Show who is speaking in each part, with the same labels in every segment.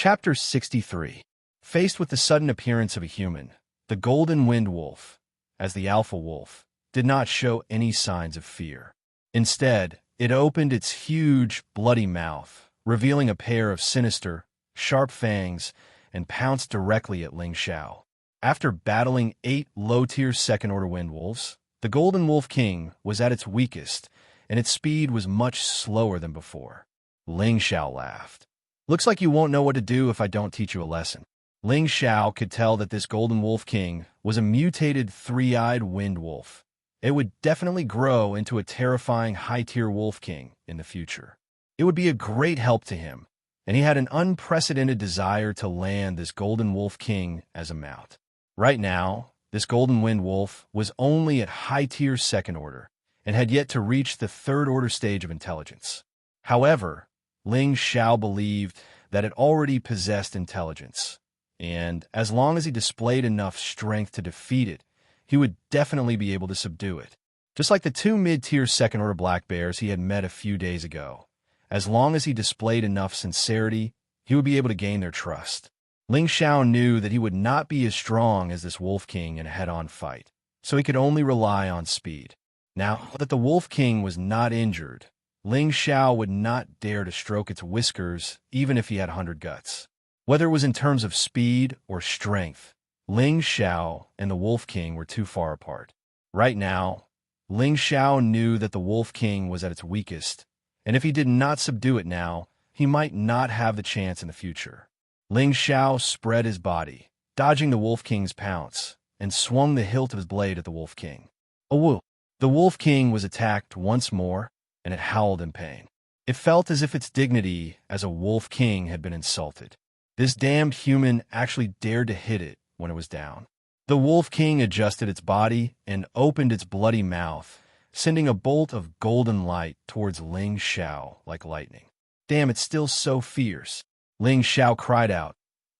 Speaker 1: Chapter 63. Faced with the sudden appearance of a human, the golden wind wolf, as the alpha wolf, did not show any signs of fear. Instead, it opened its huge, bloody mouth, revealing a pair of sinister, sharp fangs, and pounced directly at Ling Xiao. After battling 8 low-tier second-order wind wolves, the Golden Wolf King was at its weakest, and its speed was much slower than before. Ling Xiao laughed. "Looks like you won't know what to do if I don't teach you a lesson." Ling Xiao could tell that this Golden Wolf King was a mutated three-eyed wind wolf. It would definitely grow into a terrifying high-tier wolf king in the future. It would be a great help to him, and he had an unprecedented desire to land this Golden Wolf King as a mount. Right now, this Golden Wind Wolf was only at high-tier second order and had yet to reach the third-order stage of intelligence. However, Ling Xiao believed that it already possessed intelligence, and as long as he displayed enough strength to defeat it, he would definitely be able to subdue it. Just like the 2 mid-tier second-order black bears he had met a few days ago, as long as he displayed enough sincerity, he would be able to gain their trust. Ling Xiao knew that he would not be as strong as this Wolf King in a head-on fight, so he could only rely on speed. Now that the Wolf King was not injured, Ling Xiao would not dare to stroke its whiskers even if he had 100 guts. Whether it was in terms of speed or strength, Ling Xiao and the Wolf King were too far apart. Right now, Ling Xiao knew that the Wolf King was at its weakest, and if he did not subdue it now, he might not have the chance in the future. Ling Xiao spread his body, dodging the Wolf King's pounce, and swung the hilt of his blade at the Wolf King. "Awoo!" The Wolf King was attacked once more, and it howled in pain. It felt as if its dignity as a Wolf King had been insulted. This damned human actually dared to hit it when it was down. The Wolf King adjusted its body and opened its bloody mouth, sending a bolt of golden light towards Ling Xiao like lightning. "Damn, it's still so fierce," Ling Xiao cried out,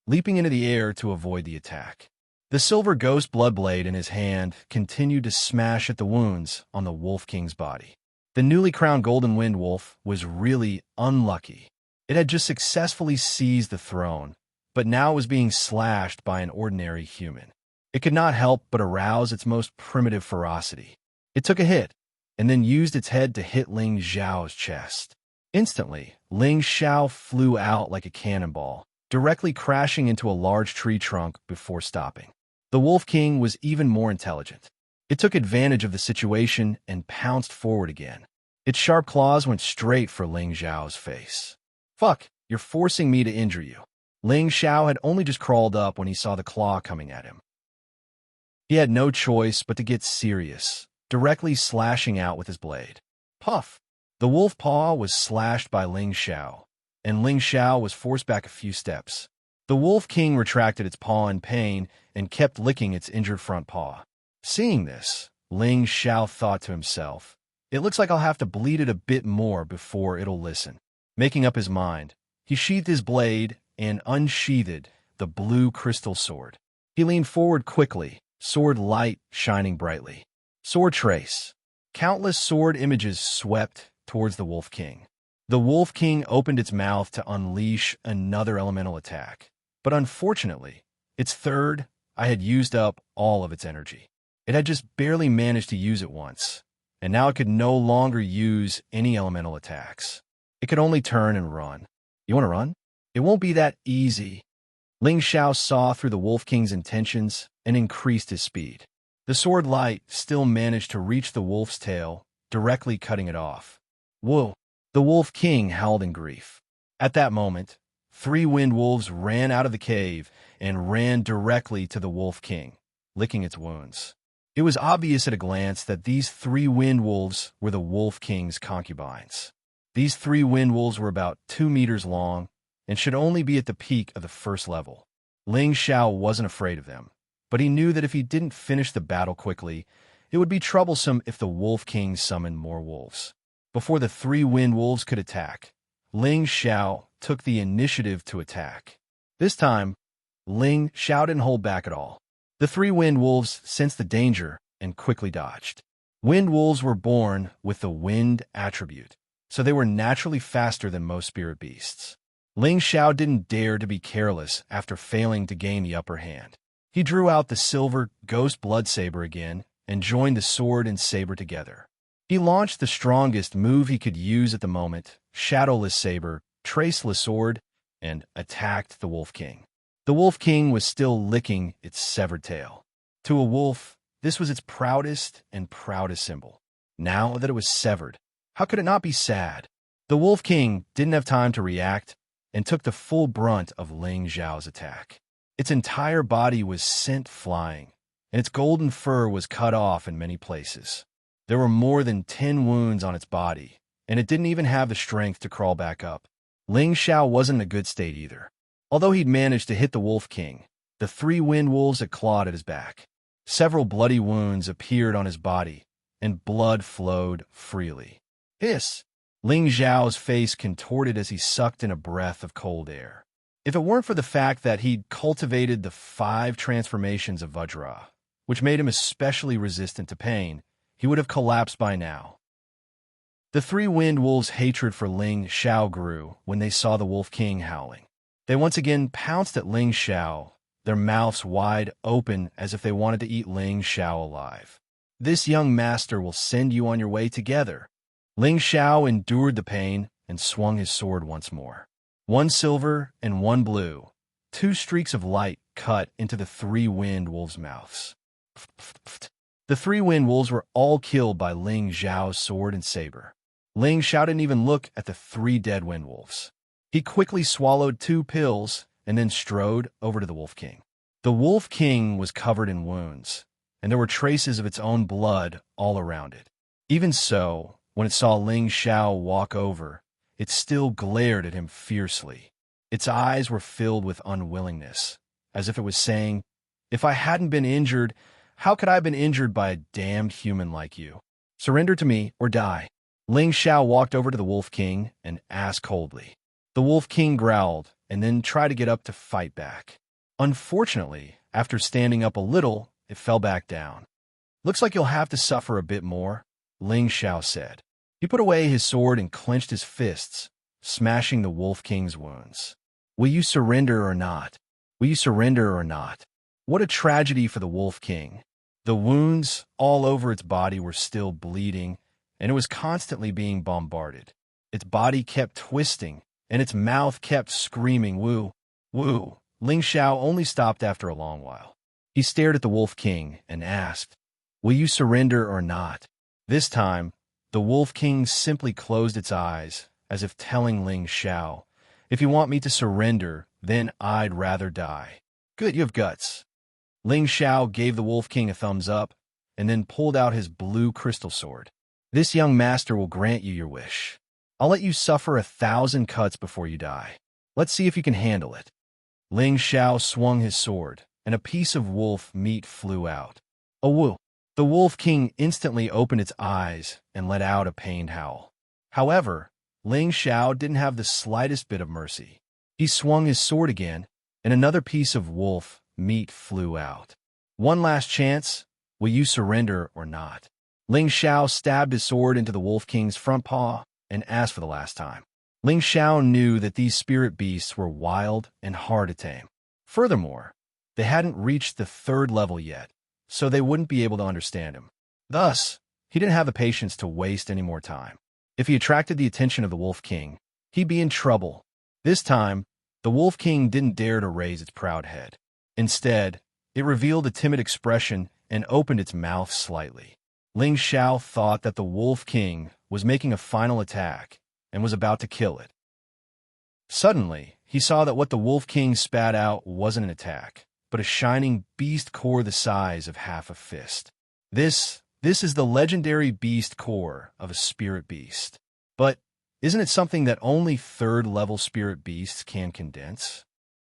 Speaker 1: leaping into the air to avoid the attack. The silver ghost blood blade in his hand continued to smash at the wounds on the Wolf King's body. The newly crowned Golden Wind Wolf was really unlucky. It had just successfully seized the throne, but now it was being slashed by an ordinary human. It could not help but arouse its most primitive ferocity. It took a hit, and then used its head to hit Ling Xiao's chest. Instantly, Ling Xiao flew out like a cannonball, directly crashing into a large tree trunk before stopping. The Wolf King was even more intelligent. It took advantage of the situation and pounced forward again. Its sharp claws went straight for Ling Xiao's face. "Fuck, you're forcing me to injure you." Ling Xiao had only just crawled up when he saw the claw coming at him. He had no choice but to get serious, directly slashing out with his blade. Puff! The wolf paw was slashed by Ling Xiao, and Ling Xiao was forced back a few steps. The Wolf King retracted its paw in pain and kept licking its injured front paw. Seeing this, Ling Xiao thought to himself, "It looks like I'll have to bleed it a bit more before it'll listen." Making up his mind, he sheathed his blade and unsheathed the blue crystal sword. He leaned forward quickly, sword light shining brightly. Sword trace. Countless sword images swept towards the Wolf King. The Wolf King opened its mouth to unleash another elemental attack, but unfortunately, its third eye had used up all of its energy. It had just barely managed to use it once, and now it could no longer use any elemental attacks. It could only turn and run. "You want to run? It won't be that easy." Ling Xiao saw through the Wolf King's intentions and increased his speed. The sword light still managed to reach the wolf's tail, directly cutting it off. "Whoa!" The Wolf King howled in grief. At that moment, 3 wind wolves ran out of the cave and ran directly to the Wolf King, licking its wounds. It was obvious at a glance that these 3 wind wolves were the Wolf King's concubines. These 3 wind wolves were about 2 meters long and should only be at the peak of the first level. Ling Xiao wasn't afraid of them, but he knew that if he didn't finish the battle quickly, it would be troublesome if the Wolf King summoned more wolves. Before the 3 wind wolves could attack, Ling Xiao took the initiative to attack. This time, Ling Xiao didn't hold back at all. The 3 wind wolves sensed the danger and quickly dodged. Wind wolves were born with the wind attribute, so they were naturally faster than most spirit beasts. Ling Xiao didn't dare to be careless after failing to gain the upper hand. He drew out the silver ghost blood saber again and joined the sword and saber together. He launched the strongest move he could use at the moment, Shadowless Saber, Traceless Sword, and attacked the Wolf King. The Wolf King was still licking its severed tail. To a wolf, this was its proudest and proudest symbol. Now that it was severed, how could it not be sad? The Wolf King didn't have time to react and took the full brunt of Ling Xiao's attack. Its entire body was sent flying, and its golden fur was cut off in many places. There were more than 10 wounds on its body, and it didn't even have the strength to crawl back up. Ling Xiao wasn't in a good state either. Although he'd managed to hit the Wolf King, the 3 wind wolves had clawed at his back. Several bloody wounds appeared on his body, and blood flowed freely. Hiss! Ling Xiao's face contorted as he sucked in a breath of cold air. If it weren't for the fact that he'd cultivated the 5 transformations of Vajra, which made him especially resistant to pain, he would have collapsed by now. The 3 wind wolves' hatred for Ling Xiao grew when they saw the Wolf King howling. They once again pounced at Ling Xiao, their mouths wide open as if they wanted to eat Ling Xiao alive. This young master will send you on your way together. Ling Xiao endured the pain and swung his sword once more. 1 silver and 1 blue, 2 streaks of light cut into the 3 wind wolves' mouths. The 3 wind wolves were all killed by Ling Xiao's sword and saber. Ling Xiao didn't even look at the 3 dead wind wolves. He quickly swallowed 2 pills and then strode over to the Wolf King. The Wolf King was covered in wounds, and there were traces of its own blood all around it. Even so, when it saw Ling Xiao walk over, it still glared at him fiercely. Its eyes were filled with unwillingness, as if it was saying, "If I hadn't been injured, how could I have been injured by a damned human like you? Surrender to me or die." Ling Xiao walked over to the Wolf King and asked coldly. The Wolf King growled and then tried to get up to fight back. Unfortunately, after standing up a little, it fell back down. "Looks like you'll have to suffer a bit more," Ling Xiao said. He put away his sword and clenched his fists, smashing the Wolf King's wounds. "Will you surrender or not? Will you surrender or not?" What a tragedy for the Wolf King. The wounds all over its body were still bleeding, and it was constantly being bombarded. Its body kept twisting, and its mouth kept screaming, "Woo! Woo!" Ling Xiao only stopped after a long while. He stared at the Wolf King and asked, "Will you surrender or not?" This time, the Wolf King simply closed its eyes, as if telling Ling Xiao, "If you want me to surrender, then I'd rather die." "Good, you have guts." Ling Xiao gave the Wolf King a thumbs up, and then pulled out his blue crystal sword. "This young master will grant you your wish. I'll let you suffer 1,000 cuts before you die. Let's see if you can handle it." Ling Xiao swung his sword, and a piece of wolf meat flew out. "A woo!" The Wolf King instantly opened its eyes and let out a pained howl. However, Ling Xiao didn't have the slightest bit of mercy. He swung his sword again, and another piece of wolf meat flew out. "One last chance. Will you surrender or not?" Ling Xiao stabbed his sword into the Wolf King's front paw and asked for the last time. Ling Xiao knew that these spirit beasts were wild and hard to tame. Furthermore, they hadn't reached the 3rd level yet, so they wouldn't be able to understand him. Thus, he didn't have the patience to waste any more time. If he attracted the attention of the Wolf King, he'd be in trouble. This time, the Wolf King didn't dare to raise its proud head. Instead, it revealed a timid expression and opened its mouth slightly. Ling Xiao thought that the Wolf King was making a final attack and was about to kill it. Suddenly, he saw that what the Wolf King spat out wasn't an attack, but a shining beast core the size of half a fist. This is the legendary beast core of a spirit beast. But isn't it something that only 3rd-level spirit beasts can condense?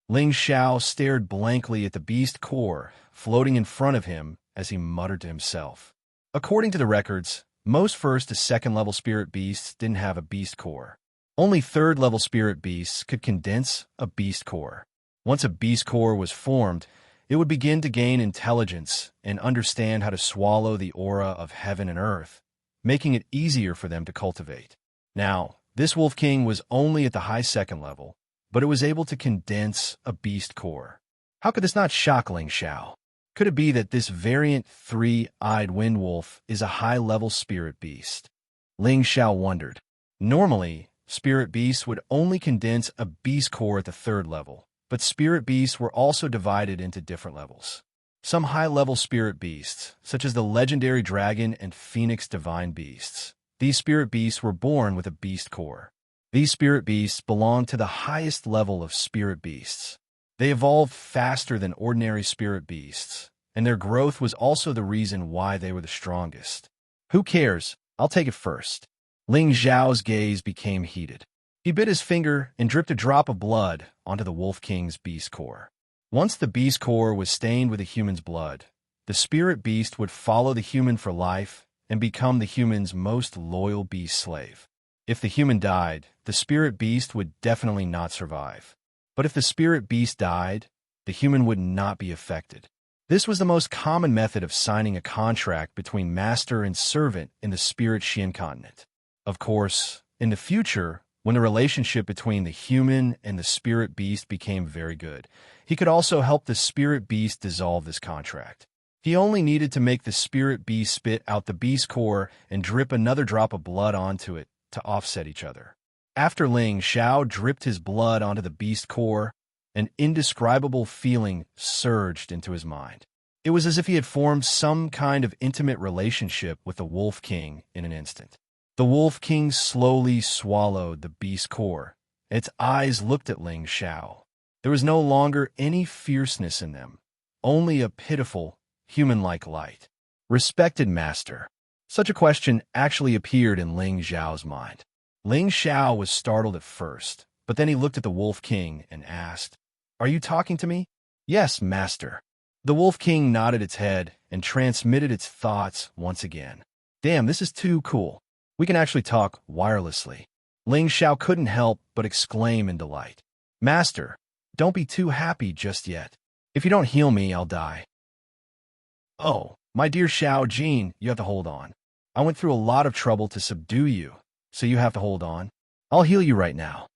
Speaker 1: Ling Xiao stared blankly at the beast core floating in front of him as he muttered to himself. According to the records, most 1st to 2nd-level spirit beasts didn't have a beast core. Only 3rd-level spirit beasts could condense a beast core. Once a beast core was formed, it would begin to gain intelligence and understand how to swallow the aura of heaven and earth, making it easier for them to cultivate. Now, this Wolf King was only at the high 2nd level, but it was able to condense a beast core. How could this not shock Ling Xiao? Could it be that this variant three-eyed wind wolf is a high-level spirit beast? Ling Xiao wondered. Normally, spirit beasts would only condense a beast core at the third level, but spirit beasts were also divided into different levels. Some high-level spirit beasts, such as the legendary dragon and phoenix divine beasts. These spirit beasts were born with a beast core. These spirit beasts belong to the highest level of spirit beasts. They evolved faster than ordinary spirit beasts, and their growth was also the reason why they were the strongest. Who cares? I'll take it first. Ling Xiao's gaze became heated. He bit his finger and dripped a drop of blood onto the Wolf King's beast core. Once the beast core was stained with a human's blood, the spirit beast would follow the human for life and become the human's most loyal beast slave. If the human died, the spirit beast would definitely not survive. But if the spirit beast died, the human would not be affected. This was the most common method of signing a contract between master and servant in the spirit Xian continent. Of course, in the future, when the relationship between the human and the spirit beast became very good, he could also help the spirit beast dissolve this contract. He only needed to make the spirit beast spit out the beast core and drip another drop of blood onto it to offset each other. After Ling Xiao dripped his blood onto the beast core, an indescribable feeling surged into his mind. It was as if he had formed some kind of intimate relationship with the Wolf King in an instant. The Wolf King slowly swallowed the beast core. Its eyes looked at Ling Xiao. There was no longer any fierceness in them, only a pitiful, human-like light. Respected master. Such a question actually appeared in Ling Xiao's mind. Ling Xiao was startled at first, but then he looked at the Wolf King and asked, "Are you talking to me?" "Yes, master." The Wolf King nodded its head and transmitted its thoughts once again. "Damn, this is too cool. We can actually talk wirelessly." Ling Xiao couldn't help but exclaim in delight. "Master, don't be too happy just yet. If you don't heal me, I'll die." "Oh, my dear Xiao Jin, you have to hold on. I went through a lot of trouble to subdue you, so you have to hold on. I'll heal you right now."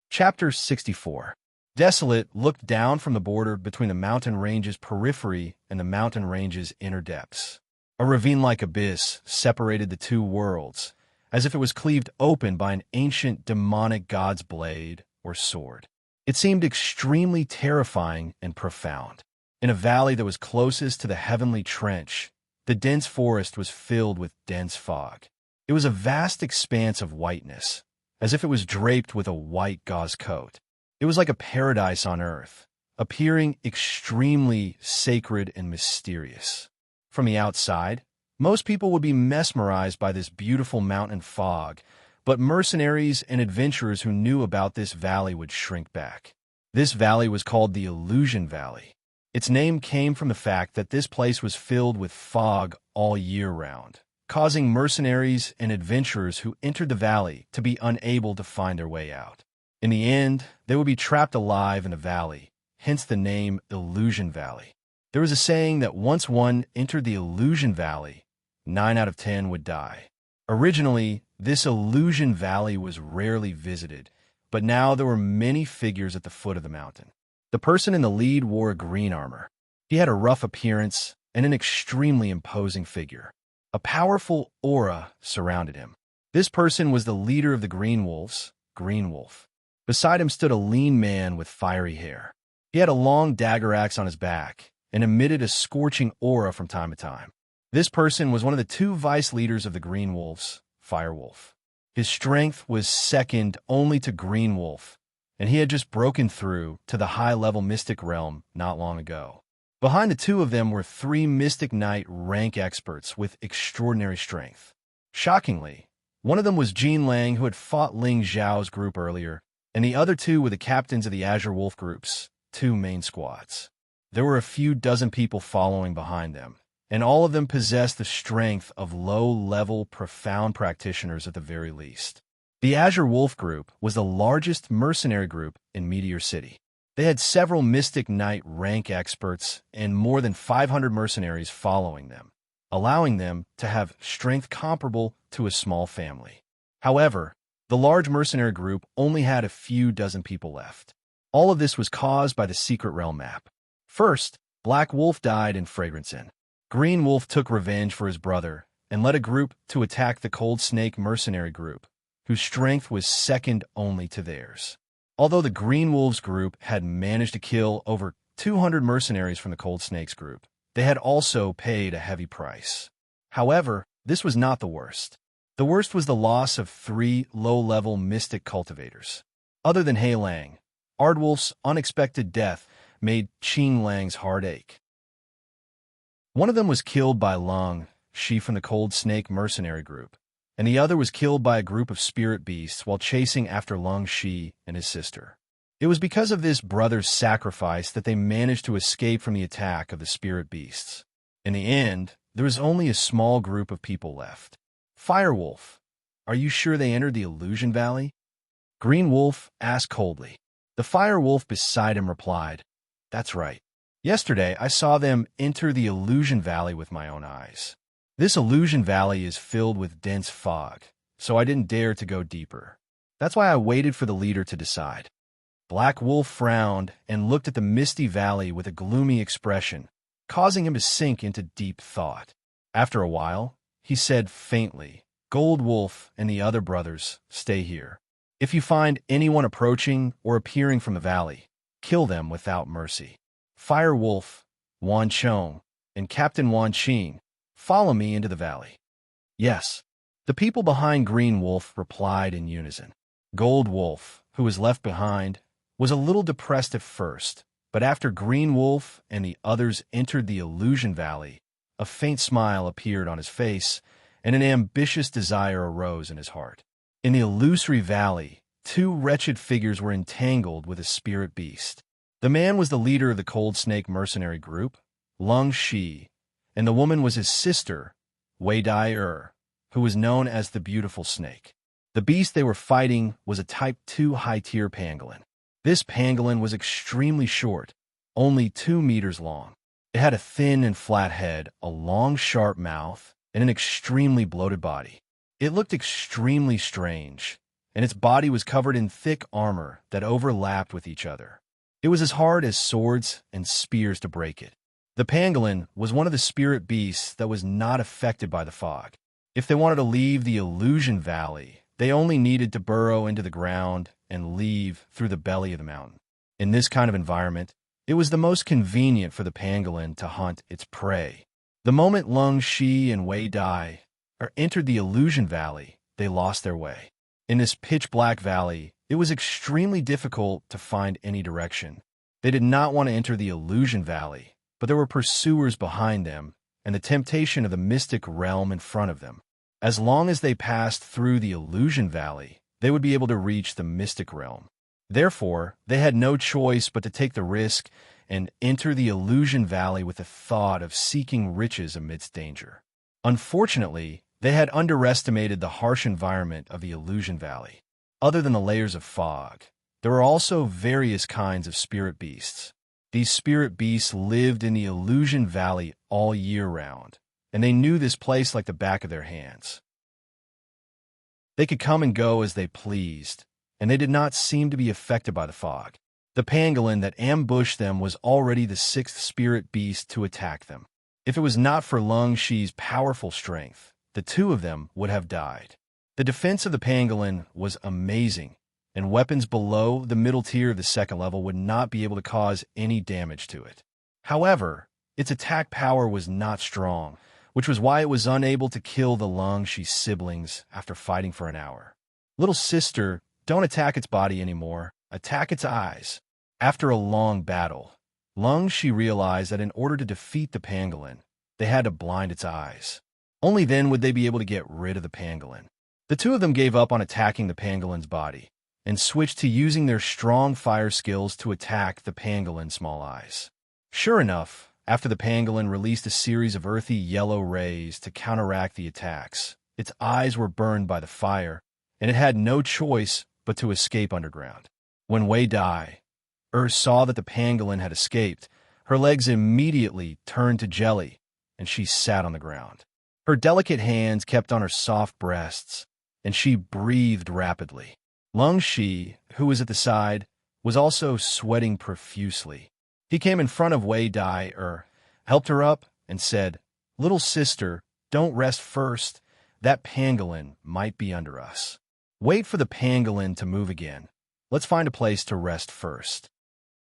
Speaker 1: Chapter 64. Desolate looked down from the border between the mountain range's periphery and the mountain range's inner depths. A ravine-like abyss separated the two worlds, as if it was cleaved open by an ancient demonic god's blade or sword. It seemed extremely terrifying and profound. In a valley that was closest to the heavenly trench, the dense forest was filled with dense fog. It was a vast expanse of whiteness, as if it was draped with a white gauze coat. It was like a paradise on earth, appearing extremely sacred and mysterious. From the outside, most people would be mesmerized by this beautiful mountain fog, but mercenaries and adventurers who knew about this valley would shrink back. This valley was called the Illusion Valley. Its name came from the fact that this place was filled with fog all year round, causing mercenaries and adventurers who entered the valley to be unable to find their way out. In the end, they would be trapped alive in the valley, hence the name Illusion Valley. There was a saying that once one entered the Illusion Valley, 9 out of 10 would die. Originally, this Illusion Valley was rarely visited, but now there were many figures at the foot of the mountain. The person in the lead wore green armor. He had a rough appearance and an extremely imposing figure. A powerful aura surrounded him. This person was the leader of the Green Wolves, Green Wolf. Beside him stood a lean man with fiery hair. He had a long dagger axe on his back and emitted a scorching aura from time to time. This person was one of the 2 vice leaders of the Green Wolves, Firewolf. His strength was second only to Green Wolf, and he had just broken through to the high-level Mystic Realm not long ago. Behind the 2 of them were 3 Mystic Knight rank experts with extraordinary strength. Shockingly, one of them was Jin Lang, who had fought Ling Xiao's group earlier, and the other 2 were the captains of the Azure Wolf group's 2 main squads. There were a few dozen people following behind them, and all of them possessed the strength of low-level, profound practitioners at the very least. The Azure Wolf Group was the largest mercenary group in Meteor City. They had several Mystic Knight rank experts and more than 500 mercenaries following them, allowing them to have strength comparable to a small family. However, The large mercenary group only had a few dozen people left. All of this was caused by the secret realm map. First, Black Wolf died in Fragrance Inn. Green Wolf took revenge for his brother and led a group to attack the Cold Snake mercenary group, whose strength was second only to theirs. Although the Green Wolves group had managed to kill over 200 mercenaries from the Cold Snakes group, they had also paid a heavy price. However, this was not the worst. The worst was the loss of 3 low-level mystic cultivators. Other than He Lang, Ardwolf's unexpected death made Qing Lang's heart ache. One of them was killed by Lung Shi from the Cold Snake mercenary group, and the other was killed by a group of spirit beasts while chasing after Lung Shi and his sister. It was because of this brother's sacrifice that they managed to escape from the attack of the spirit beasts. In the end, there was only a small group of people left. Firewolf, are you sure they entered the Illusion Valley? Green Wolf asked coldly. The Firewolf beside him replied, That's right. Yesterday, I saw them enter the Illusion Valley with my own eyes. This Illusion Valley is filled with dense fog, so I didn't dare to go deeper. That's why I waited for the leader to decide. Black Wolf frowned and looked at the misty valley with a gloomy expression, causing him to sink into deep thought. After a while, he said faintly, Gold Wolf and the other brothers, stay here. If you find anyone approaching or appearing from the valley, kill them without mercy. Fire Wolf, Wan Chong, and Captain Wan Qing, follow me into the valley. Yes. The people behind Green Wolf replied in unison. Gold Wolf, who was left behind, was a little depressed at first, but after Green Wolf and the others entered the Illusion Valley, a faint smile appeared on his face, and an ambitious desire arose in his heart. In the illusory valley, 2 wretched figures were entangled with a spirit beast. The man was the leader of the Cold Snake mercenary group, Lung Shi, and the woman was his sister, Wei Dai who was known as the Beautiful Snake. The beast they were fighting was a Type 2 high-tier pangolin. This pangolin was extremely short, only 2 meters long. It had a thin and flat head, a long, sharp mouth, and an extremely bloated body. It looked extremely strange, and its body was covered in thick armor that overlapped with each other. It was as hard as swords and spears to break it. The pangolin was one of the spirit beasts that was not affected by the fog. If they wanted to leave the Illusion Valley, they only needed to burrow into the ground and leave through the belly of the mountain. In this kind of environment, it was the most convenient for the pangolin to hunt its prey. The moment Lung Shi and Wei Dai entered the Illusion Valley, they lost their way. In this pitch-black valley, it was extremely difficult to find any direction. They did not want to enter the Illusion Valley, but there were pursuers behind them and the temptation of the mystic realm in front of them. As long as they passed through the Illusion Valley, they would be able to reach the mystic realm. Therefore, they had no choice but to take the risk and enter the Illusion Valley with the thought of seeking riches amidst danger. Unfortunately, they had underestimated the harsh environment of the Illusion Valley. Other than the layers of fog, there were also various kinds of spirit beasts. These spirit beasts lived in the Illusion Valley all year round, and they knew this place like the back of their hands. They could come and go as they pleased, and they did not seem to be affected by the fog. The pangolin that ambushed them was already the 6th spirit beast to attack them. If it was not for Lung Shi's powerful strength, the 2 of them would have died. The defense of the pangolin was amazing, and weapons below the middle tier of the 2nd level would not be able to cause any damage to it. However, its attack power was not strong, which was why it was unable to kill the Lung Shi siblings after fighting for an hour. Little sister, don't attack its body anymore. Attack its eyes. After a long battle, Lung Shi realized that in order to defeat the pangolin, they had to blind its eyes. Only then would they be able to get rid of the pangolin. The 2 of them gave up on attacking the pangolin's body and switched to using their strong fire skills to attack the pangolin's small eyes. Sure enough, after the pangolin released a series of earthy yellow rays to counteract the attacks, its eyes were burned by the fire, and it had no choice but to escape underground. When Wei Dai saw that the pangolin had escaped, her legs immediately turned to jelly, and she sat on the ground. Her delicate hands kept on her soft breasts, and she breathed rapidly. Lung Shi, who was at the side, was also sweating profusely. He came in front of Wei Dai, helped her up, and said, "Little sister, don't rest first. That pangolin might be under us. Wait for the pangolin to move again. Let's find a place to rest first."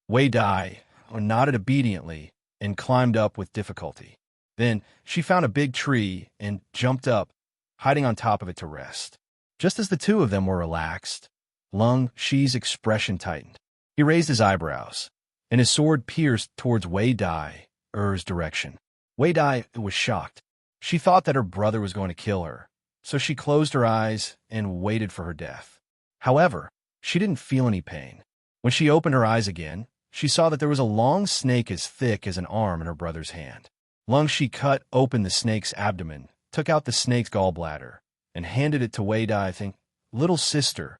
Speaker 1: Wei Dai nodded obediently and climbed up with difficulty. Then she found a big tree and jumped up, hiding on top of it to rest. Just as the two of them were relaxed, Lung Shi's expression tightened. He raised his eyebrows, and his sword pierced towards Wei Dai's direction. Wei Dai was shocked. She thought that her brother was going to kill her, so she closed her eyes and waited for her death. However, she didn't feel any pain. When she opened her eyes again, she saw that there was a long snake as thick as an arm in her brother's hand. Lung Shi cut open the snake's abdomen, took out the snake's gallbladder, and handed it to Wei Dai, thinking, "Little sister,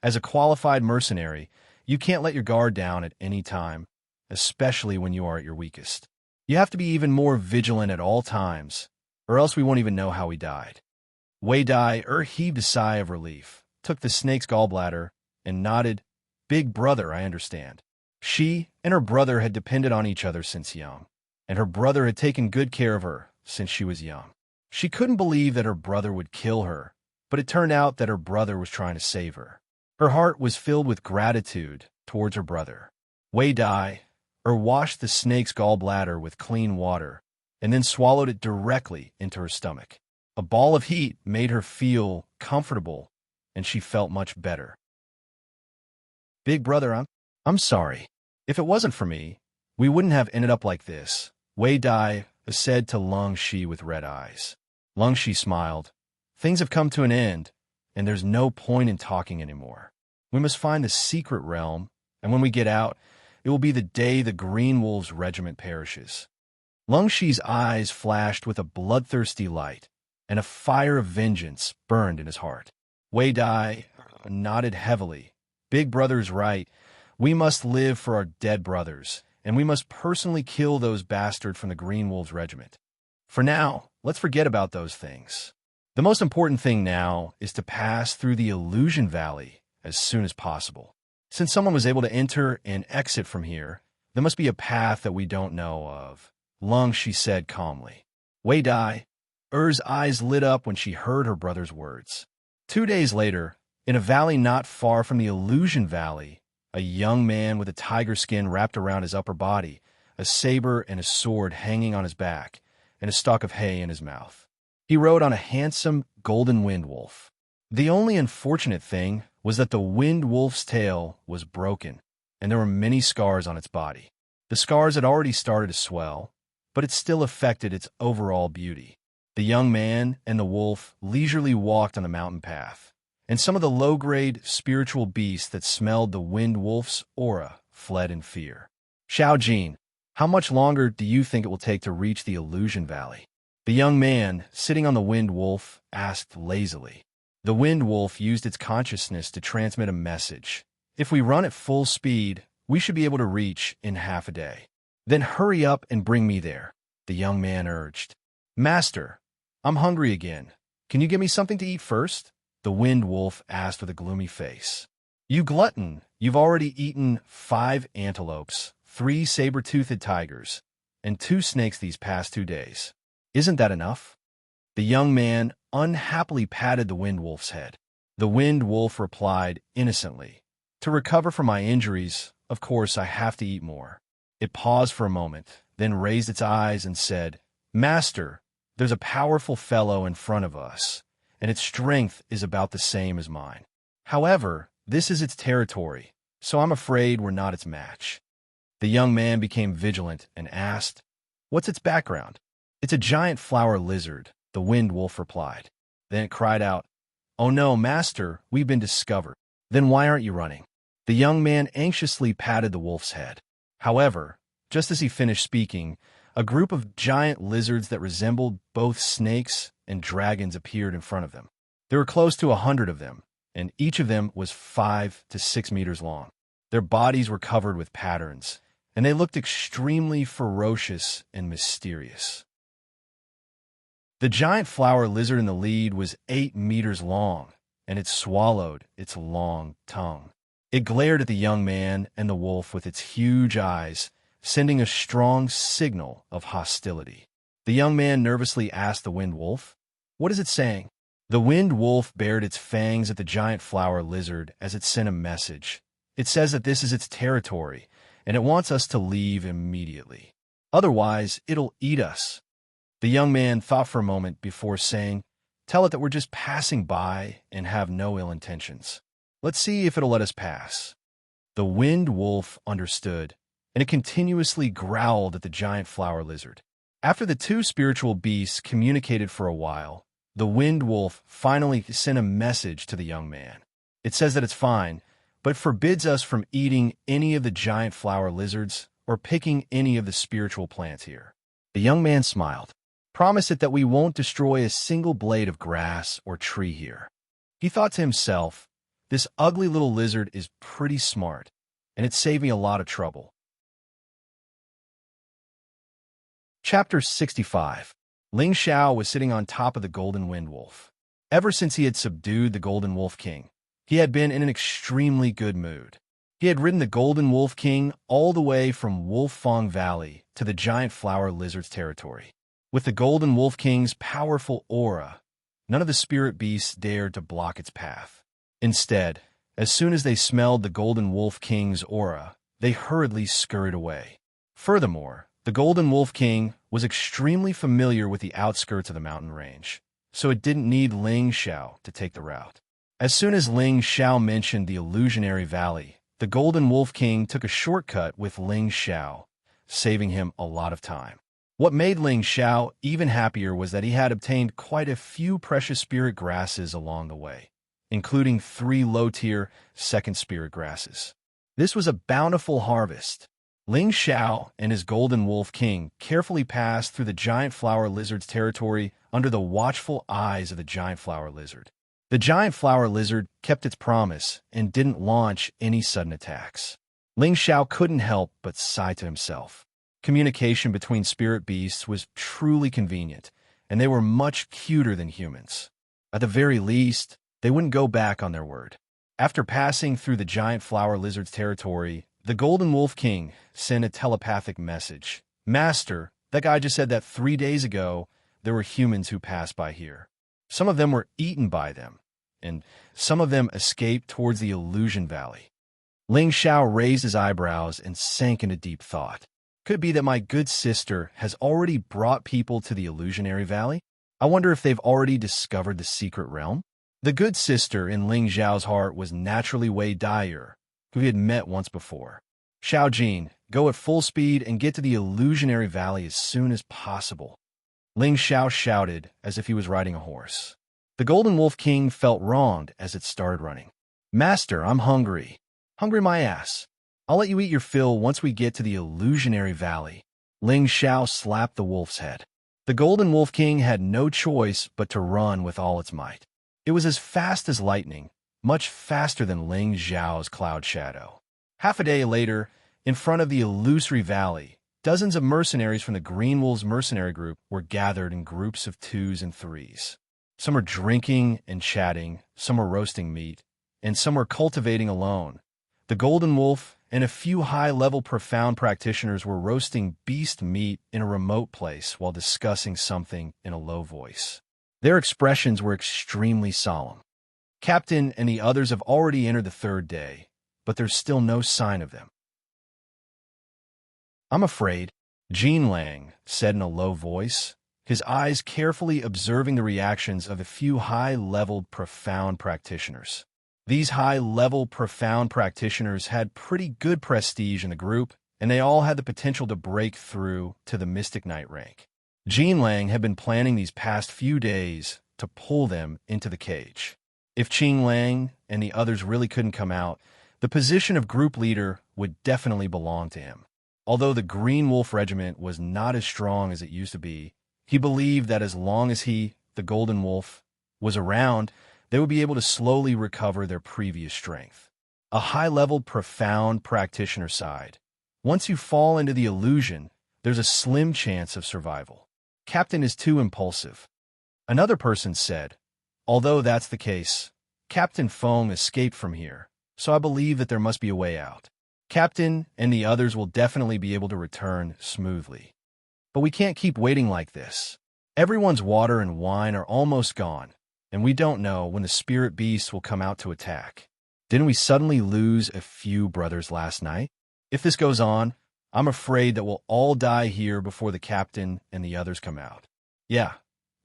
Speaker 1: as a qualified mercenary, you can't let your guard down at any time, especially when you are at your weakest. You have to be even more vigilant at all times, or else we won't even know how he died." Wei Dai heaved a sigh of relief, took the snake's gallbladder, and nodded. "Big brother, I understand." She and her brother had depended on each other since young, and her brother had taken good care of her since she was young. She couldn't believe that her brother would kill her, but it turned out that her brother was trying to save her. Her heart was filled with gratitude towards her brother. Wei Dai washed the snake's gallbladder with clean water and then swallowed it directly into her stomach. A ball of heat made her feel comfortable, and she felt much better. "Big brother, I'm sorry. If it wasn't for me, we wouldn't have ended up like this," Wei Dai said to Lung Shi with red eyes. Lung Shi smiled. "Things have come to an end, and there's no point in talking anymore. We must find the secret realm, and when we get out, it will be the day the Green Wolves Regiment perishes." Lung Shi's eyes flashed with a bloodthirsty light, and a fire of vengeance burned in his heart. Wei Dai nodded heavily. "Big brother's right. We must live for our dead brothers, and we must personally kill those bastards from the Green Wolves Regiment. For now, let's forget about those things. The most important thing now is to pass through the Illusion Valley as soon as possible. Since someone was able to enter and exit from here, there must be a path that we don't know of," Lung Shi said calmly. Wei Dai's eyes lit up when she heard her brother's words. 2 days later, in a valley not far from the Illusion Valley, a young man with a tiger skin wrapped around his upper body, a saber and a sword hanging on his back, and a stalk of hay in his mouth. He rode on a handsome golden wind wolf. The only unfortunate thing was that the wind wolf's tail was broken, and there were many scars on its body. The scars had already started to swell, but it still affected its overall beauty. The young man and the wolf leisurely walked on the mountain path, and some of the low-grade spiritual beasts that smelled the wind wolf's aura fled in fear. "Xiao Jin, how much longer do you think it will take to reach the Illusion Valley?" The young man, sitting on the wind wolf, asked lazily. The wind wolf used its consciousness to transmit a message. "If we run at full speed, we should be able to reach in half a day." "Then hurry up and bring me there," the young man urged. "Master, I'm hungry again. Can you give me something to eat first?" the wind wolf asked with a gloomy face. "You glutton, you've already eaten 5 antelopes, 3 saber-toothed tigers, and 2 snakes these past 2 days. Isn't that enough?" The young man unhappily patted the wind wolf's head. The wind wolf replied innocently, "To recover from my injuries, of course I have to eat more." It paused for a moment, then raised its eyes and said, "Master, there's a powerful fellow in front of us, and its strength is about the same as mine. However, this is its territory, so I'm afraid we're not its match." The young man became vigilant and asked, "What's its background?" "It's a giant flower lizard," the wind wolf replied. Then it cried out, "Oh no, master, we've been discovered." "Then why aren't you running?" The young man anxiously patted the wolf's head. However, just as he finished speaking, a group of giant lizards that resembled both snakes and dragons appeared in front of them. There were close to 100 of them, and each of them was 5 to 6 meters long. Their bodies were covered with patterns, and they looked extremely ferocious and mysterious. The giant flower lizard in the lead was 8 meters long, and it swallowed its long tongue. It glared at the young man and the wolf with its huge eyes, sending a strong signal of hostility. The young man nervously asked the wind wolf, "What is it saying?" The wind wolf bared its fangs at the giant flower lizard as it sent a message. It says that this is its territory, and it wants us to leave immediately. Otherwise, it'll eat us. The young man thought for a moment before saying, "Tell it that we're just passing by and have no ill intentions. Let's see if it'll let us pass." The wind wolf understood, and it continuously growled at the giant flower lizard. After the two spiritual beasts communicated for a while, the wind wolf finally sent a message to the young man. It says that it's fine, but forbids us from eating any of the giant flower lizards or picking any of the spiritual plants here. The young man smiled. "Promise it that we won't destroy a single blade of grass or tree here." He thought to himself, "This ugly little lizard is pretty smart, and it saved me a lot of trouble." Chapter 65. Ling Xiao was sitting on top of the golden wind wolf. Ever since he had subdued the golden wolf king, he had been in an extremely good mood. He had ridden the golden wolf king all the way from Wolfang Valley to the giant flower lizard's territory. With the golden wolf king's powerful aura, none of the spirit beasts dared to block its path. Instead, as soon as they smelled the golden wolf king's aura, they hurriedly scurried away. Furthermore, the golden wolf king was extremely familiar with the outskirts of the mountain range, so it didn't need Ling Xiao to take the route. As soon as Ling Xiao mentioned the illusionary valley, the golden wolf king took a shortcut with Ling Xiao, saving him a lot of time. What made Ling Xiao even happier was that he had obtained quite a few precious spirit grasses along the way, including 3 low-tier second spirit grasses. This was a bountiful harvest. Ling Xiao and his golden wolf king carefully passed through the giant flower lizard's territory under the watchful eyes of the giant flower lizard. The giant flower lizard kept its promise and didn't launch any sudden attacks. Ling Xiao couldn't help but sigh to himself. Communication between spirit beasts was truly convenient, and they were much cuter than humans. At the very least, they wouldn't go back on their word. After passing through the giant flower lizard's territory, the golden wolf king sent a telepathic message. "Master, that guy just said that 3 days ago there were humans who passed by here. Some of them were eaten by them, and some of them escaped towards the illusion valley." Ling Xiao raised his eyebrows and sank into deep thought. Could it be that my good sister has already brought people to the illusionary valley? I wonder if they've already discovered the secret realm? The good sister in Ling Xiao's heart was naturally Wei Dyer, who he had met once before. "Xiao Jin, go at full speed and get to the illusionary valley as soon as possible." Ling Xiao shouted as if he was riding a horse. The golden wolf king felt wronged as it started running. "Master, I'm hungry." "Hungry my ass. I'll let you eat your fill once we get to the illusionary valley." Ling Xiao slapped the wolf's head. The golden wolf king had no choice but to run with all its might. It was as fast as lightning, much faster than Ling Xiao's cloud shadow. Half a day later, in front of the illusory valley, dozens of mercenaries from the Green Wolves mercenary group were gathered in groups of 2s and 3s. Some were drinking and chatting, some were roasting meat, and some were cultivating alone. The golden wolf and a few high-level profound practitioners were roasting beast meat in a remote place while discussing something in a low voice. Their expressions were extremely solemn. Captain and the others have already entered the 3rd day, but there's still no sign of them. "I'm afraid," Jean Lang said in a low voice, his eyes carefully observing the reactions of a few high-leveled profound practitioners. These high-level profound practitioners had pretty good prestige in the group, and they all had the potential to break through to the Mystic Knight rank. Jean Lang had been planning these past few days to pull them into the cage. If Qing Lang and the others really couldn't come out, the position of group leader would definitely belong to him. Although the Green Wolf Regiment was not as strong as it used to be, he believed that as long as he, the Golden Wolf, was around, they would be able to slowly recover their previous strength. A high-level, profound practitioner side. Once you fall into the illusion, there's a slim chance of survival. Captain is too impulsive. Another person said, although that's the case, Captain Fong escaped from here, so I believe that there must be a way out. Captain and the others will definitely be able to return smoothly. But we can't keep waiting like this. Everyone's water and wine are almost gone, and we don't know when the spirit beasts will come out to attack. Didn't we suddenly lose a few brothers last night? If this goes on, I'm afraid that we'll all die here before the captain and the others come out. Yeah,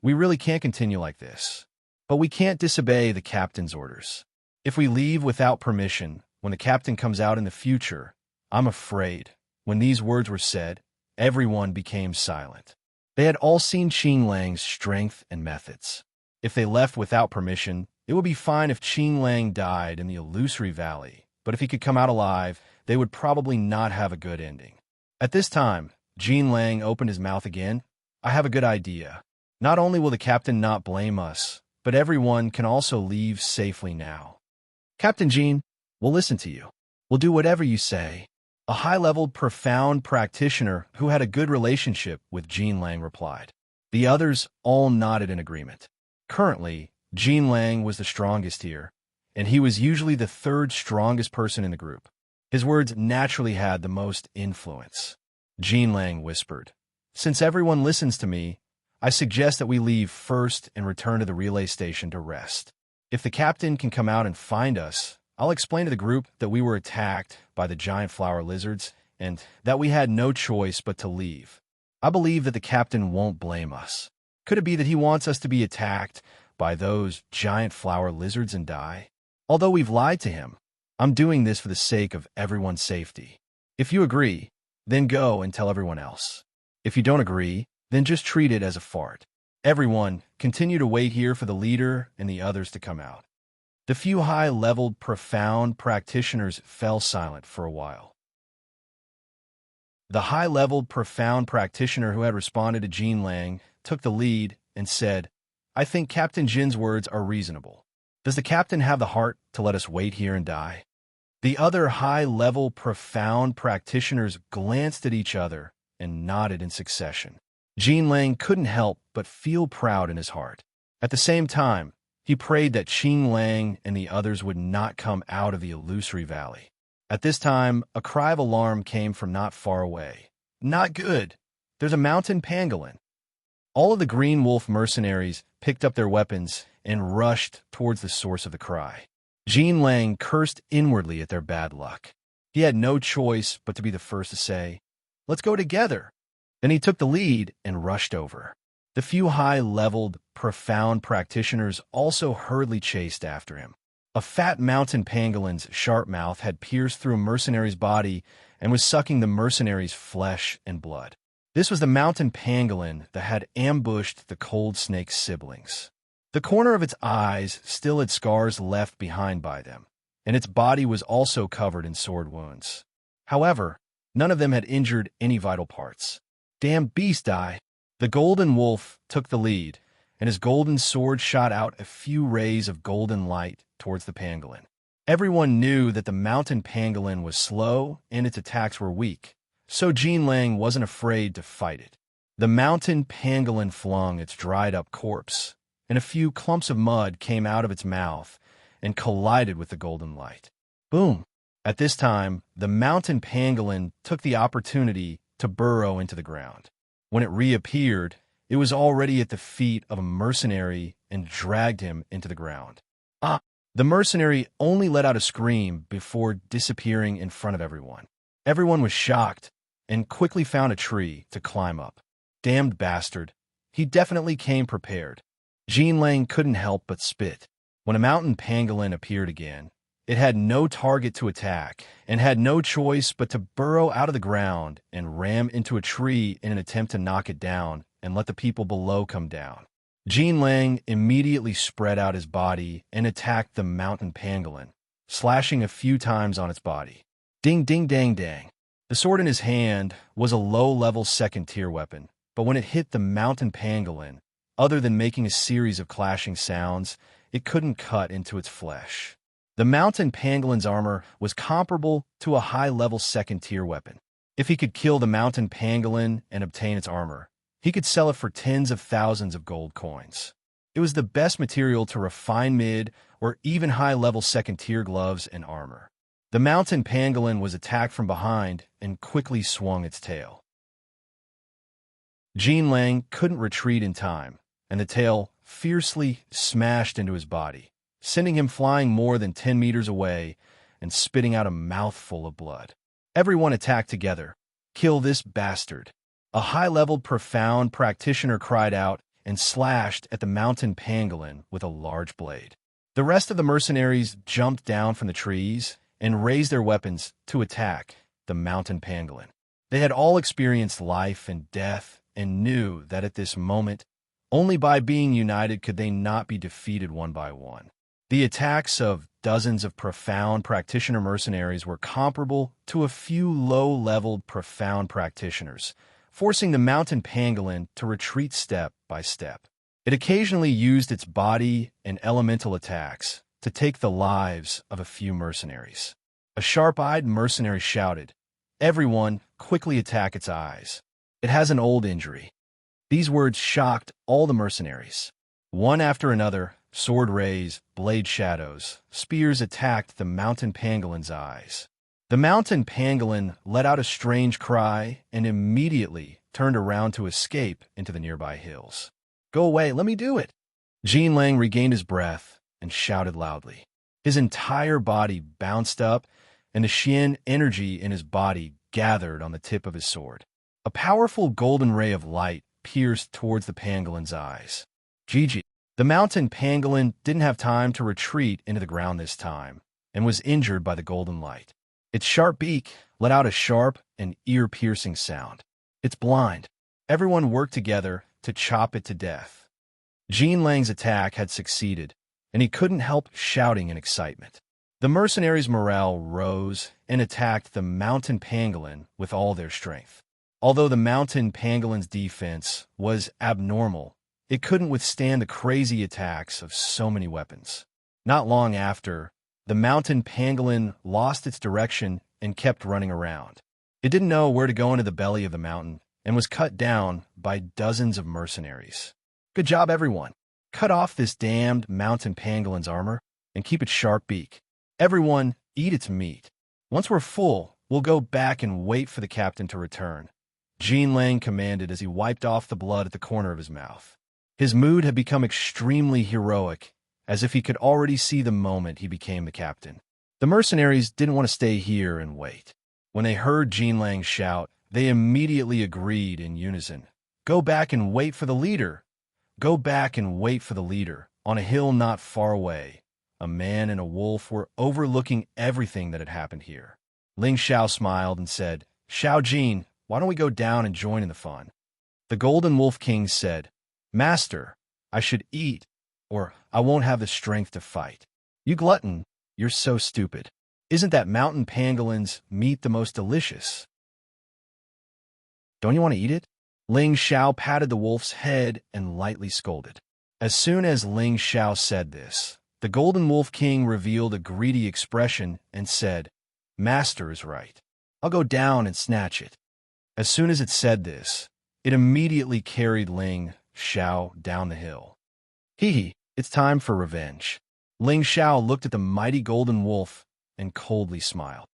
Speaker 1: we really can't continue like this. But we can't disobey the captain's orders. If we leave without permission, when the captain comes out in the future, I'm afraid, when these words were said, everyone became silent. They had all seen Qing Lang's strength and methods. If they left without permission, it would be fine if Qing Lang died in the illusory valley, but if he could come out alive, they would probably not have a good ending. At this time, Qing Lang opened his mouth again. I have a good idea. Not only will the captain not blame us, but everyone can also leave safely now. Captain Qing, we'll listen to you. We'll do whatever you say. A high-leveled, profound practitioner who had a good relationship with Qing Lang replied. The others all nodded in agreement. Currently, Qing Lang was the strongest here, and he was usually the third strongest person in the group. His words naturally had the most influence. Qing Lang whispered, "Since everyone listens to me, I suggest that we leave first and return to the relay station to rest. If the captain can come out and find us, I'll explain to the group that we were attacked by the giant flower lizards and that we had no choice but to leave. I believe that the captain won't blame us. Could it be that he wants us to be attacked by those giant flower lizards and die? Although we've lied to him, I'm doing this for the sake of everyone's safety. If you agree, then go and tell everyone else. If you don't agree, then just treat it as a fart. Everyone, continue to wait here for the leader and the others to come out." The few high-leveled, profound practitioners fell silent for a while. The high-leveled, profound practitioner who had responded to Qing Lang took the lead and said, "I think Captain Jin's words are reasonable. Does the captain have the heart to let us wait here and die?" The other high-level, profound practitioners glanced at each other and nodded in succession. Qing Lang couldn't help but feel proud in his heart. At the same time, he prayed that Qing Lang and the others would not come out of the illusory valley. At this time, a cry of alarm came from not far away. "Not good! There's a mountain pangolin!" All of the Green Wolf mercenaries picked up their weapons and rushed towards the source of the cry. Qing Lang cursed inwardly at their bad luck. He had no choice but to be the first to say, "Let's go together." Then he took the lead and rushed over. The few high-leveled, profound practitioners also hurriedly chased after him. A fat mountain pangolin's sharp mouth had pierced through a mercenary's body and was sucking the mercenary's flesh and blood. This was the mountain pangolin that had ambushed the cold snake's siblings. The corner of its eyes still had scars left behind by them, and its body was also covered in sword wounds. However, none of them had injured any vital parts. "Damn beast eye!" The golden wolf took the lead, and his golden sword shot out a few rays of golden light towards the pangolin. Everyone knew that the mountain pangolin was slow and its attacks were weak, so Qing Lang wasn't afraid to fight it. The mountain pangolin flung its dried-up corpse, and a few clumps of mud came out of its mouth and collided with the golden light. Boom! At this time, the mountain pangolin took the opportunity to burrow into the ground. When it reappeared, it was already at the feet of a mercenary and dragged him into the ground. Ah! The mercenary only let out a scream before disappearing in front of everyone. Everyone was shocked and quickly found a tree to climb up. Damned bastard. He definitely came prepared. Qing Lang couldn't help but spit. When a mountain pangolin appeared again, it had no target to attack and had no choice but to burrow out of the ground and ram into a tree in an attempt to knock it down and let the people below come down. Qing Lang immediately spread out his body and attacked the mountain pangolin, slashing a few times on its body. Ding ding dang dang. The sword in his hand was a low-level second-tier weapon, but when it hit the mountain pangolin, other than making a series of clashing sounds, it couldn't cut into its flesh. The mountain pangolin's armor was comparable to a high-level second-tier weapon. If he could kill the mountain pangolin and obtain its armor, he could sell it for tens of thousands of gold coins. It was the best material to refine mid or even high-level second-tier gloves and armor. The mountain pangolin was attacked from behind and quickly swung its tail. Jean Lang couldn't retreat in time, and the tail fiercely smashed into his body, sending him flying more than 10 meters away and spitting out a mouthful of blood. Everyone attacked together. "Kill this bastard!" A high-leveled, profound practitioner cried out and slashed at the mountain pangolin with a large blade. The rest of the mercenaries jumped down from the trees and raised their weapons to attack the mountain pangolin. They had all experienced life and death and knew that at this moment, only by being united could they not be defeated one by one. The attacks of dozens of profound practitioner mercenaries were comparable to a few low-leveled profound practitioners, forcing the mountain pangolin to retreat step by step. It occasionally used its body and elemental attacks to take the lives of a few mercenaries. A sharp-eyed mercenary shouted, "Everyone, quickly attack its eyes. It has an old injury." These words shocked all the mercenaries. One after another, sword rays, blade shadows, spears attacked the mountain pangolin's eyes. The mountain pangolin let out a strange cry and immediately turned around to escape into the nearby hills. "Go away, let me do it!" Jean Lang regained his breath and shouted loudly. His entire body bounced up, and the Xian energy in his body gathered on the tip of his sword. A powerful golden ray of light pierced towards the pangolin's eyes. Gigi. The mountain pangolin didn't have time to retreat into the ground this time, and was injured by the golden light. Its sharp beak let out a sharp and ear-piercing sound. "It's blind." Everyone worked together to chop it to death. Jean Lang's attack had succeeded, and he couldn't help shouting in excitement. The mercenaries' morale rose and attacked the mountain pangolin with all their strength. Although the mountain pangolin's defense was abnormal, it couldn't withstand the crazy attacks of so many weapons. Not long after, the mountain pangolin lost its direction and kept running around. It didn't know where to go into the belly of the mountain and was cut down by dozens of mercenaries. "Good job, everyone. Cut off this damned mountain pangolin's armor and keep its sharp beak. Everyone, eat its meat. Once we're full, we'll go back and wait for the captain to return," Jean Lang commanded as he wiped off the blood at the corner of his mouth. His mood had become extremely heroic, as if he could already see the moment he became the captain. The mercenaries didn't want to stay here and wait. When they heard Jean Lang shout, they immediately agreed in unison. "Go back and wait for the leader! Go back and wait for the leader." On a hill not far away, a man and a wolf were overlooking everything that had happened here. Ling Xiao smiled and said, "Xiao Jin, why don't we go down and join in the fun?" The Golden Wolf King said, "Master, I should eat, or I won't have the strength to fight." "You glutton, you're so stupid. Isn't that mountain pangolin's meat the most delicious? Don't you want to eat it?" Ling Xiao patted the wolf's head and lightly scolded. As soon as Ling Xiao said this, the Golden Wolf King revealed a greedy expression and said, "Master is right. I'll go down and snatch it." As soon as it said this, it immediately carried Ling Xiao down the hill. Hee, it's time for revenge." Ling Xiao looked at the mighty golden wolf and coldly smiled.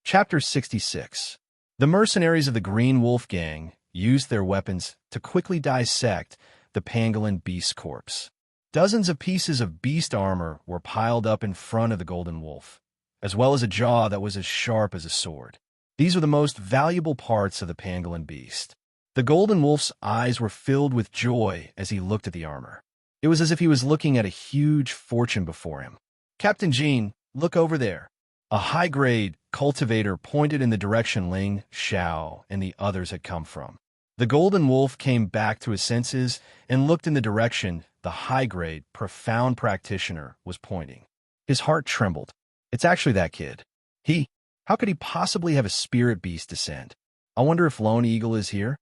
Speaker 1: Chapter 66. The mercenaries of the Green Wolf Gang used their weapons to quickly dissect the pangolin beast's corpse. Dozens of pieces of beast armor were piled up in front of the golden wolf, as well as a jaw that was as sharp as a sword. These were the most valuable parts of the pangolin beast. The golden wolf's eyes were filled with joy as he looked at the armor. It was as if he was looking at a huge fortune before him. "Captain Jean, look over there." A high-grade cultivator pointed in the direction Ling Xiao and the others had come from. The golden wolf came back to his senses and looked in the direction the high-grade, profound practitioner was pointing. His heart trembled. "It's actually that kid. How could he possibly have a spirit beast descend? I wonder if Lone Eagle is here?"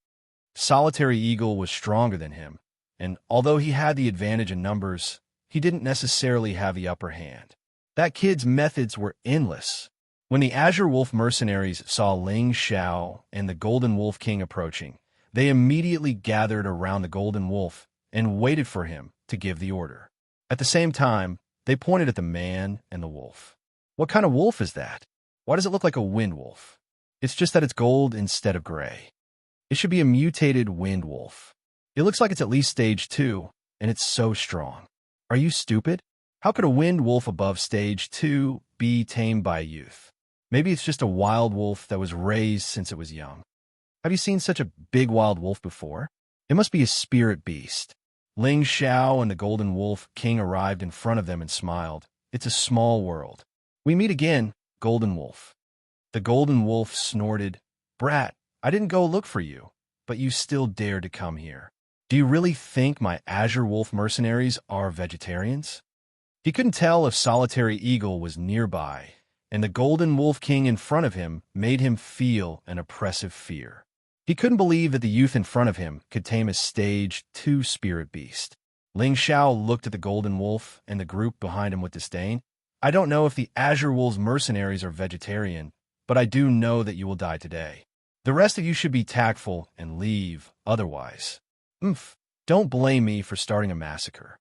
Speaker 1: Solitary Eagle was stronger than him, and although he had the advantage in numbers, he didn't necessarily have the upper hand. That kid's methods were endless. When the Azure Wolf mercenaries saw Ling Xiao and the Golden Wolf King approaching, they immediately gathered around the Golden Wolf and waited for him to give the order. At the same time, they pointed at the man and the wolf. What kind of wolf is that? Why does it look like a wind wolf? It's just that it's gold instead of gray. It should be a mutated wind wolf. It looks like it's at least stage 2, and it's so strong. Are you stupid? How could a wind wolf above stage 2 be tamed by a youth? Maybe it's just a wild wolf that was raised since it was young. Have you seen such a big wild wolf before? It must be a spirit beast. Ling Xiao and the Golden Wolf King arrived in front of them and smiled. It's a small world. We meet again, Golden Wolf. The Golden Wolf snorted, Brat, I didn't go look for you, but you still dared to come here. Do you really think my Azure Wolf mercenaries are vegetarians? He couldn't tell if Solitary Eagle was nearby, and the Golden Wolf King in front of him made him feel an oppressive fear. He couldn't believe that the youth in front of him could tame a stage 2 spirit beast. Ling Xiao looked at the Golden Wolf and the group behind him with disdain. I don't know if the Azure Wolves mercenaries are vegetarian, but I do know that you will die today. The rest of you should be tactful and leave otherwise. Don't blame me for starting a massacre.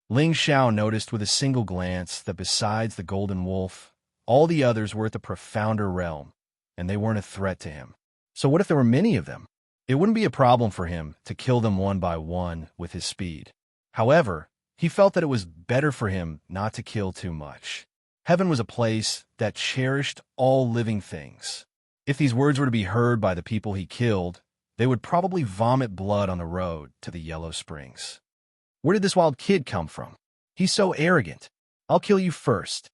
Speaker 1: Ling Xiao noticed with a single glance that besides the Golden Wolf, all the others were at the profounder realm, and they weren't a threat to him. So what if there were many of them? It wouldn't be a problem for him to kill them one by one with his speed. However, he felt that it was better for him not to kill too much. Heaven was a place that cherished all living things. If these words were to be heard by the people he killed, they would probably vomit blood on the road to the Yellow Springs. Where did this wild kid come from? He's so arrogant. I'll kill you first.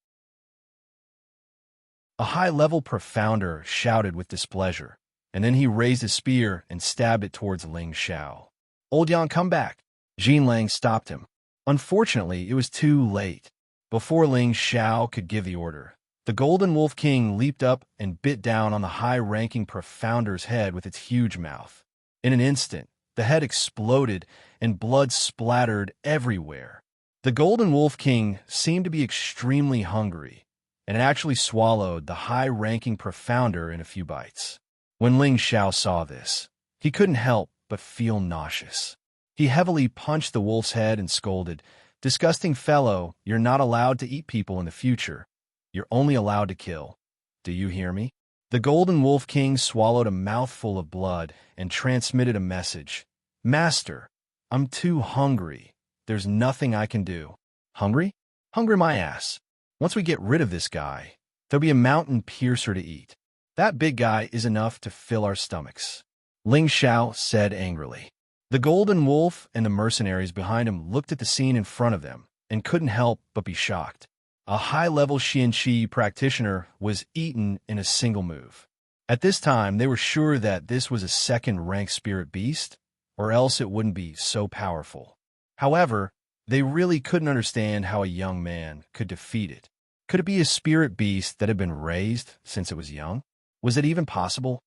Speaker 1: A high-level profounder shouted with displeasure, and then he raised his spear and stabbed it towards Ling Xiao. Old Yang, come back. Jin Lang stopped him. Unfortunately, it was too late. Before Ling Xiao could give the order, the Golden Wolf King leaped up and bit down on the high-ranking profounder's head with its huge mouth. In an instant, the head exploded and blood splattered everywhere. The Golden Wolf King seemed to be extremely hungry, and it actually swallowed the high-ranking profounder in a few bites. When Ling Xiao saw this, he couldn't help but feel nauseous. He heavily punched the wolf's head and scolded, Disgusting fellow, you're not allowed to eat people in the future. You're only allowed to kill. Do you hear me? The Golden Wolf King swallowed a mouthful of blood and transmitted a message. Master, I'm too hungry. There's nothing I can do. Hungry? Hungry my ass. Once we get rid of this guy, there'll be a mountain piercer to eat. That big guy is enough to fill our stomachs. Ling Xiao said angrily. The Golden Wolf and the mercenaries behind him looked at the scene in front of them and couldn't help but be shocked. A high-level Xianqi practitioner was eaten in a single move. At this time, they were sure that this was a second-rank spirit beast, or else it wouldn't be so powerful. However, they really couldn't understand how a young man could defeat it. Could it be a spirit beast that had been raised since it was young? Was it even possible?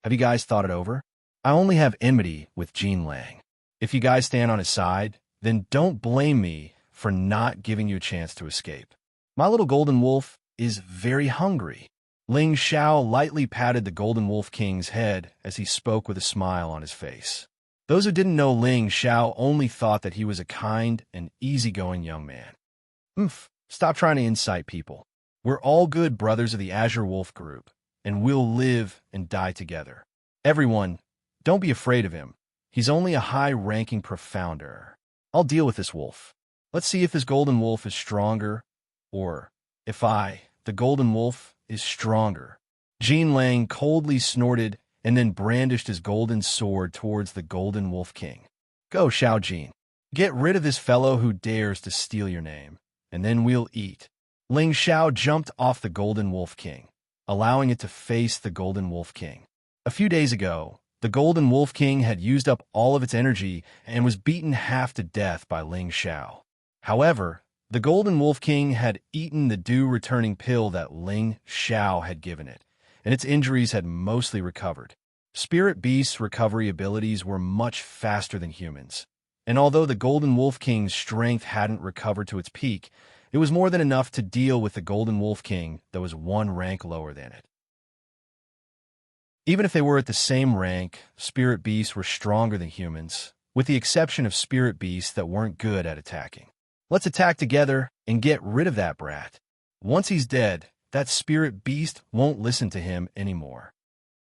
Speaker 1: Have you guys thought it over? I only have enmity with Jin Lang. If you guys stand on his side, then don't blame me for not giving you a chance to escape. My little Golden Wolf is very hungry. Ling Xiao lightly patted the Golden Wolf King's head as he spoke with a smile on his face. Those who didn't know Ling Xiao only thought that he was a kind and easygoing young man. Stop trying to incite people. We're all good brothers of the Azure Wolf group, and we'll live and die together. Everyone, don't be afraid of him. He's only a high-ranking profounder. I'll deal with this wolf. Let's see if this Golden Wolf is stronger, or if I, the Golden Wolf, is stronger. Jin Lang coldly snorted and then brandished his golden sword towards the Golden Wolf King. Go, Xiao Jin. Get rid of this fellow who dares to steal your name, and then we'll eat. Ling Xiao jumped off the Golden Wolf King, allowing it to face the Golden Wolf King. A few days ago, the Golden Wolf King had used up all of its energy and was beaten half to death by Ling Xiao. However, the Golden Wolf King had eaten the dew-returning pill that Ling Xiao had given it, and its injuries had mostly recovered. Spirit Beast's recovery abilities were much faster than humans, and although the Golden Wolf King's strength hadn't recovered to its peak, it was more than enough to deal with the Golden Wolf King that was one rank lower than it. Even if they were at the same rank, spirit beasts were stronger than humans, with the exception of spirit beasts that weren't good at attacking. Let's attack together and get rid of that brat. Once he's dead, that spirit beast won't listen to him anymore.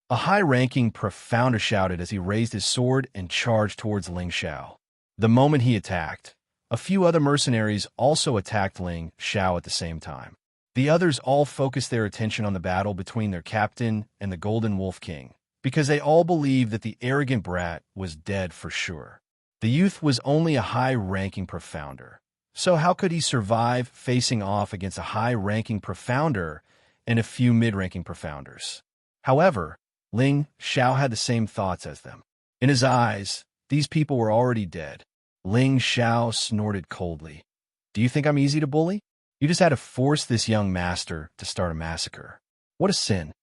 Speaker 1: A high-ranking profounder shouted as he raised his sword and charged towards Ling Xiao. The moment he attacked, a few other mercenaries also attacked Ling Xiao at the same time. The others all focused their attention on the battle between their captain and the Golden Wolf King, because they all believed that the arrogant brat was dead for sure. The youth was only a high-ranking profounder, so how could he survive facing off against a high-ranking profounder and a few mid-ranking profounders? However, Ling Xiao had the same thoughts as them. In his eyes, these people were already dead. Ling Xiao snorted coldly. "Do you think I'm easy to bully? You just had to force this young master to start a massacre. What a sin."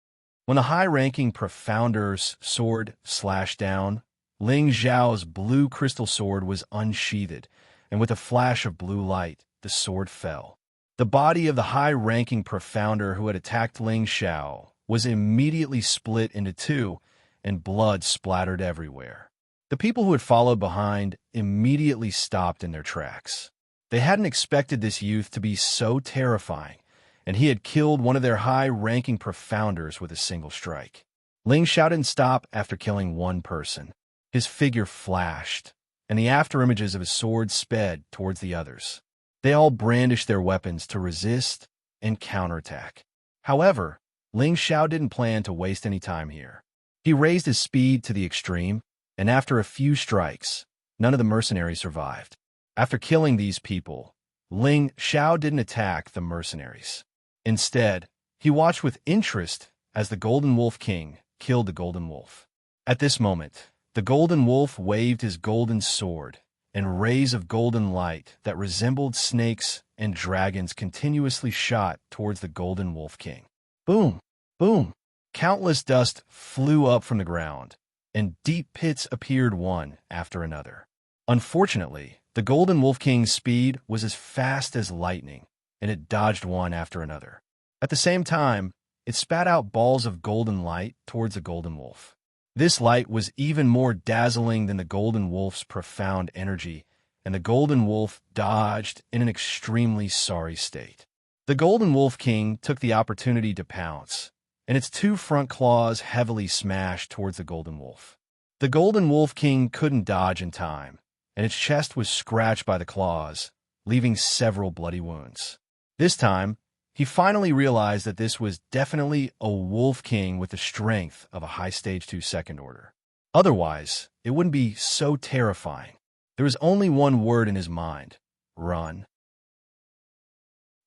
Speaker 1: When the high-ranking profounder's sword slashed down, Ling Xiao's blue crystal sword was unsheathed, and with a flash of blue light, the sword fell. The body of the high-ranking profounder who had attacked Ling Xiao was immediately split into two, and blood splattered everywhere. The people who had followed behind immediately stopped in their tracks. They hadn't expected this youth to be so terrifying, and he had killed one of their high-ranking profounders with a single strike. Ling Xiao didn't stop after killing one person. His figure flashed, and the afterimages of his sword sped towards the others. They all brandished their weapons to resist and counterattack. However, Ling Xiao didn't plan to waste any time here. He raised his speed to the extreme, and after a few strikes, none of the mercenaries survived. After killing these people, Ling Xiao didn't attack the mercenaries. Instead, he watched with interest as the Golden Wolf King killed the Golden Wolf. At this moment, the Golden Wolf waved his golden sword, and rays of golden light that resembled snakes and dragons continuously shot towards the Golden Wolf King. Boom! Boom! Countless dust flew up from the ground, and deep pits appeared one after another. Unfortunately, the Golden Wolf King's speed was as fast as lightning, and it dodged one after another. At the same time, it spat out balls of golden light towards the Golden Wolf. This light was even more dazzling than the Golden Wolf's profound energy, and the Golden Wolf dodged in an extremely sorry state. The Golden Wolf King took the opportunity to pounce, and its two front claws heavily smashed towards the Golden Wolf. The Golden Wolf King couldn't dodge in time, and its chest was scratched by the claws, leaving several bloody wounds. This time, he finally realized that this was definitely a Wolf King with the strength of a high stage 2 second order. Otherwise, it wouldn't be so terrifying. There was only one word in his mind: run.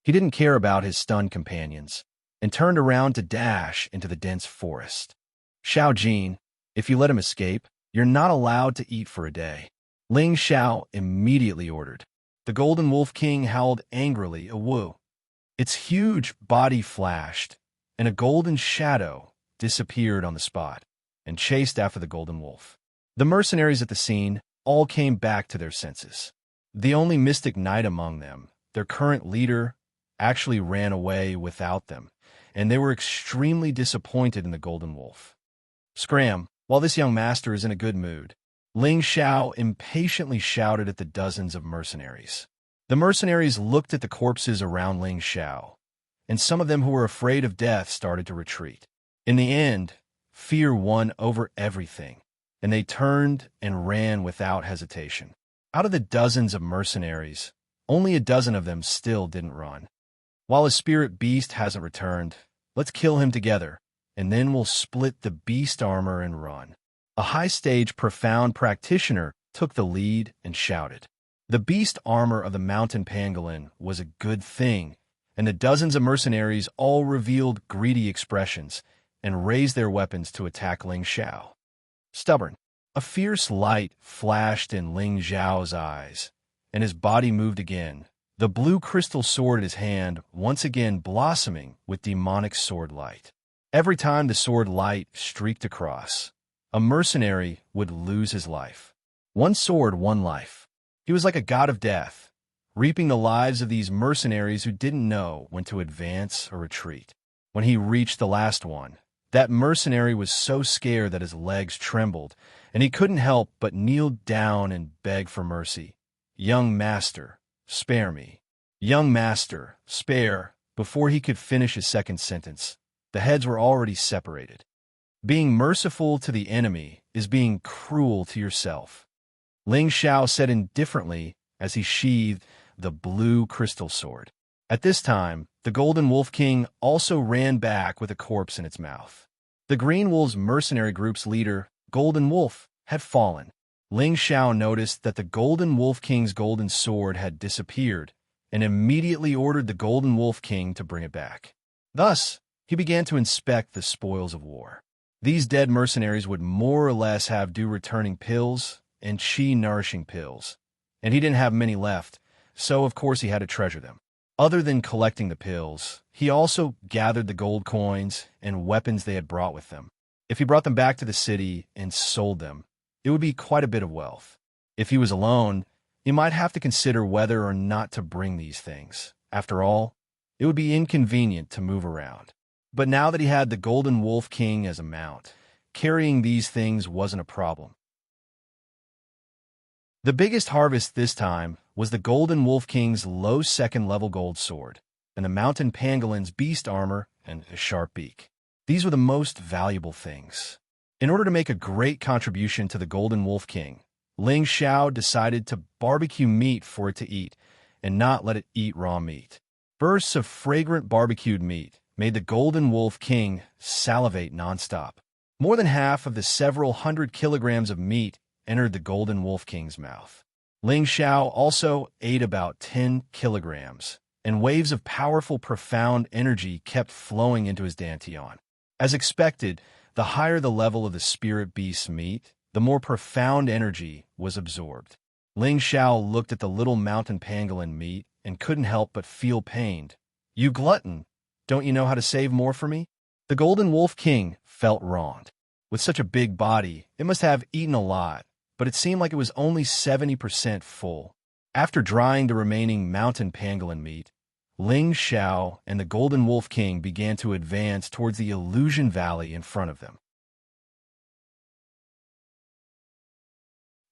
Speaker 1: He didn't care about his stunned companions, and turned around to dash into the dense forest. "Xiao Jin, if you let him escape, you're not allowed to eat for a day," Ling Xiao immediately ordered. The Golden Wolf King howled angrily a woo. Its huge body flashed, and a golden shadow disappeared on the spot and chased after the Golden Wolf. The mercenaries at the scene all came back to their senses. The only mystic knight among them, their current leader, actually ran away without them, and they were extremely disappointed in the Golden Wolf. "Scram, while this young master is in a good mood," Ling Xiao impatiently shouted at the dozens of mercenaries. The mercenaries looked at the corpses around Ling Xiao, and some of them who were afraid of death started to retreat. In the end, fear won over everything, and they turned and ran without hesitation. Out of the dozens of mercenaries, only a dozen of them still didn't run. "While a spirit beast hasn't returned, let's kill him together, and then we'll split the beast armor and run." A high-stage profound practitioner took the lead and shouted. The beast armor of the mountain pangolin was a good thing, and the dozens of mercenaries all revealed greedy expressions and raised their weapons to attack Ling Xiao. Stubborn. A fierce light flashed in Ling Xiao's eyes, and his body moved again, the blue crystal sword in his hand once again blossoming with demonic sword light. Every time the sword light streaked across, a mercenary would lose his life. One sword, one life. He was like a god of death, reaping the lives of these mercenaries who didn't know when to advance or retreat. When he reached the last one, That mercenary was so scared that his legs trembled, and he couldn't help but kneel down and beg for mercy. "Young master, spare me. Young master, spare." Before he could finish his second sentence, the heads were already separated. Being merciful to the enemy is being cruel to yourself, Ling Xiao said indifferently as he sheathed the blue crystal sword. At this time, the Golden Wolf King also ran back with a corpse in its mouth. The Green Wolves mercenary group's leader, Golden Wolf, had fallen. Ling Xiao noticed that the Golden Wolf King's golden sword had disappeared and immediately ordered the Golden Wolf King to bring it back. Thus, he began to inspect the spoils of war. These dead mercenaries would more or less have due returning pills and chi-nourishing pills, and he didn't have many left, so of course he had to treasure them. Other than collecting the pills, he also gathered the gold coins and weapons they had brought with them. If he brought them back to the city and sold them, it would be quite a bit of wealth. If he was alone, he might have to consider whether or not to bring these things. After all, it would be inconvenient to move around. But now that he had the Golden Wolf King as a mount, carrying these things wasn't a problem. The biggest harvest this time was the Golden Wolf King's low second-level gold sword, and the mountain pangolin's beast armor and a sharp beak. These were the most valuable things. In order to make a great contribution to the Golden Wolf King, Ling Xiao decided to barbecue meat for it to eat and not let it eat raw meat. Bursts of fragrant barbecued meat made the Golden Wolf King salivate nonstop. More than half of the several hundred kilograms of meat entered the Golden Wolf King's mouth. Ling Xiao also ate about 10 kilograms, and waves of powerful, profound energy kept flowing into his dantian. As expected, the higher the level of the spirit beast's meat, the more profound energy was absorbed. Ling Xiao looked at the little mountain pangolin meat and couldn't help but feel pained. "You glutton, don't you know how to save more for me?" The Golden Wolf King felt wronged. With such a big body, it must have eaten a lot, but it seemed like it was only 70% full. After drying the remaining mountain pangolin meat, Ling Xiao and the Golden Wolf King began to advance towards the Illusion Valley in front of them.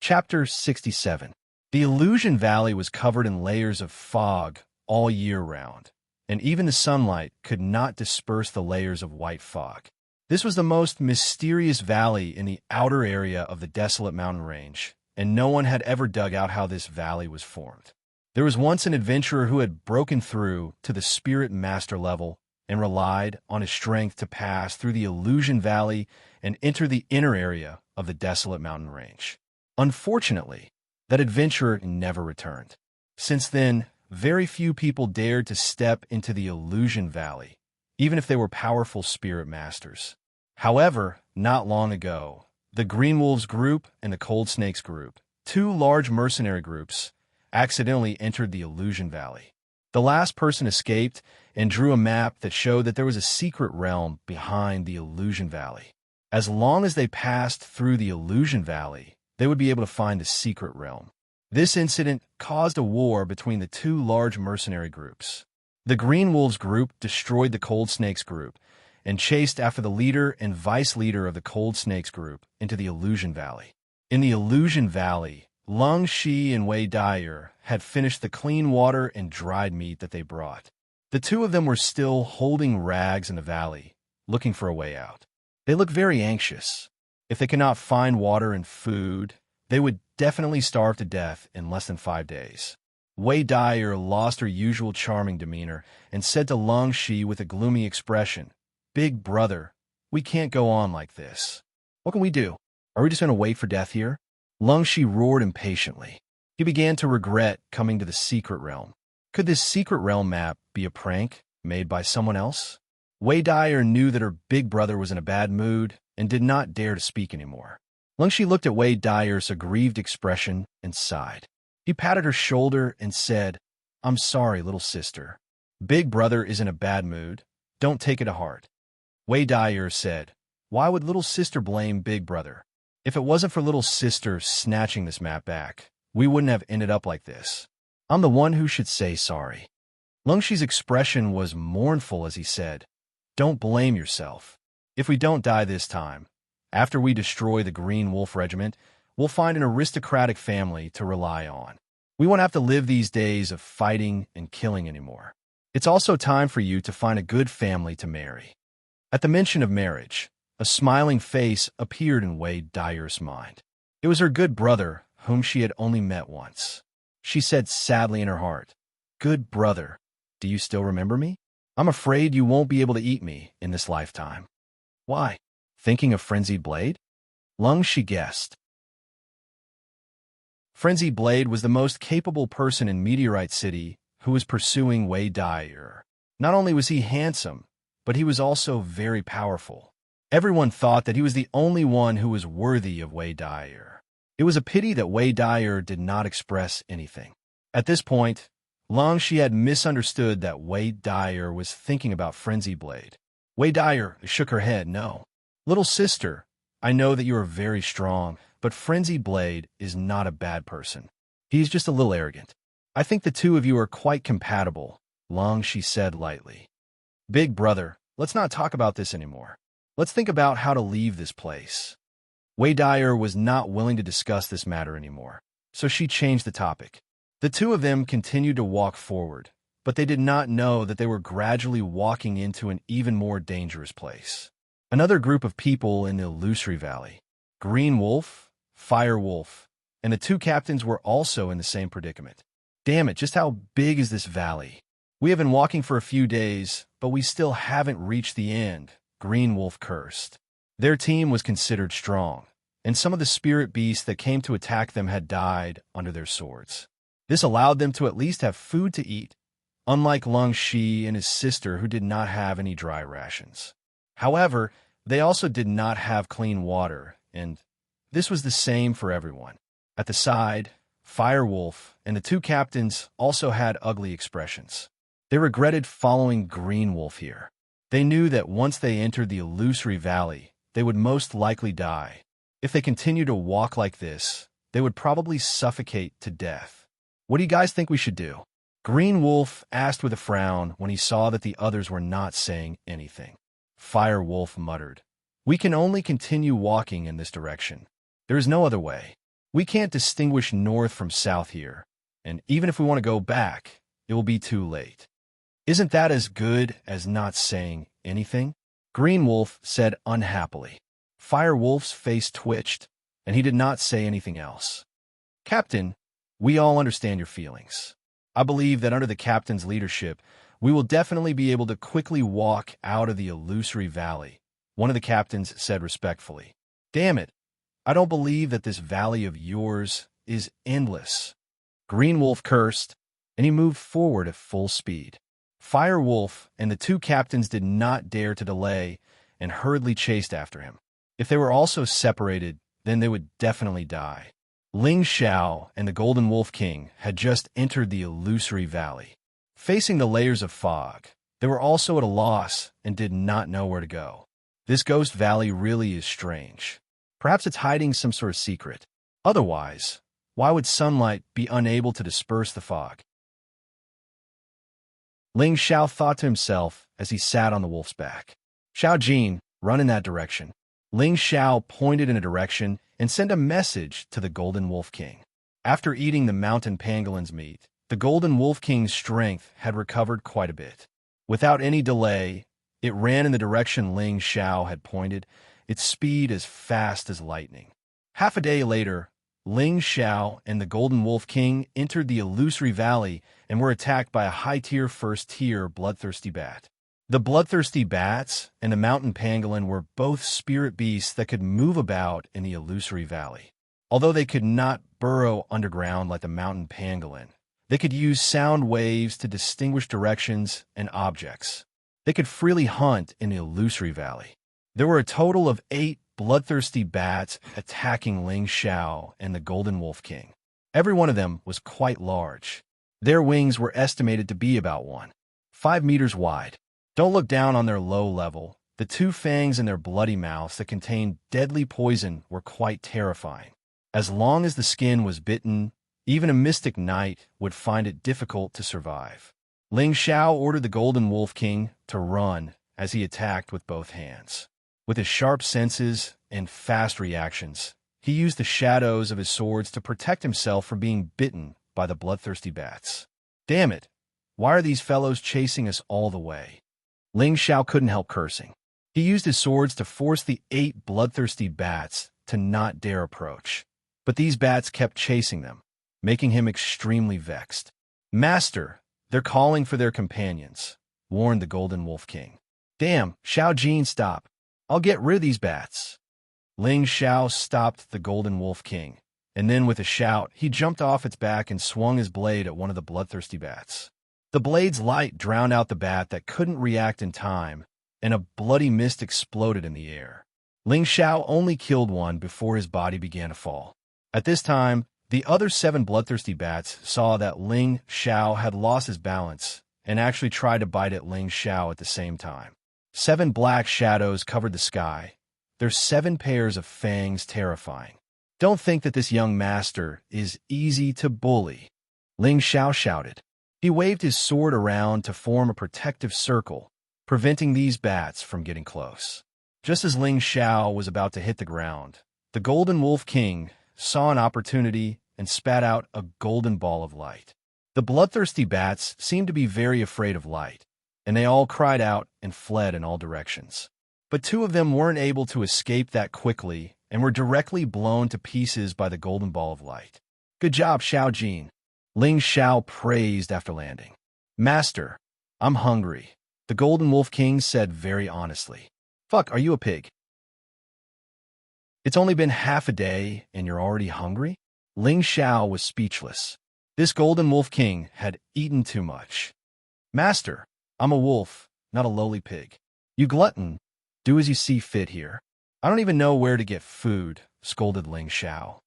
Speaker 1: Chapter 67. The Illusion Valley was covered in layers of fog all year round, and even the sunlight could not disperse the layers of white fog. This was the most mysterious valley in the outer area of the desolate mountain range, and no one had ever dug out how this valley was formed. There was once an adventurer who had broken through to the Spirit Master level and relied on his strength to pass through the Illusion Valley and enter the inner area of the desolate mountain range. Unfortunately, that adventurer never returned. Since then, very few people dared to step into the Illusion Valley, even if they were powerful spirit masters. However, not long ago, the Green Wolves group and the Cold Snakes group, two large mercenary groups, accidentally entered the Illusion Valley. The last person escaped and drew a map that showed that there was a secret realm behind the Illusion Valley. As long as they passed through the Illusion Valley, they would be able to find the secret realm. This incident caused a war between the two large mercenary groups. The Green Wolves group destroyed the Cold Snakes group and chased after the leader and vice leader of the Cold Snakes group into the Illusion Valley. In the Illusion Valley, Lung Shi and Wei Dyer had finished the clean water and dried meat that they brought. The two of them were still holding rags in the valley, looking for a way out. They looked very anxious. If they could not find water and food, they would definitely starve to death in less than 5 days. Wei Dyer lost her usual charming demeanor and said to Lung Shi with a gloomy expression, "Big brother, we can't go on like this. What can we do? Are we just going to wait for death here?" Lung Shi roared impatiently. He began to regret coming to the secret realm. Could this secret realm map be a prank made by someone else? Wei Dyer knew that her big brother was in a bad mood and did not dare to speak anymore. Lung Shi looked at Wei Dyer's aggrieved expression and sighed. He patted her shoulder and said, "I'm sorry, little sister. Big brother is in a bad mood. Don't take it to heart." Wei Dyer said, "Why would little sister blame big brother? If it wasn't for little sister snatching this map back, we wouldn't have ended up like this. I'm the one who should say sorry." Lung Shi's expression was mournful as he said, "Don't blame yourself. If we don't die this time, after we destroy the Green Wolf Regiment, we'll find an aristocratic family to rely on. We won't have to live these days of fighting and killing anymore. It's also time for you to find a good family to marry." At the mention of marriage, a smiling face appeared in Wade Dyer's mind. It was her good brother, whom she had only met once. She said sadly in her heart, "Good brother, do you still remember me? I'm afraid you won't be able to eat me in this lifetime." "Why? Thinking of Frenzied Blade?" Lung, she guessed. Frenzied Blade was the most capable person in Meteorite City who was pursuing Wade Dyer. Not only was he handsome, but he was also very powerful. Everyone thought that he was the only one who was worthy of Wade Dyer. It was a pity that Wade Dyer did not express anything. At this point, Long she had misunderstood that Wade Dyer was thinking about Frenzied Blade. Wade Dyer shook her head. "No. Little sister, I know that you are very strong, but Frenzied Blade is not a bad person. He's just a little arrogant. I think the two of you are quite compatible," Long she said lightly. "Big brother, let's not talk about this anymore. Let's think about how to leave this place." Wade Dyer was not willing to discuss this matter anymore, so she changed the topic. The two of them continued to walk forward, but they did not know that they were gradually walking into an even more dangerous place. Another group of people in the Illusory Valley, Green Wolf, Fire Wolf, and the two captains were also in the same predicament. "Damn it, just how big is this valley? We have been walking for a few days, but we still haven't reached the end," Green Wolf cursed. Their team was considered strong, and some of the spirit beasts that came to attack them had died under their swords. This allowed them to at least have food to eat, unlike Lung Shi and his sister who did not have any dry rations. However, they also did not have clean water, and this was the same for everyone. At the side, Fire Wolf and the two captains also had ugly expressions. They regretted following Green Wolf here. They knew that once they entered the Illusory Valley, they would most likely die. If they continued to walk like this, they would probably suffocate to death. "What do you guys think we should do?" Green Wolf asked with a frown when he saw that the others were not saying anything. Fire Wolf muttered, "We can only continue walking in this direction. There is no other way. We can't distinguish north from south here, and even if we want to go back, it will be too late." "Isn't that as good as not saying anything?" Green Wolf said unhappily. Fire Wolf's face twitched, and he did not say anything else. "Captain, we all understand your feelings. I believe that under the captain's leadership, we will definitely be able to quickly walk out of the Illusory Valley," one of the captains said respectfully. "Damn it, I don't believe that this valley of yours is endless." Green Wolf cursed, and he moved forward at full speed. Fire Wolf and the two captains did not dare to delay and hurriedly chased after him. If they were also separated, then they would definitely die. Ling Xiao and the Golden Wolf King had just entered the Illusory Valley. Facing the layers of fog, they were also at a loss and did not know where to go. This ghost valley really is strange. Perhaps it's hiding some sort of secret. Otherwise, why would sunlight be unable to disperse the fog? Ling Xiao thought to himself as he sat on the wolf's back. "Xiao Jin, run in that direction." Ling Xiao pointed in a direction and sent a message to the Golden Wolf King. After eating the mountain pangolin's meat, the Golden Wolf King's strength had recovered quite a bit. Without any delay, it ran in the direction Ling Xiao had pointed, its speed as fast as lightning. Half a day later, Ling Xiao and the Golden Wolf King entered the Illusory Valley and were attacked by a high-tier first-tier bloodthirsty bat. The bloodthirsty bats and the mountain pangolin were both spirit beasts that could move about in the Illusory Valley. Although they could not burrow underground like the mountain pangolin, they could use sound waves to distinguish directions and objects. They could freely hunt in the Illusory Valley. There were a total of 8 bloodthirsty bats attacking Ling Xiao and the Golden Wolf King. Every one of them was quite large. Their wings were estimated to be about 1.5 meters wide. Don't look down on their low level. The 2 fangs in their bloody mouths that contained deadly poison were quite terrifying. As long as the skin was bitten, even a mystic knight would find it difficult to survive. Ling Xiao ordered the Golden Wolf King to run as he attacked with both hands. With his sharp senses and fast reactions, he used the shadows of his swords to protect himself from being bitten by the bloodthirsty bats. Damn it! Why are these fellows chasing us all the way? Ling Xiao couldn't help cursing. He used his swords to force the 8 bloodthirsty bats to not dare approach. But these bats kept chasing them, making him extremely vexed. Master, they're calling for their companions, warned the Golden Wolf King. Damn, Xiao Jin, stop. I'll get rid of these bats. Ling Xiao stopped the Golden Wolf King, and then with a shout, he jumped off its back and swung his blade at one of the bloodthirsty bats. The blade's light drowned out the bat that couldn't react in time, and a bloody mist exploded in the air. Ling Xiao only killed one before his body began to fall. At this time, the other 7 bloodthirsty bats saw that Ling Xiao had lost his balance and actually tried to bite at Ling Xiao at the same time. 7 black shadows covered the sky, their 7 pairs of fangs terrifying. Don't think that this young master is easy to bully, Ling Xiao shouted. He waved his sword around to form a protective circle, preventing these bats from getting close. Just as Ling Xiao was about to hit the ground, the Golden Wolf King saw an opportunity and spat out a golden ball of light. The bloodthirsty bats seemed to be very afraid of light, and they all cried out and fled in all directions. But 2 of them weren't able to escape that quickly and were directly blown to pieces by the golden ball of light. Good job, Xiao Jin, Ling Xiao praised after landing. Master, I'm hungry, the Golden Wolf King said very honestly. Fuck, are you a pig? It's only been half a day and you're already hungry? Ling Xiao was speechless. This Golden Wolf King had eaten too much. Master, I'm a wolf, not a lowly pig. You glutton, do as you see fit here. I don't even know where to get food, scolded Ling Xiao.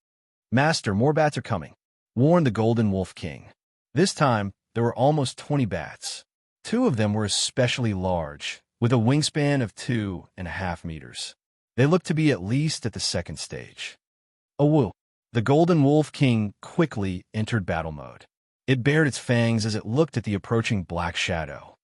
Speaker 1: Master, more bats are coming, warned the Golden Wolf King. This time, there were almost 20 bats. 2 of them were especially large, with a wingspan of 2.5 meters. They looked to be at least at the 2nd stage. Awoo! The Golden Wolf King quickly entered battle mode. It bared its fangs as it looked at the approaching black shadow.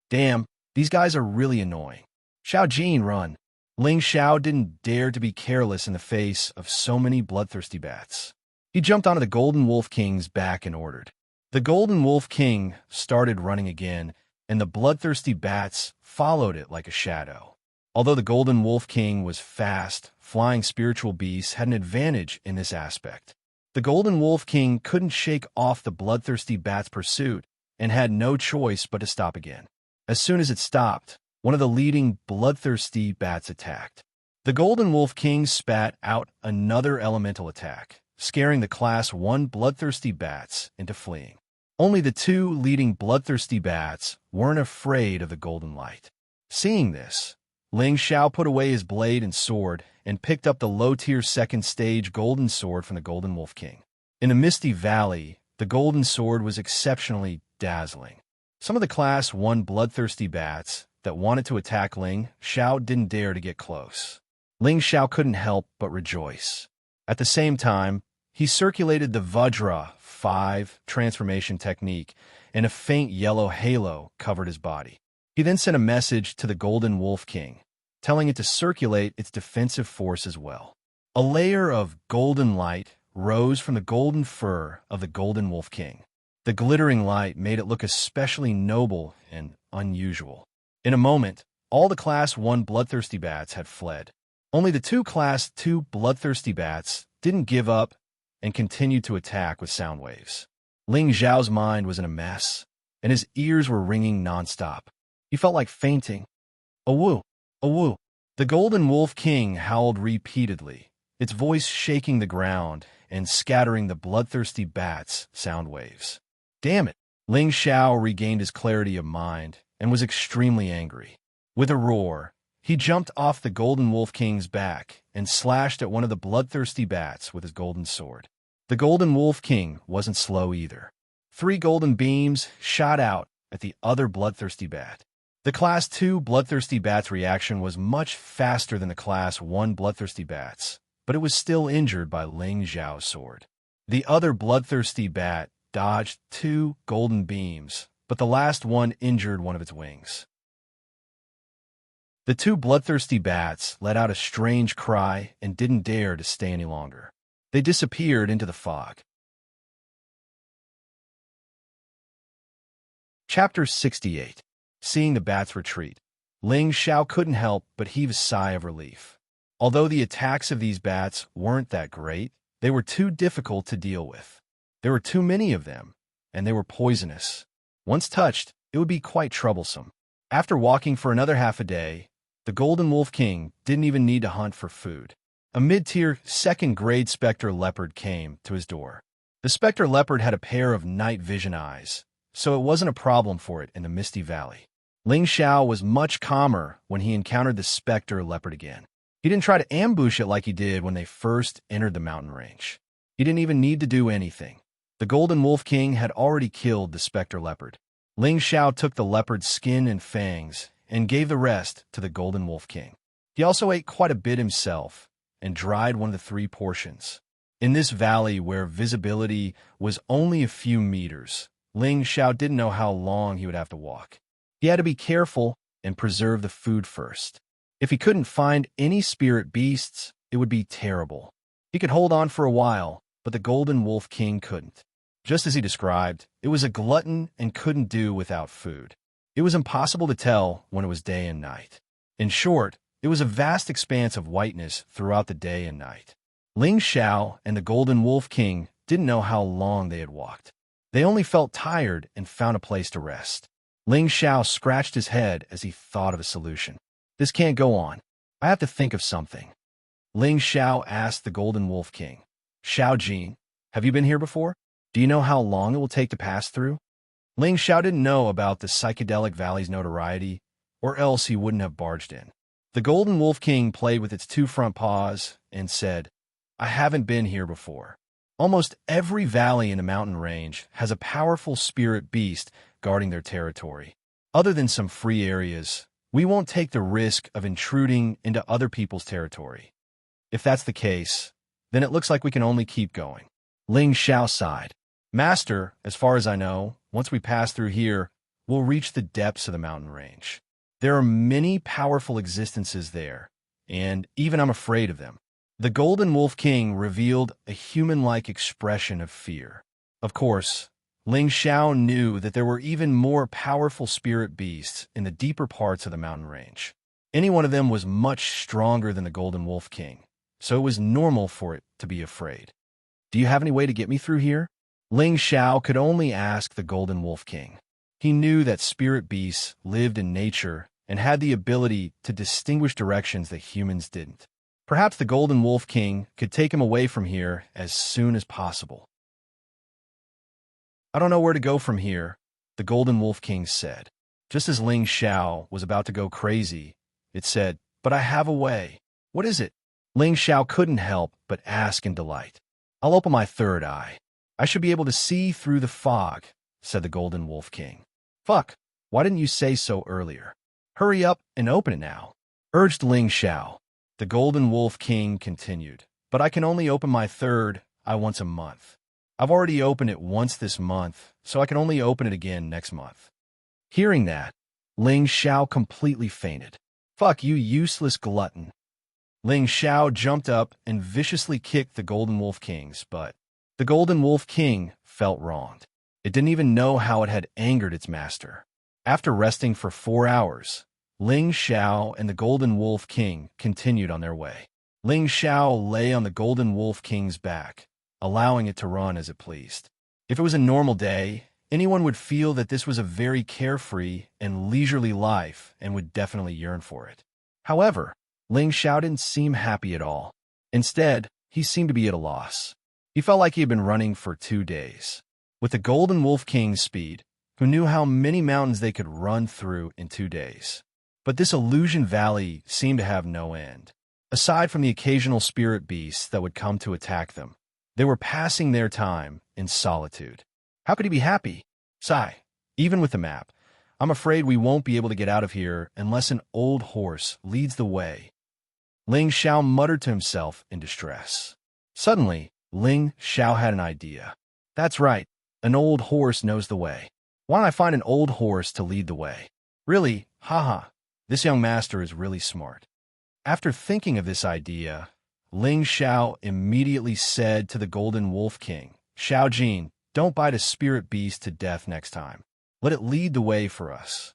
Speaker 1: Damn, these guys are really annoying. Xiao Jin, run! Ling Xiao didn't dare to be careless in the face of so many bloodthirsty bats. He jumped onto the Golden Wolf King's back and ordered. The Golden Wolf King started running again, and the bloodthirsty bats followed it like a shadow. Although the Golden Wolf King was fast, flying spiritual beasts had an advantage in this aspect. The Golden Wolf King couldn't shake off the bloodthirsty bat's pursuit and had no choice but to stop again. As soon as it stopped, one of the leading bloodthirsty bats attacked. The Golden Wolf King spat out another elemental attack, scaring the Class 1 bloodthirsty bats into fleeing. Only the 2 leading bloodthirsty bats weren't afraid of the golden light. Seeing this, Ling Xiao put away his blade and sword and picked up the low-tier 2nd stage golden sword from the Golden Wolf King. In a misty valley, the golden sword was exceptionally dazzling. Some of the Class 1 bloodthirsty bats that wanted to attack Ling Xiao didn't dare to get close. Ling Xiao couldn't help but rejoice. At the same time, he circulated the Vajra 5 transformation technique, and a faint yellow halo covered his body. He then sent a message to the Golden Wolf King, telling it to circulate its defensive force as well. A layer of golden light rose from the golden fur of the Golden Wolf King. The glittering light made it look especially noble and unusual. In a moment, all the Class 1 bloodthirsty bats had fled. Only the 2 Class 2 bloodthirsty bats didn't give up and continued to attack with sound waves. Ling Xiao's mind was in a mess, and his ears were ringing nonstop. He felt like fainting. Awoo! Awoo! The Golden Wolf King howled repeatedly, its voice shaking the ground and scattering the bloodthirsty bats' sound waves. Damn it! Ling Xiao regained his clarity of mind and was extremely angry. With a roar, he jumped off the Golden Wolf King's back and slashed at one of the bloodthirsty bats with his golden sword. The Golden Wolf King wasn't slow either. 3 golden beams shot out at the other bloodthirsty bat. The Class 2 bloodthirsty bat's reaction was much faster than the Class 1 bloodthirsty bats, but it was still injured by Ling Xiao's sword. The other bloodthirsty bat dodged 2 golden beams, but the last one injured one of its wings. The two bloodthirsty bats let out a strange cry and didn't dare to stay any longer. They disappeared into the fog. Chapter 68. Seeing the bats retreat, Ling Xiao couldn't help but heave a sigh of relief. Although the attacks of these bats weren't that great, they were too difficult to deal with. There were too many of them, and they were poisonous. Once touched, it would be quite troublesome. After walking for another half a day, the Golden Wolf King didn't even need to hunt for food. A mid-tier, second-grade specter leopard came to his door. The specter leopard had a pair of night vision eyes, so it wasn't a problem for it in the misty valley. Ling Xiao was much calmer when he encountered the specter leopard again. He didn't try to ambush it like he did when they first entered the mountain range. He didn't even need to do anything. The Golden Wolf King had already killed the specter leopard. Ling Xiao took the leopard's skin and fangs and gave the rest to the Golden Wolf King. He also ate quite a bit himself and dried one of the 3 portions. In this valley where visibility was only a few meters, Ling Xiao didn't know how long he would have to walk. He had to be careful and preserve the food first. If he couldn't find any spirit beasts, it would be terrible. He could hold on for a while, but the Golden Wolf King couldn't. Just as he described, it was a glutton and couldn't do without food. It was impossible to tell when it was day and night. In short, it was a vast expanse of whiteness throughout the day and night. Ling Xiao and the Golden Wolf King didn't know how long they had walked. They only felt tired and found a place to rest. Ling Xiao scratched his head as he thought of a solution. This can't go on. I have to think of something. Ling Xiao asked the Golden Wolf King, Xiao Jin, have you been here before? Do you know how long it will take to pass through? Ling Xiao didn't know about the psychedelic valley's notoriety, or else he wouldn't have barged in. The Golden Wolf King played with its 2 front paws and said, I haven't been here before. Almost every valley in the mountain range has a powerful spirit beast guarding their territory. Other than some free areas, we won't take the risk of intruding into other people's territory. If that's the case, then it looks like we can only keep going. Ling Xiao sighed. Master, as far as I know, once we pass through here, we'll reach the depths of the mountain range. There are many powerful existences there, and even I'm afraid of them. The Golden Wolf King revealed a human-like expression of fear. Of course, Ling Xiao knew that there were even more powerful spirit beasts in the deeper parts of the mountain range. Any one of them was much stronger than the Golden Wolf King, so it was normal for it to be afraid. Do you have any way to get me through here? Ling Xiao could only ask the Golden Wolf King. He knew that spirit beasts lived in nature and had the ability to distinguish directions that humans didn't. Perhaps the Golden Wolf King could take him away from here as soon as possible. I don't know where to go from here, the Golden Wolf King said. Just as Ling Xiao was about to go crazy, it said, But I have a way. What is it? Ling Xiao couldn't help but ask in delight. I'll open my 3rd eye. I should be able to see through the fog, said the Golden Wolf King. Fuck, why didn't you say so earlier? Hurry up and open it now, urged Ling Xiao. The Golden Wolf King continued, But I can only open my 3rd eye once a month. I've already opened it once this month, so I can only open it again next month. Hearing that, Ling Xiao completely fainted. Fuck you, useless glutton. Ling Xiao jumped up and viciously kicked the Golden Wolf King's butt. The Golden Wolf King felt wronged. It didn't even know how it had angered its master. After resting for 4 hours, Ling Xiao and the Golden Wolf King continued on their way. Ling Xiao lay on the Golden Wolf King's back, allowing it to run as it pleased. If it was a normal day, anyone would feel that this was a very carefree and leisurely life and would definitely yearn for it. However, Ling Xiao didn't seem happy at all. Instead, he seemed to be at a loss. He felt like he had been running for 2 days. With the Golden Wolf King's speed, who knew how many mountains they could run through in 2 days? But this illusion valley seemed to have no end. Aside from the occasional spirit beasts that would come to attack them, they were passing their time in solitude. How could he be happy? Sigh, even with the map, I'm afraid we won't be able to get out of here unless an old horse leads the way. Ling Xiao muttered to himself in distress. Suddenly, Ling Xiao had an idea. That's right, an old horse knows the way. Why don't I find an old horse to lead the way? Really, haha, This young master is really smart. After thinking of this idea, Ling Xiao immediately said to the Golden Wolf King, "Xiao Jin, don't bite a spirit beast to death next time. Let it lead the way for us."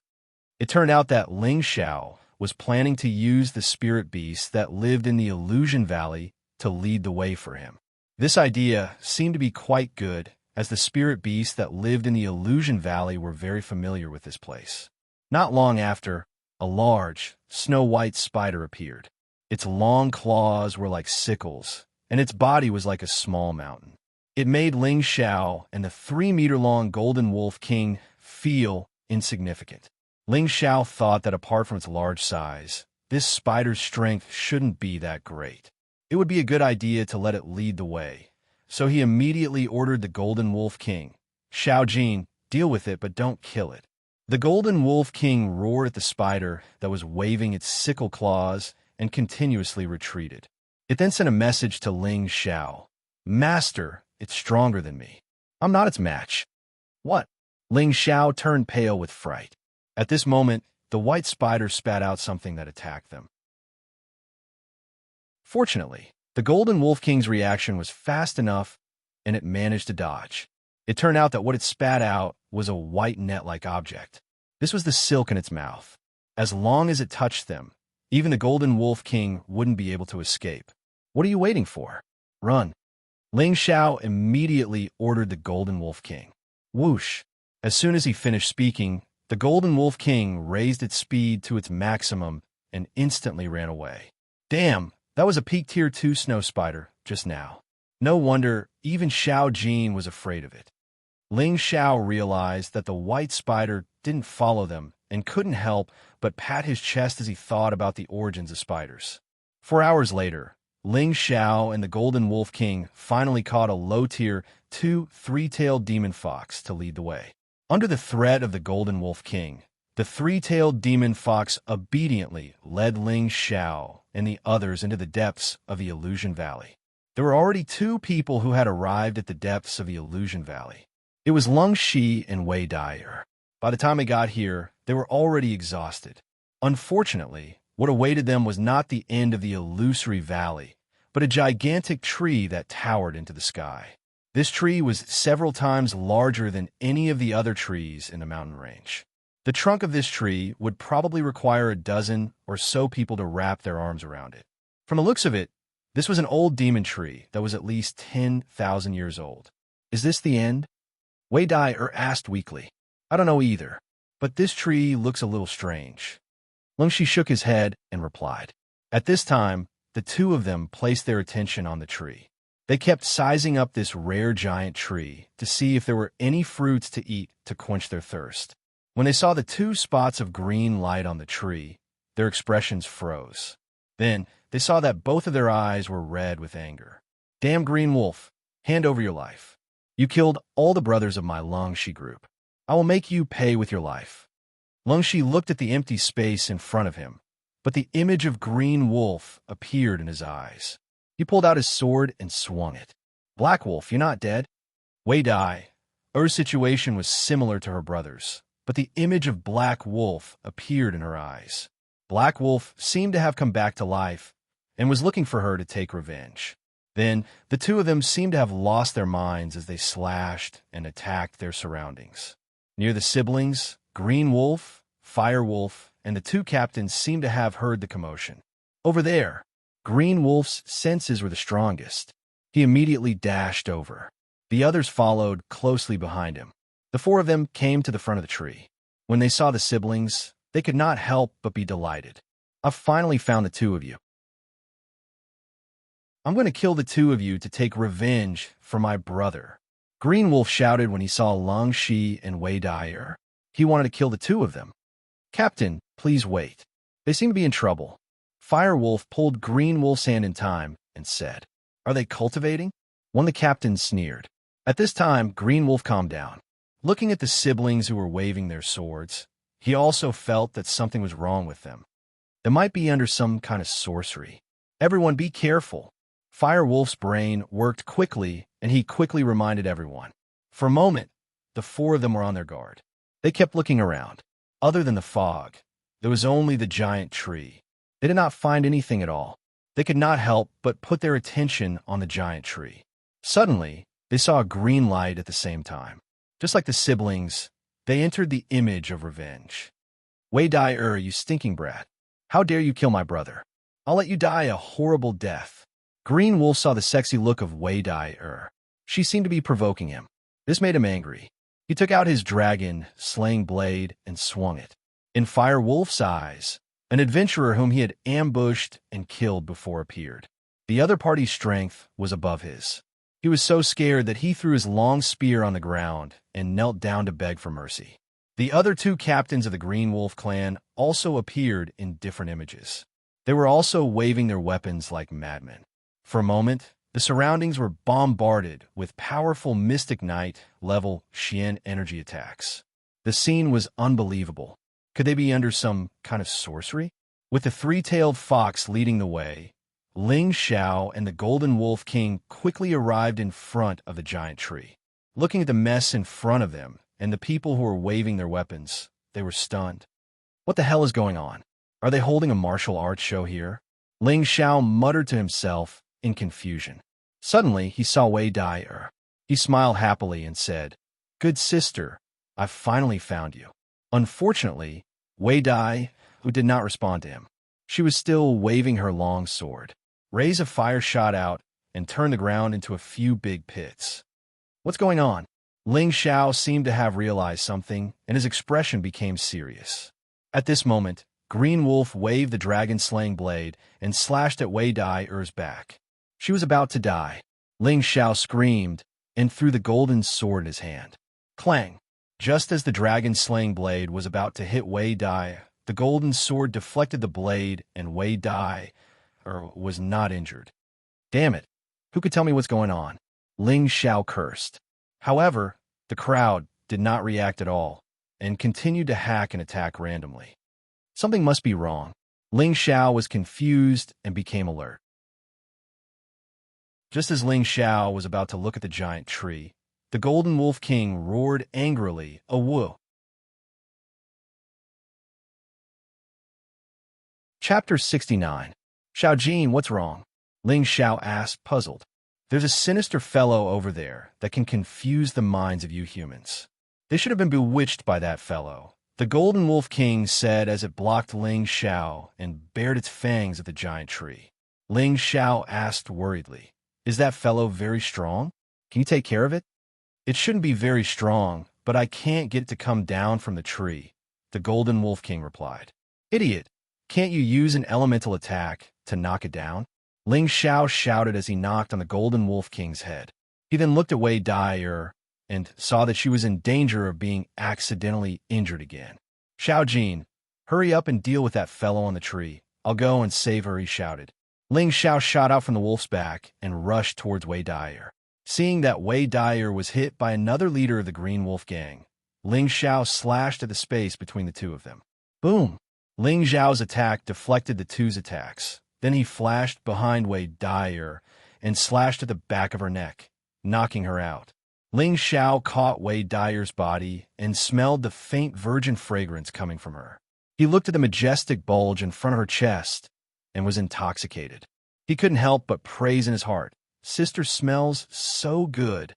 Speaker 1: It turned out that Ling Xiao was planning to use the spirit beast that lived in the Illusion Valley to lead the way for him. This idea seemed to be quite good, as the spirit beasts that lived in the Illusion Valley were very familiar with this place. Not long after, a large, snow-white spider appeared. Its long claws were like sickles, and its body was like a small mountain. It made Ling Xiao and the 3-meter-long Golden Wolf King feel insignificant. Ling Xiao thought that apart from its large size, this spider's strength shouldn't be that great. It would be a good idea to let it lead the way, so he immediately ordered the Golden Wolf King, "Xiao Jin, deal with it but don't kill it." The Golden Wolf King roared at the spider that was waving its sickle claws and continuously retreated. It then sent a message to Ling Xiao, "Master, it's stronger than me. I'm not its match." "What?" Ling Xiao turned pale with fright. At this moment, the white spider spat out something that attacked them. Fortunately, the Golden Wolf King's reaction was fast enough, and it managed to dodge. It turned out that what it spat out was a white net-like object. This was the silk in its mouth. As long as it touched them, even the Golden Wolf King wouldn't be able to escape. "What are you waiting for? Run!" Ling Xiao immediately ordered the Golden Wolf King. Whoosh! As soon as he finished speaking, the Golden Wolf King raised its speed to its maximum and instantly ran away. Damn! That was a peak Tier 2 snow spider, just now. No wonder even Xiao Jin was afraid of it. Ling Xiao realized that the white spider didn't follow them and couldn't help but pat his chest as he thought about the origins of spiders. 4 hours later, Ling Xiao and the Golden Wolf King finally caught a low-tier 2 three-tailed demon fox to lead the way. Under the threat of the Golden Wolf King, the three-tailed demon fox obediently led Ling Xiao and the others into the depths of the Illusion Valley. There were already 2 people who had arrived at the depths of the Illusion Valley. It was Lung Shi and Wei Daier. By the time they got here, they were already exhausted. Unfortunately, what awaited them was not the end of the illusory valley, but a gigantic tree that towered into the sky. This tree was several times larger than any of the other trees in the mountain range. The trunk of this tree would probably require a dozen or so people to wrap their arms around it. From the looks of it, this was an old demon tree that was at least 10,000 years old. "Is this the end?" Wei Daier asked weakly. "I don't know either, but this tree looks a little strange." Lung Shi shook his head and replied. At this time, the 2 of them placed their attention on the tree. They kept sizing up this rare giant tree to see if there were any fruits to eat to quench their thirst. When they saw the 2 spots of green light on the tree, their expressions froze. Then, they saw that both of their eyes were red with anger. "Damn green wolf, hand over your life. You killed all the brothers of my Lung Shi group. I will make you pay with your life." Lung Shi looked at the empty space in front of him, but the image of Green Wolf appeared in his eyes. He pulled out his sword and swung it. "Black Wolf, you're not dead." Wei Dai. Her situation was similar to her brother's, but the image of Black Wolf appeared in her eyes. Black Wolf seemed to have come back to life and was looking for her to take revenge. Then, the 2 of them seemed to have lost their minds as they slashed and attacked their surroundings. Near the siblings, Green Wolf, Fire Wolf, and the 2 captains seemed to have heard the commotion. Over there, Green Wolf's senses were the strongest. He immediately dashed over. The others followed closely behind him. The 4 of them came to the front of the tree. When they saw the siblings, they could not help but be delighted. "I've finally found the 2 of you. I'm going to kill the 2 of you to take revenge for my brother." Green Wolf shouted when he saw Lung Shi and Wei Daier. He wanted to kill the 2 of them. "Captain, please wait. They seem to be in trouble." Fire Wolf pulled Green Wolf's hand in time and said, "Are they cultivating?" One of the captains sneered. At this time, Green Wolf calmed down. Looking at the siblings who were waving their swords, he also felt that something was wrong with them. They might be under some kind of sorcery. "Everyone be careful." Fire Wolf's brain worked quickly, and he quickly reminded everyone. For a moment, the 4 of them were on their guard. They kept looking around. Other than the fog, There was only the giant tree. They did not find anything at all. They could not help but put their attention on the giant tree. Suddenly, they saw a green light at the same time. Just like the siblings, they entered the image of revenge. Wei Dai you stinking brat. How dare you kill my brother? I'll let you die a horrible death. Green Wolf saw the sexy look of Wei Dai She seemed to be provoking him. This made him angry. He took out his dragon, slaying blade, and swung it. In Fire Wolf's eyes, an adventurer whom he had ambushed and killed before appeared. The other party's strength was above his. He was so scared that he threw his long spear on the ground and knelt down to beg for mercy. The other two captains of the Green Wolf clan also appeared in different images. They were also waving their weapons like madmen. For a moment, the surroundings were bombarded with powerful Mystic Knight-level Xian energy attacks. The scene was unbelievable. Could they be under some kind of sorcery? With the three-tailed fox leading the way, Ling Xiao and the Golden Wolf King quickly arrived in front of the giant tree. Looking at the mess in front of them and the people who were waving their weapons, they were stunned. What the hell is going on? Are they holding a martial arts show here? Ling Xiao muttered to himself in confusion. Suddenly, he saw Wei Dai He smiled happily and said, "Good sister, I've finally found you." Unfortunately, Wei Dai, who did not respond to him. She was still waving her long sword. Rays of fire shot out and turned the ground into a few big pits. What's going on? Ling Xiao seemed to have realized something, and his expression became serious. At this moment, Green Wolf waved the dragon-slaying blade and slashed at Wei Dai back. She was about to die. Ling Xiao screamed and threw the golden sword in his hand. Clang! Just as the dragon-slaying blade was about to hit Wei Dai, the golden sword deflected the blade and Wei Dai was not injured. Damn it! Who could tell me what's going on? Ling Xiao cursed. However, the crowd did not react at all and continued to hack and attack randomly. Something must be wrong. Ling Xiao was confused and became alert. Just as Ling Xiao was about to look at the giant tree, the Golden Wolf King roared angrily, "A woo!" Chapter 69. Xiaojin, what's wrong? Ling Xiao asked, puzzled. There's a sinister fellow over there that can confuse the minds of you humans. They should have been bewitched by that fellow, the Golden Wolf King said as it blocked Ling Xiao and bared its fangs at the giant tree. Ling Xiao asked worriedly, "Is that fellow very strong? Can you take care of it?" "It shouldn't be very strong, but I can't get it to come down from the tree," the Golden Wolf King replied. "Idiot! Can't you use an elemental attack to knock it down?" Ling Xiao shouted as he knocked on the Golden Wolf King's head. He then looked at Wei Dai and saw that she was in danger of being accidentally injured again. "Xiaojin, hurry up and deal with that fellow on the tree. I'll go and save her," he shouted. Ling Xiao shot out from the wolf's back and rushed towards Wei Dai. Seeing that Wei Dai was hit by another leader of the Green Wolf Gang, Ling Xiao slashed at the space between the two of them. Boom! Ling Xiao's attack deflected the two's attacks. Then he flashed behind Wei Dai and slashed at the back of her neck, knocking her out. Ling Xiao caught Wei Dai's body and smelled the faint virgin fragrance coming from her. He looked at the majestic bulge in front of her chest and was intoxicated. He couldn't help but praise in his heart, "Sister smells so good."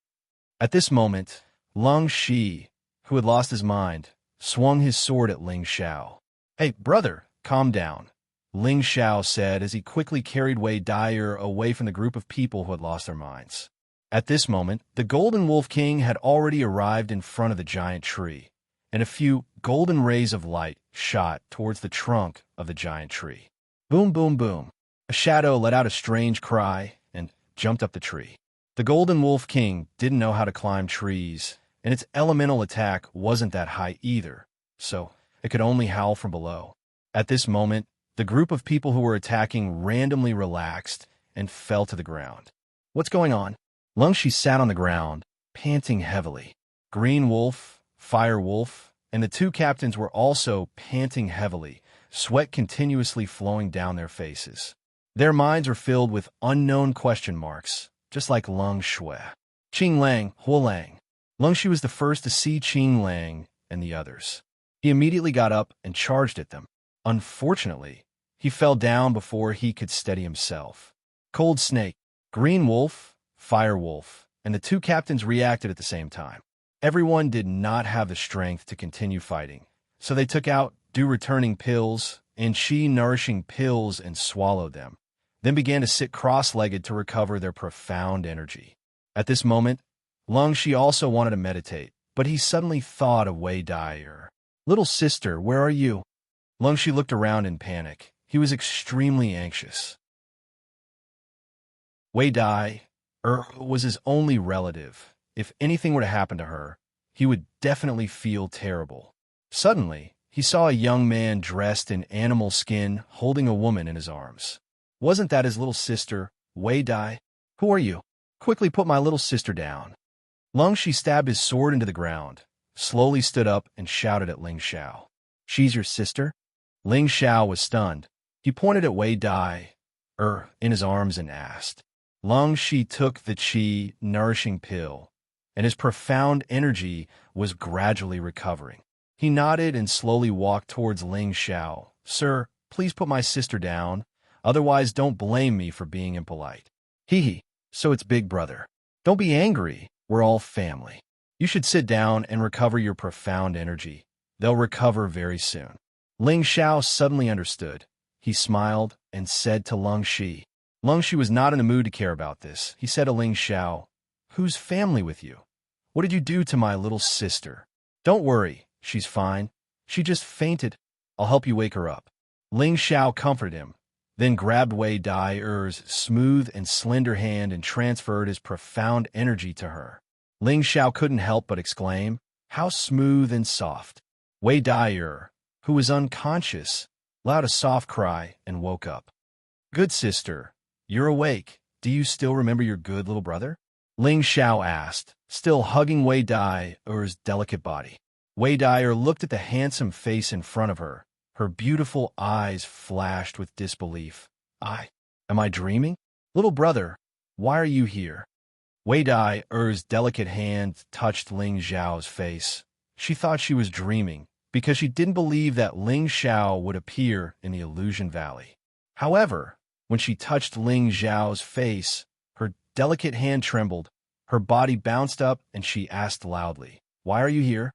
Speaker 1: At this moment, Lung Shi, who had lost his mind, swung his sword at Ling Xiao. "Hey, brother, calm down," Ling Xiao said as he quickly carried Wei Dai away from the group of people who had lost their minds. At this moment, the Golden Wolf King had already arrived in front of the giant tree, and a few golden rays of light shot towards the trunk of the giant tree. Boom, boom, boom. A shadow let out a strange cry and jumped up the tree. The Golden Wolf King didn't know how to climb trees, and its elemental attack wasn't that high either, so it could only howl from below. At this moment, the group of people who were attacking randomly relaxed and fell to the ground. What's going on? Lung Shi sat on the ground, panting heavily. Green Wolf, Fire Wolf, and the two captains were also panting heavily, sweat continuously flowing down their faces. Their minds were filled with unknown question marks, just like Lung Shui. Qing Lang, Huo Lang. Lung Shi was the first to see Qing Lang and the others. He immediately got up and charged at them. Unfortunately, he fell down before he could steady himself. Cold Snake, Green Wolf, Fire Wolf, and the two captains reacted at the same time. Everyone did not have the strength to continue fighting, so they took out returning pills and chi-nourishing pills and swallowed them, then began to sit cross-legged to recover their profound energy. At this moment, Lung Shi also wanted to meditate, but he suddenly thought of Wei Dai. Little sister, where are you? Lung Shi looked around in panic. He was extremely anxious. Wei Dai was his only relative. If anything were to happen to her, he would definitely feel terrible. Suddenly, he saw a young man dressed in animal skin holding a woman in his arms. Wasn't that his little sister, Wei Dai? Who are you? Quickly put my little sister down. Lung Shi stabbed his sword into the ground, slowly stood up and shouted at Ling Xiao. She's your sister? Ling Xiao was stunned. He pointed at Wei Dai in his arms and asked. Lung Shi took the chi-nourishing pill, and his profound energy was gradually recovering. He nodded and slowly walked towards Ling Xiao. Sir, please put my sister down, otherwise don't blame me for being impolite. Hee, so it's Big Brother. Don't be angry, we're all family. You should sit down and recover your profound energy. They'll recover very soon. Ling Xiao suddenly understood. He smiled and said to Lung Shi. Lung Shi was not in the mood to care about this. He said to Ling Xiao, Who's family with you? What did you do to my little sister? Don't worry, she's fine. She just fainted. I'll help you wake her up. Ling Xiao comforted him, then grabbed Wei Dai's smooth and slender hand and transferred his profound energy to her. Ling Xiao couldn't help but exclaim, How smooth and soft. Wei Dai, who was unconscious, let a soft cry and woke up. Good sister, you're awake. Do you still remember your good little brother? Ling Xiao asked, still hugging Wei Dai's delicate body. Wei Dai looked at the handsome face in front of her. Her beautiful eyes flashed with disbelief. Am I dreaming? Little brother, why are you here? Wei Dai's delicate hand touched Ling Xiao's face. She thought she was dreaming, because she didn't believe that Ling Xiao would appear in the Illusion Valley. However, when she touched Ling Xiao's face, her delicate hand trembled, her body bounced up, and she asked loudly, Why are you here?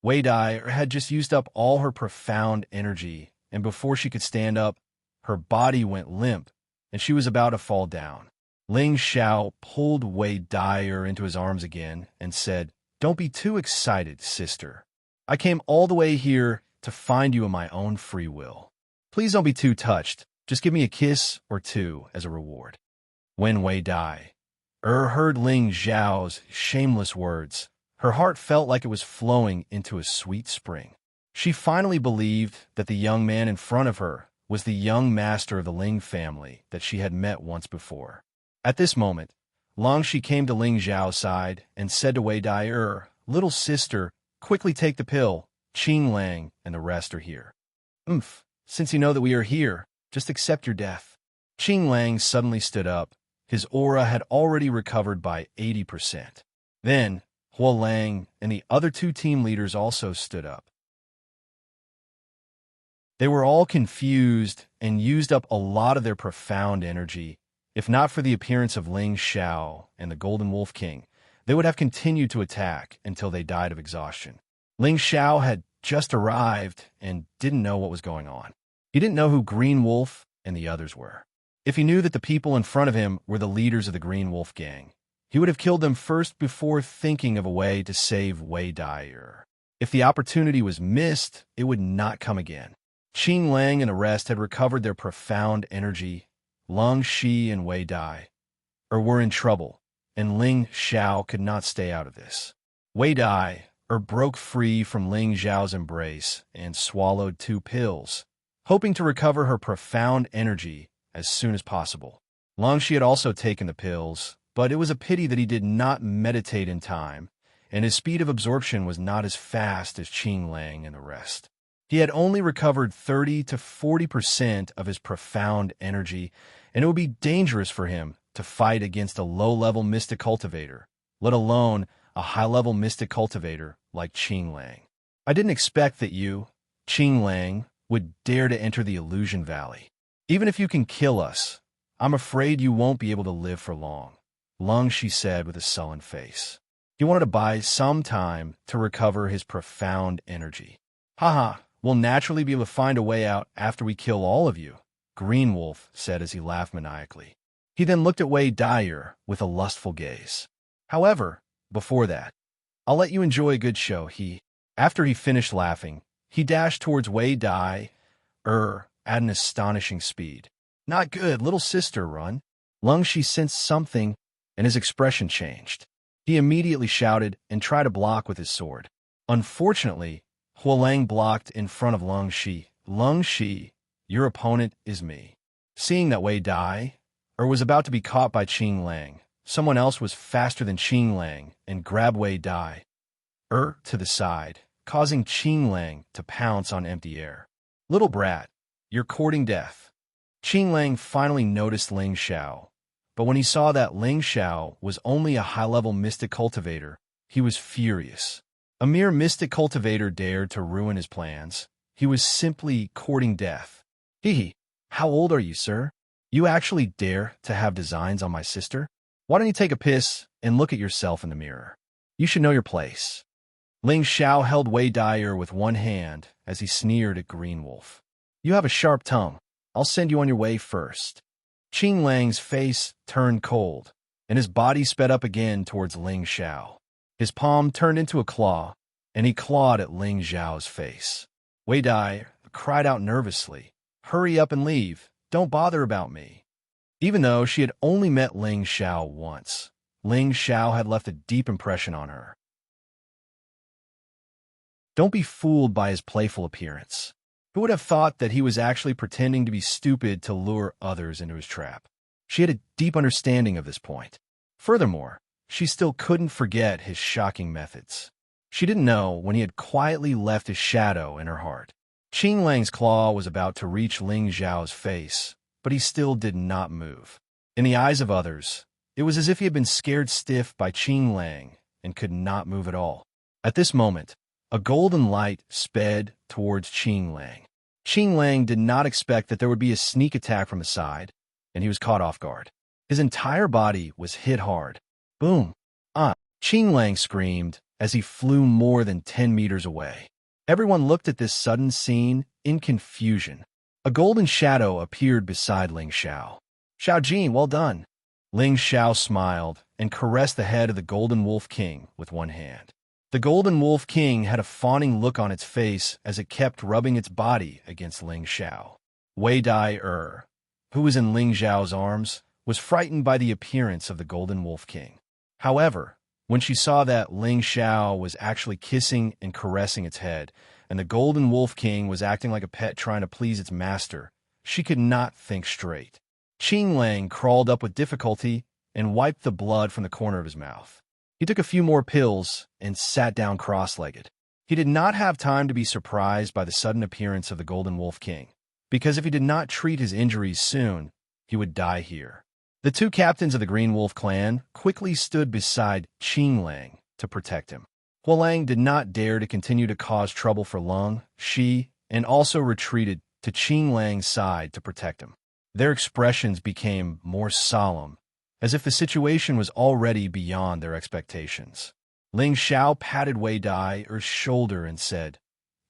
Speaker 1: Wei Dai had just used up all her profound energy, and before she could stand up, her body went limp, and she was about to fall down. Ling Xiao pulled Wei Dai into his arms again and said, Don't be too excited, sister. I came all the way here to find you in my own free will. Please don't be too touched. Just give me a kiss or two as a reward. When Wei Dai heard Ling Xiao's shameless words, her heart felt like it was flowing into a sweet spring. She finally believed that the young man in front of her was the young master of the Ling family that she had met once before. At this moment, Long Shi came to Ling Xiao's side and said to Wei Dai, Little sister, quickly take the pill. Qing Lang and the rest are here. Since you know that we are here, just accept your death. Qing Lang suddenly stood up. His aura had already recovered by 80%. Then, Huo Lang and the other two team leaders also stood up. They were all confused and used up a lot of their profound energy. If not for the appearance of Ling Xiao and the Golden Wolf King, they would have continued to attack until they died of exhaustion. Ling Xiao had just arrived and didn't know what was going on. He didn't know who Green Wolf and the others were. If he knew that the people in front of him were the leaders of the Green Wolf gang, he would have killed them first before thinking of a way to save Wei Dai. If the opportunity was missed, it would not come again. Qing Lang and the rest had recovered their profound energy. Lung Shi and Wei Dai were in trouble, and Ling Xiao could not stay out of this. Wei Dai broke free from Ling Xiao's embrace and swallowed 2 pills, hoping to recover her profound energy as soon as possible. Lung Shi had also taken the pills, but it was a pity that he did not meditate in time, and his speed of absorption was not as fast as Qing Lang and the rest. He had only recovered 30 to 40% of his profound energy, and it would be dangerous for him to fight against a low-level mystic cultivator, let alone a high-level mystic cultivator like Qing Lang. I didn't expect that you, Qing Lang, would dare to enter the Illusion Valley? Even if you can kill us, I'm afraid you won't be able to live for long, Shi said with a sullen face. He wanted to buy some time to recover his profound energy. Haha, we'll naturally be able to find a way out after we kill all of you, Green Wolf said as he laughed maniacally. He then looked at Wei Dyer with a lustful gaze. However, before that, I'll let you enjoy a good show, After he finished laughing, he dashed towards Wei Dyer at an astonishing speed. Not good, little sister, run. Shi sensed something, and his expression changed. He immediately shouted and tried to block with his sword. Unfortunately, Hualang blocked in front of Shi. Shi, your opponent is me. Seeing that Wei Dai was about to be caught by Qing Lang, someone else was faster than Qing Lang and grabbed Wei Dai to the side, causing Qing Lang to pounce on empty air. Little brat, you're courting death. Qing Lang finally noticed Ling Xiao, but when he saw that Ling Xiao was only a high-level mystic cultivator, he was furious. A mere mystic cultivator dared to ruin his plans. He was simply courting death. How old are you, sir? You actually dare to have designs on my sister? Why don't you take a piss and look at yourself in the mirror? You should know your place. Ling Xiao held Wei Dyer with one hand as he sneered at Green Wolf. You have a sharp tongue. I'll send you on your way first. Qing Lang's face turned cold, and his body sped up again towards Ling Xiao. His palm turned into a claw, and he clawed at Ling Xiao's face. Wei Dai cried out nervously, Hurry up and leave. Don't bother about me. Even though she had only met Ling Xiao once, Ling Xiao had left a deep impression on her. Don't be fooled by his playful appearance. Who would have thought that he was actually pretending to be stupid to lure others into his trap? She had a deep understanding of this point. Furthermore, she still couldn't forget his shocking methods. She didn't know when he had quietly left his shadow in her heart. Qing Lang's claw was about to reach Ling Xiao's face, but he still did not move. In the eyes of others, it was as if he had been scared stiff by Qing Lang and could not move at all. At this moment, a golden light sped towards Qing Lang. Qing Lang did not expect that there would be a sneak attack from the side, and he was caught off guard. His entire body was hit hard. Boom! Qing Lang screamed as he flew more than 10 meters away. Everyone looked at this sudden scene in confusion. A golden shadow appeared beside Ling Xiao. Xiao Jin, well done. Ling Xiao smiled and caressed the head of the Golden Wolf King with one hand. The Golden Wolf King had a fawning look on its face as it kept rubbing its body against Ling Xiao. Wei Dai who was in Ling Xiao's arms, was frightened by the appearance of the Golden Wolf King. However, when she saw that Ling Xiao was actually kissing and caressing its head, and the Golden Wolf King was acting like a pet trying to please its master, she could not think straight. Qing Lang crawled up with difficulty and wiped the blood from the corner of his mouth. He took a few more pills and sat down cross-legged. He did not have time to be surprised by the sudden appearance of the Golden Wolf King, because if he did not treat his injuries soon, he would die here. The two captains of the Green Wolf clan quickly stood beside Qing Lang to protect him. Hualang did not dare to continue to cause trouble for Shi, and also retreated to Qing Lang's side to protect him. Their expressions became more solemn, as if the situation was already beyond their expectations. Ling Xiao patted Wei Dai's shoulder and said,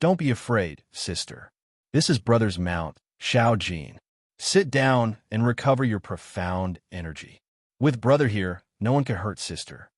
Speaker 1: Don't be afraid, sister. This is brother's mount, Xiao Jin. Sit down and recover your profound energy. With brother here, no one can hurt sister.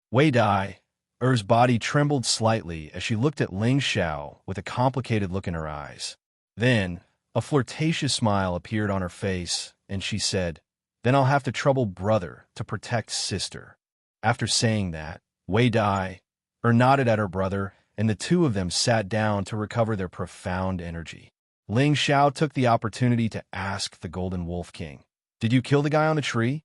Speaker 1: Wei Dai's body trembled slightly as she looked at Ling Xiao with a complicated look in her eyes. Then, a flirtatious smile appeared on her face, and she said, Then I'll have to trouble brother to protect sister. After saying that, Wei Dai nodded at her brother, and the two of them sat down to recover their profound energy. Ling Xiao took the opportunity to ask the Golden Wolf King, Did you kill the guy on the tree?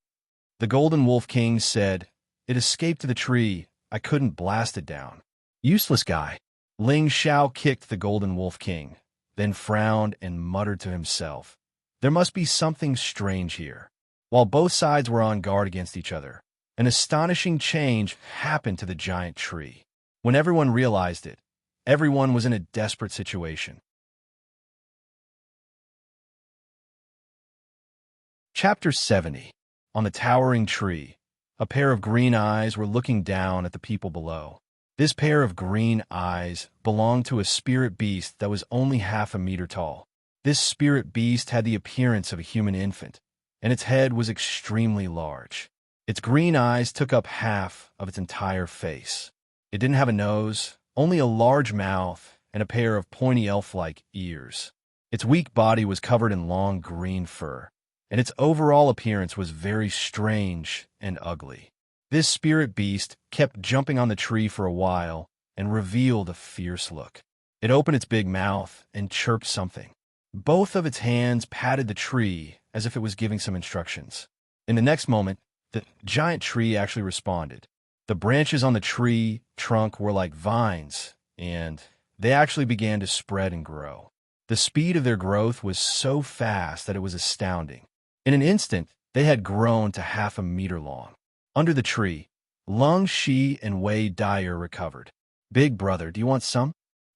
Speaker 1: The Golden Wolf King said, It escaped to the tree. I couldn't blast it down. Useless guy. Ling Xiao kicked the Golden Wolf King, then frowned and muttered to himself, There must be something strange here. While both sides were on guard against each other, an astonishing change happened to the giant tree. When everyone realized it, everyone was in a desperate situation. Chapter 70. On the towering tree, a pair of green eyes were looking down at the people below. This pair of green eyes belonged to a spirit beast that was only half a meter tall. This spirit beast had the appearance of a human infant, and its head was extremely large. Its green eyes took up half of its entire face. It didn't have a nose, only a large mouth and a pair of pointy elf-like ears. Its weak body was covered in long green fur, and its overall appearance was very strange and ugly. This spirit beast kept jumping on the tree for a while and revealed a fierce look. It opened its big mouth and chirped something. Both of its hands patted the tree as if it was giving some instructions. In the next moment, the giant tree actually responded. The branches on the tree trunk were like vines, and they actually began to spread and grow. The speed of their growth was so fast that it was astounding. In an instant, they had grown to half a meter long. Under the tree, Lung Shi and Wei Dyer recovered. "Big brother, do you want some?"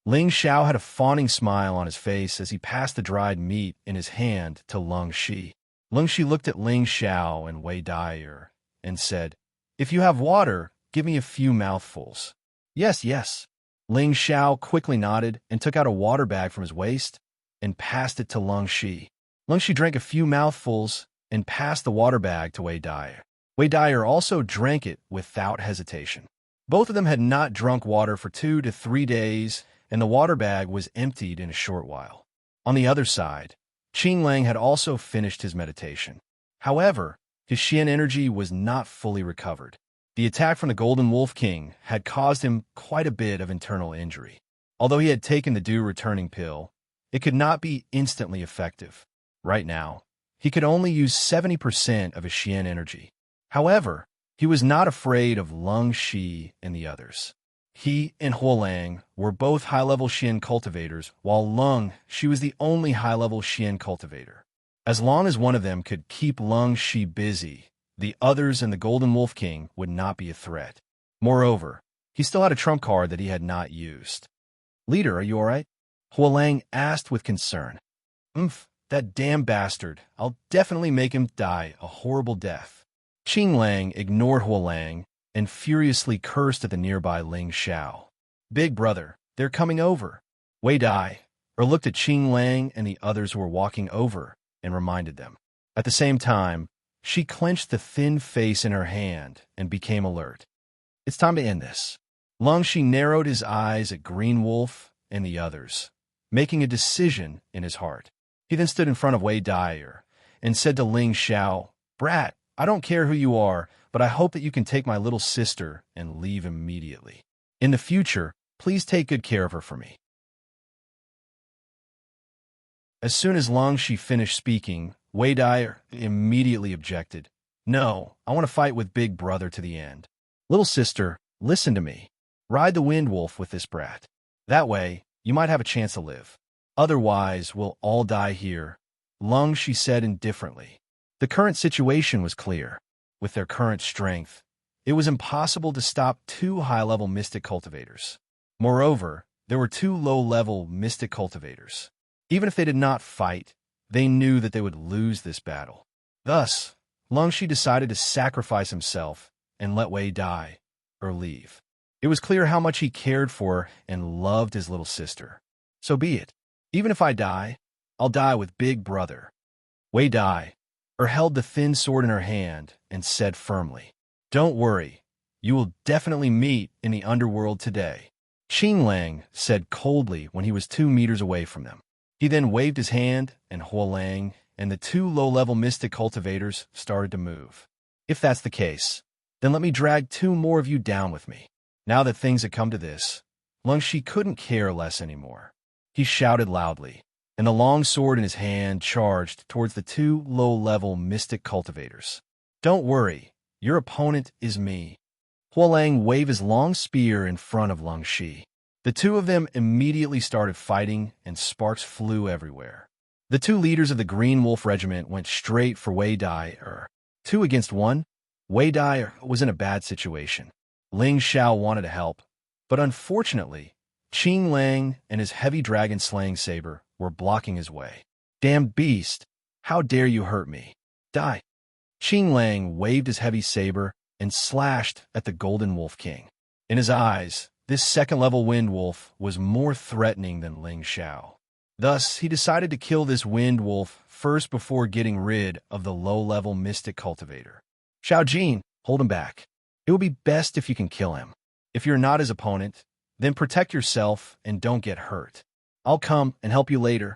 Speaker 1: Ling Xiao had a fawning smile on his face as he passed the dried meat in his hand to Lung Shi. Lung Shi looked at Ling Xiao and Wei Dyer and said, "If you have water, give me a few mouthfuls." "Yes, yes." Ling Xiao quickly nodded and took out a water bag from his waist and passed it to Lung Shi. Lung Shi drank a few mouthfuls and passed the water bag to Wei Dyer. Wei Dyer also drank it without hesitation. Both of them had not drunk water for 2 to 3 days, and the water bag was emptied in a short while. On the other side, Qing Lang had also finished his meditation. However, his Xian energy was not fully recovered. The attack from the Golden Wolf King had caused him quite a bit of internal injury. Although he had taken the dew returning pill, it could not be instantly effective. Right now, he could only use 70% of his Xian energy. However, he was not afraid of Lung Shi and the others. He and Huolang were both high-level Xian cultivators, while Lung Shi was the only high-level Xian cultivator. As long as one of them could keep Lung Shi busy, the others and the Golden Wolf King would not be a threat. Moreover, he still had a trump card that he had not used. "Leader, are you all right?" Huolang asked with concern. That damn bastard. I'll definitely make him die a horrible death." Qing Lang ignored Huolang and furiously cursed at the nearby Ling Xiao. "Big brother, they're coming over." Wei Dai looked at Qing Lang and the others who were walking over and reminded them. At the same time, she clenched the thin face in her hand and became alert. "It's time to end this." Lung Shi narrowed his eyes at Green Wolf and the others, making a decision in his heart. He then stood in front of Wei Dyer and said to Ling Xiao, "Brat, I don't care who you are, but I hope that you can take my little sister and leave immediately. In the future, please take good care of her for me." As soon as Lung Shi finished speaking, Wei Dyer immediately objected. "No, I want to fight with Big Brother to the end. Little sister, listen to me. Ride the Wind Wolf with this brat. That way, you might have a chance to live. Otherwise, we'll all die here," Lung Shi said indifferently. The current situation was clear. With their current strength, it was impossible to stop 2 high-level mystic cultivators. Moreover, there were 2 low-level mystic cultivators. Even if they did not fight, they knew that they would lose this battle. Thus, Lung Shi decided to sacrifice himself and let Wei die or leave. It was clear how much he cared for and loved his little sister. "So be it. Even if I die, I'll die with Big Brother." Wei Dai held the thin sword in her hand and said firmly, "Don't worry, you will definitely meet in the underworld today." Qing Lang said coldly when he was 2 meters away from them. He then waved his hand, and Huolang and the 2 low-level mystic cultivators started to move. "If that's the case, then let me drag 2 more of you down with me." Now that things had come to this, Lung Shi couldn't care less anymore. He shouted loudly, and the long sword in his hand charged towards the 2 low-level mystic cultivators. "Don't worry, your opponent is me." Huolang waved his long spear in front of Lung Shi. The 2 of them immediately started fighting, and sparks flew everywhere. The 2 leaders of the Green Wolf Regiment went straight for Wei Dyer. 2 against 1, Wei Dyer was in a bad situation. Ling Xiao wanted to help, but unfortunately, Qing Lang and his heavy dragon-slaying saber were blocking his way. "Damned beast! How dare you hurt me?" Die. Qing Lang waved his heavy saber and slashed at the Golden Wolf King. In his eyes, this second-level Wind Wolf was more threatening than Ling Xiao. Thus, he decided to kill this Wind Wolf first before getting rid of the low-level Mystic Cultivator. Xiao Jin, hold him back. It will be best if you can kill him. If you're not his opponent, then protect yourself and don't get hurt. I'll come and help you later.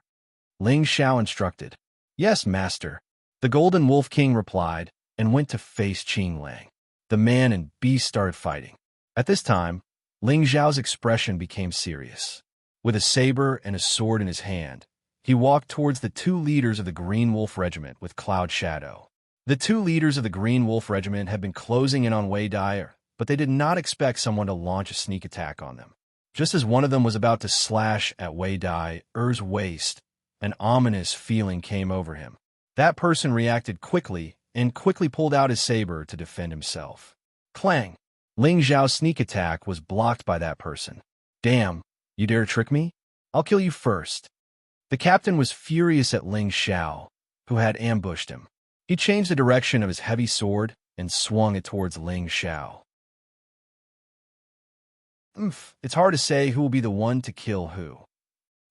Speaker 1: Ling Xiao instructed. Yes, master. The Golden Wolf King replied and went to face Qing Lang. The man and beast started fighting. At this time, Ling Xiao's expression became serious. With a saber and a sword in his hand, he walked towards the two leaders of the Green Wolf Regiment with Cloud Shadow. The two leaders of the Green Wolf Regiment had been closing in on Wei Dai, but they did not expect someone to launch a sneak attack on them. Just as one of them was about to slash at Wei Dai's waist, an ominous feeling came over him. That person reacted quickly and quickly pulled out his saber to defend himself. Clang! Ling Xiao's sneak attack was blocked by that person. Damn, you dare trick me? I'll kill you first. The captain was furious at Ling Xiao, who had ambushed him. He changed the direction of his heavy sword and swung it towards Ling Xiao. It's hard to say who will be the one to kill who.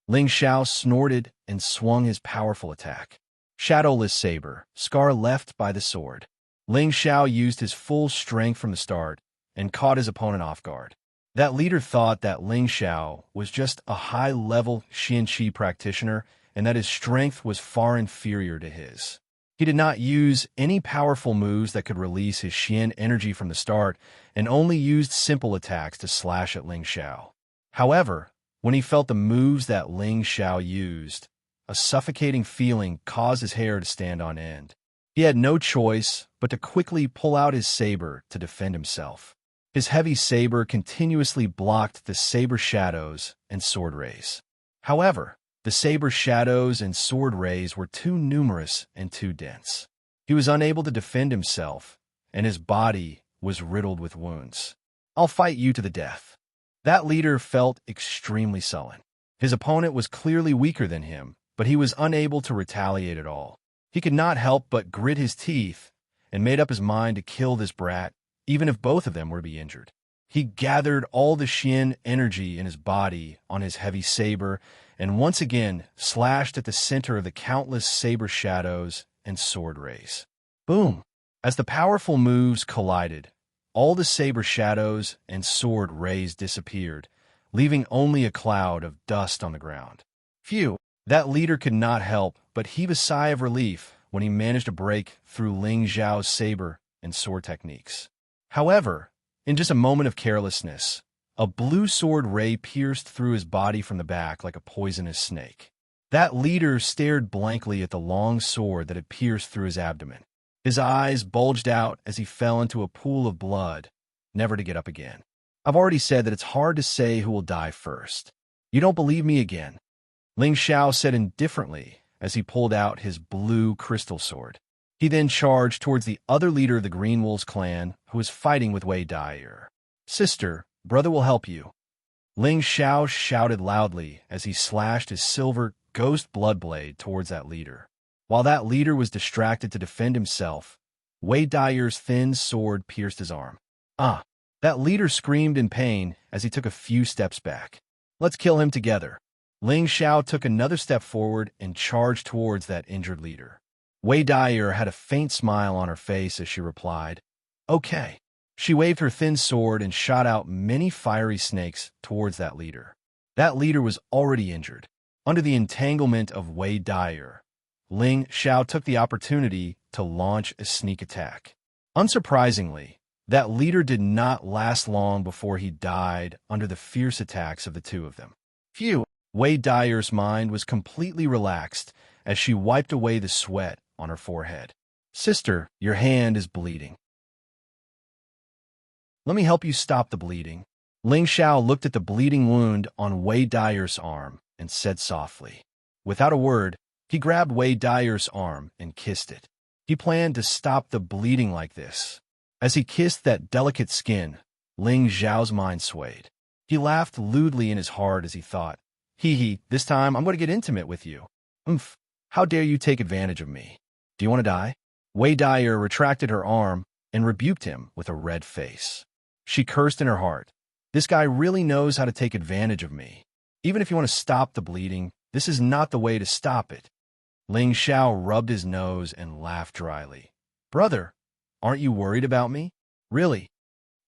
Speaker 1: Ling Xiao snorted and swung his powerful attack. Shadowless saber, scar left by the sword. Ling Xiao used his full strength from the start and caught his opponent off guard. That leader thought that Ling Xiao was just a high-level Xianqi practitioner and that his strength was far inferior to his. He did not use any powerful moves that could release his Xian energy from the start and only used simple attacks to slash at Ling Xiao. However, when he felt the moves that Ling Xiao used, a suffocating feeling caused his hair to stand on end. He had no choice but to quickly pull out his saber to defend himself. His heavy saber continuously blocked the saber shadows and sword rays. However, the saber shadows and sword rays were too numerous and too dense. He was unable to defend himself, and his body was riddled with wounds. I'll fight you to the death. That leader felt extremely sullen. His opponent was clearly weaker than him, but he was unable to retaliate at all. He could not help but grit his teeth and made up his mind to kill this brat, even if both of them were to be injured. He gathered all the Xian energy in his body on his heavy saber and once again slashed at the center of the countless saber shadows and sword rays. Boom! As the powerful moves collided, all the saber shadows and sword rays disappeared, leaving only a cloud of dust on the ground. Phew! That leader could not help but heave a sigh of relief when he managed to break through Ling Xiao's saber and sword techniques. However, in just a moment of carelessness, a blue sword ray pierced through his body from the back like a poisonous snake. That leader stared blankly at the long sword that had pierced through his abdomen. His eyes bulged out as he fell into a pool of blood, never to get up again. I've already said that it's hard to say who will die first. You don't believe me again? Ling Xiao said indifferently as he pulled out his blue crystal sword. He then charged towards the other leader of the Green Wolves clan, who was fighting with Wei Dai. Sister, brother will help you. Ling Xiao shouted loudly as he slashed his silver ghost blood blade towards that leader. While that leader was distracted to defend himself, Wei Dai's thin sword pierced his arm. That leader screamed in pain as he took a few steps back. Let's kill him together. Ling Xiao took another step forward and charged towards that injured leader. Wei Dai had a faint smile on her face as she replied, "Okay." She waved her thin sword and shot out many fiery snakes towards that leader. That leader was already injured. Under the entanglement of Wei Dai, Ling Xiao took the opportunity to launch a sneak attack. Unsurprisingly, that leader did not last long before he died under the fierce attacks of the two of them. Phew! Wei Dai's mind was completely relaxed as she wiped away the sweat on her forehead. Sister, your hand is bleeding. Let me help you stop the bleeding. Ling Xiao looked at the bleeding wound on Wei Dai's arm and said softly. Without a word, he grabbed Wei Dai's arm and kissed it. He planned to stop the bleeding like this. As he kissed that delicate skin, Ling Xiao's mind swayed. He laughed lewdly in his heart as he thought, Hee, this time I'm going to get intimate with you. How dare you take advantage of me? Do you want to die? Wei Dyer retracted her arm and rebuked him with a red face. She cursed in her heart. This guy really knows how to take advantage of me. Even if you want to stop the bleeding, this is not the way to stop it. Ling Xiao rubbed his nose and laughed dryly. Brother, aren't you worried about me? Really?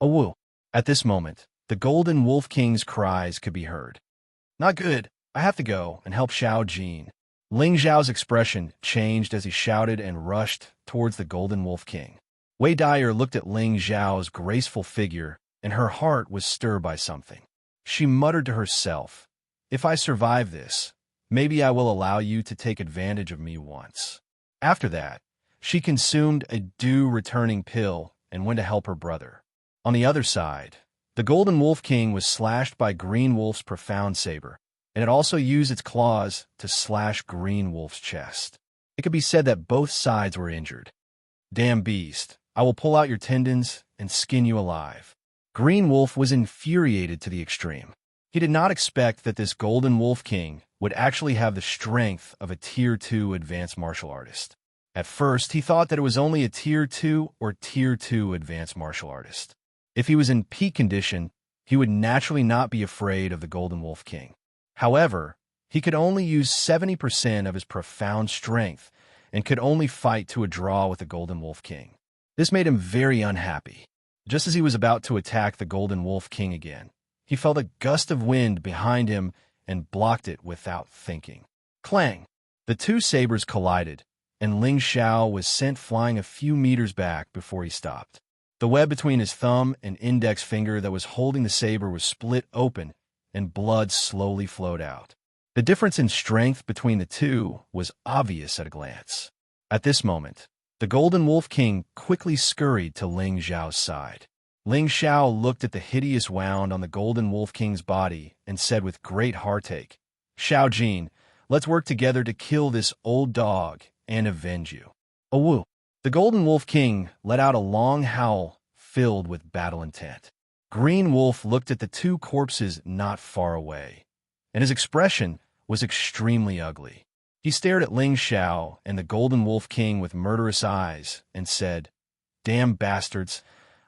Speaker 1: Oh, woo. At this moment, the Golden Wolf King's cries could be heard. Not good. I have to go and help Xiao Jin. Ling Xiao's expression changed as he shouted and rushed towards the Golden Wolf King. Wei Dyer looked at Ling Xiao's graceful figure, and her heart was stirred by something. She muttered to herself, if I survive this, maybe I will allow you to take advantage of me once. After that, she consumed a dew-returning pill and went to help her brother. On the other side, the Golden Wolf King was slashed by Green Wolf's profound saber, and it also used its claws to slash Green Wolf's chest. It could be said that both sides were injured. Damn beast, I will pull out your tendons and skin you alive. Green Wolf was infuriated to the extreme. He did not expect that this Golden Wolf King would actually have the strength of a Tier 2 advanced martial artist. At first, he thought that it was only a Tier 2 or Tier 2 advanced martial artist. If he was in peak condition, he would naturally not be afraid of the Golden Wolf King. However, he could only use 70% of his profound strength and could only fight to a draw with the Golden Wolf King. This made him very unhappy. Just as he was about to attack the Golden Wolf King again, he felt a gust of wind behind him and blocked it without thinking. Clang! The two sabers collided, and Ling Xiao was sent flying a few meters back before he stopped. The web between his thumb and index finger that was holding the saber was split open, and blood slowly flowed out. The difference in strength between the two was obvious at a glance. At this moment, the Golden Wolf King quickly scurried to Ling Xiao's side. Ling Xiao looked at the hideous wound on the Golden Wolf King's body and said with great heartache, Xiao Jin, let's work together to kill this old dog and avenge you. Oh woo! The Golden Wolf King let out a long howl filled with battle intent. Green Wolf looked at the two corpses not far away, and his expression was extremely ugly. He stared at Ling Xiao and the Golden Wolf King with murderous eyes and said, Damn bastards,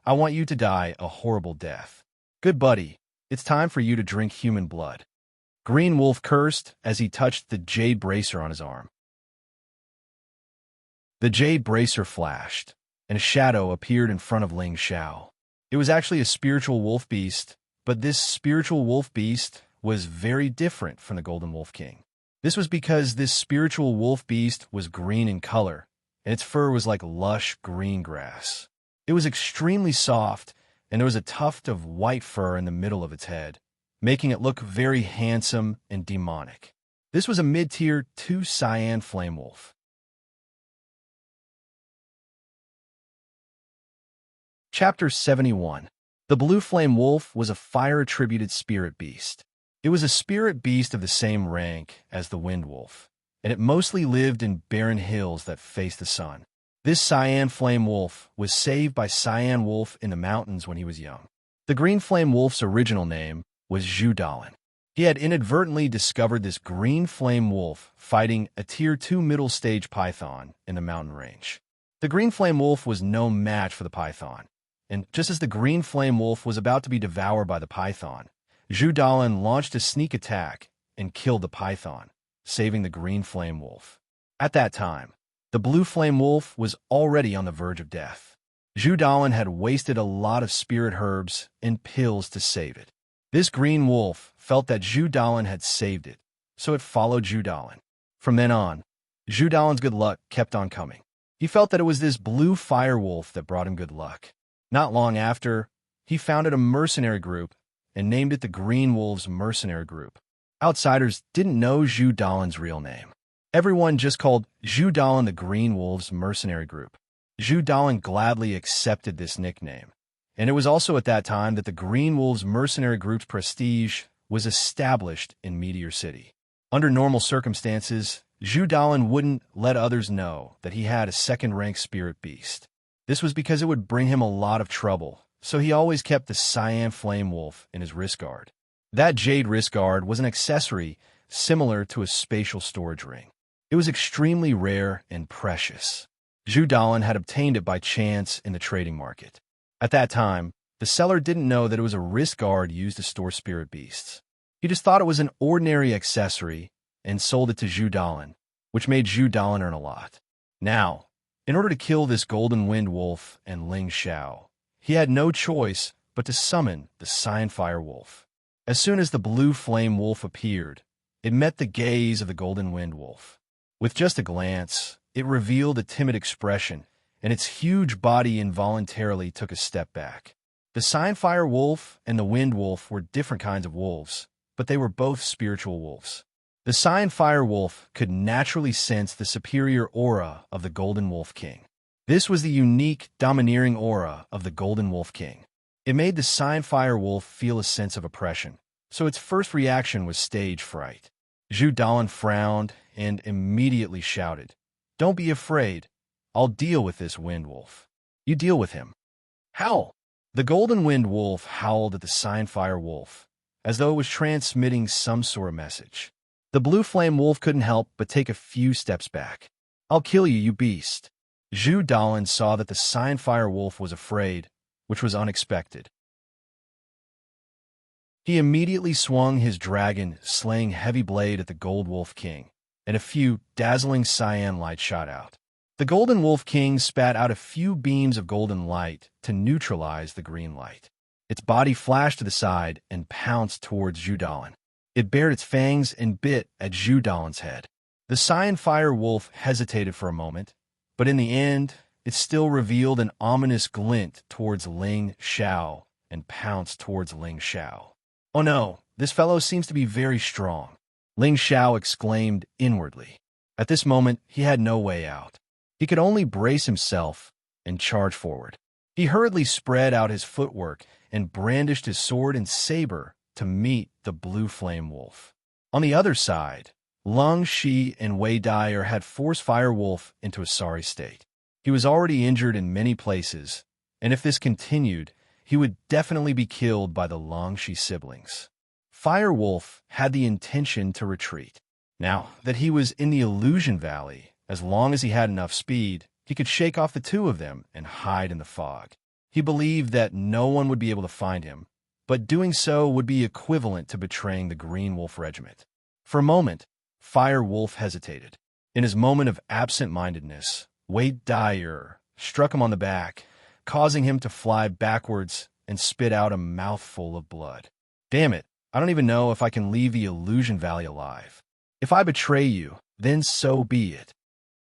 Speaker 1: I want you to die a horrible death. Good buddy, it's time for you to drink human blood. Green Wolf cursed as he touched the jade bracer on his arm. The jade bracer flashed, and a shadow appeared in front of Ling Xiao. It was actually a spiritual wolf beast, but this spiritual wolf beast was very different from the Golden Wolf King. This was because this spiritual wolf beast was green in color, and its fur was like lush green grass. It was extremely soft, and there was a tuft of white fur in the middle of its head, making it look very handsome and demonic. This was a mid-tier 2 cyan flame wolf. Chapter 71. The Blue Flame Wolf was a fire-attributed spirit beast. It was a spirit beast of the same rank as the Wind Wolf, and it mostly lived in barren hills that faced the sun. This Cyan Flame Wolf was saved by Cyan Wolf in the mountains when he was young. The Green Flame Wolf's original name was Zhu Dalan. He had inadvertently discovered this Green Flame Wolf fighting a Tier 2 middle stage python in the mountain range. The Green Flame Wolf was no match for the python, and just as the Green Flame Wolf was about to be devoured by the python, Zhu Dalan launched a sneak attack and killed the python, saving the Green Flame Wolf. At that time, the Blue Flame Wolf was already on the verge of death. Zhu Dalan had wasted a lot of spirit herbs and pills to save it. This Green Wolf felt that Zhu Dalan had saved it, so it followed Zhu Dalan. From then on, Zhu Dalan's good luck kept on coming. He felt that it was this Blue Fire Wolf that brought him good luck. Not long after, he founded a mercenary group and named it the Green Wolves Mercenary Group. Outsiders didn't know Zhu Dalan's real name. Everyone just called Zhu Dalan the Green Wolves Mercenary Group. Zhu Dalan gladly accepted this nickname, and it was also at that time that the Green Wolves Mercenary Group's prestige was established in Meteor City. Under normal circumstances, Zhu Dalan wouldn't let others know that he had a second-rank spirit beast. This was because it would bring him a lot of trouble, so he always kept the Cyan Flame Wolf in his wrist guard. That jade wrist guard was an accessory similar to a spatial storage ring. It was extremely rare and precious. Zhu Dalan had obtained it by chance in the trading market. At that time, the seller didn't know that it was a wrist guard used to store spirit beasts. He just thought it was an ordinary accessory and sold it to Zhu Dalan, which made Zhu Dalan earn a lot. Now, in order to kill this golden wind wolf and Ling Xiao, he had no choice but to summon the Cyan Fire Wolf. As soon as the blue flame wolf appeared, it met the gaze of the golden wind wolf. With just a glance, it revealed a timid expression, and its huge body involuntarily took a step back. The Cyan Fire Wolf and the Wind Wolf were different kinds of wolves, but they were both spiritual wolves. The Cyan Fire Wolf could naturally sense the superior aura of the Golden Wolf King. This was the unique, domineering aura of the Golden Wolf King. It made the Cyan Fire Wolf feel a sense of oppression, so its first reaction was stage fright. Zhu Dalan frowned and immediately shouted, "Don't be afraid. I'll deal with this Wind Wolf." "You deal with him." "Howl!" The Golden Wind Wolf howled at the Cyan Fire Wolf, as though it was transmitting some sort of message. The Blue Flame Wolf couldn't help but take a few steps back. "I'll kill you, you beast." Zhu Dalan saw that the Cyan Fire Wolf was afraid, which was unexpected. He immediately swung his dragon, slaying heavy blade at the Gold Wolf King, and a few dazzling cyan light shot out. The Golden Wolf King spat out a few beams of golden light to neutralize the green light. Its body flashed to the side and pounced towards Zhu Dalan. It bared its fangs and bit at Zhu Dalan's head. The Cyan Fire Wolf hesitated for a moment, but in the end, it still revealed an ominous glint towards Ling Xiao and pounced towards Ling Xiao. "Oh no, this fellow seems to be very strong," Ling Xiao exclaimed inwardly. At this moment, he had no way out. He could only brace himself and charge forward. He hurriedly spread out his footwork and brandished his sword and saber to meet the Blue Flame Wolf. On the other side, Lung Shi and Wei Dyer had forced Fire Wolf into a sorry state. He was already injured in many places, and if this continued, he would definitely be killed by the Lung Shi siblings. Fire Wolf had the intention to retreat. Now that he was in the Illusion Valley, as long as he had enough speed, he could shake off the two of them and hide in the fog. He believed that no one would be able to find him, but doing so would be equivalent to betraying the Green Wolf Regiment. For a moment, Fire Wolf hesitated. In his moment of absent-mindedness, Wei Dyer struck him on the back, causing him to fly backwards and spit out a mouthful of blood. "Damn it, I don't even know if I can leave the Illusion Valley alive. If I betray you, then so be it."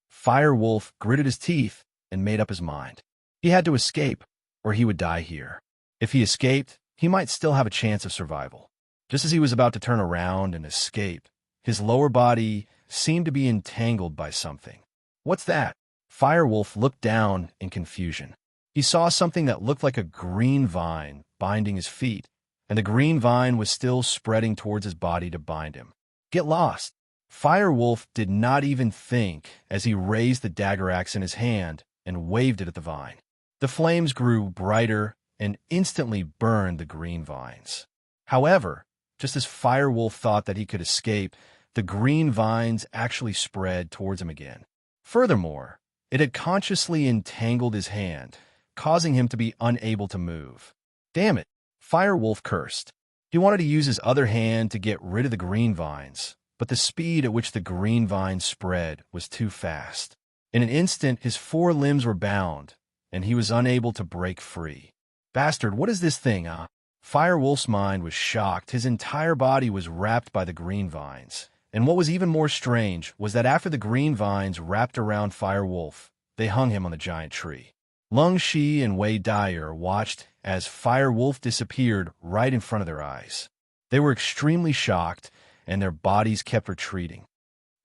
Speaker 1: Fire Wolf gritted his teeth and made up his mind. He had to escape, or he would die here. If he escaped, he might still have a chance of survival. Just as he was about to turn around and escape, his lower body seemed to be entangled by something. "What's that?" Fire Wolf looked down in confusion. He saw something that looked like a green vine binding his feet, and the green vine was still spreading towards his body to bind him. "Get lost!" Fire Wolf did not even think as he raised the dagger axe in his hand and waved it at the vine. The flames grew brighter and instantly burned the green vines. However, just as Fire Wolf thought that he could escape, the green vines actually spread towards him again. Furthermore, it had consciously entangled his hand, causing him to be unable to move. "Damn it!" Fire Wolf cursed. He wanted to use his other hand to get rid of the green vines, but the speed at which the green vines spread was too fast. In an instant, his four limbs were bound, and he was unable to break free. "Bastard, what is this thing, huh?" Fire Wolf's mind was shocked. His entire body was wrapped by the green vines. And what was even more strange was that after the green vines wrapped around Fire Wolf, they hung him on the giant tree. Lung Shi and Wei Dyer watched as Fire Wolf disappeared right in front of their eyes. They were extremely shocked, and their bodies kept retreating.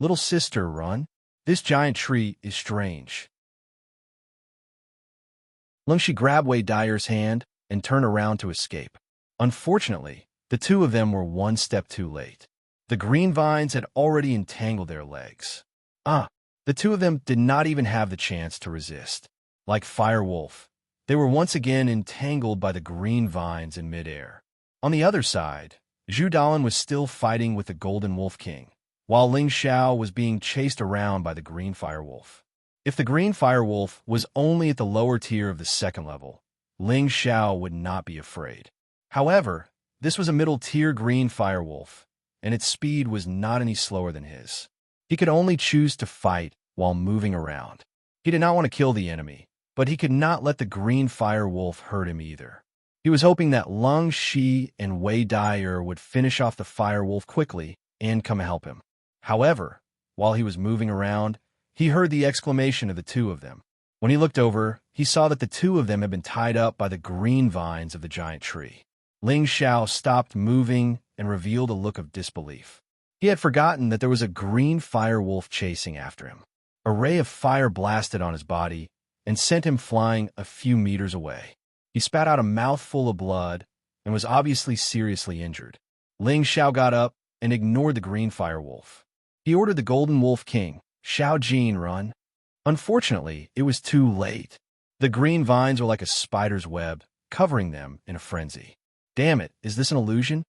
Speaker 1: "Little sister, run. This giant tree is strange." Lung Shi grabbed Wei Dyer's hand and turned around to escape. Unfortunately, the two of them were one step too late. The green vines had already entangled their legs. The two of them did not even have the chance to resist. Like Fire Wolf, they were once again entangled by the green vines in midair. On the other side, Zhu Dalan was still fighting with the Golden Wolf King, while Ling Xiao was being chased around by the Green Fire Wolf. If the green firewolf was only at the lower tier of the second level, Ling Xiao would not be afraid. However, this was a middle-tier green firewolf, and its speed was not any slower than his. He could only choose to fight while moving around. He did not want to kill the enemy, but he could not let the green firewolf hurt him either. He was hoping that Lung Shi and Wei Dai would finish off the firewolf quickly and come help him. However, while he was moving around, he heard the exclamation of the two of them. When he looked over, he saw that the two of them had been tied up by the green vines of the giant tree. Ling Xiao stopped moving and revealed a look of disbelief. He had forgotten that there was a green firewolf chasing after him. A ray of fire blasted on his body and sent him flying a few meters away. He spat out a mouthful of blood and was obviously seriously injured. Ling Xiao got up and ignored the green firewolf. He ordered the Golden Wolf King, Xiao Jin, run. Unfortunately, it was too late. The green vines were like a spider's web, covering them in a frenzy. Damn it, is this an illusion?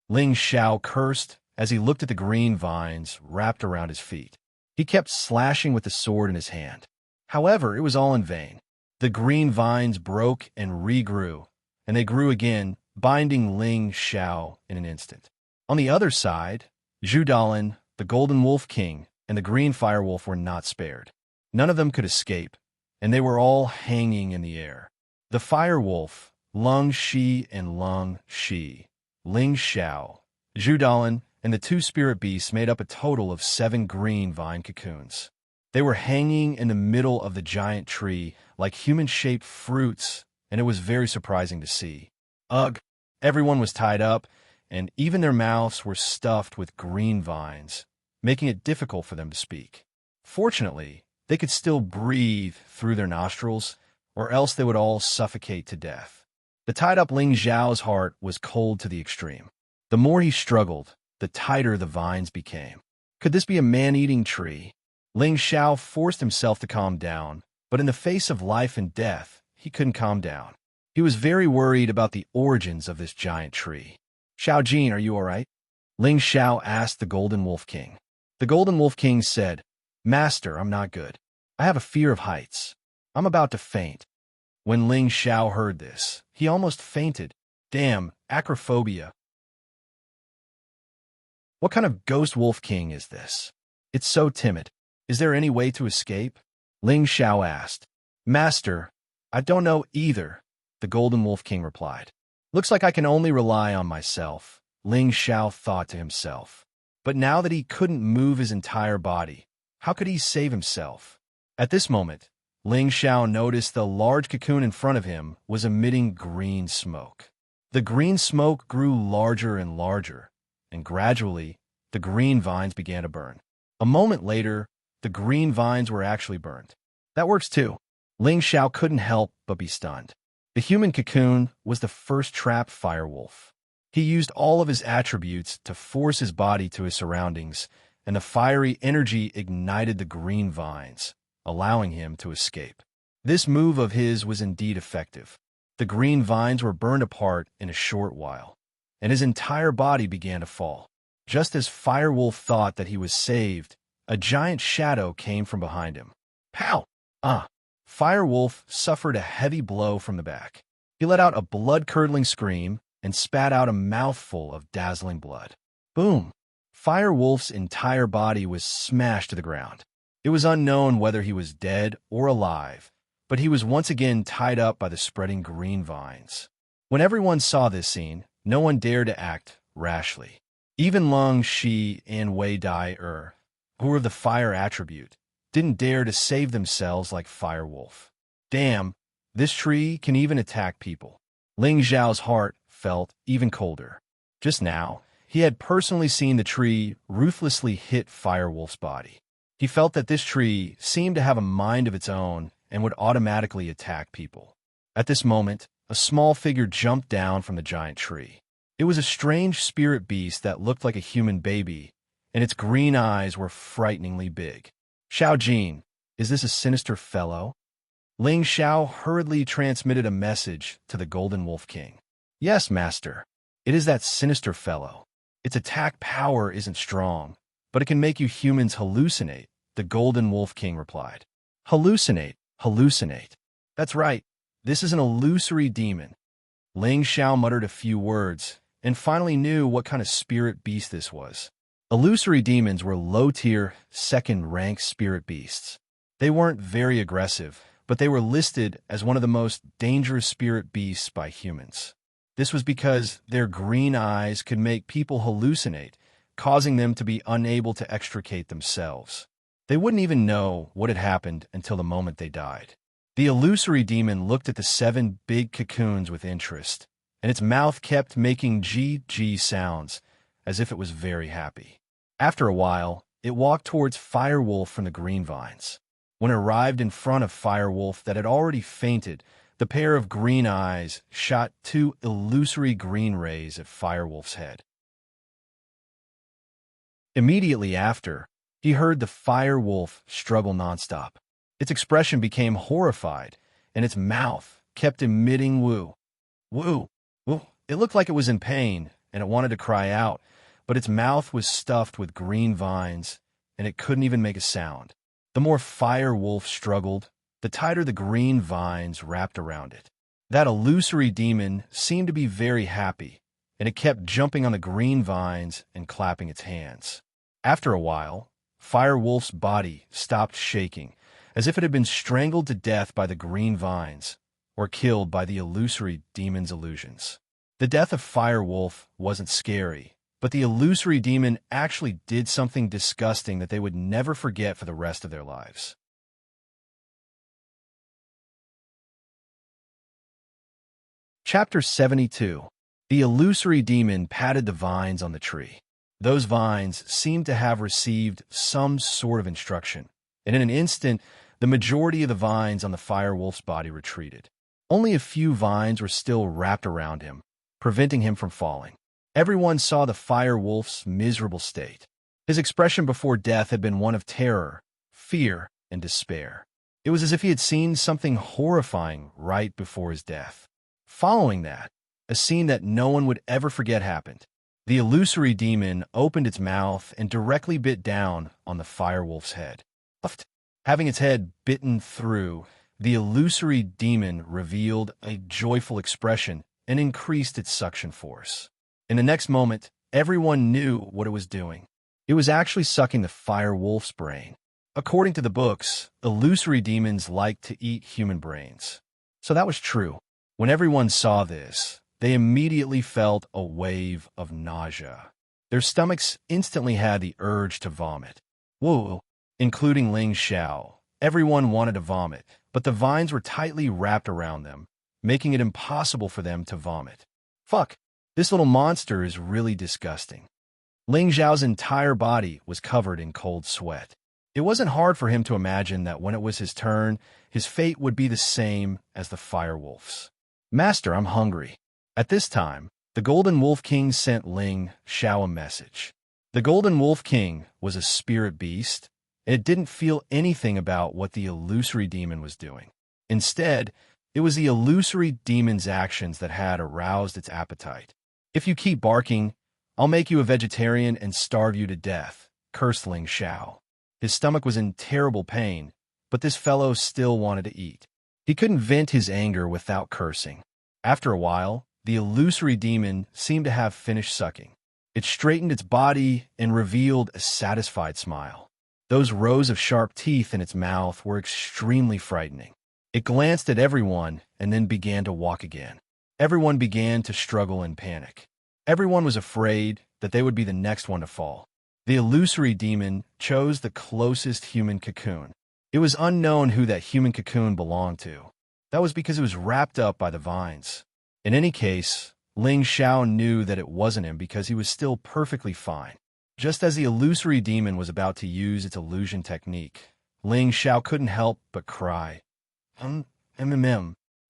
Speaker 1: Ling Xiao cursed as he looked at the green vines wrapped around his feet. He kept slashing with the sword in his hand. However, it was all in vain. The green vines broke and regrew, and they grew again, binding Ling Xiao in an instant. On the other side, Zhu Dalin, the Golden Wolf King, and the Green Firewolf were not spared. None of them could escape, and they were all hanging in the air. The Firewolf, Lung Shi and Lung Shi, Ling Xiao, Zhu Dalin, and the two spirit beasts made up a total of 7 green vine cocoons. They were hanging in the middle of the giant tree like human-shaped fruits, and it was very surprising to see. Ugh! Everyone was tied up, and even their mouths were stuffed with green vines, making it difficult for them to speak. Fortunately, they could still breathe through their nostrils, or else they would all suffocate to death. The tied-up Ling Xiao's heart was cold to the extreme. The more he struggled, the tighter the vines became. Could this be a man-eating tree? Ling Xiao forced himself to calm down, but in the face of life and death, he couldn't calm down. He was very worried about the origins of this giant tree. Xiao Jin, are you all right? Ling Xiao asked the Golden Wolf King. The Golden Wolf King said, Master, I'm not good. I have a fear of heights. I'm about to faint. When Ling Xiao heard this, he almost fainted. Damn, acrophobia. What kind of ghost wolf king is this? It's so timid. Is there any way to escape? Ling Xiao asked. Master, I don't know either, the Golden Wolf King replied. Looks like I can only rely on myself, Ling Xiao thought to himself. But now that he couldn't move his entire body, how could he save himself? At this moment, Ling Xiao noticed the large cocoon in front of him was emitting green smoke. The green smoke grew larger and larger, and gradually, the green vines began to burn. A moment later, the green vines were actually burned. That works too. Ling Xiao couldn't help but be stunned. The human cocoon was the first trapped firewolf. He used all of his attributes to force his body to his surroundings, and the fiery energy ignited the green vines, allowing him to escape. This move of his was indeed effective. The green vines were burned apart in a short while, and his entire body began to fall. Just as Firewolf thought that he was saved, a giant shadow came from behind him. Pow! Firewolf suffered a heavy blow from the back. He let out a blood-curdling scream and spat out a mouthful of dazzling blood. Boom! Firewolf's entire body was smashed to the ground. It was unknown whether he was dead or alive, but he was once again tied up by the spreading green vines. When everyone saw this scene, no one dared to act rashly. Even Lung Shi and Wei Dai, who were the fire attribute, didn't dare to save themselves like Firewolf. Damn, this tree can even attack people. Ling Xiao's heart felt even colder. Just now, he had personally seen the tree ruthlessly hit Firewolf's body. He felt that this tree seemed to have a mind of its own and would automatically attack people. At this moment, a small figure jumped down from the giant tree. It was a strange spirit beast that looked like a human baby, and its green eyes were frighteningly big. Xiao Jin, is this a sinister fellow? Ling Xiao hurriedly transmitted a message to the Golden Wolf King. Yes, Master. It is that sinister fellow. Its attack power isn't strong, but it can make you humans hallucinate, the Golden Wolf King replied. Hallucinate, hallucinate. That's right. This is an illusory demon. Ling Xiao muttered a few words and finally knew what kind of spirit beast this was. Illusory demons were low-tier, second-rank spirit beasts. They weren't very aggressive, but they were listed as one of the most dangerous spirit beasts by humans. This was because their green eyes could make people hallucinate, causing them to be unable to extricate themselves. They wouldn't even know what had happened until the moment they died. The illusory demon looked at the 7 big cocoons with interest, and its mouth kept making G sounds, as if it was very happy. After a while, it walked towards Firewolf from the green vines. When it arrived in front of Firewolf that had already fainted, the pair of green eyes shot 2 illusory green rays at Firewolf's head. Immediately after, he heard the Firewolf struggle nonstop. Its expression became horrified, and its mouth kept emitting woo. Woo, woo. It looked like it was in pain, and it wanted to cry out, but its mouth was stuffed with green vines, and it couldn't even make a sound. The more Firewolf struggled, the tighter the green vines wrapped around it. That illusory demon seemed to be very happy, and it kept jumping on the green vines and clapping its hands. After a while, Firewolf's body stopped shaking, as if it had been strangled to death by the green vines, or killed by the illusory demon's illusions. The death of Firewolf wasn't scary, but the illusory demon actually did something disgusting that they would never forget for the rest of their lives. Chapter 72. The illusory demon patted the vines on the tree. Those vines seemed to have received some sort of instruction, and in an instant, the majority of the vines on the Firewolf's body retreated. Only a few vines were still wrapped around him, preventing him from falling. Everyone saw the Firewolf's miserable state. His expression before death had been one of terror, fear, and despair. It was as if he had seen something horrifying right before his death. Following that, a scene that no one would ever forget happened. The illusory demon opened its mouth and directly bit down on the Firewolf's head. Having its head bitten through, the illusory demon revealed a joyful expression and increased its suction force. In the next moment, everyone knew what it was doing. It was actually sucking the Firewolf's brain. According to the books, illusory demons like to eat human brains. So that was true. When everyone saw this, they immediately felt a wave of nausea. Their stomachs instantly had the urge to vomit. Whoa, including Ling Xiao. Everyone wanted to vomit, but the vines were tightly wrapped around them, making it impossible for them to vomit. Fuck, this little monster is really disgusting. Ling Xiao's entire body was covered in cold sweat. It wasn't hard for him to imagine that when it was his turn, his fate would be the same as the Firewolf's. Master, I'm hungry. At this time, the Golden Wolf King sent Ling Xiao a message. The Golden Wolf King was a spirit beast, and it didn't feel anything about what the illusory demon was doing. Instead, it was the illusory demon's actions that had aroused its appetite. If you keep barking, I'll make you a vegetarian and starve you to death, cursed Ling Xiao. His stomach was in terrible pain, but this fellow still wanted to eat. He couldn't vent his anger without cursing. After a while, the illusory demon seemed to have finished sucking. It straightened its body and revealed a satisfied smile. Those rows of sharp teeth in its mouth were extremely frightening. It glanced at everyone and then began to walk again. Everyone began to struggle and panic. Everyone was afraid that they would be the next one to fall. The illusory demon chose the closest human cocoon. It was unknown who that human cocoon belonged to. That was because it was wrapped up by the vines. In any case, Ling Xiao knew that it wasn't him because he was still perfectly fine. Just as the illusory demon was about to use its illusion technique, Ling Xiao couldn't help but cry.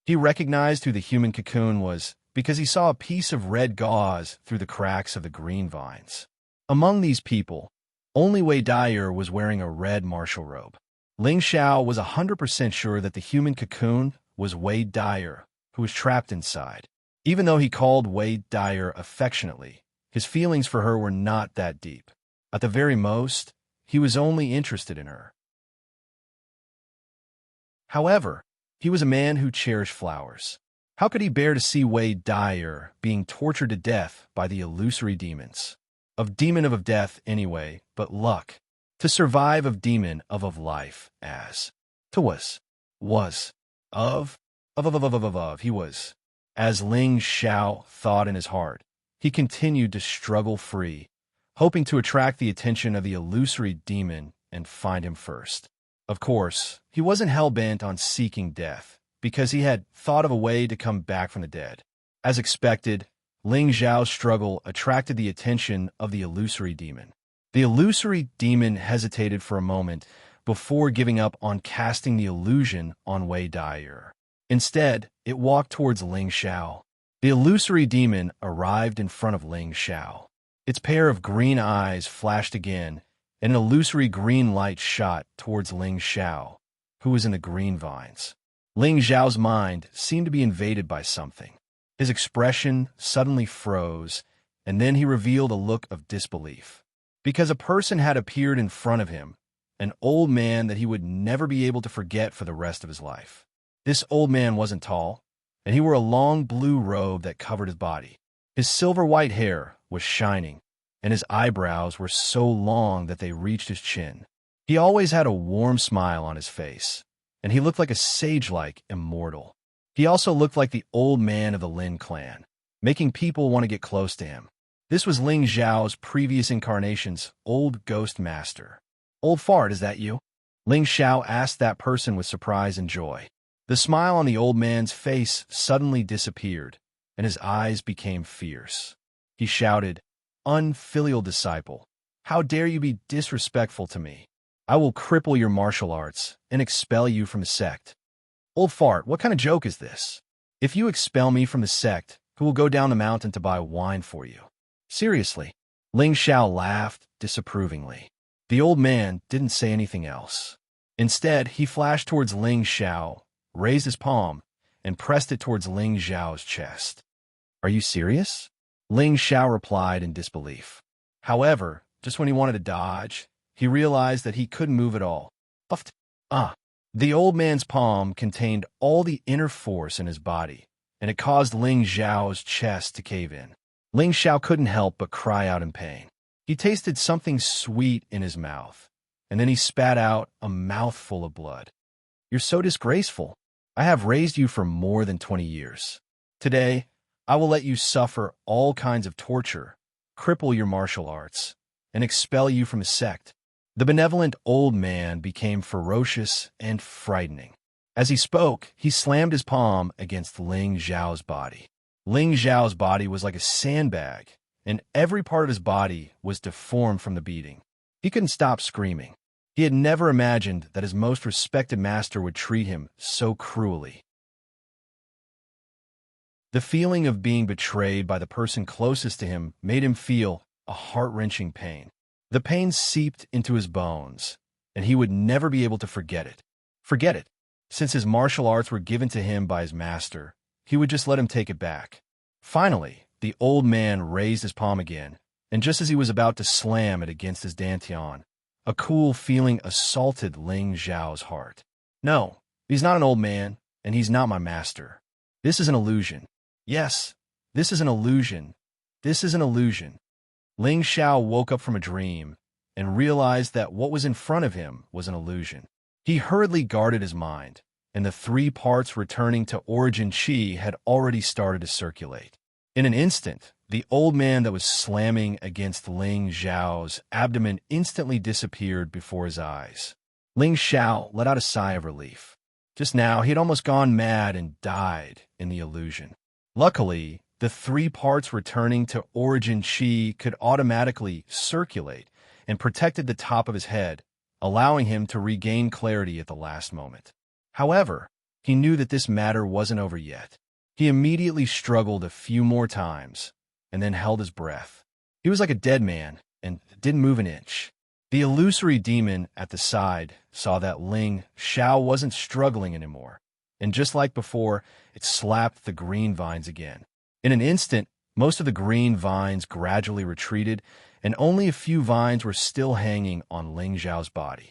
Speaker 1: He recognized who the human cocoon was because he saw a piece of red gauze through the cracks of the green vines. Among these people, only Wei Dyer was wearing a red martial robe. Ling Xiao was 100% sure that the human cocoon was Wei Dyer, who was trapped inside. Even though he called Wei Dyer affectionately, his feelings for her were not that deep. At the very most, he was only interested in her. However, he was a man who cherished flowers. How could he bear to see Wei Dyer being tortured to death by the illusory demons? Of demon of death anyway, but luck. To survive of demon of life as. To was. He was. As Ling Xiao thought in his heart, he continued to struggle free, hoping to attract the attention of the illusory demon and find him first. Of course, he wasn't hell-bent on seeking death, because he had thought of a way to come back from the dead. As expected, Ling Xiao's struggle attracted the attention of the illusory demon. The illusory demon hesitated for a moment before giving up on casting the illusion on Wei Dyer. Instead, it walked towards Ling Xiao. The illusory demon arrived in front of Ling Xiao. Its pair of green eyes flashed again, and an illusory green light shot towards Ling Xiao, who was in the green vines. Ling Xiao's mind seemed to be invaded by something. His expression suddenly froze, and then he revealed a look of disbelief. Because a person had appeared in front of him, an old man that he would never be able to forget for the rest of his life. This old man wasn't tall, and he wore a long blue robe that covered his body. His silver-white hair was shining, and his eyebrows were so long that they reached his chin. He always had a warm smile on his face, and he looked like a sage-like immortal. He also looked like the old man of the Lin clan, making people want to get close to him. This was Ling Xiao's previous incarnation's old ghost master. "Old fart, is that you?" Ling Xiao asked that person with surprise and joy. The smile on the old man's face suddenly disappeared, and his eyes became fierce. He shouted, "Unfilial disciple, how dare you be disrespectful to me? I will cripple your martial arts and expel you from the sect." "Old fart, what kind of joke is this? If you expel me from the sect, who will go down the mountain to buy wine for you? Seriously?" Ling Xiao laughed disapprovingly. The old man didn't say anything else. Instead, he flashed towards Ling Xiao, raised his palm, and pressed it towards Ling Xiao's chest. "Are you serious?" Ling Xiao replied in disbelief. However, just when he wanted to dodge, he realized that he couldn't move at all. The old man's palm contained all the inner force in his body, and it caused Ling Xiao's chest to cave in. Ling Xiao couldn't help but cry out in pain. He tasted something sweet in his mouth, and then he spat out a mouthful of blood. "You're so disgraceful. I have raised you for more than 20 years. Today, I will let you suffer all kinds of torture, cripple your martial arts, and expel you from a sect." The benevolent old man became ferocious and frightening. As he spoke, he slammed his palm against Ling Xiao's body. Ling Xiao's body was like a sandbag, and every part of his body was deformed from the beating. He couldn't stop screaming. He had never imagined that his most respected master would treat him so cruelly. The feeling of being betrayed by the person closest to him made him feel a heart-wrenching pain. The pain seeped into his bones, and he would never be able to forget it. Since his martial arts were given to him by his master, he would just let him take it back. Finally, the old man raised his palm again, and just as he was about to slam it against his dantian, a cool feeling assaulted Ling Xiao's heart. "No, he's not an old man, and he's not my master. This is an illusion. Yes, this is an illusion. This is an illusion." Ling Xiao woke up from a dream and realized that what was in front of him was an illusion. He hurriedly guarded his mind, and the 3 parts returning to origin qi had already started to circulate. In an instant, the old man that was slamming against Ling Xiao's abdomen instantly disappeared before his eyes. Ling Xiao let out a sigh of relief. Just now, he had almost gone mad and died in the illusion. Luckily, the 3 parts returning to origin qi could automatically circulate and protected the top of his head, allowing him to regain clarity at the last moment. However, he knew that this matter wasn't over yet. He immediately struggled a few more times and then held his breath. He was like a dead man and didn't move an inch. The illusory demon at the side saw that Ling Xiao wasn't struggling anymore, and just like before, it slapped the green vines again. In an instant, most of the green vines gradually retreated, and only a few vines were still hanging on Ling Xiao's body.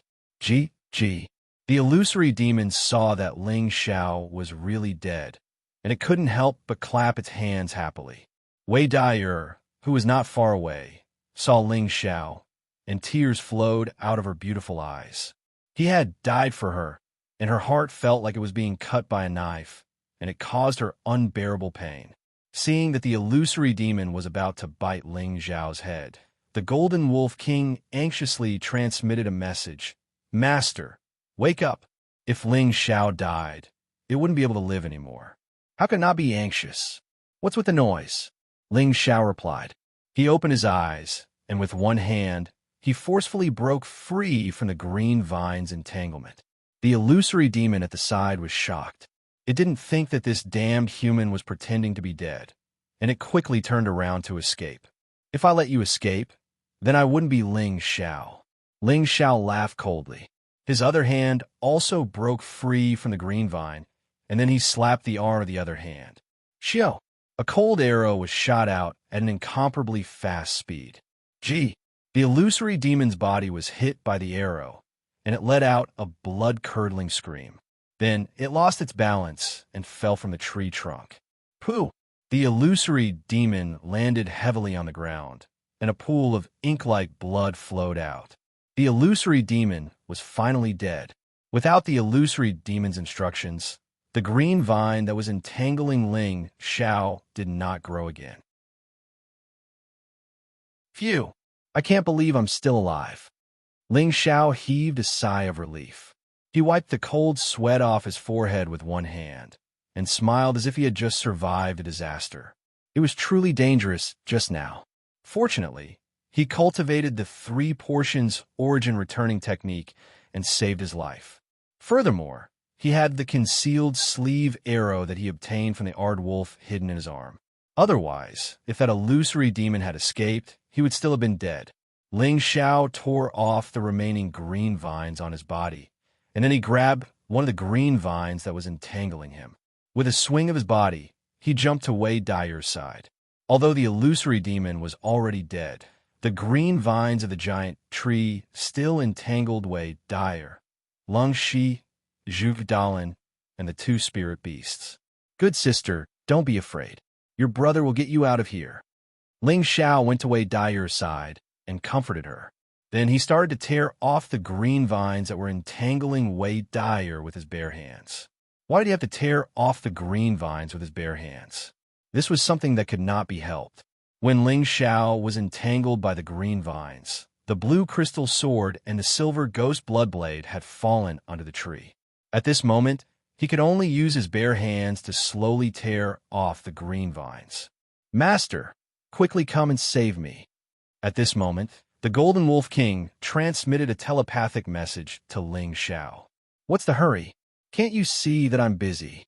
Speaker 1: The The illusory demon saw that Ling Xiao was really dead, and it couldn't help but clap its hands happily. Wei Dai, who was not far away, saw Ling Xiao, and tears flowed out of her beautiful eyes. He had died for her, and her heart felt like it was being cut by a knife, and it caused her unbearable pain. Seeing that the illusory demon was about to bite Ling Xiao's head, the Golden Wolf King anxiously transmitted a message. Master, wake up. If Ling Xiao died, it wouldn't be able to live anymore. How could not be anxious? What's with the noise? Ling Xiao replied. He opened his eyes, and with one hand, he forcefully broke free from the green vine's entanglement. The illusory demon at the side was shocked. It didn't think that this damned human was pretending to be dead, and it quickly turned around to escape. If I let you escape, then I wouldn't be Ling Xiao. Ling Xiao laughed coldly. His other hand also broke free from the green vine, and then he slapped the arm of the other hand. Xiao! A cold arrow was shot out at an incomparably fast speed. Gee! The illusory demon's body was hit by the arrow, and it let out a blood-curdling scream. Then it lost its balance and fell from the tree trunk. Pooh! The illusory demon landed heavily on the ground, and a pool of ink-like blood flowed out. The illusory demon was finally dead. Without the illusory demon's instructions, the green vine that was entangling Ling Xiao did not grow again. Phew! I can't believe I'm still alive. Ling Xiao heaved a sigh of relief. He wiped the cold sweat off his forehead with one hand and smiled as if he had just survived a disaster. It was truly dangerous just now. Fortunately, he cultivated the 3 portions origin returning technique and saved his life. Furthermore, he had the concealed sleeve arrow that he obtained from the Ardwolf hidden in his arm. Otherwise, if that illusory demon had escaped, he would still have been dead. Ling Xiao tore off the remaining green vines on his body, and then he grabbed one of the green vines that was entangling him. With a swing of his body, he jumped to Wei Dai's side. Although the illusory demon was already dead, the green vines of the giant tree still entangled Wei Dai, Lung Shi, Zhu Dalin, and the 2 spirit beasts. Good sister, don't be afraid. Your brother will get you out of here. Ling Xiao went to Wei Dai's side and comforted her. Then he started to tear off the green vines that were entangling Wei Dai with his bare hands. Why did he have to tear off the green vines with his bare hands? This was something that could not be helped. When Ling Xiao was entangled by the green vines, the blue crystal sword and the silver ghost bloodblade had fallen under the tree. At this moment, he could only use his bare hands to slowly tear off the green vines. Master, quickly come and save me. At this moment, the Golden Wolf King transmitted a telepathic message to Ling Xiao. What's the hurry? Can't you see that I'm busy?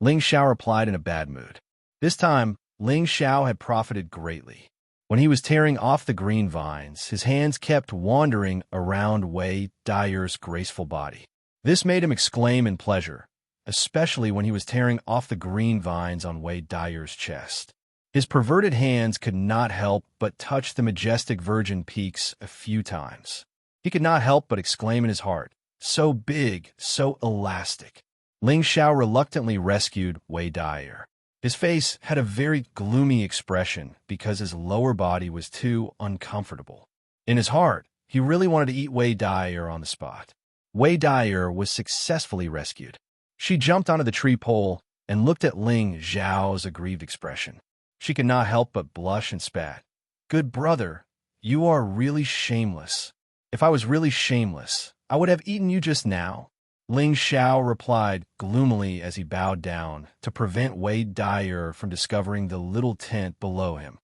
Speaker 1: Ling Xiao replied in a bad mood. This time, Ling Xiao had profited greatly. When he was tearing off the green vines, his hands kept wandering around Wei Dai's graceful body. This made him exclaim in pleasure, especially when he was tearing off the green vines on Wei Dai's chest. His perverted hands could not help but touch the majestic virgin peaks a few times. He could not help but exclaim in his heart, so big, so elastic. Ling Xiao reluctantly rescued Wei Dai. His face had a very gloomy expression because his lower body was too uncomfortable. In his heart, he really wanted to eat Wei Dai on the spot. Wei Dai was successfully rescued. She jumped onto the tree pole and looked at Ling Xiao's aggrieved expression. She could not help but blush and spat. Good brother, you are really shameless. If I was really shameless, I would have eaten you just now. Ling Xiao replied gloomily as he bowed down to prevent Wei Dai from discovering the little tent below him.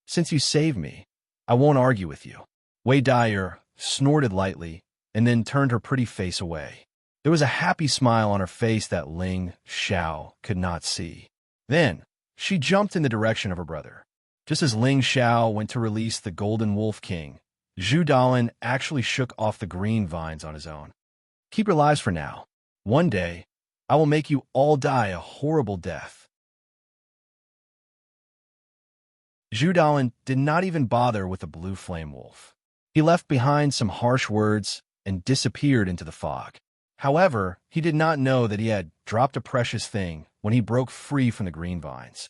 Speaker 1: Since you saved me, I won't argue with you. Wei Dai snorted lightly and then turned her pretty face away. There was a happy smile on her face that Ling Xiao could not see. Then, she jumped in the direction of her brother. Just as Ling Xiao went to release the Golden Wolf King, Zhu Dalin actually shook off the green vines on his own. Keep your lives for now. One day, I will make you all die a horrible death. Zhu Dalin did not even bother with the blue flame wolf. He left behind some harsh words and disappeared into the fog. However, he did not know that he had dropped a precious thing when he broke free from the green vines.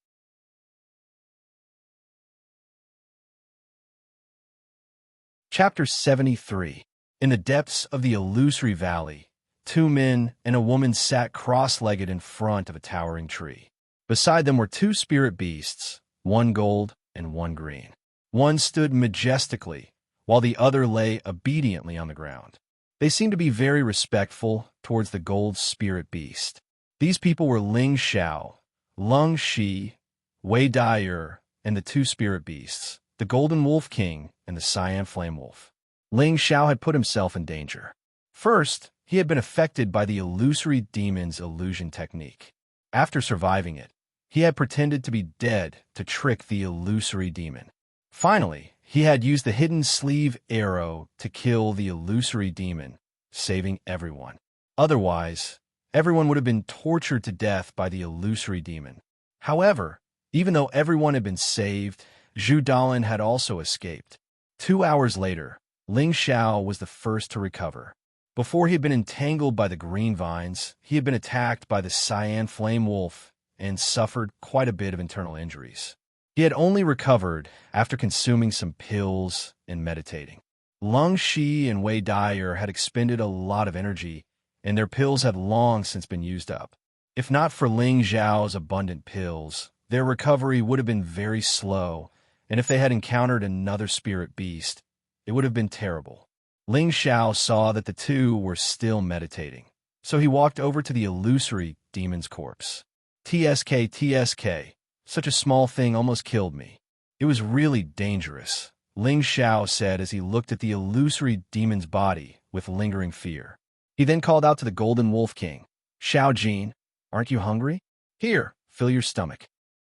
Speaker 1: Chapter 73. In the depths of the illusory valley, two men and a woman sat cross-legged in front of a towering tree. Beside them were two spirit beasts, one gold and one green. One stood majestically, while the other lay obediently on the ground. They seemed to be very respectful towards the gold spirit beast. These people were Ling Xiao, Lung Shi, Wei Dai, and the two spirit beasts, the Golden Wolf King and the Cyan Flame Wolf. Ling Xiao had put himself in danger. First, he had been affected by the illusory demon's illusion technique. After surviving it, he had pretended to be dead to trick the illusory demon. Finally, he had used the hidden sleeve arrow to kill the illusory demon, saving everyone. Otherwise, everyone would have been tortured to death by the illusory demon. However, even though everyone had been saved, Zhu Dalin had also escaped. 2 hours later, Ling Xiao was the first to recover. Before he had been entangled by the green vines, he had been attacked by the Cyan Flame Wolf and suffered quite a bit of internal injuries. He had only recovered after consuming some pills and meditating. Lung Shi and Wei Dai had expended a lot of energy, and their pills had long since been used up. If not for Ling Xiao's abundant pills, their recovery would have been very slow, and if they had encountered another spirit beast, it would have been terrible. Ling Xiao saw that the two were still meditating, so he walked over to the illusory demon's corpse. TSK, TSK, such a small thing almost killed me. It was really dangerous, Ling Xiao said as he looked at the illusory demon's body with lingering fear. He then called out to the Golden Wolf King, Xiao Jin, aren't you hungry? Here, fill your stomach.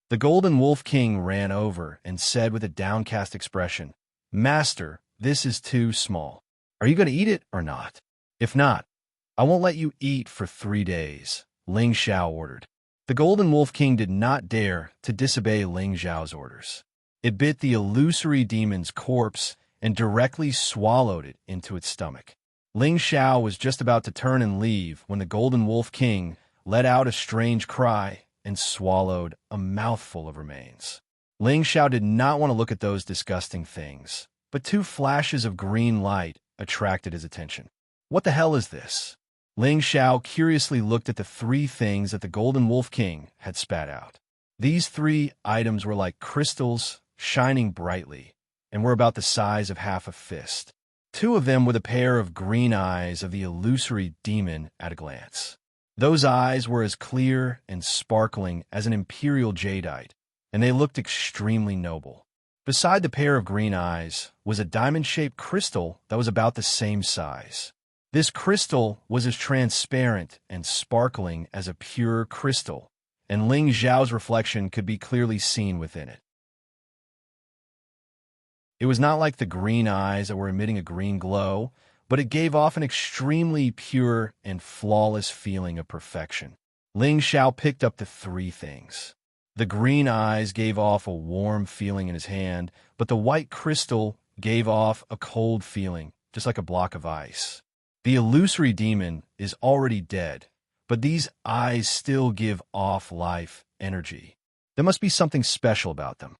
Speaker 1: The Golden Wolf King ran over and said with a downcast expression, Master, this is too small. Are you going to eat it or not? If not, I won't let you eat for 3 days, Ling Xiao ordered. The Golden Wolf King did not dare to disobey Ling Xiao's orders. It bit the illusory demon's corpse and directly swallowed it into its stomach. Ling Xiao was just about to turn and leave when the Golden Wolf King let out a strange cry and swallowed a mouthful of remains. Ling Xiao did not want to look at those disgusting things, but 2 flashes of green light attracted his attention. What the hell is this? Ling Xiao curiously looked at the 3 things that the Golden Wolf King had spat out. These 3 items were like crystals, shining brightly, and were about the size of half a fist. 2 of them were the pair of green eyes of the illusory demon at a glance. Those eyes were as clear and sparkling as an imperial jadeite, and they looked extremely noble. Beside the pair of green eyes was a diamond-shaped crystal that was about the same size. This crystal was as transparent and sparkling as a pure crystal, and Ling Xiao's reflection could be clearly seen within it. It was not like the green eyes that were emitting a green glow, but it gave off an extremely pure and flawless feeling of perfection. Ling Xiao picked up the 3 things. The green eyes gave off a warm feeling in his hand, but the white crystal gave off a cold feeling, just like a block of ice. The illusory demon is already dead, but these eyes still give off life energy. There must be something special about them.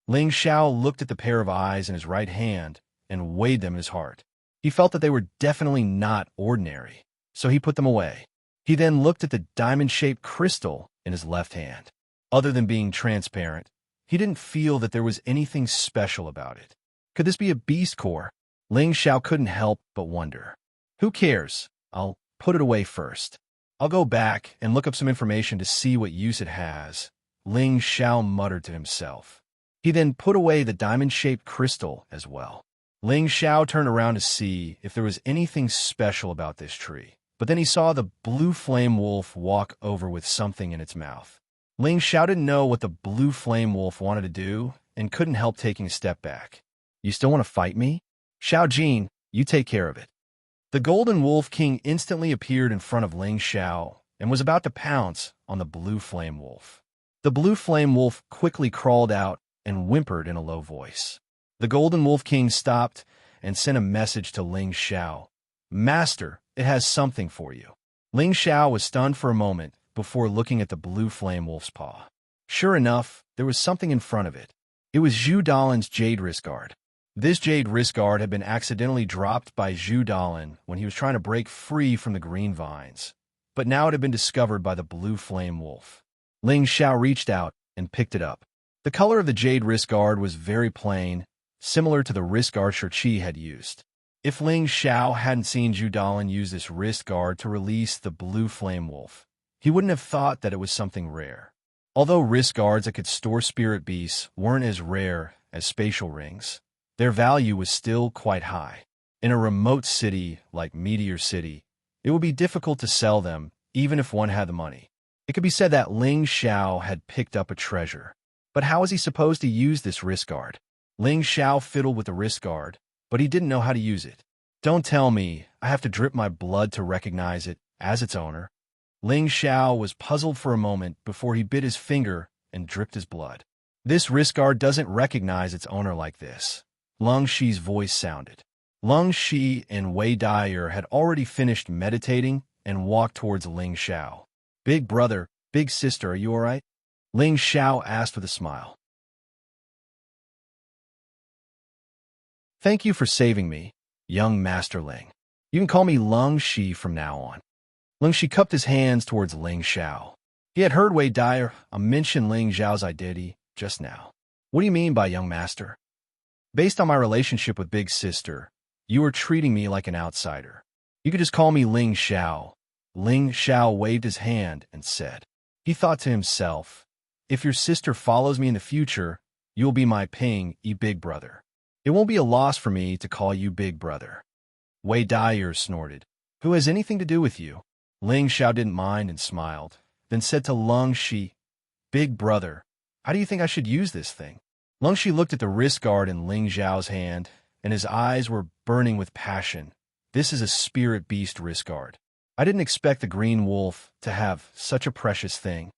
Speaker 1: Ling Xiao looked at the pair of eyes in his right hand and weighed them in his heart. He felt that they were definitely not ordinary, so he put them away. He then looked at the diamond-shaped crystal in his left hand. Other than being transparent, he didn't feel that there was anything special about it. Could this be a beast core? Ling Xiao couldn't help but wonder. Who cares? I'll put it away first. I'll go back and look up some information to see what use it has, Ling Xiao muttered to himself. He then put away the diamond-shaped crystal as well. Ling Xiao turned around to see if there was anything special about this tree, but then he saw the blue flame wolf walk over with something in its mouth. Ling Xiao didn't know what the blue flame wolf wanted to do and couldn't help taking a step back. You still want to fight me? Xiao Jin, you take care of it. The Golden Wolf King instantly appeared in front of Ling Xiao and was about to pounce on the blue flame wolf. The blue flame wolf quickly crawled out and whimpered in a low voice. The Golden Wolf King stopped and sent a message to Ling Xiao. Master, It has something for you. Ling Xiao was stunned for a moment before looking at the blue flame wolf's paw. Sure enough, there was something in front of it. It was Zhu Dalin's jade wrist guard. This jade wrist guard had been accidentally dropped by Zhu Dalin when he was trying to break free from the green vines, but now it had been discovered by the blue flame wolf. Ling Xiao reached out and picked it up. The color of the jade wrist guard was very plain, similar to the wrist guard Shirqi had used. If Ling Xiao hadn't seen Zhu Dalin use this wrist guard to release the blue flame wolf, he wouldn't have thought that it was something rare. Although wrist guards that could store spirit beasts weren't as rare as spatial rings, their value was still quite high. In a remote city like Meteor City, it would be difficult to sell them even if one had the money. It could be said that Ling Xiao had picked up a treasure. But how was he supposed to use this wrist guard? Ling Xiao fiddled with the wrist guard, but he didn't know how to use it. Don't tell me I have to drip my blood to recognize it as its owner. Ling Xiao was puzzled for a moment before he bit his finger and dripped his blood. This wrist guard doesn't recognize its owner like this. Lung Shi's voice sounded. Lung Shi and Wei Dyer had already finished meditating and walked towards Ling Xiao. Big brother, big sister, are you all right? Ling Xiao asked with a smile. Thank you for saving me, young Master Ling. You can call me Lung Shi from now on. Lung Shi cupped his hands towards Ling Xiao. He had heard Wei Dyer mention Ling Xiao's identity just now. What do you mean by young master? Based on my relationship with Big Sister, you are treating me like an outsider. You could just call me Ling Xiao. Ling Xiao waved his hand and said. He thought to himself, if your sister follows me in the future, you'll be my ping, big brother. It won't be a loss for me to call you big brother. Wei Dyer snorted. Who has anything to do with you? Ling Xiao didn't mind and smiled, then said to Lung Shi, Big brother, how do you think I should use this thing? Lung Shi looked at the wrist guard in Ling Xiao's hand, and his eyes were burning with passion. This is a spirit beast wrist guard. I didn't expect the green wolf to have such a precious thing.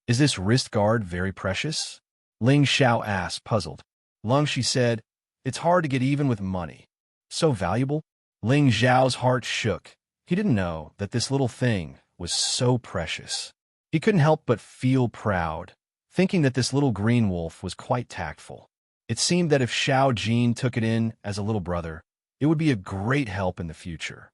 Speaker 1: Is this wrist guard very precious? Ling Xiao asked, puzzled. Lung Shi said, it's hard to get even with money. So valuable? Ling Xiao's heart shook. He didn't know that this little thing was so precious. He couldn't help but feel proud, thinking that this little green wolf was quite tactful. It seemed that if Xiao Jin took it in as a little brother, it would be a great help in the future.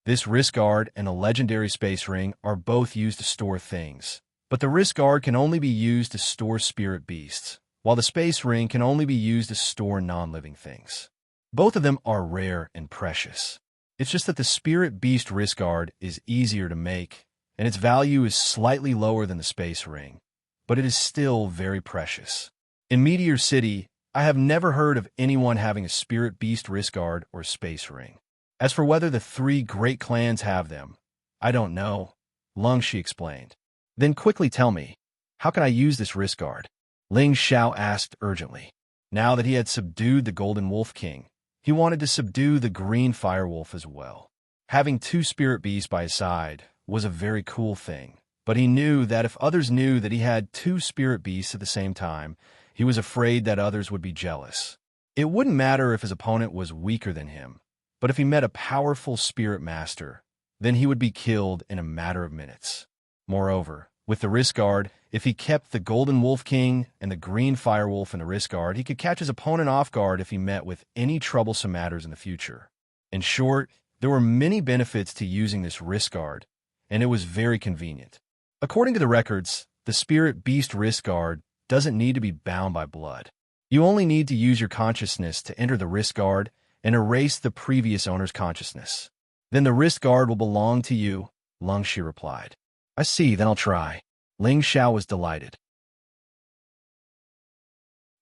Speaker 1: This wrist guard and a legendary space ring are both used to store things, but the wrist guard can only be used to store spirit beasts, while the space ring can only be used to store non-living things. Both of them are rare and precious. It's just that the spirit beast wrist guard is easier to make, and its value is slightly lower than the space ring, but it is still very precious. In Meteor City, I have never heard of anyone having a spirit beast wrist guard or space ring. As for whether the 3 great clans have them, I don't know, Lung Shi explained. Then quickly tell me, how can I use this wrist guard? Ling Xiao asked urgently. Now that he had subdued the Golden Wolf King, he wanted to subdue the Green Fire Wolf as well. Having 2 spirit beasts by his side was a very cool thing, but he knew that if others knew that he had 2 spirit beasts at the same time, he was afraid that others would be jealous. It wouldn't matter if his opponent was weaker than him, but if he met a powerful spirit master, then he would be killed in a matter of minutes. Moreover, with the wrist guard, if he kept the Golden Wolf King and the Green Fire Wolf in the wrist guard, he could catch his opponent off guard if he met with any troublesome matters in the future. In short, there were many benefits to using this wrist guard, and it was very convenient. According to the records, the Spirit Beast wrist guard doesn't need to be bound by blood. You only need to use your consciousness to enter the wrist guard and erase the previous owner's consciousness. Then the wrist guard will belong to you, Lung Shi replied. I see, then I'll try. Ling Xiao was delighted.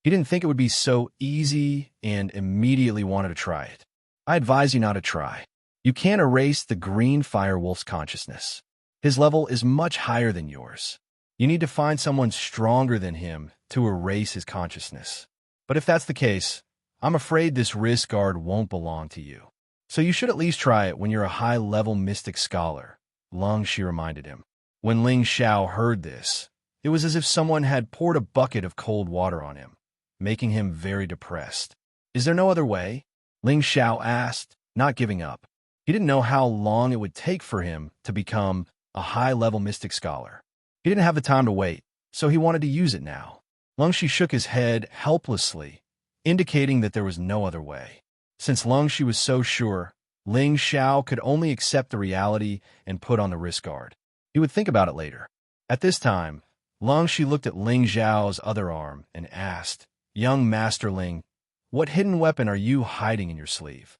Speaker 1: He didn't think it would be so easy and immediately wanted to try it. I advise you not to try. You can't erase the Green Fire Wolf's consciousness. His level is much higher than yours. You need to find someone stronger than him to erase his consciousness. But if that's the case, I'm afraid this wrist guard won't belong to you. So you should at least try it when you're a high-level mystic scholar, Lung Shi reminded him. When Ling Xiao heard this, it was as if someone had poured a bucket of cold water on him, making him very depressed. Is there no other way? Ling Xiao asked, not giving up. He didn't know how long it would take for him to become a high-level mystic scholar. He didn't have the time to wait, so he wanted to use it now. Lungshi shook his head helplessly, indicating that there was no other way. Since Lungshi was so sure, Ling Xiao could only accept the reality and put on the wrist guard. He would think about it later. At this time, Lungshi looked at Ling Xiao's other arm and asked, "Young Master Ling, what hidden weapon are you hiding in your sleeve?"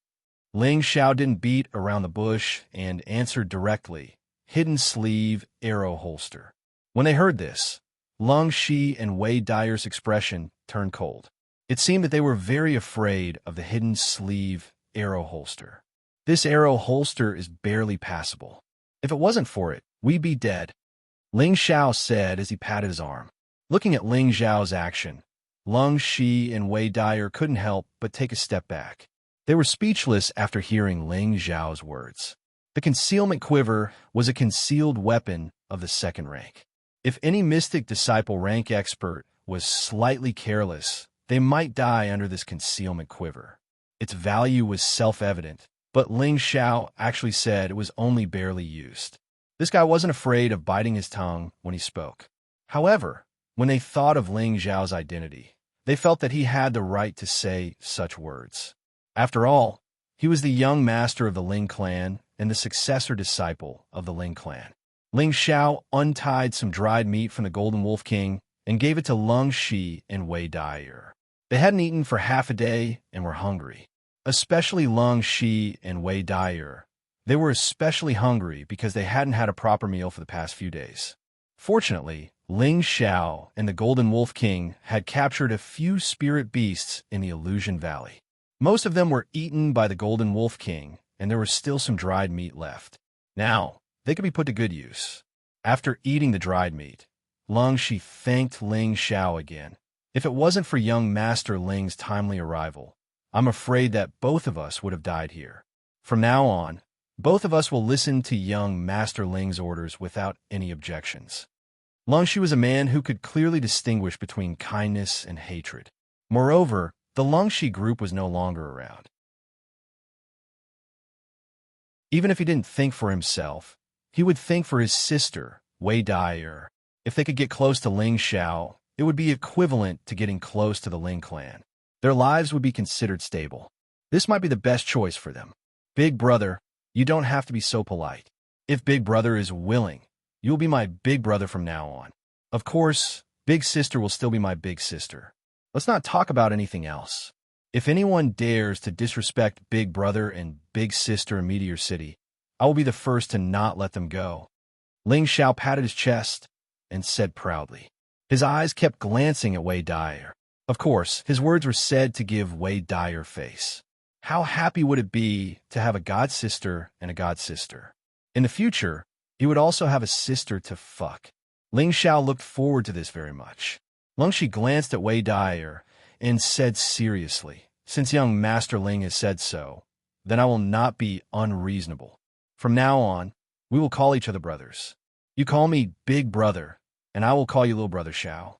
Speaker 1: Ling Xiao didn't beat around the bush and answered directly, "Hidden sleeve, arrow holster." When they heard this, Lung Shi and Wei Dyer's expression turned cold. It seemed that they were very afraid of the hidden sleeve arrow holster. "This arrow holster is barely passable. If it wasn't for it, we'd be dead," Ling Xiao said as he patted his arm. Looking at Ling Xiao's action, Lung Shi and Wei Dyer couldn't help but take a step back. They were speechless after hearing Ling Xiao's words. The concealment quiver was a concealed weapon of the second rank. If any mystic disciple rank expert was slightly careless, they might die under this concealment quiver. Its value was self-evident, but Ling Xiao actually said it was only barely used. This guy wasn't afraid of biting his tongue when he spoke. However, when they thought of Ling Xiao's identity, they felt that he had the right to say such words. After all, he was the young master of the Ling clan and the successor disciple of the Ling clan. Ling Xiao untied some dried meat from the Golden Wolf King and gave it to Lung Shi and Wei Dyer. They hadn't eaten for half a day and were hungry. Especially Lung Shi and Wei Dyer. They were especially hungry because they hadn't had a proper meal for the past few days. Fortunately, Ling Xiao and the Golden Wolf King had captured a few spirit beasts in the Illusion Valley. Most of them were eaten by the Golden Wolf King, and there was still some dried meat left. Now, they could be put to good use. After eating the dried meat, Lung Shi thanked Ling Xiao again. "If it wasn't for young Master Ling's timely arrival, I'm afraid that both of us would have died here. From now on, both of us will listen to young Master Ling's orders without any objections." Lung Shi was a man who could clearly distinguish between kindness and hatred. Moreover, the Lung Shi group was no longer around. Even if he didn't think for himself, he would think for his sister, Wei Dyer. If they could get close to Ling Xiao, it would be equivalent to getting close to the Ling clan. Their lives would be considered stable. This might be the best choice for them. "Big brother, you don't have to be so polite. If Big Brother is willing, you'll be my big brother from now on. Of course, Big Sister will still be my big sister. Let's not talk about anything else. If anyone dares to disrespect Big Brother and Big Sister in Meteor City, I will be the first to not let them go." Ling Xiao patted his chest and said proudly. His eyes kept glancing at Wei Dyer. Of course, his words were said to give Wei Dyer face. How happy would it be to have a god sister and a god sister? In the future, he would also have a sister to fuck. Ling Xiao looked forward to this very much. Lung Shi glanced at Wei Dyer and said seriously, "Since young Master Ling has said so, then I will not be unreasonable. From now on, we will call each other brothers. You call me Big Brother, and I will call you Little Brother Xiao."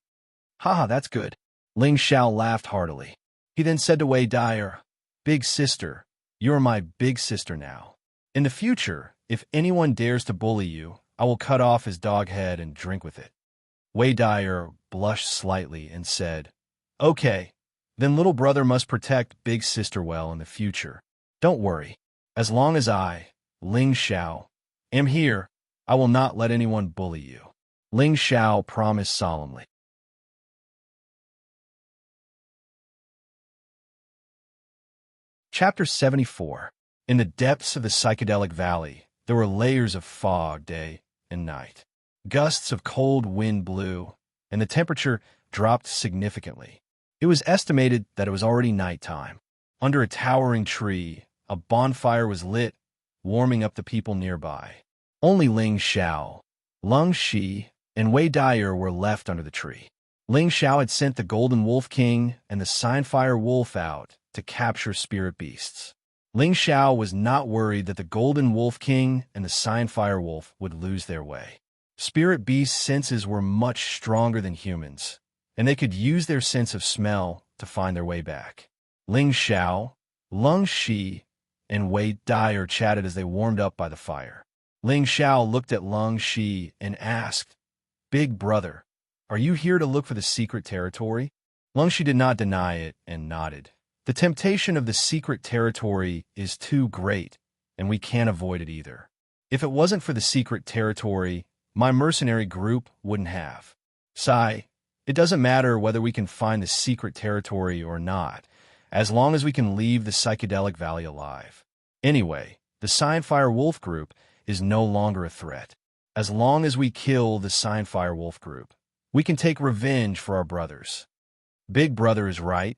Speaker 1: "Haha, that's good." Ling Xiao laughed heartily. He then said to Wei Dyer, "Big sister, you are my big sister now. In the future, if anyone dares to bully you, I will cut off his dog head and drink with it." Wei Dyer blushed slightly and said, "Okay, then little brother must protect big sister well in the future. Don't worry. As long as I, Ling Xiao, am here, I will not let anyone bully you." Ling Xiao promised solemnly. Chapter 74. In the depths of the psychedelic valley, there were layers of fog day and night. Gusts of cold wind blew, and the temperature dropped significantly. It was estimated that it was already nighttime. Under a towering tree, a bonfire was lit, warming up the people nearby. Only Ling Xiao, Lung Shi, and Wei Dyer were left under the tree. Ling Xiao had sent the Golden Wolf King and the Signfire Wolf out to capture spirit beasts. Ling Xiao was not worried that the Golden Wolf King and the Signfire Wolf would lose their way. Spirit beasts' senses were much stronger than humans, and they could use their sense of smell to find their way back. Ling Xiao, Lung Shi, and Wei Dyer chatted as they warmed up by the fire. Ling Xiao looked at Lung Shi and asked, "Big brother, are you here to look for the secret territory?" Lung Shi did not deny it and nodded. The temptation of the secret territory is too great, and we can't avoid it either. If it wasn't for the secret territory, my mercenary group wouldn't have. Sai, it doesn't matter whether we can find the secret territory or not, as long as we can leave the psychedelic valley alive. Anyway, the Signfire Wolf group is no longer a threat. As long as we kill the Signfire Wolf group, we can take revenge for our brothers. Big brother is right.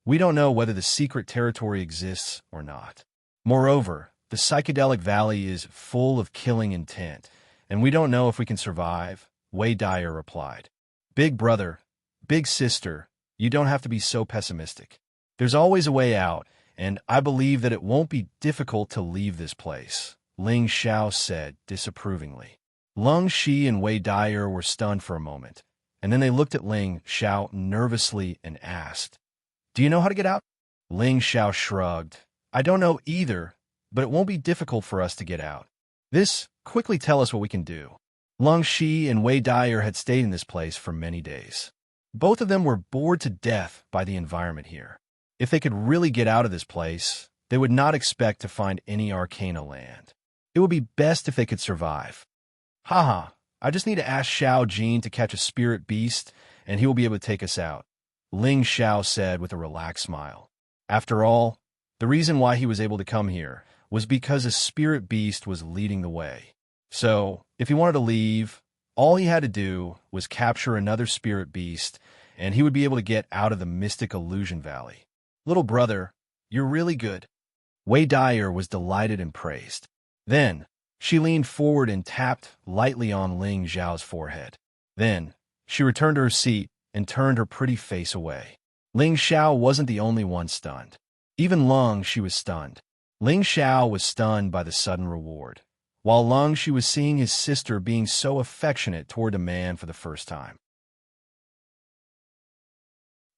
Speaker 1: We don't know whether the secret territory exists or not. Moreover, the psychedelic valley is full of killing intent, and we don't know if we can survive, Wei Dyer replied. Big brother, big sister, you don't have to be so pessimistic. There's always a way out, and I believe that it won't be difficult to leave this place, Ling Xiao said disapprovingly. Lung Shi and Wei Dyer were stunned for a moment, and then they looked at Ling Xiao nervously and asked, "Do you know how to get out?" Ling Xiao shrugged. "I don't know either, but it won't be difficult for us to get out. Quickly tell us what we can do." Lung Shi and Wei Dyer had stayed in this place for many days. Both of them were bored to death by the environment here. If they could really get out of this place, they would not expect to find any Arcana land. It would be best if they could survive. Haha, I just need to ask Xiao Jin to catch a spirit beast, and he will be able to take us out, Ling Xiao said with a relaxed smile. After all, the reason why he was able to come here was because a spirit beast was leading the way. So, if he wanted to leave, all he had to do was capture another spirit beast, and he would be able to get out of the Mystic Illusion Valley. Little brother, you're really good. Wei Dyer was delighted and praised. Then, she leaned forward and tapped lightly on Ling Xiao's forehead. Then, she returned to her seat and turned her pretty face away. Ling Xiao wasn't the only one stunned. Even Lung Shi was stunned. Ling Xiao was stunned by the sudden reward, while Lung Shi was seeing his sister being so affectionate toward a man for the first time.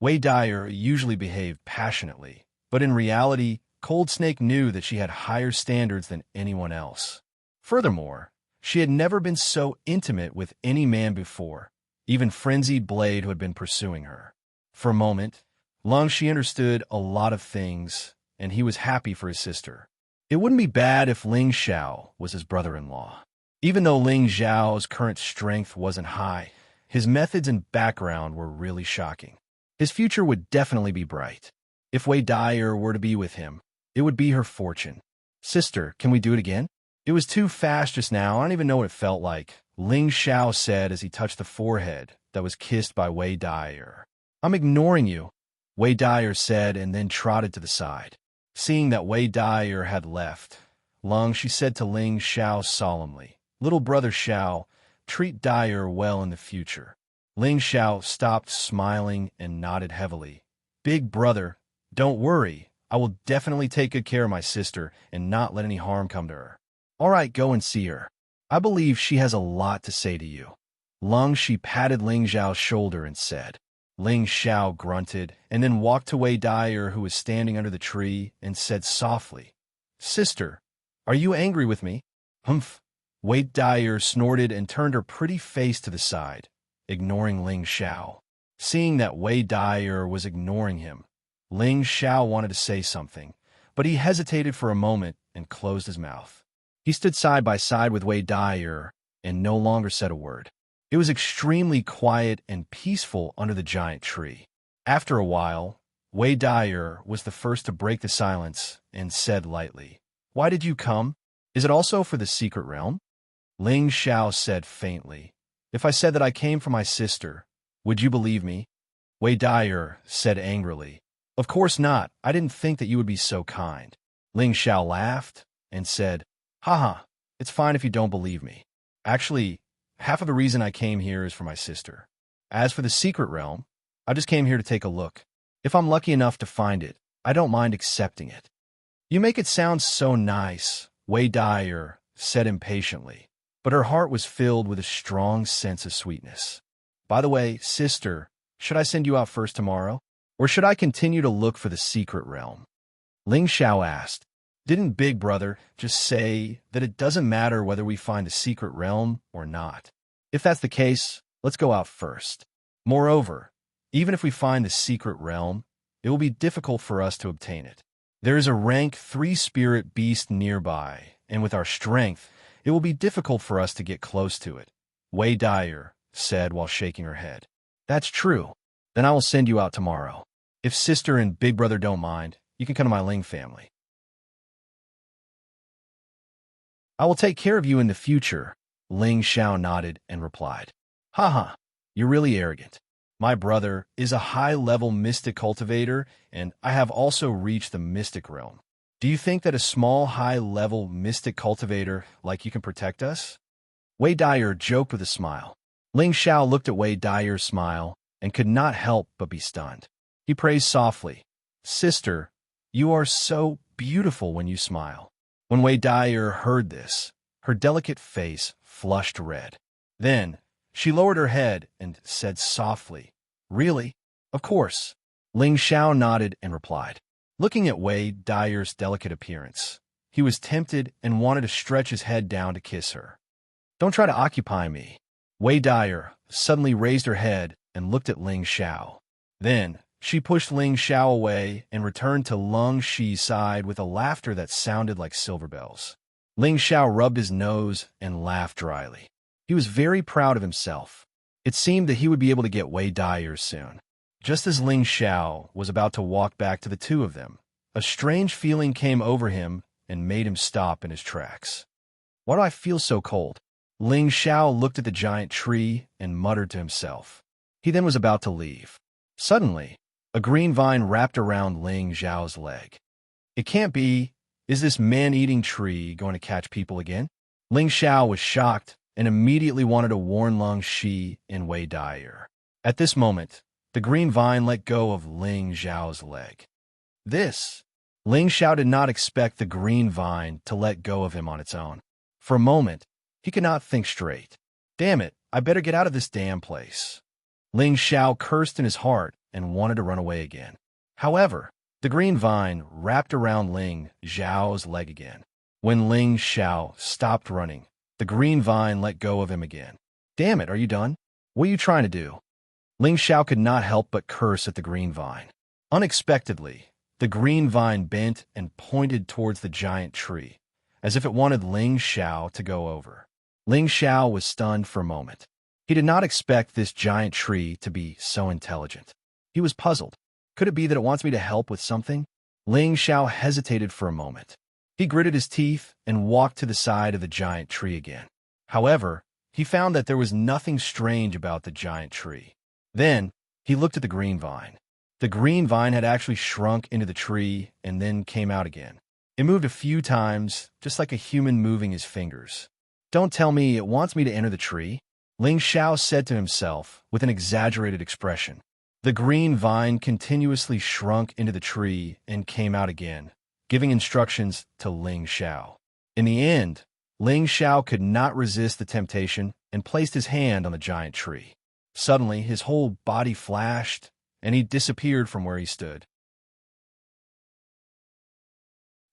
Speaker 1: Wei Dyer usually behaved passionately, but in reality, Cold Snake knew that she had higher standards than anyone else. Furthermore, she had never been so intimate with any man before, even Frenzied Blade who had been pursuing her. For a moment, Lung Shi understood a lot of things, and he was happy for his sister. It wouldn't be bad if Ling Xiao was his brother-in-law. Even though Ling Xiao's current strength wasn't high, his methods and background were really shocking. His future would definitely be bright. If Wei Dyer were to be with him, it would be her fortune. Sister, can we do it again? It was too fast just now. I don't even know what it felt like, Ling Xiao said as he touched the forehead that was kissed by Wei Dyer. I'm ignoring you, Wei Dyer said and then trotted to the side. Seeing that Wei Dyer had left, Lung Shi said to Ling Xiao solemnly, Little brother Xiao, treat Dyer well in the future. Ling Xiao stopped smiling and nodded heavily. Big brother, don't worry. I will definitely take good care of my sister and not let any harm come to her. All right, go and see her. I believe she has a lot to say to you. Lung Shi patted Ling Xiao's shoulder and said. Ling Xiao grunted and then walked to Wei Dyer, who was standing under the tree, and said softly, Sister, are you angry with me? Humph. Wei Dyer snorted and turned her pretty face to the side, ignoring Ling Xiao. Seeing that Wei Dyer was ignoring him, Ling Xiao wanted to say something, but he hesitated for a moment and closed his mouth. He stood side by side with Wei Dyer and no longer said a word. It was extremely quiet and peaceful under the giant tree. After a while, Wei Dyer was the first to break the silence and said lightly, Why did you come? Is it also for the secret realm? Ling Xiao said faintly, If I said that I came for my sister, would you believe me? Wei Dyer said angrily, Of course not. I didn't think that you would be so kind. Ling Xiao laughed and said, Haha, it's fine if you don't believe me. Actually, half of the reason I came here is for my sister. As for the secret realm, I just came here to take a look. If I'm lucky enough to find it, I don't mind accepting it. You make it sound so nice, Wei Dyer said impatiently, but her heart was filled with a strong sense of sweetness. By the way, sister, should I send you out first tomorrow? Or should I continue to look for the secret realm? Ling Xiao asked. Didn't Big Brother just say that it doesn't matter whether we find a secret realm or not? If that's the case, let's go out first. Moreover, even if we find the secret realm, it will be difficult for us to obtain it. There is a rank 3 spirit beast nearby, and with our strength, it will be difficult for us to get close to it, Wei Dyer said while shaking her head. That's true. Then I will send you out tomorrow. If sister and Big Brother don't mind, you can come to my Ling family. I will take care of you in the future, Ling Xiao nodded and replied. Haha, you're really arrogant. My brother is a high-level mystic cultivator, and I have also reached the mystic realm. Do you think that a small, high-level mystic cultivator like you can protect us? Wei Dyer joked with a smile. Ling Xiao looked at Wei Dyer's smile and could not help but be stunned. He praised softly, Sister, you are so beautiful when you smile. When Wei Dyer heard this, her delicate face flushed red. Then, she lowered her head and said softly, Really? Of course. Ling Xiao nodded and replied. Looking at Wei Dyer's delicate appearance, he was tempted and wanted to stretch his head down to kiss her. Don't try to occupy me. Wei Dyer suddenly raised her head and looked at Ling Xiao. Then, she pushed Ling Xiao away and returned to Lung Shi's side with a laughter that sounded like silver bells. Ling Xiao rubbed his nose and laughed dryly. He was very proud of himself. It seemed that he would be able to get Wei Dyer soon. Just as Ling Xiao was about to walk back to the two of them, a strange feeling came over him and made him stop in his tracks. Why do I feel so cold? Ling Xiao looked at the giant tree and muttered to himself. He then was about to leave. Suddenly, a green vine wrapped around Ling Xiao's leg. It can't be. Is this man-eating tree going to catch people again? Ling Xiao was shocked and immediately wanted to warn Lung Shi and Wei Dyer. At this moment, the green vine let go of Ling Xiao's leg. Ling Xiao did not expect the green vine to let go of him on its own. For a moment, he could not think straight. Damn it, I better get out of this damn place. Ling Xiao cursed in his heart and wanted to run away again. However, the green vine wrapped around Ling Xiao's leg again. When Ling Xiao stopped running, the green vine let go of him again. Damn it, are you done? What are you trying to do? Ling Xiao could not help but curse at the green vine. Unexpectedly, the green vine bent and pointed towards the giant tree, as if it wanted Ling Xiao to go over. Ling Xiao was stunned for a moment. He did not expect this giant tree to be so intelligent. He was puzzled. Could it be that it wants me to help with something? Ling Xiao hesitated for a moment. He gritted his teeth and walked to the side of the giant tree again. However, he found that there was nothing strange about the giant tree. Then, he looked at the green vine. The green vine had actually shrunk into the tree and then came out again. It moved a few times, just like a human moving his fingers. Don't tell me it wants me to enter the tree, Ling Xiao said to himself with an exaggerated expression. The green vine continuously shrunk into the tree and came out again, giving instructions to Ling Xiao. In the end, Ling Xiao could not resist the temptation and placed his hand on the giant tree. Suddenly, his whole body flashed, and he disappeared from where he stood.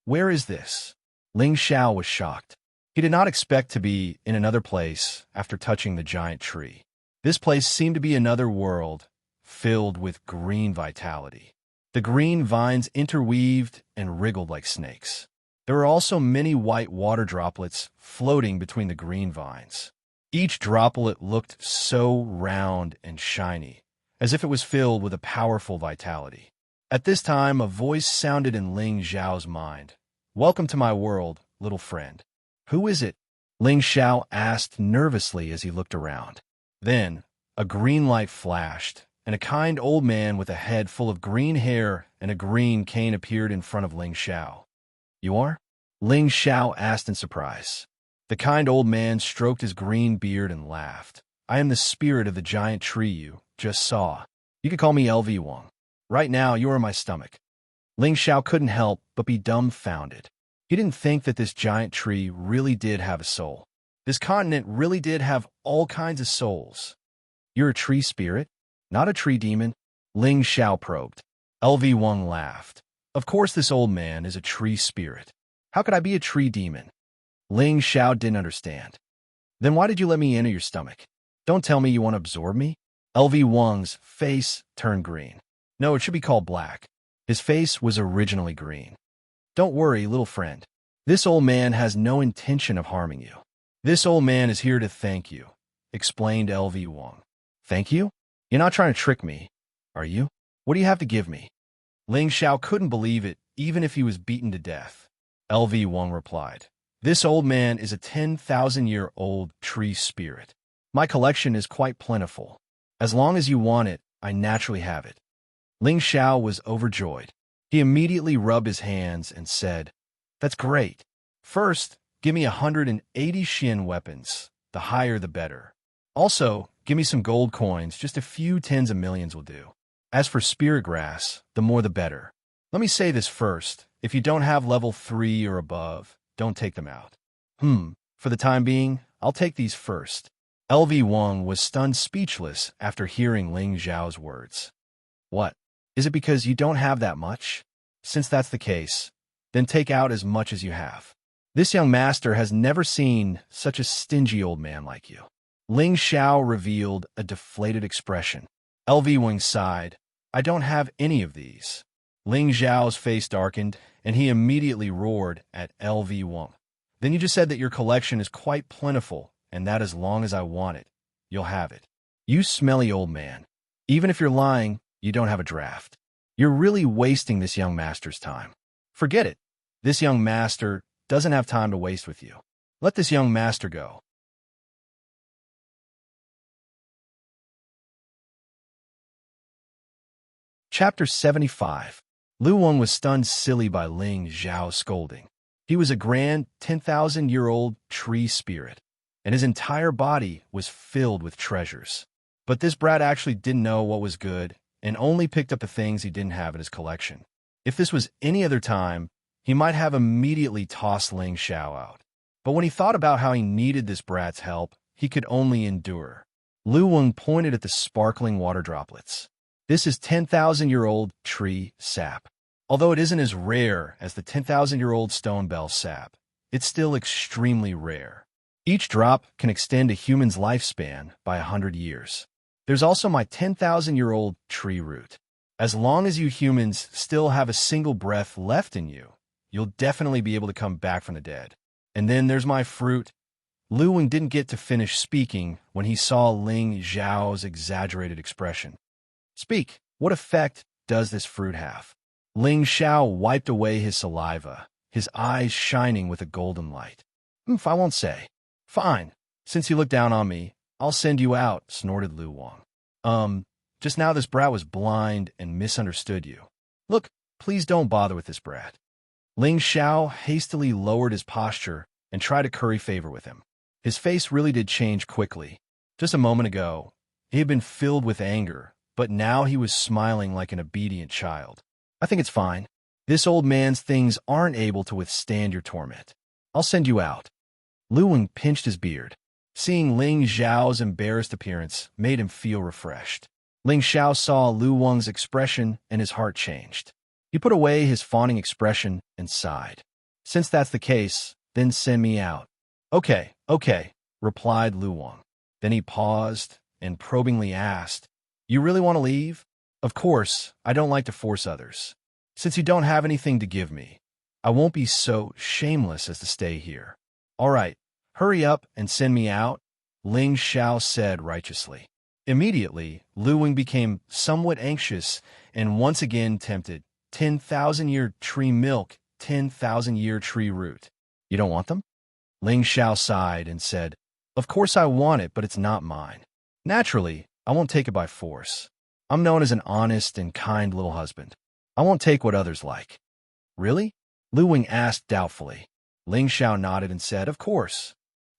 Speaker 1: Where is this? Ling Xiao was shocked. He did not expect to be in another place after touching the giant tree. This place seemed to be another world, filled with green vitality. The green vines interweaved and wriggled like snakes. There were also many white water droplets floating between the green vines. Each droplet looked so round and shiny, as if it was filled with a powerful vitality. At this time, a voice sounded in Ling Xiao's mind. Welcome to my world, little friend. Who is it? Ling Xiao asked nervously as he looked around. Then, a green light flashed, and a kind old man with a head full of green hair and a green cane appeared in front of Ling Xiao. You are? Ling Xiao asked in surprise. The kind old man stroked his green beard and laughed. I am the spirit of the giant tree you just saw. You could call me LV Wang. Right now, you are in my stomach. Ling Xiao couldn't help but be dumbfounded. He didn't think that this giant tree really did have a soul. This continent really did have all kinds of souls. You're a tree spirit, not a tree demon? Ling Xiao probed. LV Wang laughed. Of course this old man is a tree spirit. How could I be a tree demon? Ling Xiao didn't understand. Then why did you let me enter your stomach? Don't tell me you want to absorb me? LV Wang's face turned green. No, it should be called black. His face was originally green. Don't worry, little friend. This old man has no intention of harming you. This old man is here to thank you, explained LV Wang. Thank you? You're not trying to trick me, are you? What do you have to give me? Ling Xiao couldn't believe it, even if he was beaten to death. LV Wang replied, This old man is a 10,000-year-old tree spirit. My collection is quite plentiful. As long as you want it, I naturally have it. Ling Xiao was overjoyed. He immediately rubbed his hands and said, That's great. First, give me 180 Xin weapons. The higher the better. Also, give me some gold coins. Just a few tens of millions will do. As for spirit grass, the more the better. Let me say this first. If you don't have level 3 or above, don't take them out. For the time being, I'll take these first. LV Wang was stunned speechless after hearing Ling Xiao's words. What? Is it because you don't have that much? Since that's the case, then take out as much as you have. This young master has never seen such a stingy old man like you. Ling Xiao revealed a deflated expression. LV Wang sighed. I don't have any of these. Ling Xiao's face darkened, and he immediately roared at LV Wang. Then you just said that your collection is quite plentiful, and that as long as I want it, you'll have it. You smelly old man. Even if you're lying, you don't have a draft. You're really wasting this young master's time. Forget it. This young master doesn't have time to waste with you. Let this young master go. Chapter 75. Lu Wang was stunned silly by Ling Xiao's scolding. He was a grand 10,000-year-old tree spirit, and his entire body was filled with treasures. But this brat actually didn't know what was good and only picked up the things he didn't have in his collection. If this was any other time, he might have immediately tossed Ling Xiao out. But when he thought about how he needed this brat's help, he could only endure. Lu Wang pointed at the sparkling water droplets. This is 10,000-year-old tree sap. Although it isn't as rare as the 10,000-year-old stone bell sap, it's still extremely rare. Each drop can extend a human's lifespan by 100 years. There's also my 10,000-year-old tree root. As long as you humans still have a single breath left in you, you'll definitely be able to come back from the dead. And then there's my fruit. Lu Wang didn't get to finish speaking when he saw Ling Xiao's exaggerated expression. Speak, what effect does this fruit have? Ling Xiao wiped away his saliva, his eyes shining with a golden light. I won't say. Fine. Since you look down on me, I'll send you out, snorted Lu Wang. Just now this brat was blind and misunderstood you. Look, please don't bother with this brat. Ling Xiao hastily lowered his posture and tried to curry favor with him. His face really did change quickly. Just a moment ago, he had been filled with anger, but now he was smiling like an obedient child. I think it's fine. This old man's things aren't able to withstand your torment. I'll send you out. Lu Wang pinched his beard. Seeing Ling Xiao's embarrassed appearance made him feel refreshed. Ling Xiao saw Lu Wang's expression and his heart changed. He put away his fawning expression and sighed. Since that's the case, then send me out. Okay, replied Lu Wang. Then he paused and probingly asked, You really want to leave? Of course, I don't like to force others. Since you don't have anything to give me, I won't be so shameless as to stay here. All right, hurry up and send me out, Ling Xiao said righteously. Immediately, Lu Wang became somewhat anxious and once again tempted. 10,000-year tree milk, 10,000-year tree root. You don't want them? Ling Xiao sighed and said, Of course I want it, but it's not mine. Naturally, I won't take it by force. I'm known as an honest and kind little husband. I won't take what others like. Really? Lu Wang asked doubtfully. Ling Xiao nodded and said, Of course.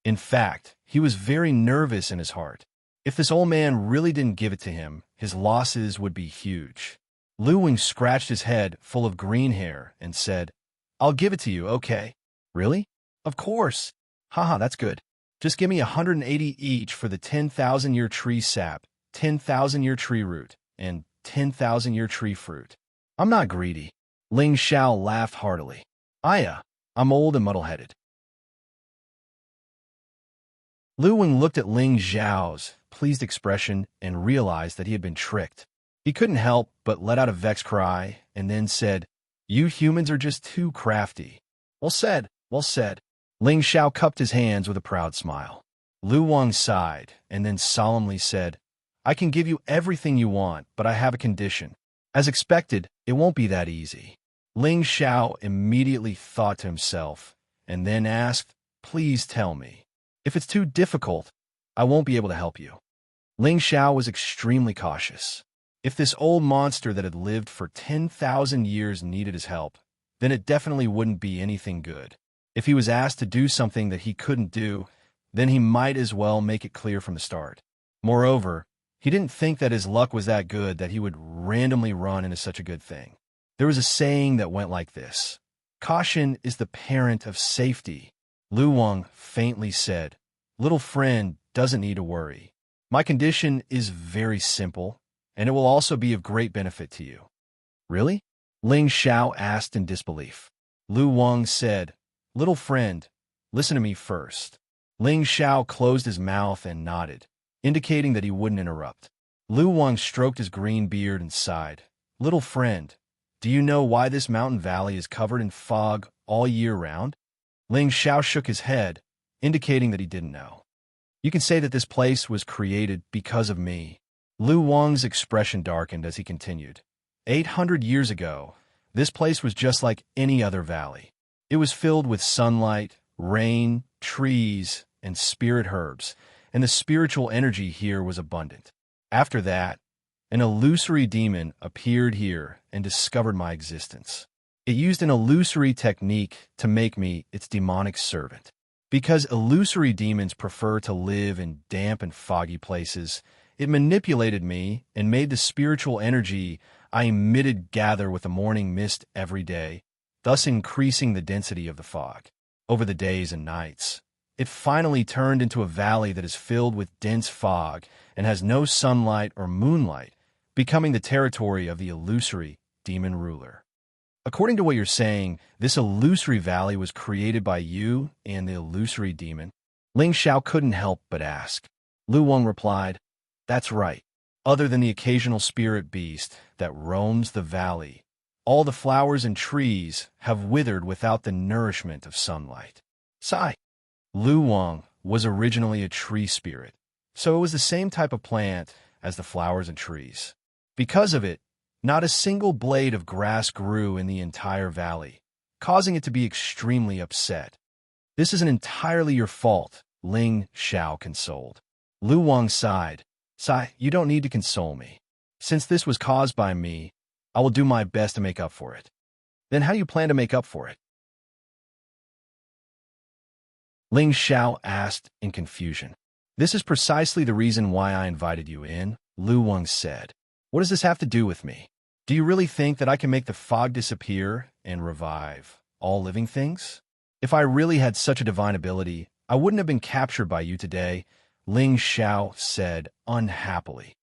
Speaker 1: In fact, he was very nervous in his heart. If this old man really didn't give it to him, his losses would be huge. Lu Wang scratched his head full of green hair and said, I'll give it to you, okay? Really? Of course. Haha, that's good. Just give me 180 each for the 10,000-year tree sap, 10,000-year tree root, and 10,000-year tree fruit. I'm not greedy. Ling Xiao laughed heartily. Aya, I'm old and muddle-headed. Lu Wang looked at Ling Xiao's pleased expression and realized that he had been tricked. He couldn't help but let out a vexed cry and then said, "You humans are just too crafty." Well said, well said. Ling Xiao cupped his hands with a proud smile. Lu Wang sighed and then solemnly said, "I can give you everything you want, but I have a condition." As expected, it won't be that easy. Ling Xiao immediately thought to himself and then asked, "Please tell me. If it's too difficult, I won't be able to help you." Ling Xiao was extremely cautious. If this old monster that had lived for 10,000 years needed his help, then it definitely wouldn't be anything good. If he was asked to do something that he couldn't do, then he might as well make it clear from the start. Moreover, he didn't think that his luck was that good that he would randomly run into such a good thing. There was a saying that went like this: "Caution is the parent of safety." Lu Wang faintly said, "Little friend doesn't need to worry. My condition is very simple, and it will also be of great benefit to you." "Really?" Ling Xiao asked in disbelief. Lu Wang said, "Little friend, listen to me first." Ling Xiao closed his mouth and nodded, indicating that he wouldn't interrupt. Lu Wang stroked his green beard and sighed. "Little friend, do you know why this mountain valley is covered in fog all year round?" Ling Xiao shook his head, indicating that he didn't know. "You can say that this place was created because of me." Lu Wang's expression darkened as he continued. 800 years ago, this place was just like any other valley. It was filled with sunlight, rain, trees, and spirit herbs, and the spiritual energy here was abundant. After that, an illusory demon appeared here and discovered my existence. It used an illusory technique to make me its demonic servant. Because illusory demons prefer to live in damp and foggy places, it manipulated me and made the spiritual energy I emitted gather with the morning mist every day, thus increasing the density of the fog. Over the days and nights, it finally turned into a valley that is filled with dense fog and has no sunlight or moonlight, becoming the territory of the illusory demon ruler. According to what you're saying, this illusory valley was created by you and the illusory demon? Ling Xiao couldn't help but ask. Lu Wang replied, "That's right. Other than the occasional spirit beast that roams the valley, all the flowers and trees have withered without the nourishment of sunlight." Sigh. Lu Wang was originally a tree spirit, so it was the same type of plant as the flowers and trees. Because of it, not a single blade of grass grew in the entire valley, causing it to be extremely upset. "This isn't entirely your fault," Ling Xiao consoled. Lu Wang sighed. "Sigh, you don't need to console me. Since this was caused by me, I will do my best to make up for it." "Then how do you plan to make up for it?" Ling Xiao asked in confusion. "This is precisely the reason why I invited you in," Lu Wang said. "What does this have to do with me? Do you really think that I can make the fog disappear and revive all living things? If I really had such a divine ability, I wouldn't have been captured by you today," Ling Xiao said unhappily.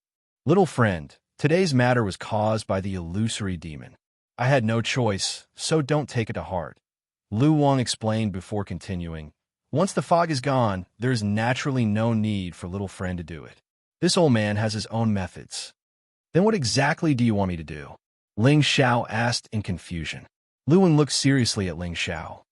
Speaker 1: "Little friend, today's matter was caused by the illusory demon. I had no choice, so don't take it to heart." Lu Wang explained before continuing. "Once the fog is gone, there is naturally no need for little friend to do it. This old man has his own methods." "Then what exactly do you want me to do?" Ling Xiao asked in confusion. Lu Wang looked seriously at Ling Xiao.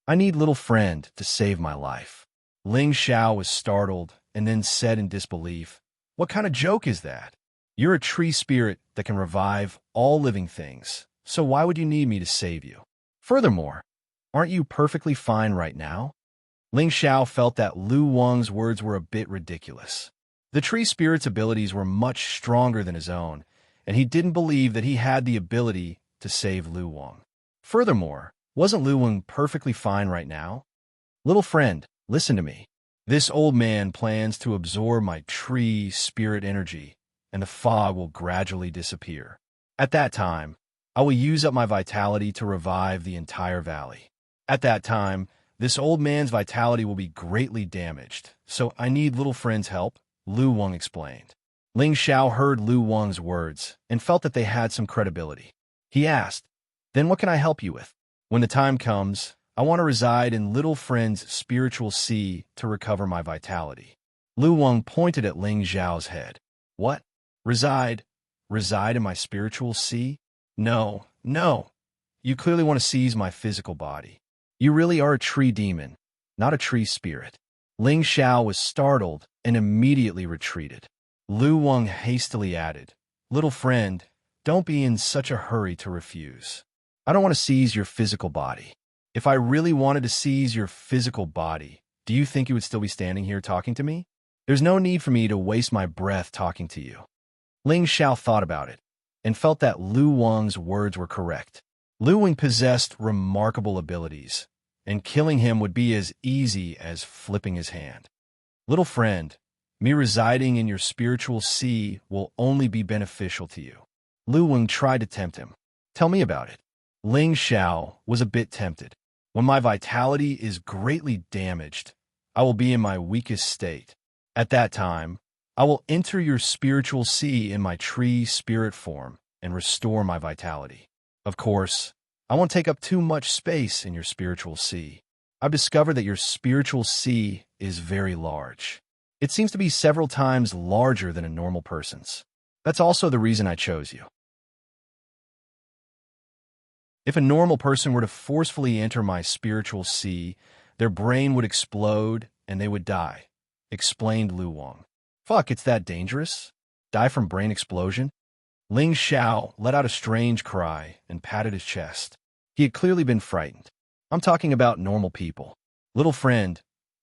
Speaker 1: "I need little friend to save my life." Ling Xiao was startled and then said in disbelief, "What kind of joke is that? You're a tree spirit that can revive all living things, so why would you need me to save you? Furthermore, aren't you perfectly fine right now?" Ling Xiao felt that Lu Wang's words were a bit ridiculous. The tree spirit's abilities were much stronger than his own, and he didn't believe that he had the ability to save Lu Wang. Furthermore, wasn't Lu Wang perfectly fine right now? "Little friend, listen to me. This old man plans to absorb my tree spirit energy, and the fog will gradually disappear. At that time, I will use up my vitality to revive the entire valley. At that time, this old man's vitality will be greatly damaged, so I need little friend's help," Lu Wang explained. Ling Xiao heard Lu Wang's words and felt that they had some credibility. He asked, "Then what can I help you with?" "When the time comes, I want to reside in little friend's spiritual sea to recover my vitality. Lu Wang pointed at Ling Xiao's head. What? Reside? Reside in my spiritual sea? No, no. You clearly want to seize my physical body. You really are a tree demon, not a tree spirit. Ling Xiao was startled and immediately retreated. Lu Wang hastily added, Little friend, don't be in such a hurry to refuse. I don't want to seize your physical body. If I really wanted to seize your physical body, do you think you would still be standing here talking to me? There's no need for me to waste my breath talking to you. Ling Xiao thought about it and felt that Lu Wang's words were correct. Lu Wang possessed remarkable abilities, and killing him would be as easy as flipping his hand. Little friend, me residing in your spiritual sea will only be beneficial to you. Lu Wang tried to tempt him. Tell me about it. Ling Xiao was a bit tempted. When my vitality is greatly damaged, I will be in my weakest state. At that time, I will enter your spiritual sea in my tree spirit form and restore my vitality. Of course, I won't take up too much space in your spiritual sea. I've discovered that your spiritual sea is very large. It seems to be several times larger than a normal person's. That's also the reason I chose you. If a normal person were to forcefully enter my spiritual sea, their brain would explode and they would die, explained Lu Wang. Fuck, it's that dangerous? Die from brain explosion? Ling Xiao let out a strange cry and patted his chest. He had clearly been frightened. I'm talking about normal people. Little friend,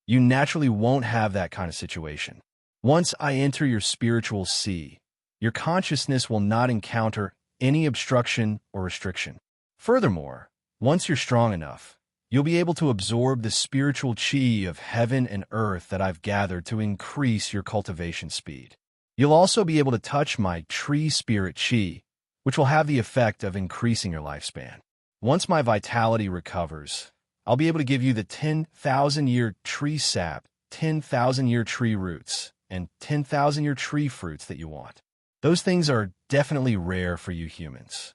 Speaker 1: you naturally won't have that kind of situation. Once I enter your spiritual sea, your consciousness will not encounter any obstruction or restriction. Furthermore, once you're strong enough, you'll be able to absorb the spiritual chi of heaven and earth that I've gathered to increase your cultivation speed. You'll also be able to touch my tree spirit chi, which will have the effect of increasing your lifespan. Once my vitality recovers, I'll be able to give you the 10,000-year tree sap, 10,000-year tree roots, and 10,000-year tree fruits that you want. Those things are definitely rare for you humans.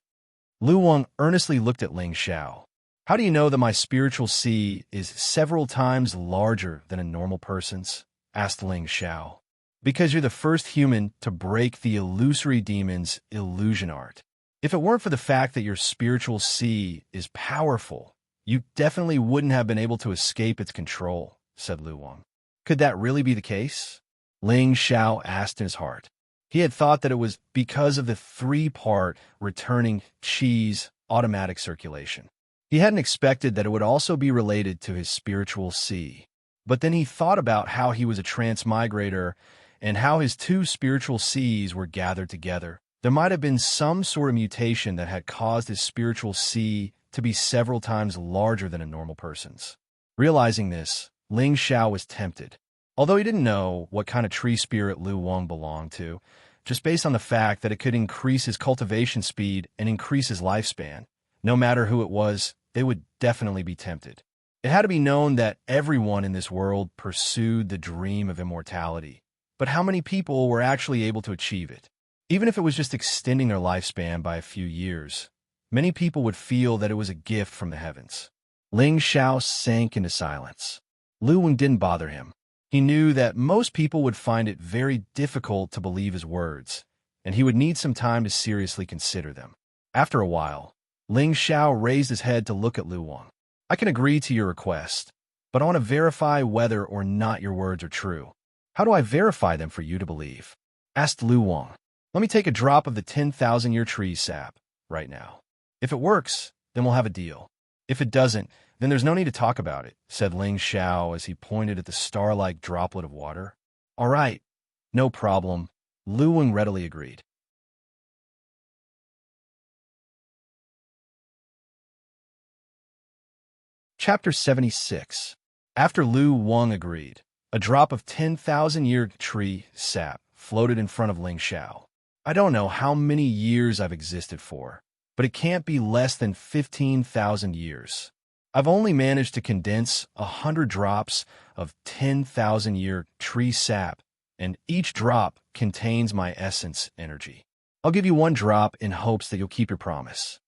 Speaker 1: Lu Wang earnestly looked at Ling Xiao. How do you know that my spiritual sea is several times larger than a normal person's? Asked Ling Xiao. Because you're the first human to break the illusory demon's illusion art. If it weren't for the fact that your spiritual sea is powerful, you definitely wouldn't have been able to escape its control, said Lu Wang. Could that really be the case? Ling Xiao asked in his heart. He had thought that it was because of the three-part returning chi's automatic circulation. He hadn't expected that it would also be related to his spiritual sea. But then he thought about how he was a transmigrator and how his two spiritual seas were gathered together. There might have been some sort of mutation that had caused his spiritual sea to be several times larger than a normal person's. Realizing this, Ling Xiao was tempted. Although he didn't know what kind of tree spirit Lu Wang belonged to, just based on the fact that it could increase his cultivation speed and increase his lifespan, no matter who it was, they would definitely be tempted. It had to be known that everyone in this world pursued the dream of immortality, but how many people were actually able to achieve it? Even if it was just extending their lifespan by a few years, many people would feel that it was a gift from the heavens. Ling Xiao sank into silence. Lu Wang didn't bother him. He knew that most people would find it very difficult to believe his words, and he would need some time to seriously consider them. After a while, Ling Xiao raised his head to look at Lu Wang. I can agree to your request, but I want to verify whether or not your words are true. How do I verify them for you to believe? Asked Lu Wang. Let me take a drop of the 10,000-year tree sap right now. If it works, then we'll have a deal. If it doesn't, then there's no need to talk about it, said Ling Xiao as he pointed at the star-like droplet of water. All right, no problem. Lu Wang readily agreed. Chapter 76. After Lu Wang agreed, a drop of 10,000-year tree sap floated in front of Ling Xiao. I don't know how many years I've existed for, but it can't be less than 15,000 years. I've only managed to condense 100 drops of 10,000-year tree sap, and each drop contains my essence energy. I'll give you one drop in hopes that you'll keep your promise.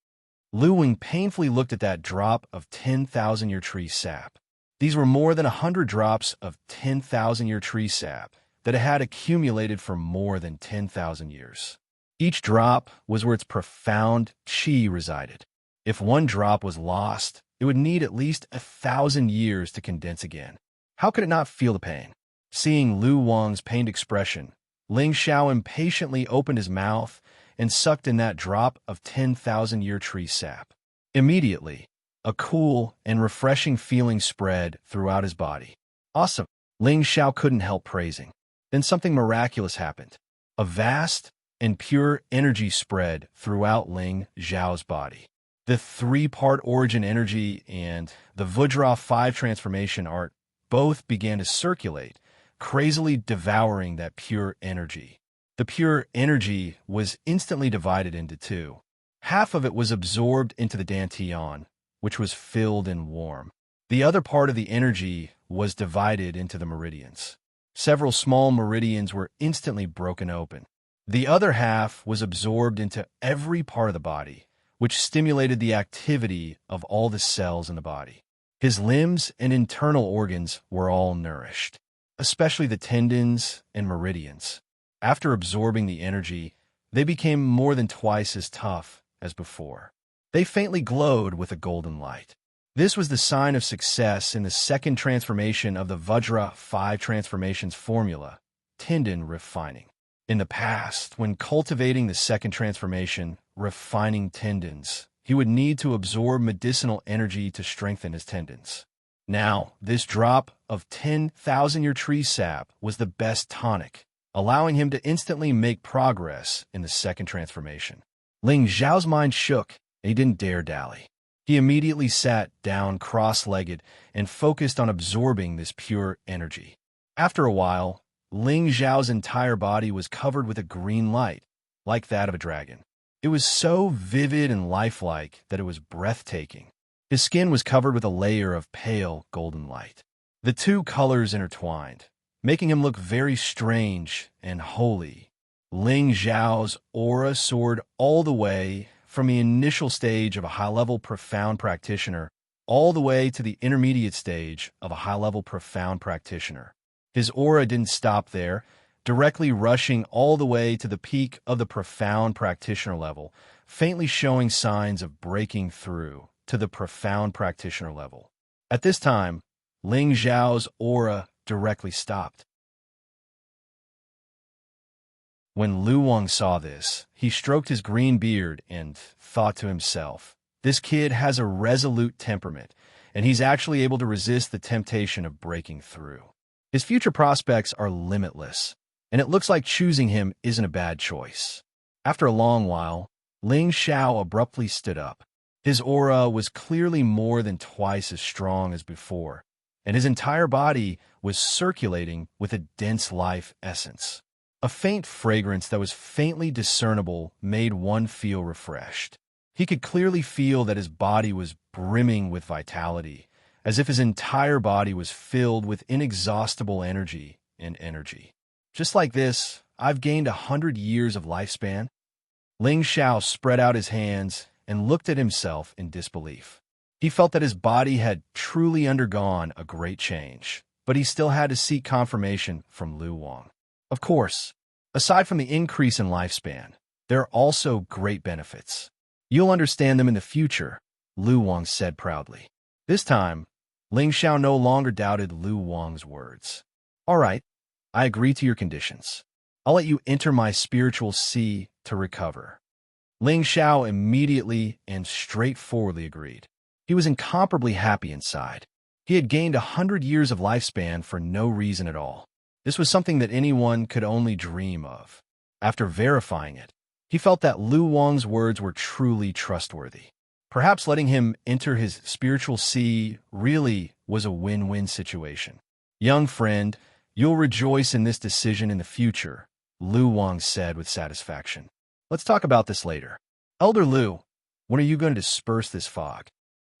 Speaker 1: Lu Wang painfully looked at that drop of 10,000-year tree sap. These were more than 100 drops of 10,000-year tree sap that had accumulated for more than 10,000 years. Each drop was where its profound qi resided. If one drop was lost, it would need at least 1,000 years to condense again. How could it not feel the pain? Seeing Lu Wang's pained expression, Ling Xiao impatiently opened his mouth and sucked in that drop of 10,000-year tree sap. Immediately, a cool and refreshing feeling spread throughout his body. Awesome, Ling Xiao couldn't help praising. Then something miraculous happened. A vast and pure energy spread throughout Ling Xiao's body. The three-part origin energy and the Vajra 5 transformation art both began to circulate, crazily devouring that pure energy. The pure energy was instantly divided into two. Half of it was absorbed into the Dantian, which was filled and warm. The other part of the energy was divided into the meridians. Several small meridians were instantly broken open. The other half was absorbed into every part of the body, which stimulated the activity of all the cells in the body. His limbs and internal organs were all nourished, especially the tendons and meridians. After absorbing the energy, they became more than twice as tough as before. They faintly glowed with a golden light. This was the sign of success in the second transformation of the Vajra 5 transformations formula, tendon refining. In the past, when cultivating the second transformation, refining tendons, he would need to absorb medicinal energy to strengthen his tendons. Now, this drop of 10,000-year tree sap was the best tonic, allowing him to instantly make progress in the second transformation. Ling Xiao's mind shook, and he didn't dare dally. He immediately sat down cross-legged and focused on absorbing this pure energy. After a while, Ling Xiao's entire body was covered with a green light, like that of a dragon. It was so vivid and lifelike that it was breathtaking. His skin was covered with a layer of pale golden light. The two colors intertwined, making him look very strange and holy. Ling Xiao's aura soared all the way from the initial stage of a high-level profound practitioner all the way to the intermediate stage of a high-level profound practitioner. His aura didn't stop there, directly rushing all the way to the peak of the profound practitioner level, faintly showing signs of breaking through to the profound practitioner level. At this time, Ling Xiao's aura directly stopped. When Lu Wang saw this, he stroked his green beard and thought to himself, "This kid has a resolute temperament, and he's actually able to resist the temptation of breaking through. His future prospects are limitless, and it looks like choosing him isn't a bad choice." After a long while, Ling Xiao abruptly stood up. His aura was clearly more than twice as strong as before, and his entire body was circulating with a dense life essence. A faint fragrance that was faintly discernible made one feel refreshed. He could clearly feel that his body was brimming with vitality, as if his entire body was filled with inexhaustible energy and energy. Just like this, I've gained 100 years of lifespan. Ling Xiao spread out his hands and looked at himself in disbelief. He felt that his body had truly undergone a great change, but he still had to seek confirmation from Lu Wang. Of course, aside from the increase in lifespan, there are also great benefits. You'll understand them in the future, Lu Wang said proudly. This time, Ling Xiao no longer doubted Lu Wang's words. "All right, I agree to your conditions. I'll let you enter my spiritual sea to recover." Ling Xiao immediately and straightforwardly agreed. He was incomparably happy inside. He had gained 100 years of lifespan for no reason at all. This was something that anyone could only dream of. After verifying it, he felt that Lu Wang's words were truly trustworthy. Perhaps letting him enter his spiritual sea really was a win-win situation. "Young friend, you'll rejoice in this decision in the future," Lu Wang said with satisfaction. "Let's talk about this later. Elder Lu, when are you going to disperse this fog?"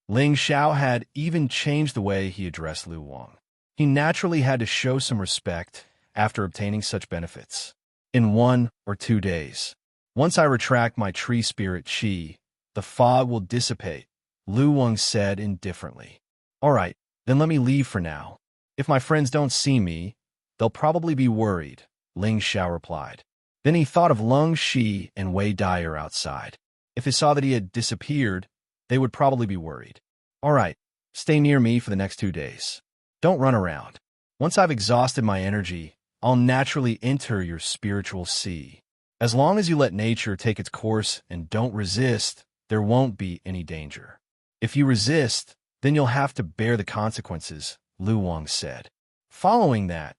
Speaker 1: Ling Xiao had even changed the way he addressed Lu Wang. He naturally had to show some respect after obtaining such benefits. "In 1 or 2 days. Once I retract my tree spirit qi, the fog will dissipate, Lu Wang said indifferently. All right, then let me leave for now. If my friends don't see me, they'll probably be worried, Ling Xiao replied. Then he thought of Lung Shi and Wei Dyer outside. If they saw that he had disappeared, they would probably be worried. All right, stay near me for the next 2 days. Don't run around. Once I've exhausted my energy, I'll naturally enter your spiritual sea. As long as you let nature take its course and don't resist, there won't be any danger. If you resist, then you'll have to bear the consequences, Lu Wang said. Following that,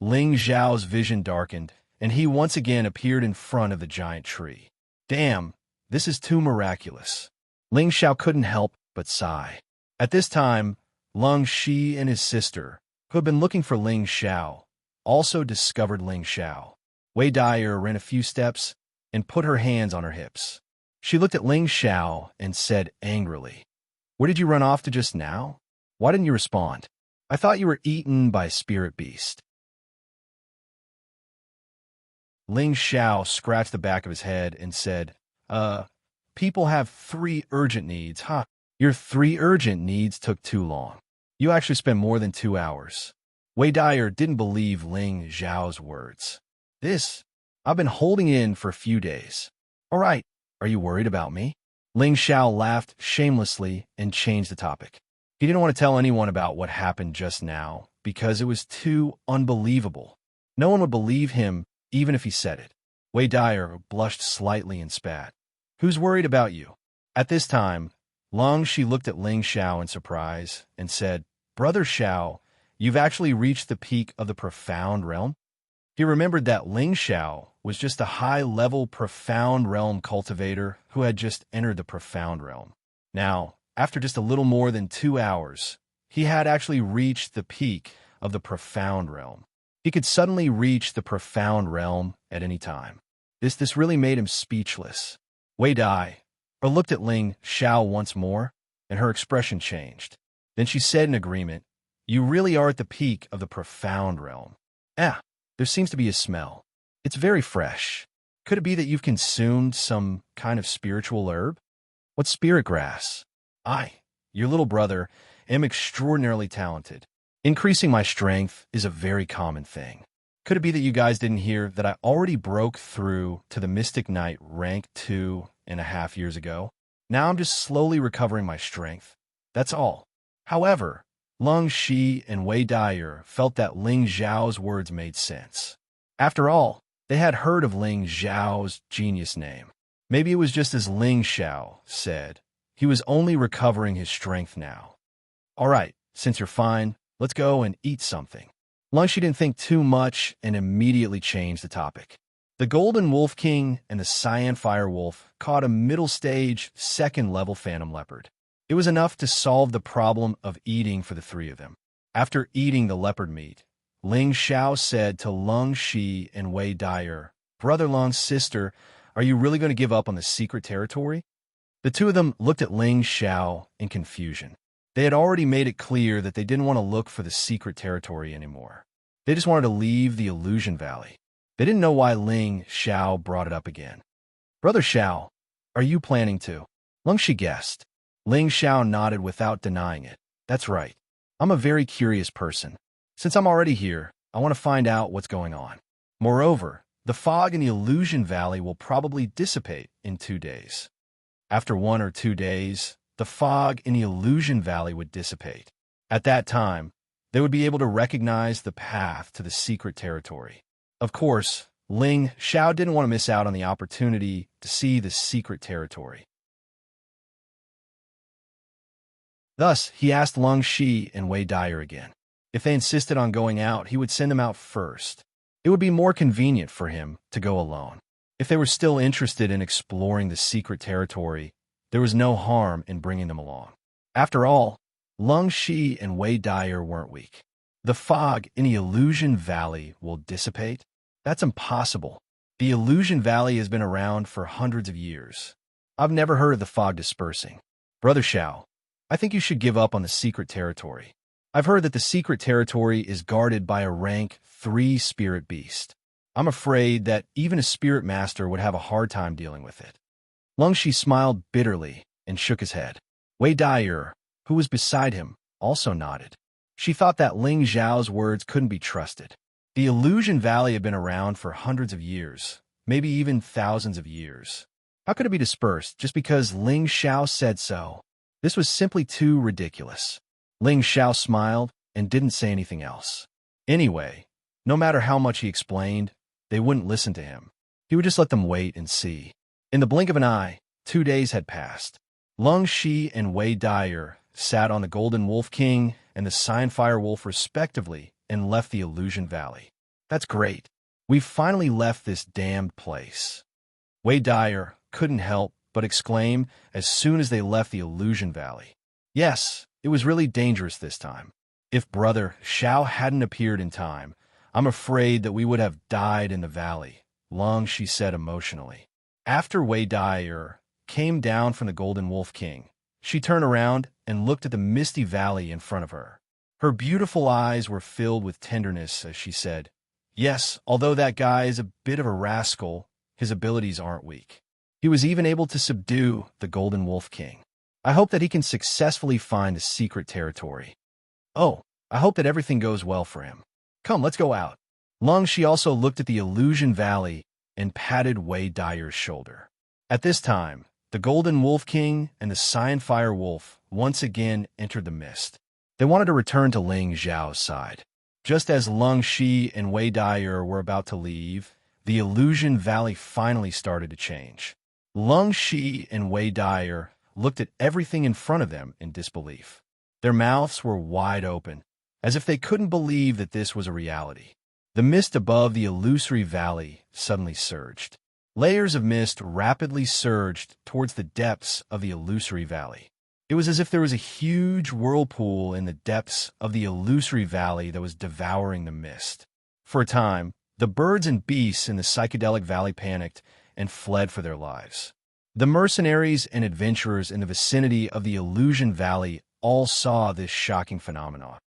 Speaker 1: Ling Zhao's vision darkened, and he once again appeared in front of the giant tree. Damn, this is too miraculous. Ling Xiao couldn't help but sigh. At this time, Lung Shi and his sister, who had been looking for Ling Xiao, also discovered Ling Xiao. Wei Dyer ran a few steps and put her hands on her hips. She looked at Ling Xiao and said angrily, "Where did you run off to just now? Why didn't you respond? I thought you were eaten by a spirit beast." Ling Xiao scratched the back of his head and said, people have 3 urgent needs, huh? Your 3 urgent needs took too long. You actually spent more than 2 hours. Wei Dyer didn't believe Ling Zhao's words. I've been holding in for a few days. All right, are you worried about me? Ling Xiao laughed shamelessly and changed the topic. He didn't want to tell anyone about what happened just now because it was too unbelievable. No one would believe him even if he said it. Wei Dyer blushed slightly and spat. Who's worried about you? At this time, Long Shi looked at Ling Xiao in surprise and said, Brother Xiao, you've actually reached the peak of the profound realm? He remembered that Ling Xiao was just a high-level profound realm cultivator who had just entered the profound realm. Now, after just a little more than 2 hours, he had actually reached the peak of the profound realm. He could suddenly reach the profound realm at any time. This really made him speechless. Wei Dai looked at Ling Xiao once more, and her expression changed. Then she said in agreement, You really are at the peak of the profound realm. There seems to be a smell. It's very fresh. Could it be that you've consumed some kind of spiritual herb? What spirit grass? I, your little brother, am extraordinarily talented. Increasing my strength is a very common thing. Could it be that you guys didn't hear that I already broke through to the Mystic Knight rank 2.5 years ago? Now I'm just slowly recovering my strength. That's all. However, Lung Shi and Wei Dyer felt that Ling Zhao's words made sense. After all, they had heard of Ling Zhao's genius name. Maybe it was just as Ling Xiao said. He was only recovering his strength now. All right, since you're fine, let's go and eat something. Lung Shi didn't think too much and immediately changed the topic. The Golden Wolf King and the Cyan Fire Wolf caught a middle-stage, second-level phantom leopard. It was enough to solve the problem of eating for the 3 of them. After eating the leopard meat, Ling Xiao said to Lung Shi and Wei Dyer, Brother Lung's sister, are you really going to give up on the secret territory? The 2 of them looked at Ling Xiao in confusion. They had already made it clear that they didn't want to look for the secret territory anymore. They just wanted to leave the Illusion Valley. They didn't know why Ling Xiao brought it up again. Brother Xiao, are you planning to? Lung Shi guessed. Ling Xiao nodded without denying it. That's right. I'm a very curious person. Since I'm already here, I want to find out what's going on. Moreover, the fog in the Illusion Valley will probably dissipate in 2 days. After 1 or 2 days, the fog in the Illusion Valley would dissipate. At that time, they would be able to recognize the path to the secret territory. Of course, Ling Xiao didn't want to miss out on the opportunity to see the secret territory. Thus, he asked Lung Shi and Wei Dyer again. If they insisted on going out, he would send them out first. It would be more convenient for him to go alone. If they were still interested in exploring the secret territory, there was no harm in bringing them along. After all, Lung Shi and Wei Dyer weren't weak. The fog in the Illusion Valley will dissipate? That's impossible. The Illusion Valley has been around for hundreds of years. I've never heard of the fog dispersing. Brother Xiao, I think you should give up on the secret territory. I've heard that the secret territory is guarded by a rank 3 spirit beast. I'm afraid that even a spirit master would have a hard time dealing with it. Lung Shi smiled bitterly and shook his head. Wei Dai'er, who was beside him, also nodded. She thought that Ling Zhao's words couldn't be trusted. The Illusion Valley had been around for hundreds of years, maybe even thousands of years. How could it be dispersed just because Ling Xiao said so? This was simply too ridiculous. Ling Xiao smiled and didn't say anything else. Anyway, no matter how much he explained, they wouldn't listen to him. He would just let them wait and see. In the blink of an eye, 2 days had passed. Lung Shi and Wei Dai'er sat on the Golden Wolf King and the Cyan-Fire Wolf respectively and left the Illusion Valley. That's great. We've finally left this damned place. Wei Dai'er couldn't help but exclaim as soon as they left the Illusion Valley. Yes, it was really dangerous this time. If Brother Xiao hadn't appeared in time, I'm afraid that we would have died in the valley, Lung Shi said emotionally. After Wei Dai'er came down from the Golden Wolf King, she turned around and looked at the misty valley in front of her. Her beautiful eyes were filled with tenderness as she said, "Yes, although that guy is a bit of a rascal, his abilities aren't weak. He was even able to subdue the Golden Wolf King. I hope that he can successfully find the secret territory. Oh, I hope that everything goes well for him. Come, let's go out." Lung Shi also looked at the Illusion Valley and patted Wei Dai'er's shoulder. At this time, the Golden Wolf King and the Cyan-Fire Wolf once again entered the mist. They wanted to return to Ling Zhao's side. Just as Lung Shi and Wei Dai'er were about to leave, the Illusion Valley finally started to change. Lung Shi and Wei Dai'er looked at everything in front of them in disbelief. Their mouths were wide open, as if they couldn't believe that this was a reality. The mist above the illusory valley suddenly surged. Layers of mist rapidly surged towards the depths of the illusory valley. It was as if there was a huge whirlpool in the depths of the illusory valley that was devouring the mist. For a time, the birds and beasts in the psychedelic valley panicked and fled for their lives. The mercenaries and adventurers in the vicinity of the Illusion Valley all saw this shocking phenomenon.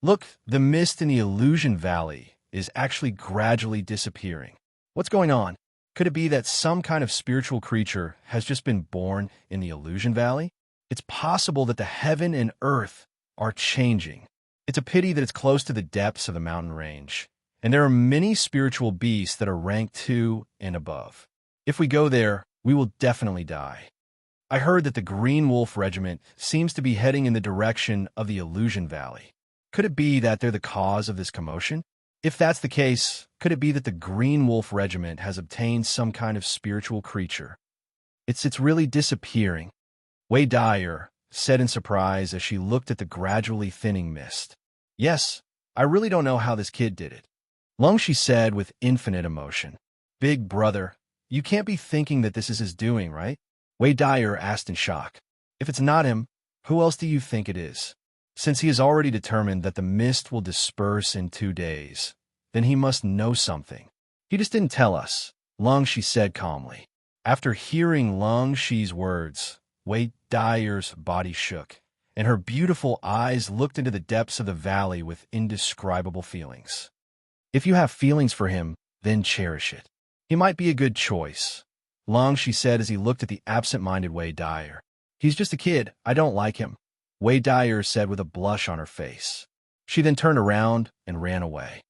Speaker 1: Look, the mist in the Illusion Valley is actually gradually disappearing. What's going on? Could it be that some kind of spiritual creature has just been born in the Illusion Valley? It's possible that the heaven and earth are changing. It's a pity that it's close to the depths of the mountain range, and there are many spiritual beasts that are ranked 2 and above. If we go there, we will definitely die. I heard that the Green Wolf Regiment seems to be heading in the direction of the Illusion Valley. Could it be that they're the cause of this commotion? If that's the case, could it be that the Green Wolf Regiment has obtained some kind of spiritual creature? It's really disappearing, Wei Dai'er said in surprise as she looked at the gradually thinning mist. Yes, I really don't know how this kid did it, Lung Shi said with infinite emotion. Big brother, you can't be thinking that this is his doing, right? Wei Dai'er asked in shock. If it's not him, who else do you think it is? Since he has already determined that the mist will disperse in 2 days, then he must know something. He just didn't tell us, Lung Shi said calmly. After hearing Lung Shi's words, Wei Dai'er's body shook, and her beautiful eyes looked into the depths of the valley with indescribable feelings. If you have feelings for him, then cherish it. He might be a good choice, Lung Shi said as he looked at the absent-minded Wei Dai'er. He's just a kid. I don't like him, Wei Dai'er said with a blush on her face. She then turned around and ran away.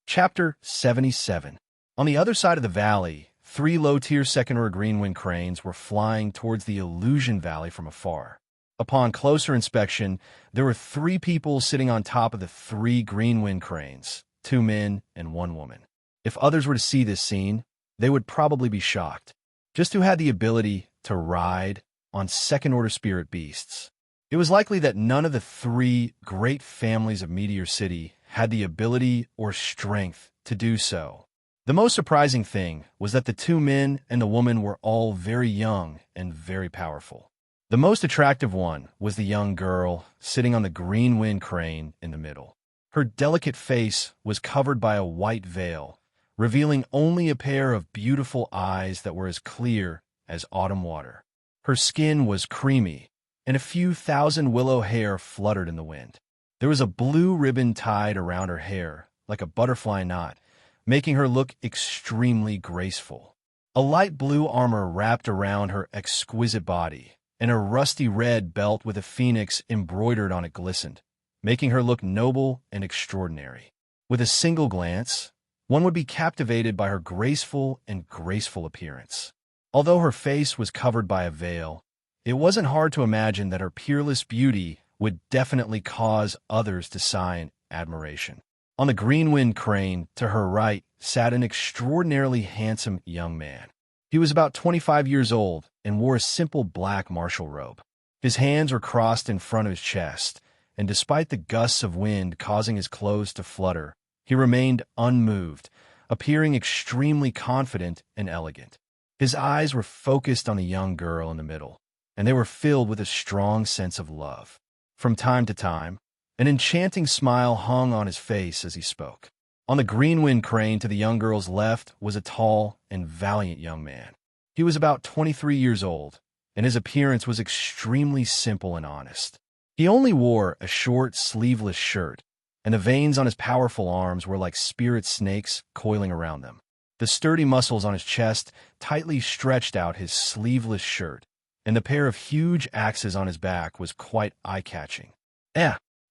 Speaker 1: Chapter 77. On the other side of the valley, 3 low-tier second-order green-winged cranes were flying towards the Illusion Valley from afar. Upon closer inspection, there were 3 people sitting on top of the 3 green-winged cranes, 2 men and 1 woman. If others were to see this scene, they would probably be shocked. Just who had the ability to ride on second-order spirit beasts? It was likely that none of the 3 great families of Meteor City had the ability or strength to do so. The most surprising thing was that the 2 men and the woman were all very young and very powerful. The most attractive one was the young girl sitting on the green wind crane in the middle. Her delicate face was covered by a white veil, revealing only a pair of beautiful eyes that were as clear as autumn water. Her skin was creamy, and a few thousand willow hair fluttered in the wind. There was a blue ribbon tied around her hair, like a butterfly knot, making her look extremely graceful. A light blue armor wrapped around her exquisite body, and a rusty red belt with a phoenix embroidered on it glistened, making her look noble and extraordinary. With a single glance, one would be captivated by her graceful appearance. Although her face was covered by a veil, it wasn't hard to imagine that her peerless beauty would definitely cause others to sigh in admiration. On the green-winged crane, to her right, sat an extraordinarily handsome young man. He was about 25 years old and wore a simple black martial robe. His hands were crossed in front of his chest, and despite the gusts of wind causing his clothes to flutter, he remained unmoved, appearing extremely confident and elegant. His eyes were focused on the young girl in the middle, and they were filled with a strong sense of love. From time to time, an enchanting smile hung on his face as he spoke. On the green-winged crane to the young girl's left was a tall and valiant young man. He was about 23 years old, and his appearance was extremely simple and honest. He only wore a short, sleeveless shirt, and the veins on his powerful arms were like spirit snakes coiling around them. The sturdy muscles on his chest tightly stretched out his sleeveless shirt, and the pair of huge axes on his back was quite eye-catching.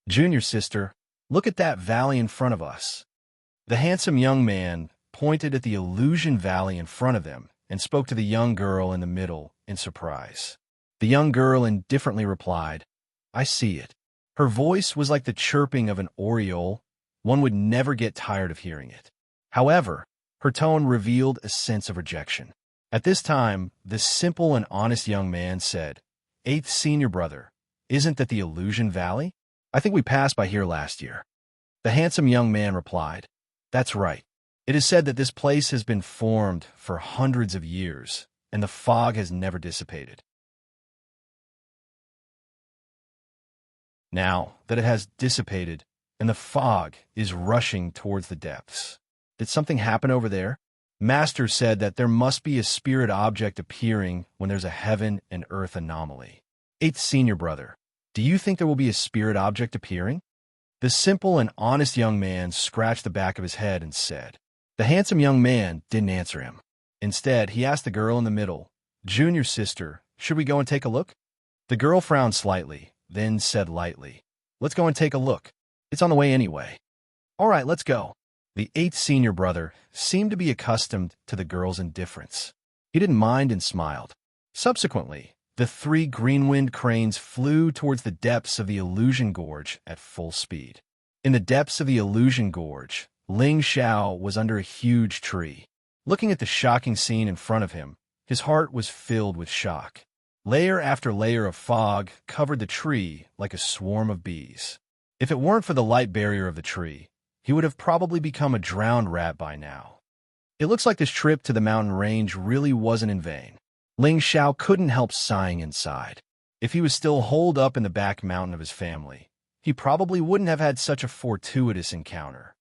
Speaker 1: Junior sister, look at that valley in front of us. The handsome young man pointed at the illusion valley in front of them and spoke to the young girl in the middle in surprise. The young girl indifferently replied, "I see it." Her voice was like the chirping of an oriole. One would never get tired of hearing it. However, her tone revealed a sense of rejection. At this time, the simple and honest young man said, "Eighth senior brother, isn't that the illusion valley? I think we passed by here last year." The handsome young man replied, "That's right. It is said that this place has been formed for hundreds of years, and the fog has never dissipated. Now that it has dissipated, and the fog is rushing towards the depths. Did something happen over there? Master said that there must be a spirit object appearing when there's a heaven and earth anomaly. Eighth senior brother, do you think there will be a spirit object appearing?" The simple and honest young man scratched the back of his head and said. The handsome young man didn't answer him. Instead, he asked the girl in the middle, "Junior sister, should we go and take a look?" The girl frowned slightly, then said lightly, "Let's go and take a look. It's on the way anyway." "All right, let's go." The eighth senior brother seemed to be accustomed to the girl's indifference. He didn't mind and smiled. Subsequently, the three green-winged cranes flew towards the depths of the illusion gorge at full speed. In the depths of the illusion gorge, Ling Xiao was under a huge tree. Looking at the shocking scene in front of him, his heart was filled with shock. Layer after layer of fog covered the tree like a swarm of bees. If it weren't for the light barrier of the tree, he would have probably become a drowned rat by now. It looks like this trip to the mountain range really wasn't in vain. Ling Xiao couldn't help sighing inside. If he was still holed up in the back mountain of his family, he probably wouldn't have had such a fortuitous encounter.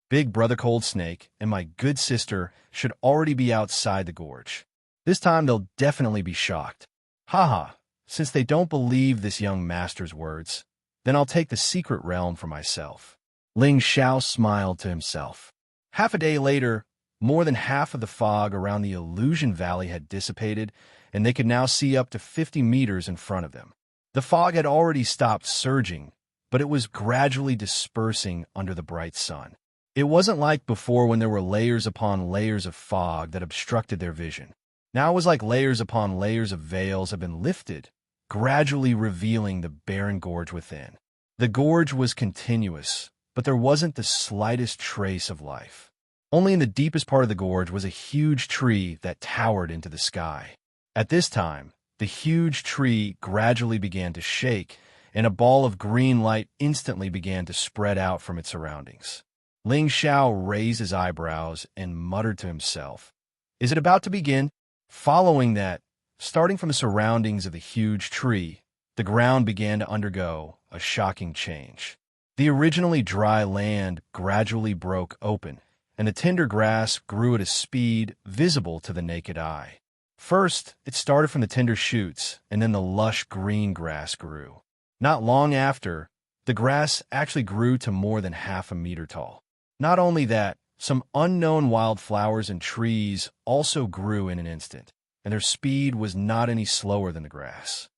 Speaker 1: Big Brother Cold Snake and my good sister should already be outside the gorge. This time they'll definitely be shocked. Haha, since they don't believe this young master's words, then I'll take the secret realm for myself. Ling Xiao smiled to himself. Half a day later, more than half of the fog around the illusion valley had dissipated, and they could now see up to 50 meters in front of them. The fog had already stopped surging, but it was gradually dispersing under the bright sun. It wasn't like before when there were layers upon layers of fog that obstructed their vision. Now it was like layers upon layers of veils had been lifted, gradually revealing the barren gorge within. The gorge was continuous, but there wasn't the slightest trace of life. Only in the deepest part of the gorge was a huge tree that towered into the sky. At this time, the huge tree gradually began to shake, and a ball of green light instantly began to spread out from its surroundings. Ling Xiao raised his eyebrows and muttered to himself, "Is it about to begin?" Following that, starting from the surroundings of the huge tree, the ground began to undergo a shocking change. The originally dry land gradually broke open, and the tender grass grew at a speed visible to the naked eye. First, it started from the tender shoots, and then the lush green grass grew. Not long after, the grass actually grew to more than half a meter tall. Not only that, some unknown wildflowers and trees also grew in an instant, and their speed was not any slower than the grass.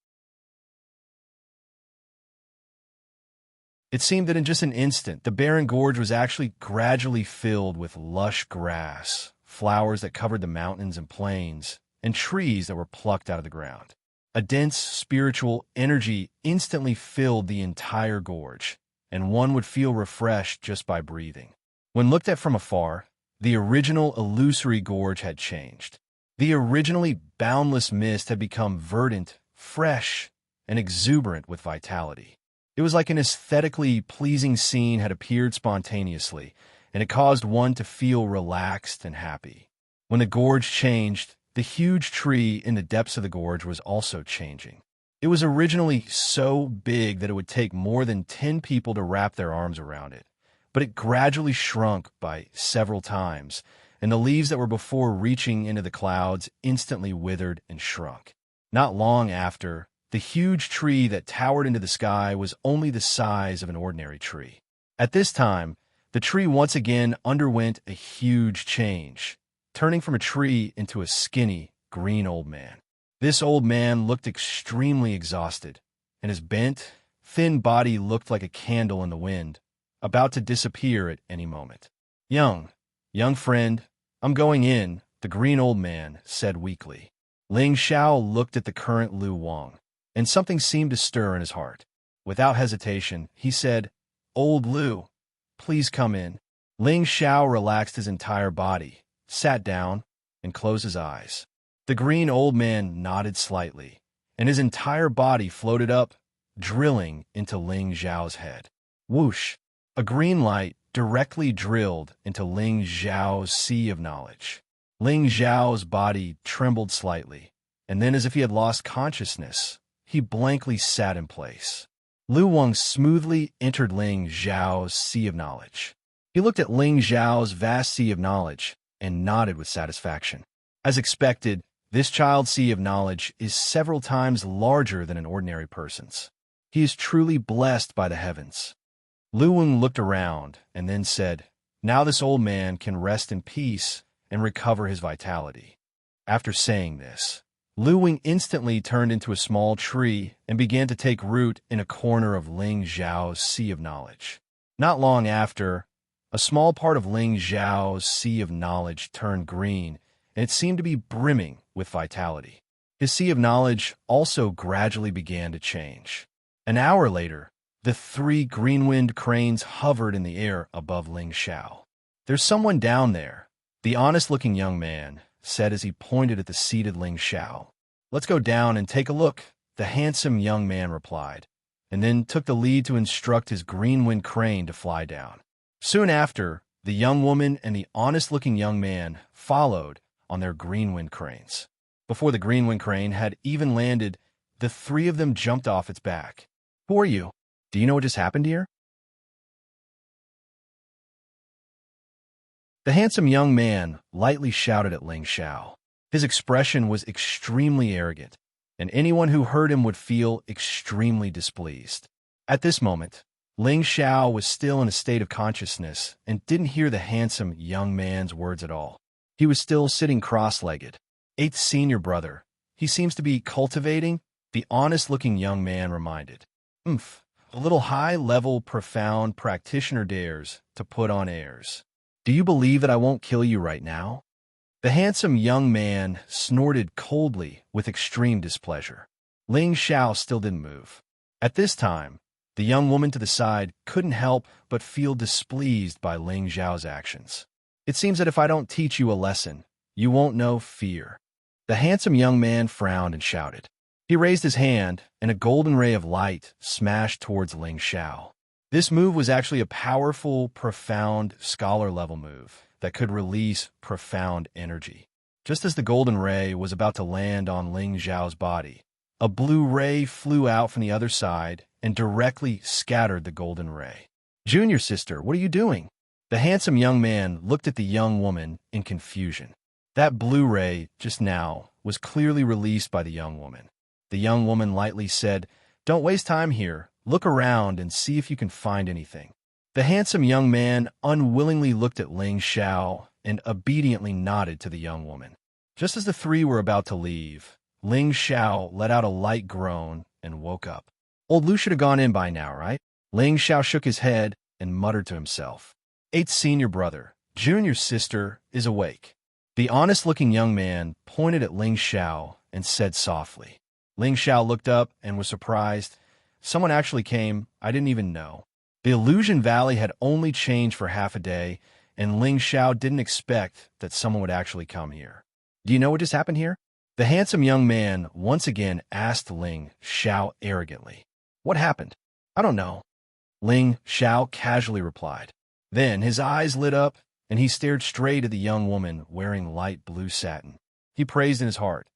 Speaker 1: It seemed that in just an instant, the barren gorge was actually gradually filled with lush grass, flowers that covered the mountains and plains, and trees that were plucked out of the ground. A dense spiritual energy instantly filled the entire gorge, and one would feel refreshed just by breathing. When looked at from afar, the original illusory gorge had changed. The originally boundless mist had become verdant, fresh, and exuberant with vitality. It was like an aesthetically pleasing scene had appeared spontaneously, and it caused one to feel relaxed and happy. When the gorge changed, the huge tree in the depths of the gorge was also changing. It was originally so big that it would take more than 10 people to wrap their arms around it, but it gradually shrunk by several times, and the leaves that were before reaching into the clouds instantly withered and shrunk. Not long after, the huge tree that towered into the sky was only the size of an ordinary tree. At this time, the tree once again underwent a huge change, turning from a tree into a skinny, green old man. This old man looked extremely exhausted, and his bent, thin body looked like a candle in the wind, about to disappear at any moment. Young friend, I'm going in," the green old man said weakly. Ling Xiao looked at the current Lu Wang, and something seemed to stir in his heart. Without hesitation, he said, "Old Lu, please come in." Ling Xiao relaxed his entire body, sat down, and closed his eyes. The green old man nodded slightly, and his entire body floated up, drilling into Ling Xiao's head. Whoosh! A green light directly drilled into Ling Xiao's sea of knowledge. Ling Xiao's body trembled slightly, and then as if he had lost consciousness, he blankly sat in place. Lu Wang smoothly entered Ling Xiao's sea of knowledge. He looked at Ling Xiao's vast sea of knowledge and nodded with satisfaction. As expected, this child's sea of knowledge is several times larger than an ordinary person's. He is truly blessed by the heavens. Lu Wang looked around and then said, "Now this old man can rest in peace and recover his vitality." After saying this, Lu Wang instantly turned into a small tree and began to take root in a corner of Ling Xiao's sea of knowledge. Not long after, a small part of Ling Xiao's sea of knowledge turned green, and it seemed to be brimming with vitality. His sea of knowledge also gradually began to change. An hour later, the 3 green-winged cranes hovered in the air above Ling Xiao. "There's someone down there," the honest-looking young man said as he pointed at the seated Ling Xiao. "Let's go down and take a look," the handsome young man replied, and then took the lead to instruct his green-winged crane to fly down. Soon after, the young woman and the honest-looking young man followed on their green-winged cranes. Before the green-winged crane had even landed, the 3 of them jumped off its back. "Who are you? Do you know what just happened here?" The handsome young man lightly shouted at Ling Xiao. His expression was extremely arrogant, and anyone who heard him would feel extremely displeased. At this moment, Ling Xiao was still in a state of consciousness and didn't hear the handsome young man's words at all. He was still sitting cross-legged. "8th senior brother, he seems to be cultivating," the honest-looking young man reminded. A little high-level, profound practitioner dares to put on airs. "Do you believe that I won't kill you right now?" The handsome young man snorted coldly with extreme displeasure. Ling Xiao still didn't move. At this time, the young woman to the side couldn't help but feel displeased by Ling Xiao's actions. "It seems that if I don't teach you a lesson, you won't know fear." The handsome young man frowned and shouted. He raised his hand, and a golden ray of light smashed towards Ling Xiao. This move was actually a powerful, profound, scholar-level move that could release profound energy. Just as the golden ray was about to land on Ling Xiao's body, a blue ray flew out from the other side and directly scattered the golden ray. "Junior sister, what are you doing?" The handsome young man looked at the young woman in confusion. That blue ray, just now, was clearly released by the young woman. The young woman lightly said, "Don't waste time here. look around and see if you can find anything. The handsome young man unwillingly looked at Ling Xiao and obediently nodded to the young woman. Just as the three were about to leave, Ling Xiao let out a light groan and woke up. Old Lu should have gone in by now, right? Ling Xiao shook his head and muttered to himself. 8th senior brother, junior sister, is awake. The honest-looking young man pointed at Ling Xiao and said softly. Ling Xiao looked up and was surprised. Someone actually came. I didn't even know. The Illusion Valley had only changed for half a day, and Ling Xiao didn't expect that someone would actually come here. Do you know what just happened here? The handsome young man once again asked Ling Xiao arrogantly. What happened? I don't know. Ling Xiao casually replied. Then his eyes lit up, and he stared straight at the young woman wearing light blue satin. He praised in his heart.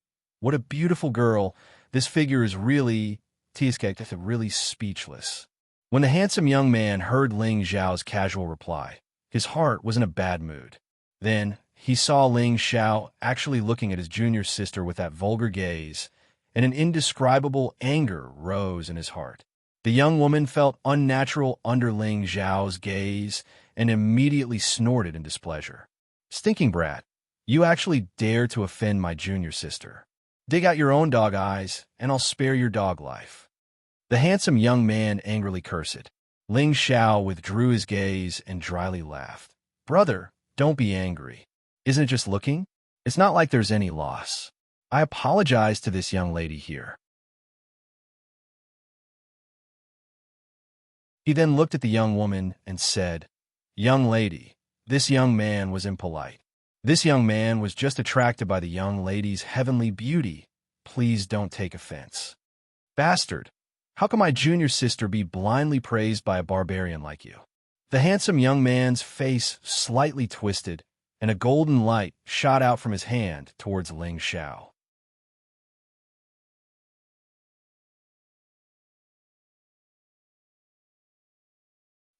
Speaker 1: What a beautiful girl. This figure is really speechless. When the handsome young man heard Ling Xiao's casual reply, his heart was in a bad mood. Then he saw Ling Xiao actually looking at his junior sister with that vulgar gaze, and an indescribable anger rose in his heart. The young woman felt unnatural under Ling Xiao's gaze and immediately snorted in displeasure. Stinking brat, you actually dare to offend my junior sister. Dig out your own dog eyes, and I'll spare your dog life. The handsome young man angrily cursed. Ling Xiao withdrew his gaze and dryly laughed. Brother, don't be angry. Isn't it just looking? It's not like there's any loss. I apologize to this young lady here. He then looked at the young woman and said, Young lady, this young man was impolite. This young man was just attracted by the young lady's heavenly beauty. Please don't take offense. Bastard, how can my junior sister be blindly praised by a barbarian like you? The handsome young man's face slightly twisted, and a golden light shot out from his hand towards Ling Xiao.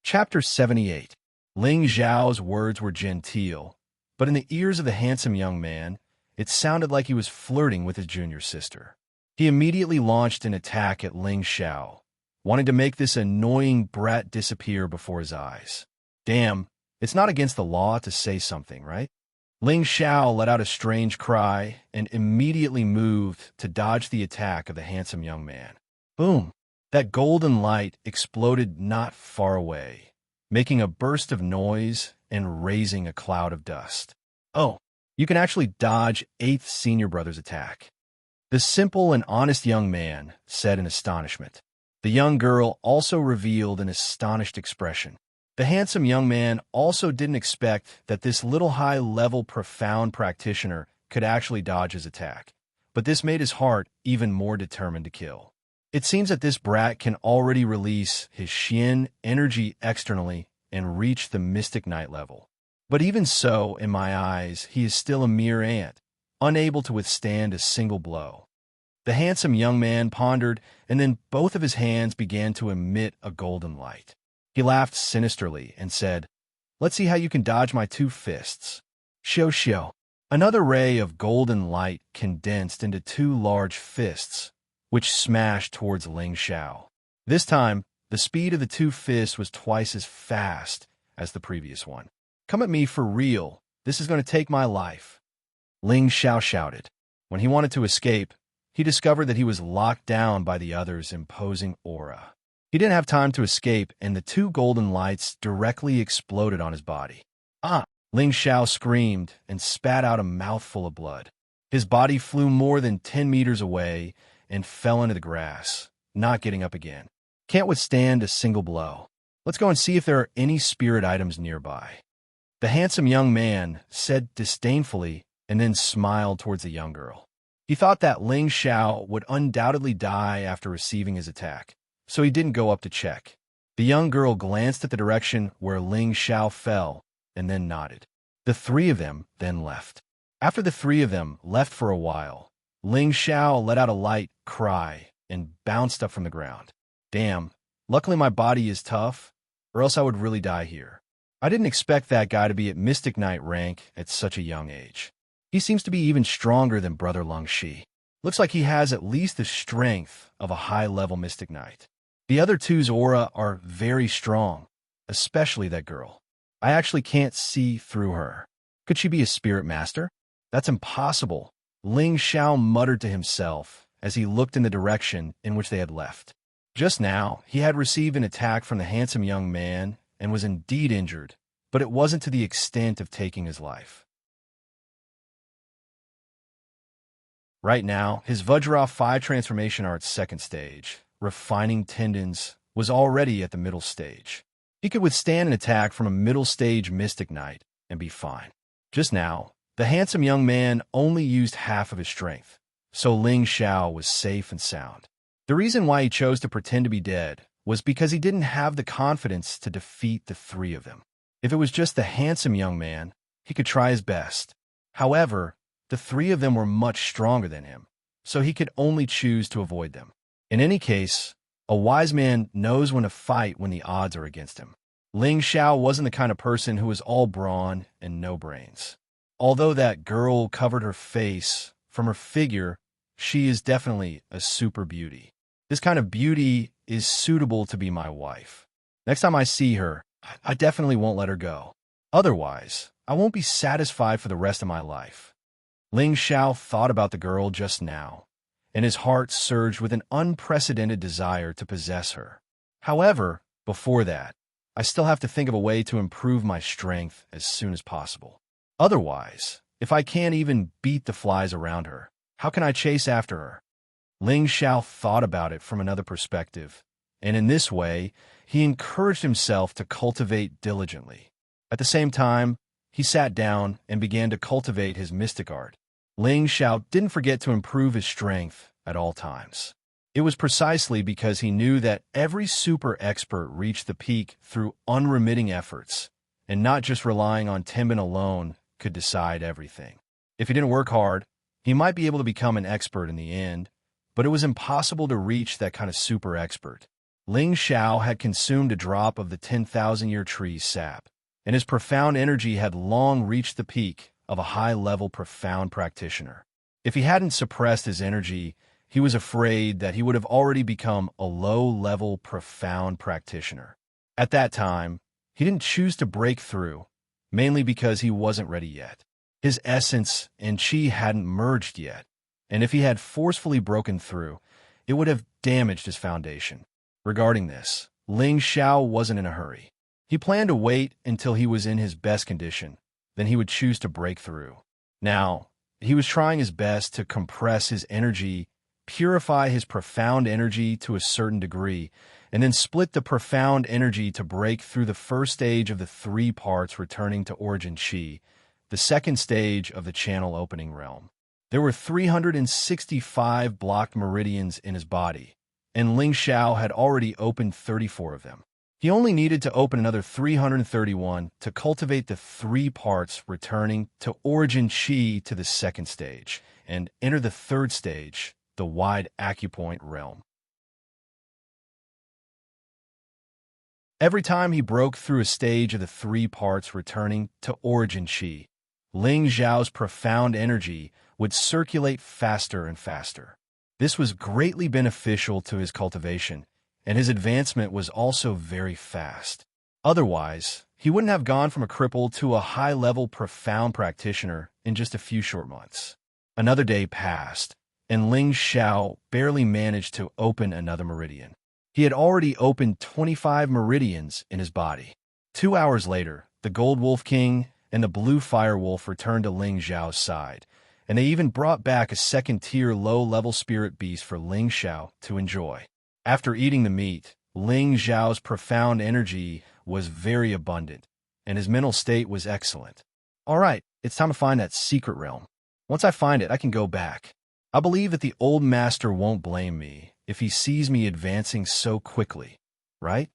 Speaker 1: Chapter 78. Ling Xiao's words were genteel, but in the ears of the handsome young man, it sounded like he was flirting with his junior sister. He immediately launched an attack at Ling Xiao, wanting to make this annoying brat disappear before his eyes. Damn, it's not against the law to say something, right? Ling Xiao let out a strange cry and immediately moved to dodge the attack of the handsome young man. Boom! That golden light exploded not far away, making a burst of noise and raising a cloud of dust. Oh, you can actually dodge 8th senior brother's attack. The simple and honest young man said in astonishment. The young girl also revealed an astonished expression. The handsome young man also didn't expect that this little high-level profound practitioner could actually dodge his attack, but this made his heart even more determined to kill. It seems that this brat can already release his Xian energy externally and reach the Mystic Knight level. But even so, in my eyes, he is still a mere ant, unable to withstand a single blow. The handsome young man pondered, and then both of his hands began to emit a golden light. He laughed sinisterly and said, Let's see how you can dodge my 2 fists. Xiao xiao. Another ray of golden light condensed into 2 large fists, which smashed towards Ling Xiao. This time, the speed of the 2 fists was twice as fast as the previous one. Come at me for real. This is going to take my life. Ling Xiao shouted. When he wanted to escape, he discovered that he was locked down by the other's imposing aura. He didn't have time to escape, and the 2 golden lights directly exploded on his body. Ah! Ling Xiao screamed and spat out a mouthful of blood. His body flew more than 10 meters away and fell into the grass, not getting up again. Can't withstand a single blow. Let's go and see if there are any spirit items nearby. The handsome young man said disdainfully and then smiled towards the young girl. He thought that Ling Xiao would undoubtedly die after receiving his attack, so he didn't go up to check. The young girl glanced at the direction where Ling Xiao fell and then nodded. The 3 of them then left. After the 3 of them left for a while, Ling Xiao let out a light cry and bounced up from the ground. Damn, luckily my body is tough, or else I would really die here. I didn't expect that guy to be at Mystic Knight rank at such a young age. He seems to be even stronger than Brother Lung Shi. Looks like he has at least the strength of a high-level Mystic Knight. The other two's aura are very strong, especially that girl. I actually can't see through her. Could she be a spirit master? That's impossible, Ling Xiao muttered to himself as he looked in the direction in which they had left. Just now, he had received an attack from the handsome young man and was indeed injured, but it wasn't to the extent of taking his life. Right now, his Vajra 5 transformation art's second stage, refining tendons, was already at the middle stage. He could withstand an attack from a middle stage mystic knight and be fine. Just now, the handsome young man only used half of his strength, so Ling Xiao was safe and sound. The reason why he chose to pretend to be dead was because he didn't have the confidence to defeat the three of them. If it was just the handsome young man, he could try his best. However, the three of them were much stronger than him, so he could only choose to avoid them. In any case, a wise man knows when to fight when the odds are against him. Ling Xiao wasn't the kind of person who was all brawn and no brains. Although that girl covered her face, from her figure, she is definitely a super beauty. This kind of beauty is suitable to be my wife. Next time I see her, I definitely won't let her go. Otherwise, I won't be satisfied for the rest of my life. Ling Xiao thought about the girl just now, and his heart surged with an unprecedented desire to possess her. However, before that, I still have to think of a way to improve my strength as soon as possible. Otherwise, if I can't even beat the flies around her, how can I chase after her? Ling Xiao thought about it from another perspective, and in this way, he encouraged himself to cultivate diligently. At the same time, he sat down and began to cultivate his mystic art. Ling Xiao didn't forget to improve his strength at all times. It was precisely because he knew that every super expert reached the peak through unremitting efforts, and not just relying on Tenbin alone could decide everything. If he didn't work hard, he might be able to become an expert in the end, but it was impossible to reach that kind of super expert. Ling Xiao had consumed a drop of the 10,000-year tree's sap, and his profound energy had long reached the peak of a high-level profound practitioner. If he hadn't suppressed his energy, he was afraid that he would have already become a low-level profound practitioner. At that time, he didn't choose to break through, mainly because he wasn't ready yet. His essence and qi hadn't merged yet, and if he had forcefully broken through, it would have damaged his foundation. Regarding this, Ling Xiao wasn't in a hurry. He planned to wait until he was in his best condition, then he would choose to break through. Now, he was trying his best to compress his energy, purify his profound energy to a certain degree, and then split the profound energy to break through the first stage of the 3 parts returning to origin qi, the second stage of the channel opening realm. There were 365 blocked meridians in his body, and Ling Xiao had already opened 34 of them. He only needed to open another 331 to cultivate the 3 parts returning to origin qi to the second stage, and enter the third stage, the wide acupoint realm. Every time he broke through a stage of the 3 parts returning to origin qi, Ling Xiao's profound energy would circulate faster and faster. This was greatly beneficial to his cultivation, and his advancement was also very fast. Otherwise, he wouldn't have gone from a cripple to a high-level profound practitioner in just a few short months. Another day passed, and Ling Xiao barely managed to open another meridian. He had already opened 25 meridians in his body. 2 hours later, the Gold Wolf King and the Blue Fire Wolf returned to Ling Xiao's side, and they even brought back a second-tier low-level spirit beast for Ling Xiao to enjoy. After eating the meat, Ling Xiao's profound energy was very abundant, and his mental state was excellent. All right, it's time to find that secret realm. Once I find it, I can go back. I believe that the old master won't blame me if he sees me advancing so quickly, right?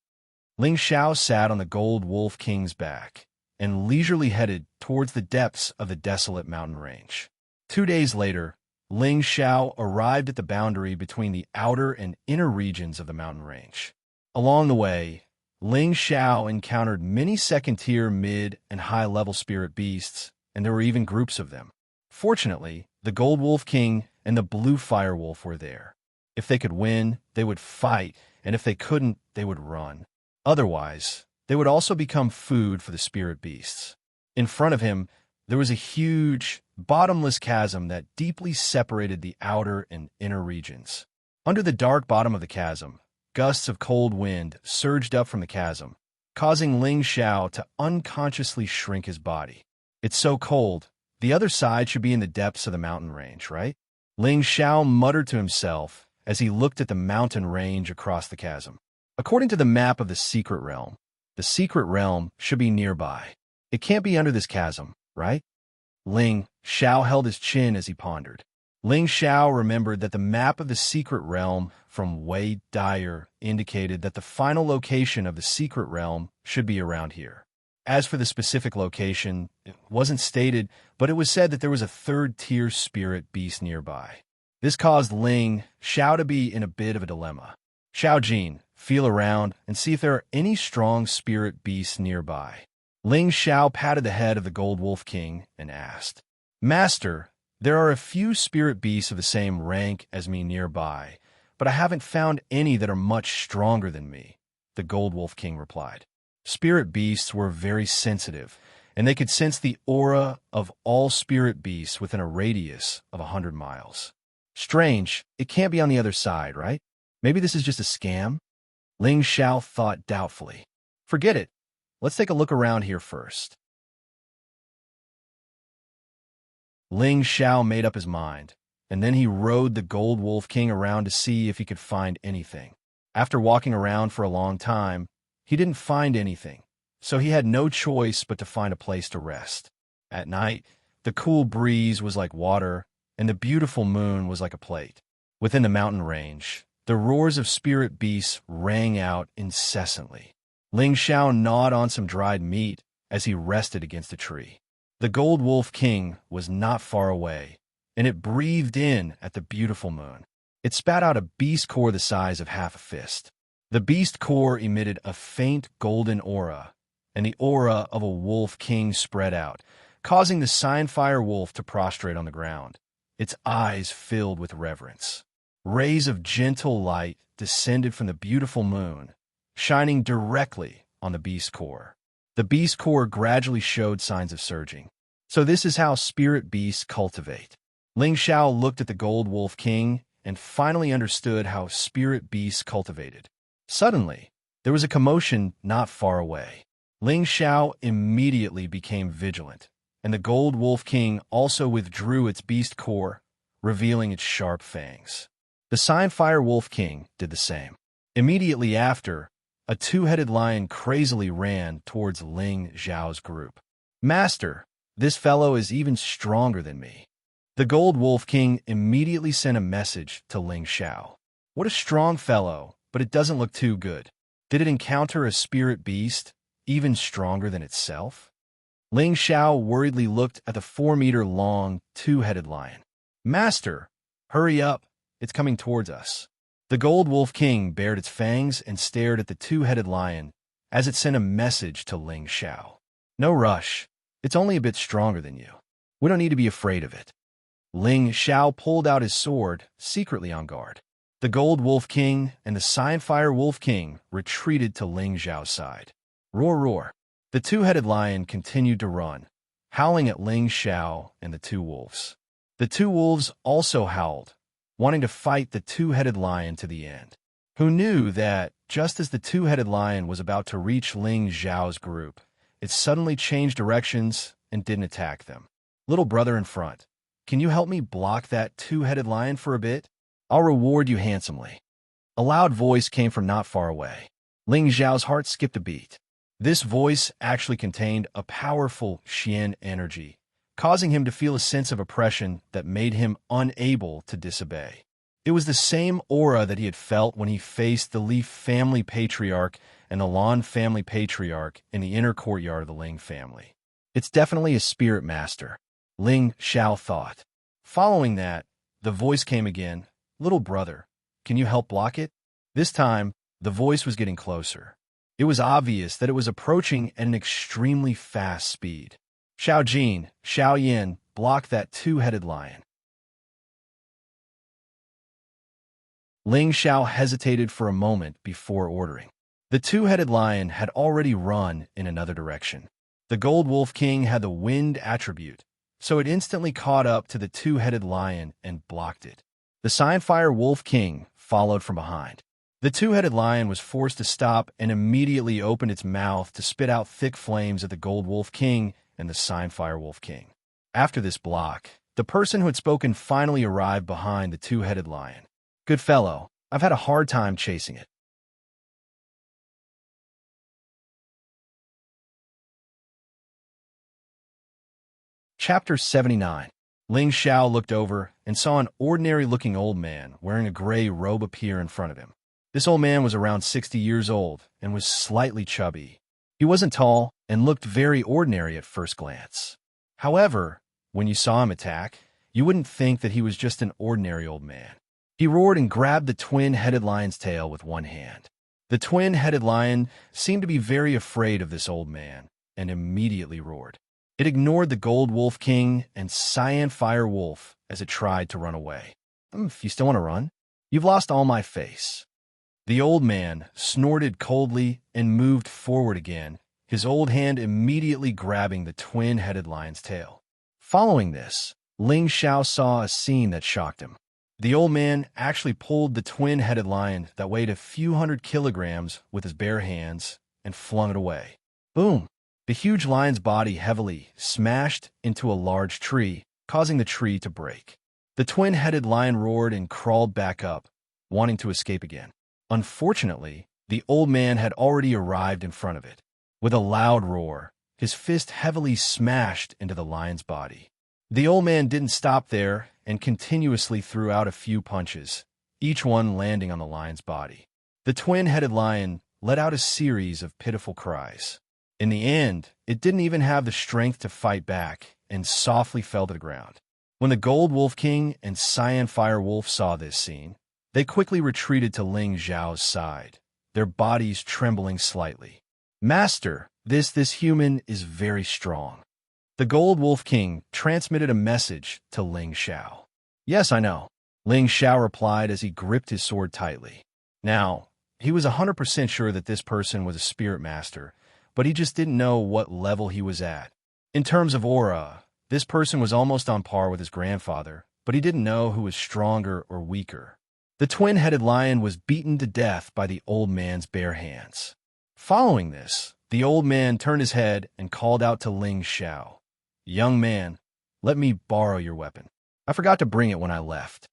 Speaker 1: Ling Xiao sat on the Gold Wolf King's back and leisurely headed towards the depths of the desolate mountain range. 2 days later, Ling Xiao arrived at the boundary between the outer and inner regions of the mountain range. Along the way, Ling Xiao encountered many second-tier, mid, and high-level spirit beasts, and there were even groups of them. Fortunately, the Gold Wolf King and the Blue Fire Wolf were there. If they could win, they would fight, and if they couldn't, they would run. Otherwise, they would also become food for the spirit beasts. In front of him, there was a huge, bottomless chasm that deeply separated the outer and inner regions. Under the dark bottom of the chasm, gusts of cold wind surged up from the chasm, causing Ling Xiao to unconsciously shrink his body. It's so cold, the other side should be in the depths of the mountain range, right? Ling Xiao muttered to himself as he looked at the mountain range across the chasm. According to the map of the secret realm should be nearby. It can't be under this chasm, right? Ling Xiao held his chin as he pondered. Ling Xiao remembered that the map of the secret realm from Wei Dyer indicated that the final location of the secret realm should be around here. As for the specific location, it wasn't stated, but it was said that there was a third-tier spirit beast nearby. This caused Ling Xiao to be in a bit of a dilemma. Xiao Jin, feel around and see if there are any strong spirit beasts nearby. Ling Xiao patted the head of the Gold Wolf King and asked, Master, there are a few spirit beasts of the same rank as me nearby, but I haven't found any that are much stronger than me, the Gold Wolf King replied. Spirit beasts were very sensitive, and they could sense the aura of all spirit beasts within a radius of 100 miles. Strange, it can't be on the other side, right? Maybe this is just a scam? Ling Xiao thought doubtfully. Forget it. Let's take a look around here first. Ling Xiao made up his mind, and then he rode the Gold Wolf King around to see if he could find anything. After walking around for a long time, he didn't find anything, so he had no choice but to find a place to rest. At night, the cool breeze was like water, and the beautiful moon was like a plate. Within the mountain range, the roars of spirit beasts rang out incessantly. Ling Xiao gnawed on some dried meat as he rested against a tree. The Gold Wolf King was not far away, and it breathed in at the beautiful moon. It spat out a beast core the size of half a fist. The beast core emitted a faint golden aura, and the aura of a wolf king spread out, causing the Sign-Fire wolf to prostrate on the ground. Its eyes filled with reverence. Rays of gentle light descended from the beautiful moon, shining directly on the beast core. The beast core gradually showed signs of surging. So this is how spirit beasts cultivate. Ling Xiao looked at the Gold Wolf King and finally understood how spirit beasts cultivated. Suddenly, there was a commotion not far away. Ling Xiao immediately became vigilant, and the Gold Wolf King also withdrew its beast core, revealing its sharp fangs. The Sign-Fire Wolf King did the same. Immediately after, a two-headed lion crazily ran towards Ling Xiao's group. Master, this fellow is even stronger than me. The Gold Wolf King immediately sent a message to Ling Xiao. What a strong fellow, but it doesn't look too good. Did it encounter a spirit beast, even stronger than itself? Ling Xiao worriedly looked at the 4-meter-long, two-headed lion. Master, hurry up, it's coming towards us. The Gold Wolf King bared its fangs and stared at the two-headed lion as it sent a message to Ling Xiao. No rush, it's only a bit stronger than you. We don't need to be afraid of it. Ling Xiao pulled out his sword, secretly on guard. The Gold Wolf King and the Sign-Fire Wolf King retreated to Ling Xiao's side. Roar, roar. The two-headed lion continued to run, howling at Ling Xiao and the two wolves. The two wolves also howled, wanting to fight the two-headed lion to the end. Who knew that, just as the two-headed lion was about to reach Ling Xiao's group, it suddenly changed directions and didn't attack them. Little brother in front, can you help me block that two-headed lion for a bit? I'll reward you handsomely. A loud voice came from not far away. Ling Xiao's heart skipped a beat. This voice actually contained a powerful Xian energy, causing him to feel a sense of oppression that made him unable to disobey. It was the same aura that he had felt when he faced the Li family patriarch and the Lan family patriarch in the inner courtyard of the Ling family. It's definitely a spirit master, Ling Xiao thought. Following that, the voice came again. Little brother, can you help block it? This time, the voice was getting closer. It was obvious that it was approaching at an extremely fast speed. Xiao Jin, Xiao Yin, block that two-headed lion. Ling Xiao hesitated for a moment before ordering. The two-headed lion had already run in another direction. The Gold Wolf King had the wind attribute, so it instantly caught up to the two-headed lion and blocked it. The Cyanfire Wolf King followed from behind. The two-headed lion was forced to stop and immediately opened its mouth to spit out thick flames at the Gold Wolf King and the Cyanfire Wolf King. After this block, the person who had spoken finally arrived behind the two-headed lion. "Good fellow, I've had a hard time chasing it." Chapter 79. Ling Xiao looked over and saw an ordinary-looking old man wearing a gray robe appear in front of him. This old man was around 60 years old and was slightly chubby. He wasn't tall and looked very ordinary at first glance. However, when you saw him attack, you wouldn't think that he was just an ordinary old man. He roared and grabbed the twin-headed lion's tail with one hand. The twin-headed lion seemed to be very afraid of this old man and immediately roared. It ignored the Gold Wolf King and Cyanfire Wolf as it tried to run away. If you still want to run, you've lost all my face." The old man snorted coldly and moved forward again, his old hand immediately grabbing the twin-headed lion's tail. Following this, Ling Xiao saw a scene that shocked him. The old man actually pulled the twin-headed lion that weighed a few hundred kilograms with his bare hands and flung it away. Boom! The huge lion's body heavily smashed into a large tree, causing the tree to break. The twin-headed lion roared and crawled back up, wanting to escape again. Unfortunately, the old man had already arrived in front of it. With a loud roar, his fist heavily smashed into the lion's body. The old man didn't stop there and continuously threw out a few punches, each one landing on the lion's body. The twin-headed lion let out a series of pitiful cries. In the end, it didn't even have the strength to fight back and softly fell to the ground. When the Gold Wolf King and Cyanfire Wolf saw this scene, they quickly retreated to Ling Xiao's side, their bodies trembling slightly. "Master, this human is very strong." The Gold Wolf King transmitted a message to Ling Xiao. "Yes, I know," Ling Xiao replied as he gripped his sword tightly. Now, he was 100% sure that this person was a spirit master, but he just didn't know what level he was at. In terms of aura, this person was almost on par with his grandfather, but he didn't know who was stronger or weaker. The twin-headed lion was beaten to death by the old man's bare hands. Following this, the old man turned his head and called out to Ling Xiao. "Young man, let me borrow your weapon. I forgot to bring it when I left."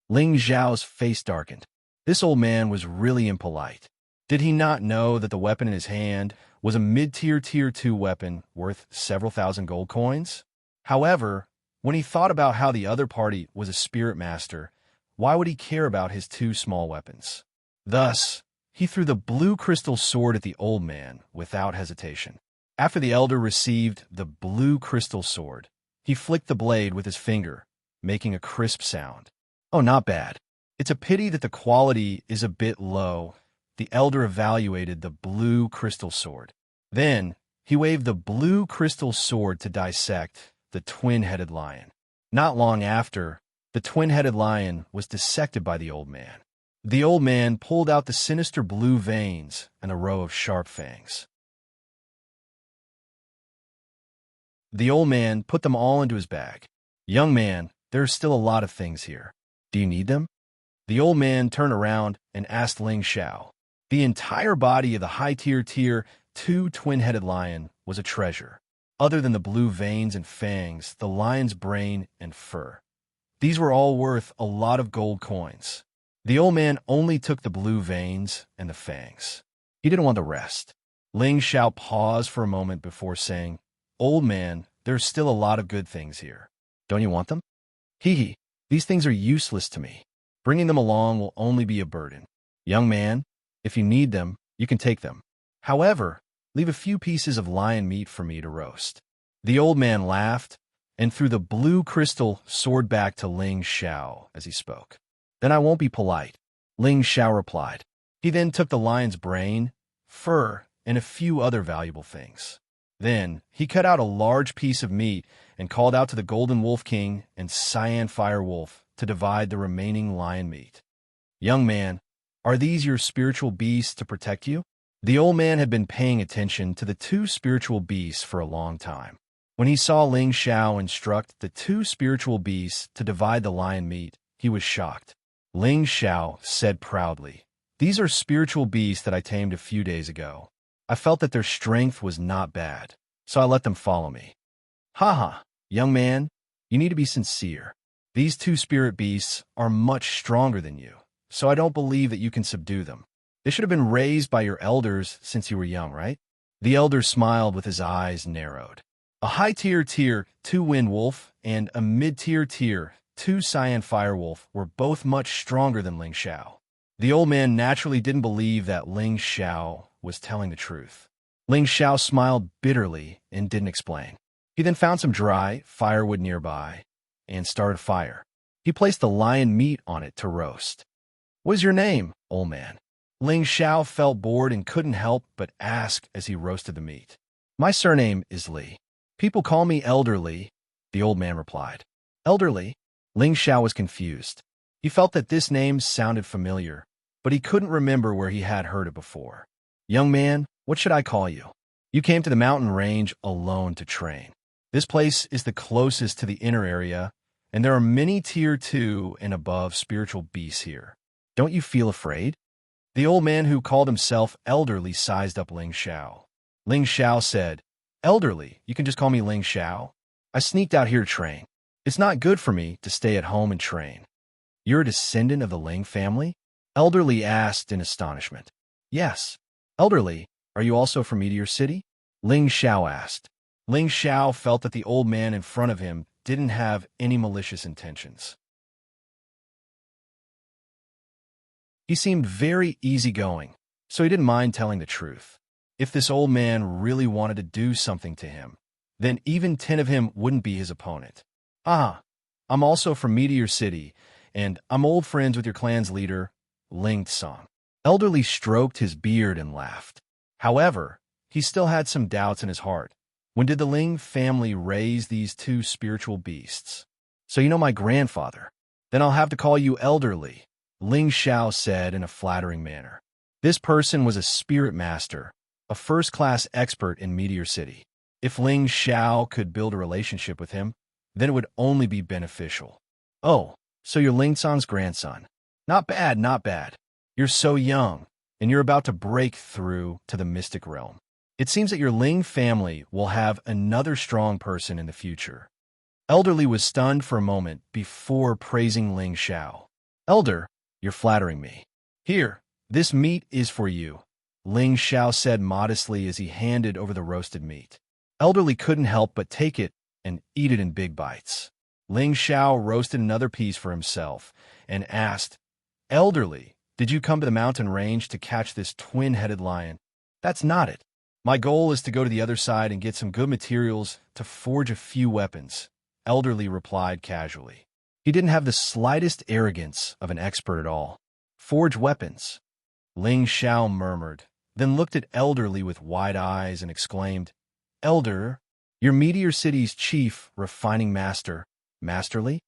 Speaker 1: Ling Xiao's face darkened. This old man was really impolite. Did he not know that the weapon in his hand was a mid-tier Tier 2 weapon worth several thousand gold coins? However, when he thought about how the other party was a spirit master, why would he care about his two small weapons? Thus, he threw the blue crystal sword at the old man without hesitation. After the elder received the blue crystal sword, he flicked the blade with his finger, making a crisp sound. "Oh, not bad. It's a pity that the quality is a bit low." The elder evaluated the blue crystal sword. Then, he waved the blue crystal sword to dissect the twin-headed lion. Not long after, the twin-headed lion was dissected by the old man. The old man pulled out the sinister blue veins and a row of sharp fangs. The old man put them all into his bag. "Young man, there are still a lot of things here. Do you need them?" The old man turned around and asked Ling Xiao. The entire body of the high-tier Tier 2 twin-headed lion was a treasure. Other than the blue veins and fangs, the lion's brain and fur. These were all worth a lot of gold coins. The old man only took the blue veins and the fangs. He didn't want the rest. Ling Xiao paused for a moment before saying, "Old man, there's still a lot of good things here. Don't you want them?" "Hee, these things are useless to me. Bringing them along will only be a burden. Young man, if you need them, you can take them. However, leave a few pieces of lion meat for me to roast." The old man laughed and threw the blue crystal sword back to Ling Xiao as he spoke. "Then I won't be polite," Ling Xiao replied. He then took the lion's brain, fur, and a few other valuable things. Then he cut out a large piece of meat and called out to the Golden Wolf King and Cyanfire Wolf to divide the remaining lion meat. Young man, are these your spiritual beasts to protect you? The old man had been paying attention to the two spiritual beasts for a long time. When he saw Ling Xiao instruct the two spiritual beasts to divide the lion meat, he was shocked. Ling Xiao said proudly, "These are spiritual beasts that I tamed a few days ago. I felt that their strength was not bad, so I let them follow me." "Haha, young man, you need to be sincere. These two spirit beasts are much stronger than you, so I don't believe that you can subdue them. They should have been raised by your elders since you were young, right?" The elder smiled with his eyes narrowed. A high-tier tier 2 wind wolf and a mid-tier tier 2 cyan fire wolf were both much stronger than Ling Xiao. The old man naturally didn't believe that Ling Xiao was telling the truth. Ling Xiao smiled bitterly and didn't explain. He then found some dry firewood nearby and started a fire. He placed the lion meat on it to roast. "What is your name, old man?" Ling Xiao felt bored and couldn't help but ask as he roasted the meat. "My surname is Li. People call me Elderly," the old man replied. "Elderly?" Ling Xiao was confused. He felt that this name sounded familiar, but he couldn't remember where he had heard it before. "Young man, what should I call you? You came to the mountain range alone to train. This place is the closest to the inner area, and there are many tier 2 and above spiritual beasts here. Don't you feel afraid?" The old man who called himself Elderly sized up Ling Xiao. Ling Xiao said, "Elderly, you can just call me Ling Xiao. I sneaked out here to train. It's not good for me to stay at home and train." "You're a descendant of the Ling family?" Elderly asked in astonishment. "Yes." "Elderly, are you also from Meteor City?" Ling Xiao asked. Ling Xiao felt that the old man in front of him didn't have any malicious intentions. He seemed very easygoing, so he didn't mind telling the truth. If this old man really wanted to do something to him, then even 10 of him wouldn't be his opponent. "Ah, I'm also from Meteor City, and I'm old friends with your clan's leader, Ling Tsang." Elderly stroked his beard and laughed. However, he still had some doubts in his heart. When did the Ling family raise these two spiritual beasts? "So you know my grandfather. Then I'll have to call you Elderly," Ling Xiao said in a flattering manner. This person was a spirit master, a first-class expert in Meteor City. If Ling Xiao could build a relationship with him, then it would only be beneficial. "Oh, so you're Ling Tsang's grandson. Not bad, not bad. You're so young, and you're about to break through to the mystic realm. It seems that your Ling family will have another strong person in the future." Elderly was stunned for a moment before praising Ling Xiao. "Elder, you're flattering me. Here, this meat is for you," Ling Xiao said modestly as he handed over the roasted meat. Elderly couldn't help but take it and eat it in big bites. Ling Xiao roasted another piece for himself and asked, "Elderly, did you come to the mountain range to catch this twin-headed lion?" "That's not it. My goal is to go to the other side and get some good materials to forge a few weapons," Elderly replied casually. He didn't have the slightest arrogance of an expert at all. "Forge weapons?" Ling Xiao murmured, then looked at Elderly with wide eyes and exclaimed, "Elder, you're Meteor City's chief refining master, Masterly?"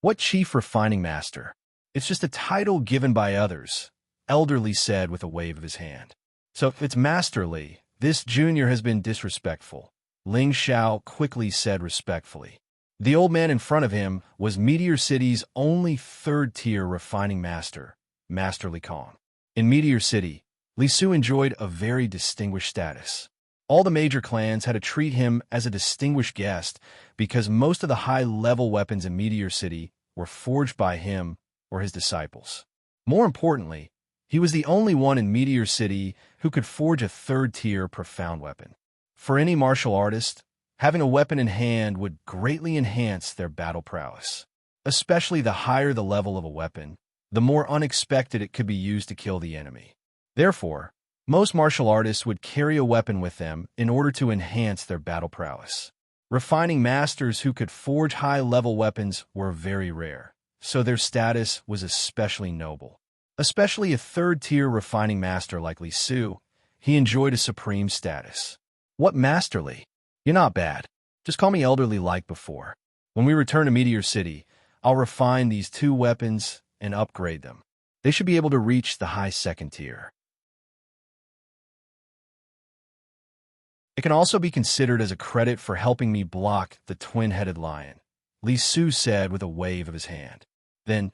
Speaker 1: "What chief refining master? It's just a title given by others," Elderly said with a wave of his hand. "So if it's Masterly, this junior has been disrespectful," Ling Xiao quickly said respectfully. The old man in front of him was Meteor City's only third-tier refining master, Masterly Kong. In Meteor City, Li Su enjoyed a very distinguished status. All the major clans had to treat him as a distinguished guest because most of the high-level weapons in Meteor City were forged by him or his disciples. More importantly, he was the only one in Meteor City who could forge a third-tier profound weapon. For any martial artist, having a weapon in hand would greatly enhance their battle prowess. Especially the higher the level of a weapon, the more unexpected it could be used to kill the enemy. Therefore, most martial artists would carry a weapon with them in order to enhance their battle prowess. Refining masters who could forge high-level weapons were very rare, so their status was especially noble. Especially a third-tier refining master like Li Su, he enjoyed a supreme status. "What Masterly? You're not bad. Just call me Elderly like before. When we return to Meteor City, I'll refine these two weapons and upgrade them." they should be able to reach the high second tier. It can also be considered as a credit for helping me block the twin-headed lion, Li Su said with a wave of his hand. Then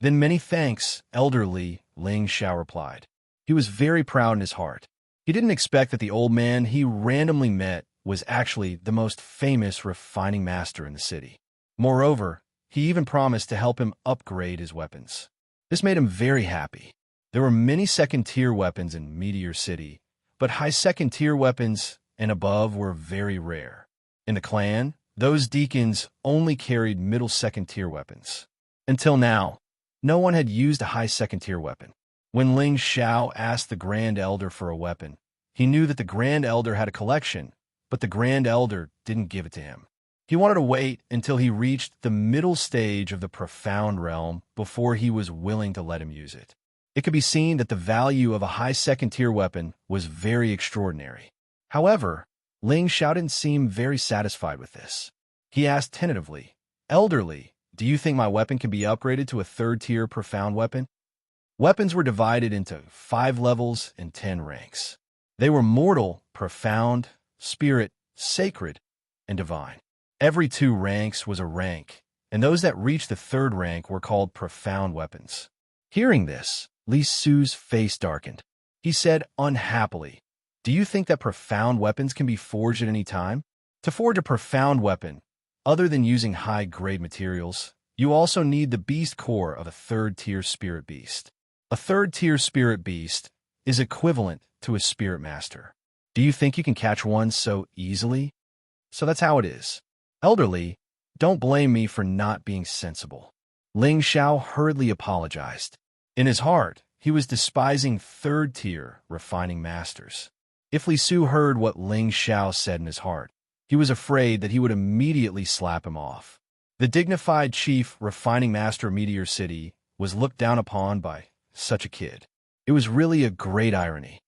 Speaker 1: many thanks, Elder Li, Ling Xiao replied. He was very proud in his heart. He didn't expect that the old man he randomly met was actually the most famous refining master in the city. Moreover, he even promised to help him upgrade his weapons. This made him very happy. There were many second-tier weapons in Meteor City, but high second-tier weapons and above were very rare. In the clan, those deacons only carried middle second-tier weapons. Until now, no one had used a high second-tier weapon. When Ling Xiao asked the Grand Elder for a weapon, he knew that the Grand Elder had a collection, but the Grand Elder didn't give it to him. He wanted to wait until he reached the middle stage of the profound realm before he was willing to let him use it. It could be seen that the value of a high second-tier weapon was very extraordinary. However, Ling Xiao didn't seem very satisfied with this. He asked tentatively, Elderly, do you think my weapon can be upgraded to a third-tier profound weapon? Weapons were divided into 5 levels and 10 ranks. They were mortal, profound, spirit, sacred, and divine. Every 2 ranks was a rank, and those that reached the 3rd rank were called profound weapons. Hearing this, Li Su's face darkened. He said unhappily, Do you think that profound weapons can be forged at any time? To forge a profound weapon, other than using high-grade materials, you also need the beast core of a 3rd-tier spirit beast. A 3rd-tier spirit beast is equivalent to a spirit master. Do you think you can catch one so easily? So that's how it is. Elderly, don't blame me for not being sensible. Ling Xiao hurriedly apologized. In his heart, he was despising 3rd-tier refining masters. If Li Su heard what Ling Xiao said in his heart, he was afraid that he would immediately slap him off. The dignified chief refining master of Meteor City was looked down upon by such a kid. It was really a great irony.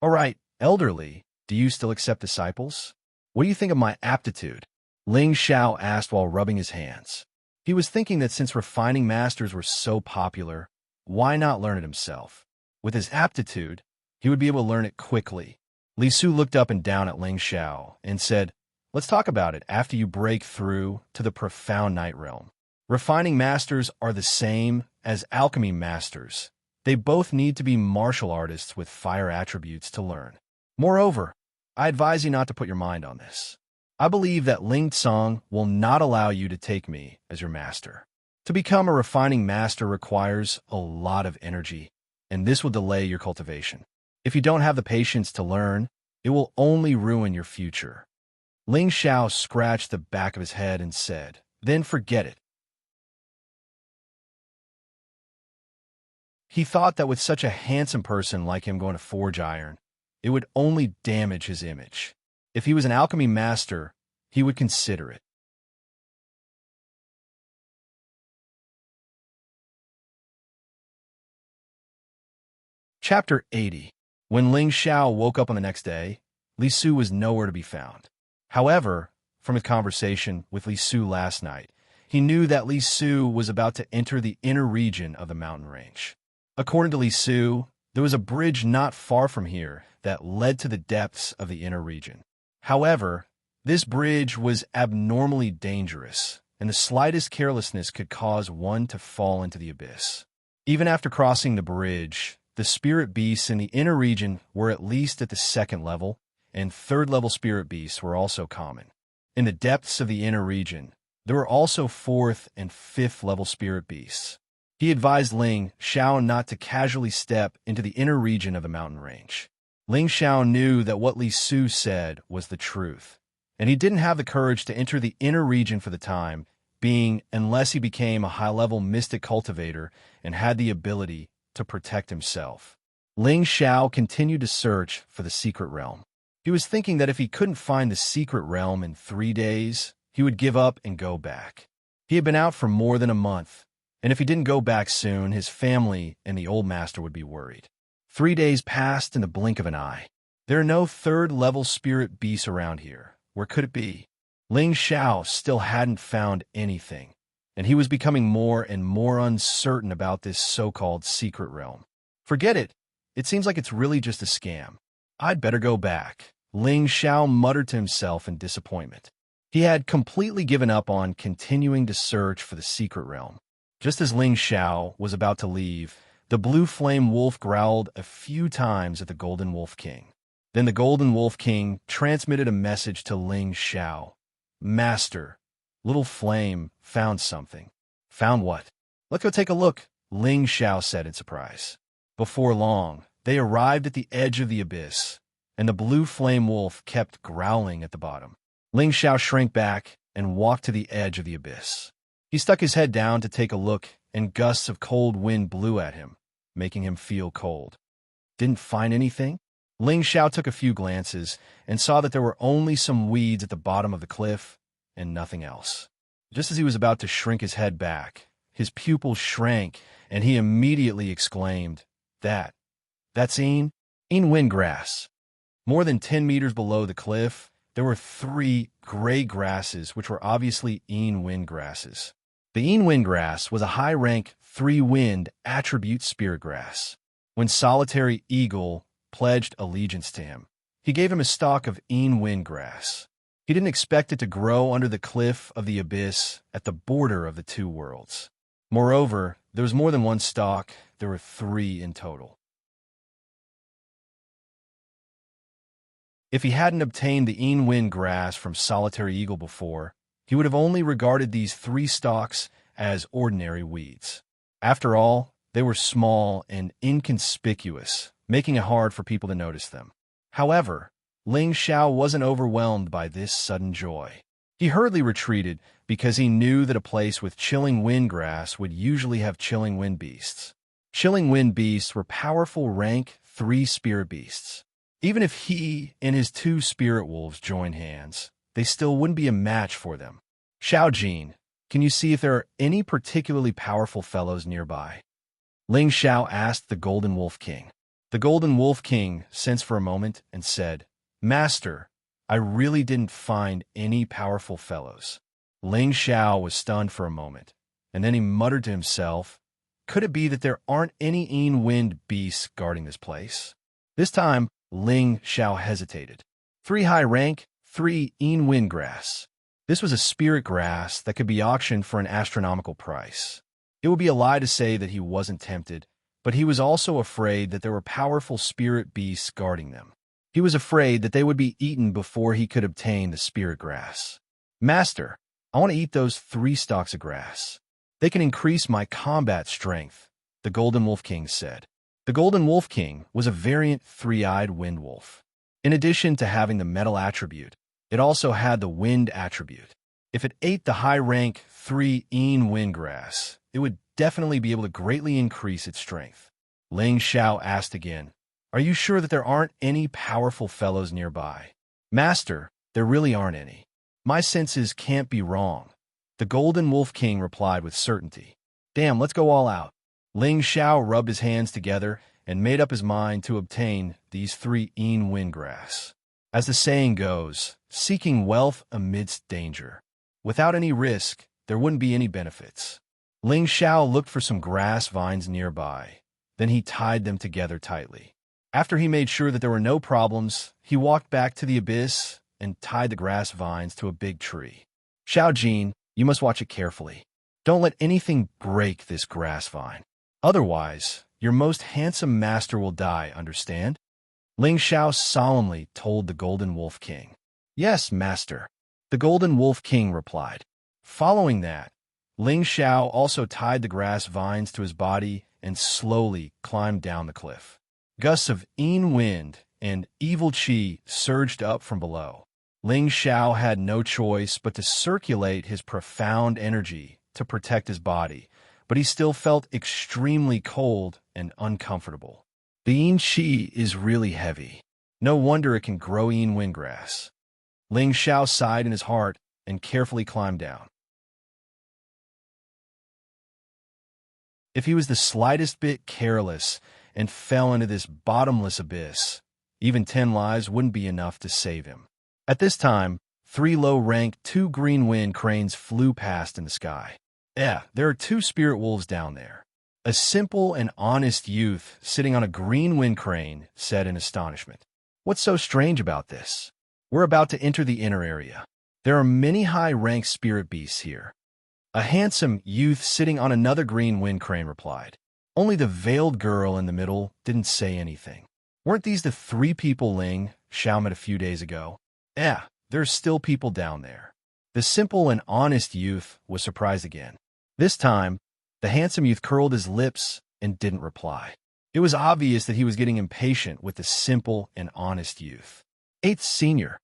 Speaker 1: All right, Elderly, do you still accept disciples? What do you think of my aptitude? Ling Xiao asked while rubbing his hands. He was thinking that since refining masters were so popular, why not learn it himself? With his aptitude, he would be able to learn it quickly. Li Su looked up and down at Ling Xiao and said, Let's talk about it after you break through to the profound night realm. Refining masters are the same as alchemy masters. They both need to be martial artists with fire attributes to learn. Moreover, I advise you not to put your mind on this. I believe that Ling Tsang will not allow you to take me as your master. To become a refining master requires a lot of energy, and this will delay your cultivation. If you don't have the patience to learn, it will only ruin your future. Ling Xiao scratched the back of his head and said, Then forget it. He thought that with such a handsome person like him going to forge iron, it would only damage his image. If he was an alchemy master, he would consider it. Chapter 80. When Ling Xiao woke up on the next day, Li Su was nowhere to be found. However, from his conversation with Li Su last night, he knew that Li Su was about to enter the inner region of the mountain range. According to Li Su, there was a bridge not far from here that led to the depths of the inner region. However, this bridge was abnormally dangerous, and the slightest carelessness could cause one to fall into the abyss. Even after crossing the bridge, the spirit beasts in the inner region were at least at the 2nd level, and 3rd-level spirit beasts were also common. In the depths of the inner region, there were also 4th and 5th-level spirit beasts. He advised Ling Xiao not to casually step into the inner region of the mountain range. Ling Xiao knew that what Li Su said was the truth, and he didn't have the courage to enter the inner region for the time being unless he became a high-level mystic cultivator and had the ability to protect himself. Ling Xiao continued to search for the secret realm. He was thinking that if he couldn't find the secret realm in 3 days, he would give up and go back. He had been out for more than a month, and if he didn't go back soon, his family and the old master would be worried. 3 days passed in the blink of an eye. There are no 3rd-level spirit beasts around here. Where could it be? Ling Xiao still hadn't found anything, and he was becoming more and more uncertain about this so-called secret realm. Forget it. It seems like it's really just a scam. I'd better go back, Ling Xiao muttered to himself in disappointment. He had completely given up on continuing to search for the secret realm. Just as Ling Xiao was about to leave, the blue flame wolf growled a few times at the Golden Wolf King. Then the Golden Wolf King transmitted a message to Ling Xiao. Master, Little Flame found something. Found what? Let's go take a look, Ling Xiao said in surprise. Before long, they arrived at the edge of the abyss, and the blue flame wolf kept growling at the bottom. Ling Xiao shrank back and walked to the edge of the abyss. He stuck his head down to take a look, and gusts of cold wind blew at him, making him feel cold. Didn't find anything? Ling Xiao took a few glances and saw that there were only some weeds at the bottom of the cliff and nothing else. Just as he was about to shrink his head back, his pupils shrank, and he immediately exclaimed, That's Een windgrass. More than 10 meters below the cliff, there were 3 gray grasses which were obviously Een windgrasses. The Een windgrass was a high-rank 3-wind attribute spirit grass. When Solitary Eagle pledged allegiance to him, he gave him a stalk of Een windgrass. He didn't expect it to grow under the cliff of the abyss at the border of the 2 worlds. Moreover, there was more than 1 stalk. There were 3 in total. If he hadn't obtained the Een windgrass from Solitary Eagle before, he would have only regarded these 3 stalks as ordinary weeds. After all, they were small and inconspicuous, making it hard for people to notice them. However, Ling Xiao wasn't overwhelmed by this sudden joy. He hurriedly retreated because he knew that a place with chilling windgrass would usually have chilling wind beasts. Chilling wind beasts were powerful rank 3 spirit beasts. Even if he and his 2 spirit wolves joined hands, they still wouldn't be a match for them. Xiaojin, can you see if there are any particularly powerful fellows nearby? Ling Xiao asked the Golden Wolf King. The Golden Wolf King sensed for a moment and said, Master, I really didn't find any powerful fellows. Ling Xiao was stunned for a moment, and then he muttered to himself, Could it be that there aren't any Een wind beasts guarding this place? This time, Ling Xiao hesitated. 3 high rank, 3 Een windgrass. This was a spirit grass that could be auctioned for an astronomical price. It would be a lie to say that he wasn't tempted, but he was also afraid that there were powerful spirit beasts guarding them. He was afraid that they would be eaten before he could obtain the spirit grass. Master, I want to eat those 3 stalks of grass. They can increase my combat strength, the Golden Wolf King said. The Golden Wolf King was a variant 3-eyed wind wolf. In addition to having the metal attribute, it also had the wind attribute. If it ate the high-rank 3 Een windgrass, it would definitely be able to greatly increase its strength. Ling Xiao asked again, Are you sure that there aren't any powerful fellows nearby? Master, there really aren't any. My senses can't be wrong. The Golden Wolf King replied with certainty. Damn, let's go all out. Ling Xiao rubbed his hands together and made up his mind to obtain these 3 Een windgrass. As the saying goes, seeking wealth amidst danger. Without any risk, there wouldn't be any benefits. Ling Xiao looked for some grass vines nearby. Then he tied them together tightly. After he made sure that there were no problems, he walked back to the abyss and tied the grass vines to a big tree. Xiaojin, you must watch it carefully. Don't let anything break this grass vine. Otherwise, your most handsome master will die, understand? Ling Xiao solemnly told the Golden Wolf King. Yes, master, the Golden Wolf King replied. Following that, Ling Xiao also tied the grass vines to his body and slowly climbed down the cliff. Gusts of Een wind and evil qi surged up from below. Ling Xiao had no choice but to circulate his profound energy to protect his body, but he still felt extremely cold and uncomfortable. The Een qi is really heavy. No wonder it can grow Een windgrass. Ling Xiao sighed in his heart and carefully climbed down. If he was the slightest bit careless and fell into this bottomless abyss, even 10 lives wouldn't be enough to save him. At this time, 3 low-rank 2 green wind cranes flew past in the sky. Yeah, there are two spirit wolves down there. A simple and honest youth sitting on a green wind crane said in astonishment. What's so strange about this? We're about to enter the inner area. There are many high-ranked spirit beasts here. A handsome youth sitting on another green wind crane replied. Only the veiled girl in the middle didn't say anything. Weren't these the three people Ling Xiao met a few days ago? Yeah, there's still people down there. The simple and honest youth was surprised again. This time, the handsome youth curled his lips and didn't reply. It was obvious that he was getting impatient with the simple and honest youth. 8th Senior.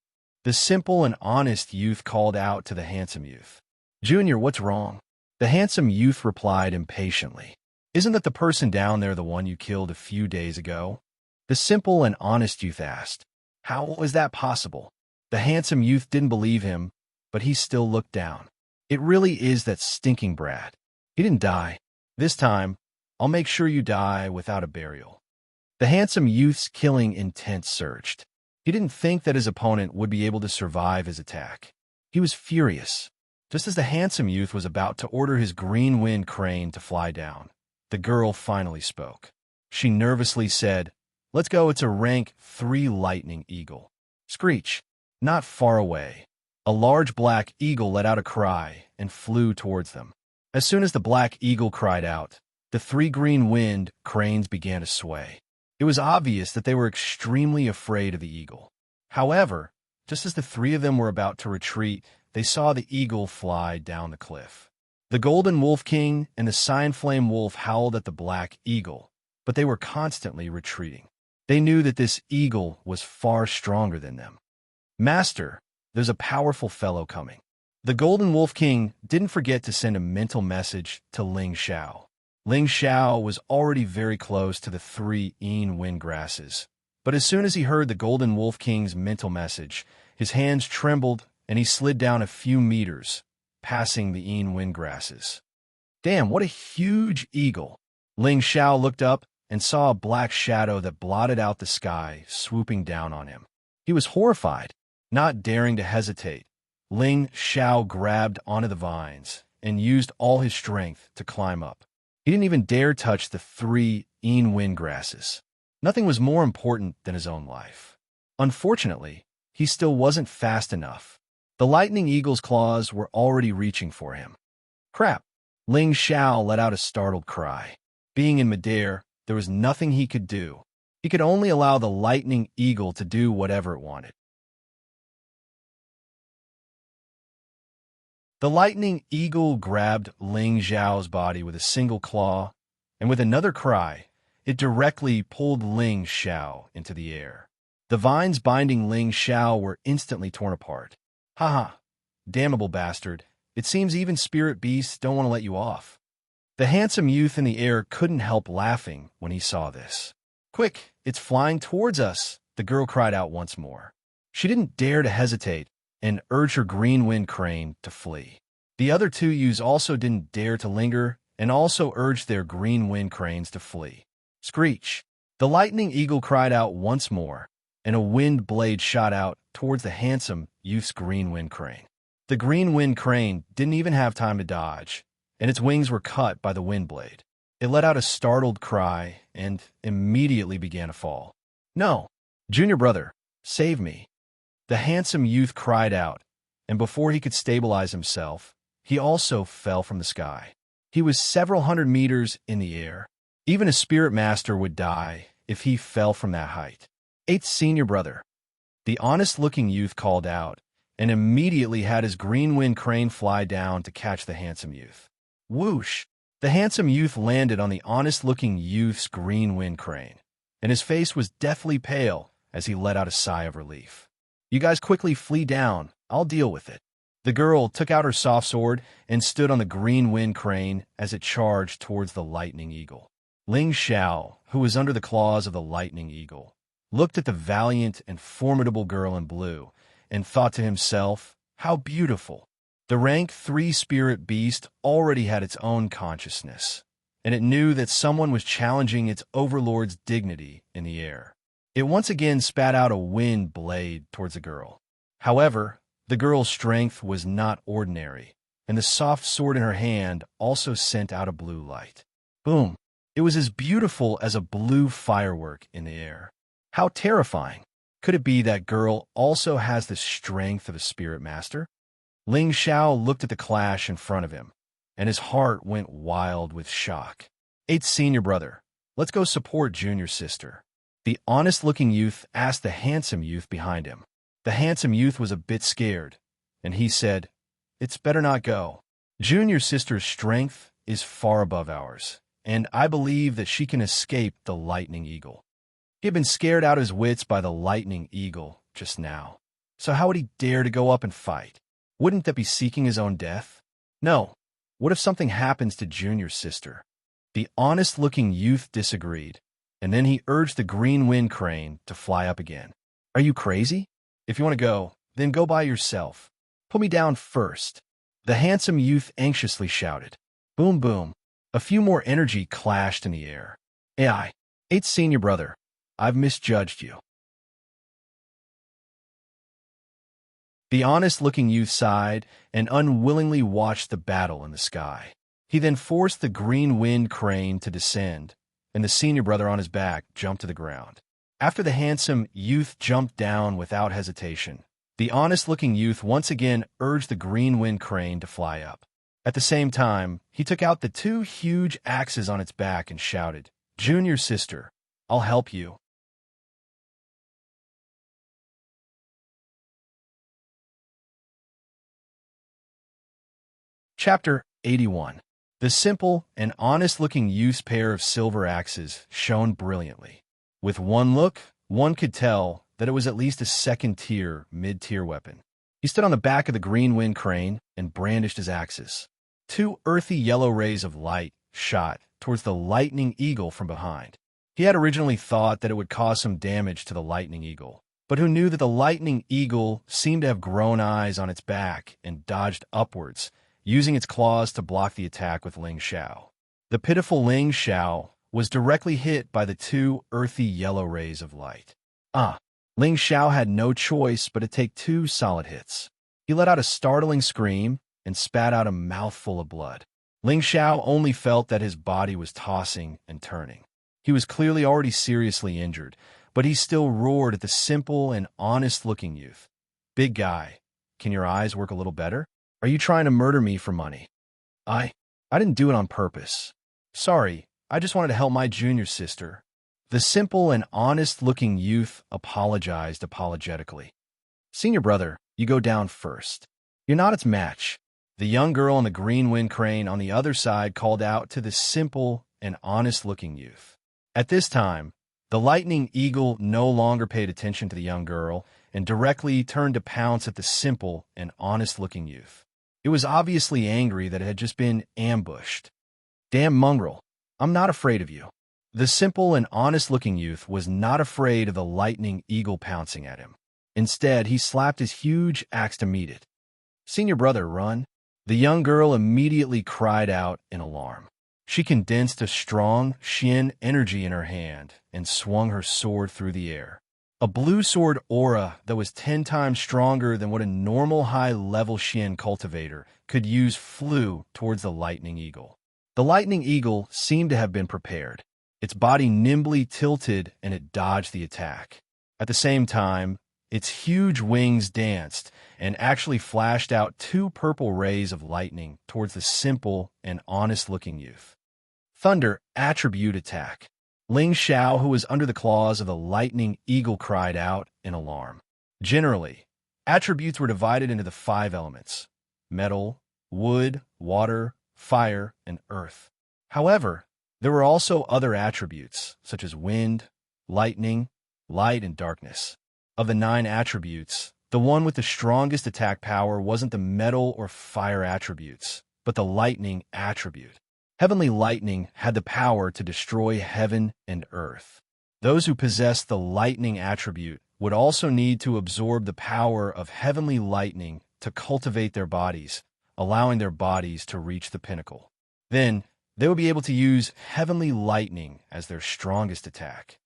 Speaker 1: The simple and honest youth called out to the handsome youth. Junior, what's wrong? The handsome youth replied impatiently. Isn't that the person down there the one you killed a few days ago? The simple and honest youth asked. How was that possible? The handsome youth didn't believe him, but he still looked down. It really is that stinking brat. He didn't die. This time, I'll make sure you die without a burial. The handsome youth's killing intent surged. He didn't think that his opponent would be able to survive his attack. He was furious. Just as the handsome youth was about to order his green wind crane to fly down, the girl finally spoke. She nervously said, Let's go, it's a rank 3 lightning eagle. Screech. Not far away, a large black eagle let out a cry and flew towards them. As soon as the black eagle cried out, the 3 green wind cranes began to sway. It was obvious that they were extremely afraid of the eagle. However, just as the 3 of them were about to retreat, they saw the eagle fly down the cliff. The golden wolf king and the cyan flame wolf howled at the black eagle, but they were constantly retreating. They knew that this eagle was far stronger than them. Master, there's a powerful fellow coming. The golden wolf king didn't forget to send a mental message to Ling Xiao. Ling Xiao was already very close to the 3 wind grasses, but as soon as he heard the golden wolf king's mental message, his hands trembled and he slid down a few meters, passing the wind grasses. Damn, what a huge eagle! Ling Xiao looked up and saw a black shadow that blotted out the sky, swooping down on him. He was horrified. Not daring to hesitate, Ling Xiao grabbed onto the vines and used all his strength to climb up. He didn't even dare touch the 3 wind grasses. Nothing was more important than his own life. Unfortunately, he still wasn't fast enough. The lightning eagle's claws were already reaching for him. Crap! Ling Xiao let out a startled cry. Being in midair, there was nothing he could do. He could only allow the lightning eagle to do whatever it wanted. The lightning eagle grabbed Ling Xiao's body with a single claw, and with another cry, it directly pulled Ling Xiao into the air. The vines binding Ling Xiao were instantly torn apart. Haha, damnable bastard. It seems even spirit beasts don't want to let you off. The handsome youth in the air couldn't help laughing when he saw this. Quick, it's flying towards us, the girl cried out once more. She didn't dare to hesitate and urged her green wind crane to flee. The other 2 youths also didn't dare to linger and also urged their green wind cranes to flee. Screech! The lightning eagle cried out once more, and a wind blade shot out towards the handsome youth's green wind crane. The green wind crane didn't even have time to dodge, and its wings were cut by the wind blade. It let out a startled cry and immediately began to fall. No! Junior brother, save me! The handsome youth cried out, and before he could stabilize himself, he also fell from the sky. He was several hundred meters in the air. Even a spirit master would die if he fell from that height. 8th Senior brother. The honest-looking youth called out, and immediately had his green wind crane fly down to catch the handsome youth. Whoosh! The handsome youth landed on the honest-looking youth's green wind crane, and his face was deathly pale as he let out a sigh of relief. You guys quickly flee down. I'll deal with it. The girl took out her soft sword and stood on the green wind crane as it charged towards the lightning eagle. Ling Xiao, who was under the claws of the lightning eagle, looked at the valiant and formidable girl in blue and thought to himself, how beautiful. The rank 3 spirit beast already had its own consciousness, and it knew that someone was challenging its overlord's dignity in the air. It once again spat out a wind blade towards the girl. However, the girl's strength was not ordinary, and the soft sword in her hand also sent out a blue light. Boom! It was as beautiful as a blue firework in the air. How terrifying! Could it be that girl also has the strength of a spirit master? Ling Xiao looked at the clash in front of him, and his heart went wild with shock. 8th senior brother, let's go support junior sister. The honest-looking youth asked the handsome youth behind him. The handsome youth was a bit scared, and he said, "It's better not go. Junior sister's strength is far above ours, and I believe that she can escape the lightning eagle." He had been scared out of his wits by the lightning eagle just now. So how would he dare to go up and fight? Wouldn't that be seeking his own death? No. What if something happens to junior sister? The honest-looking youth disagreed, and then he urged the green wind crane to fly up again. Are you crazy? If you want to go, then go by yourself. Put me down first. The handsome youth anxiously shouted. Boom, boom. A few more energy clashed in the air. AI, 8th senior brother, I've misjudged you. The honest-looking youth sighed and unwillingly watched the battle in the sky. He then forced the green wind crane to descend, and the senior brother on his back jumped to the ground. After the handsome youth jumped down without hesitation, the honest-looking youth once again urged the green wind crane to fly up. At the same time, he took out the 2 huge axes on its back and shouted, "Junior sister, I'll help you." Chapter 81. The simple and honest-looking youth's pair of silver axes shone brilliantly. With one look, one could tell that it was at least a second-tier, mid-tier weapon. He stood on the back of the green wind crane and brandished his axes. 2 earthy yellow rays of light shot towards the lightning eagle from behind. He had originally thought that it would cause some damage to the lightning eagle, but who knew that the lightning eagle seemed to have grown eyes on its back and dodged upwards, using its claws to block the attack with Ling Xiao. The pitiful Ling Xiao was directly hit by the 2 earthy yellow rays of light. Ling Xiao had no choice but to take 2 solid hits. He let out a startling scream and spat out a mouthful of blood. Ling Xiao only felt that his body was tossing and turning. He was clearly already seriously injured, but he still roared at the simple and honest-looking youth. "Big guy, can your eyes work a little better? Are you trying to murder me for money?" I didn't do it on purpose. Sorry, I just wanted to help my junior sister." The simple and honest-looking youth apologized apologetically. "Senior brother, you go down first. You're not its match." The young girl on the green wind crane on the other side called out to the simple and honest-looking youth. At this time, the lightning eagle no longer paid attention to the young girl and directly turned to pounce at the simple and honest-looking youth. It was obviously angry that it had just been ambushed. "Damn mongrel, I'm not afraid of you." The simple and honest-looking youth was not afraid of the lightning eagle pouncing at him. Instead, he slapped his huge axe to meet it. "Senior brother, run." The young girl immediately cried out in alarm. She condensed a strong Xian energy in her hand and swung her sword through the air. A blue sword aura that was 10 times stronger than what a normal high-level Xian cultivator could use flew towards the lightning eagle. The lightning eagle seemed to have been prepared. Its body nimbly tilted and it dodged the attack. At the same time, its huge wings danced and actually flashed out 2 purple rays of lightning towards the simple and honest-looking youth. Thunder attribute attack. Ling Xiao, who was under the claws of the lightning eagle, cried out in alarm. Generally, attributes were divided into the 5 elements: metal, wood, water, fire, and earth. However, there were also other attributes, such as wind, lightning, light, and darkness. Of the 9 attributes, the one with the strongest attack power wasn't the metal or fire attributes, but the lightning attribute. Heavenly lightning had the power to destroy heaven and earth. Those who possessed the lightning attribute would also need to absorb the power of heavenly lightning to cultivate their bodies, allowing their bodies to reach the pinnacle. Then, they would be able to use heavenly lightning as their strongest attack.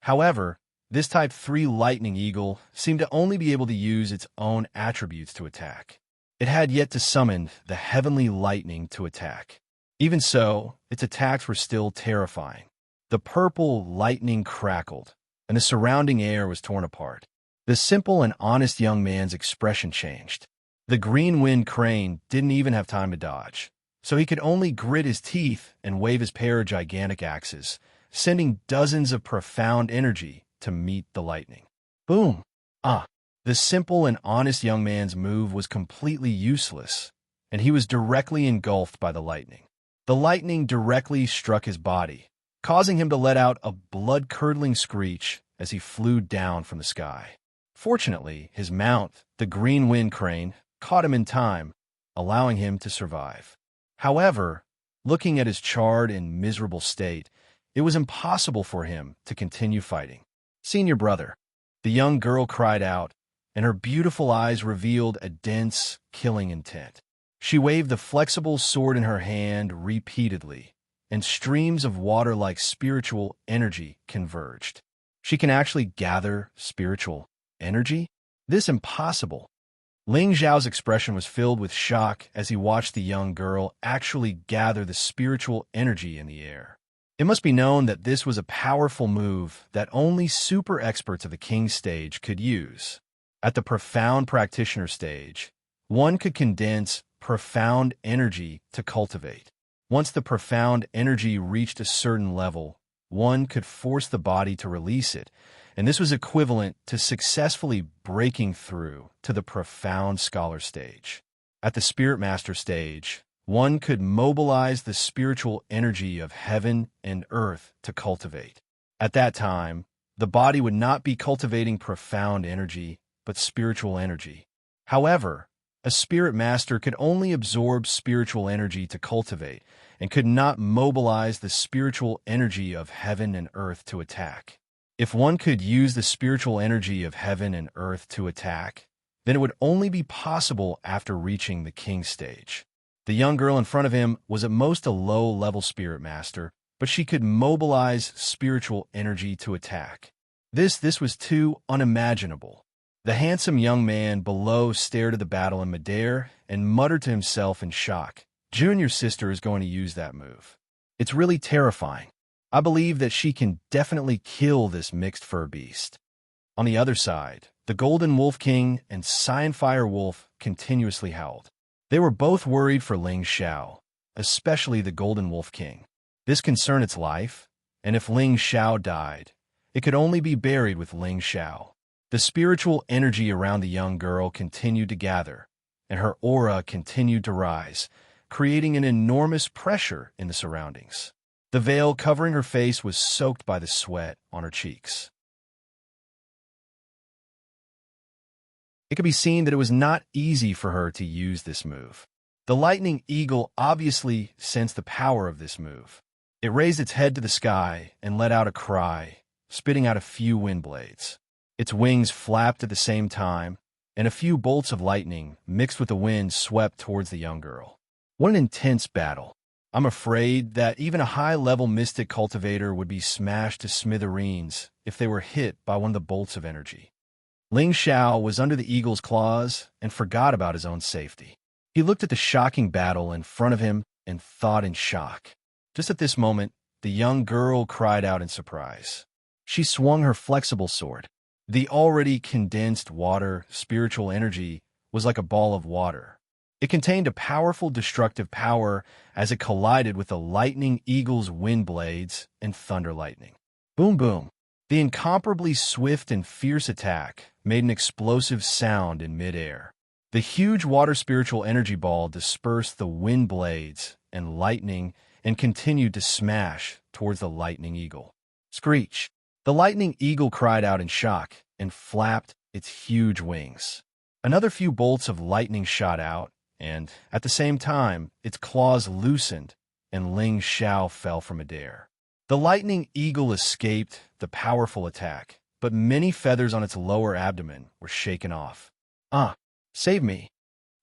Speaker 1: However, This Type 3 lightning eagle seemed to only be able to use its own attributes to attack. It had yet to summon the heavenly lightning to attack. Even so, its attacks were still terrifying. The purple lightning crackled, and the surrounding air was torn apart. The simple and honest young man's expression changed. The green wind crane didn't even have time to dodge, so he could only grit his teeth and wave his pair of gigantic axes, sending dozens of profound energy to meet the lightning. Boom! The simple and honest young man's move was completely useless, and he was directly engulfed by the lightning. The lightning directly struck his body, causing him to let out a blood-curdling screech as he flew down from the sky. Fortunately, his mount, the green wind crane, caught him in time, allowing him to survive. However, looking at his charred and miserable state, it was impossible for him to continue fighting. "Senior brother," the young girl cried out, and her beautiful eyes revealed a dense, killing intent. She waved the flexible sword in her hand repeatedly, and streams of water-like spiritual energy converged. She can actually gather spiritual energy? This impossible. Ling Xiao's expression was filled with shock as he watched the young girl actually gather the spiritual energy in the air. It must be known that this was a powerful move that only super experts of the king stage could use. At the profound practitioner stage, one could condense profound energy to cultivate. Once the profound energy reached a certain level, one could force the body to release it, and this was equivalent to successfully breaking through to the profound scholar stage. At the spirit master stage, one could mobilize the spiritual energy of heaven and earth to cultivate. At that time, the body would not be cultivating profound energy, but spiritual energy. However, a spirit master could only absorb spiritual energy to cultivate and could not mobilize the spiritual energy of heaven and earth to attack. If one could use the spiritual energy of heaven and earth to attack, then it would only be possible after reaching the king stage. The young girl in front of him was at most a low-level spirit master, but she could mobilize spiritual energy to attack. This was too unimaginable. The handsome young man below stared at the battle in midair and muttered to himself in shock. "Junior sister is going to use that move. It's really terrifying. I believe that she can definitely kill this mixed fur beast." On the other side, the Golden Wolf King and Cyanfire Wolf continuously howled. They were both worried for Ling Xiao, especially the Golden Wolf King. This concerned its life, and if Ling Xiao died, it could only be buried with Ling Xiao. The spiritual energy around the young girl continued to gather, and her aura continued to rise, creating an enormous pressure in the surroundings. The veil covering her face was soaked by the sweat on her cheeks. It could be seen that it was not easy for her to use this move. The lightning eagle obviously sensed the power of this move. It raised its head to the sky and let out a cry, spitting out a few wind blades. Its wings flapped at the same time, and a few bolts of lightning mixed with the wind swept towards the young girl. What an intense battle. I'm afraid that even a high-level mystic cultivator would be smashed to smithereens if they were hit by one of the bolts of energy. Ling Xiao was under the eagle's claws and forgot about his own safety. He looked at the shocking battle in front of him and thought in shock. Just at this moment, the young girl cried out in surprise. She swung her flexible sword. The already condensed water, spiritual energy, was like a ball of water. It contained a powerful destructive power as it collided with the lightning eagle's wind blades and thunder lightning. Boom, boom. The incomparably swift and fierce attack made an explosive sound in midair. The huge water spiritual energy ball dispersed the wind blades and lightning and continued to smash towards the lightning eagle. Screech! The lightning eagle cried out in shock and flapped its huge wings. Another few bolts of lightning shot out, and, at the same time, its claws loosened, and Ling Xiao fell from midair. The lightning eagle escaped the powerful attack, but many feathers on its lower abdomen were shaken off. Save me!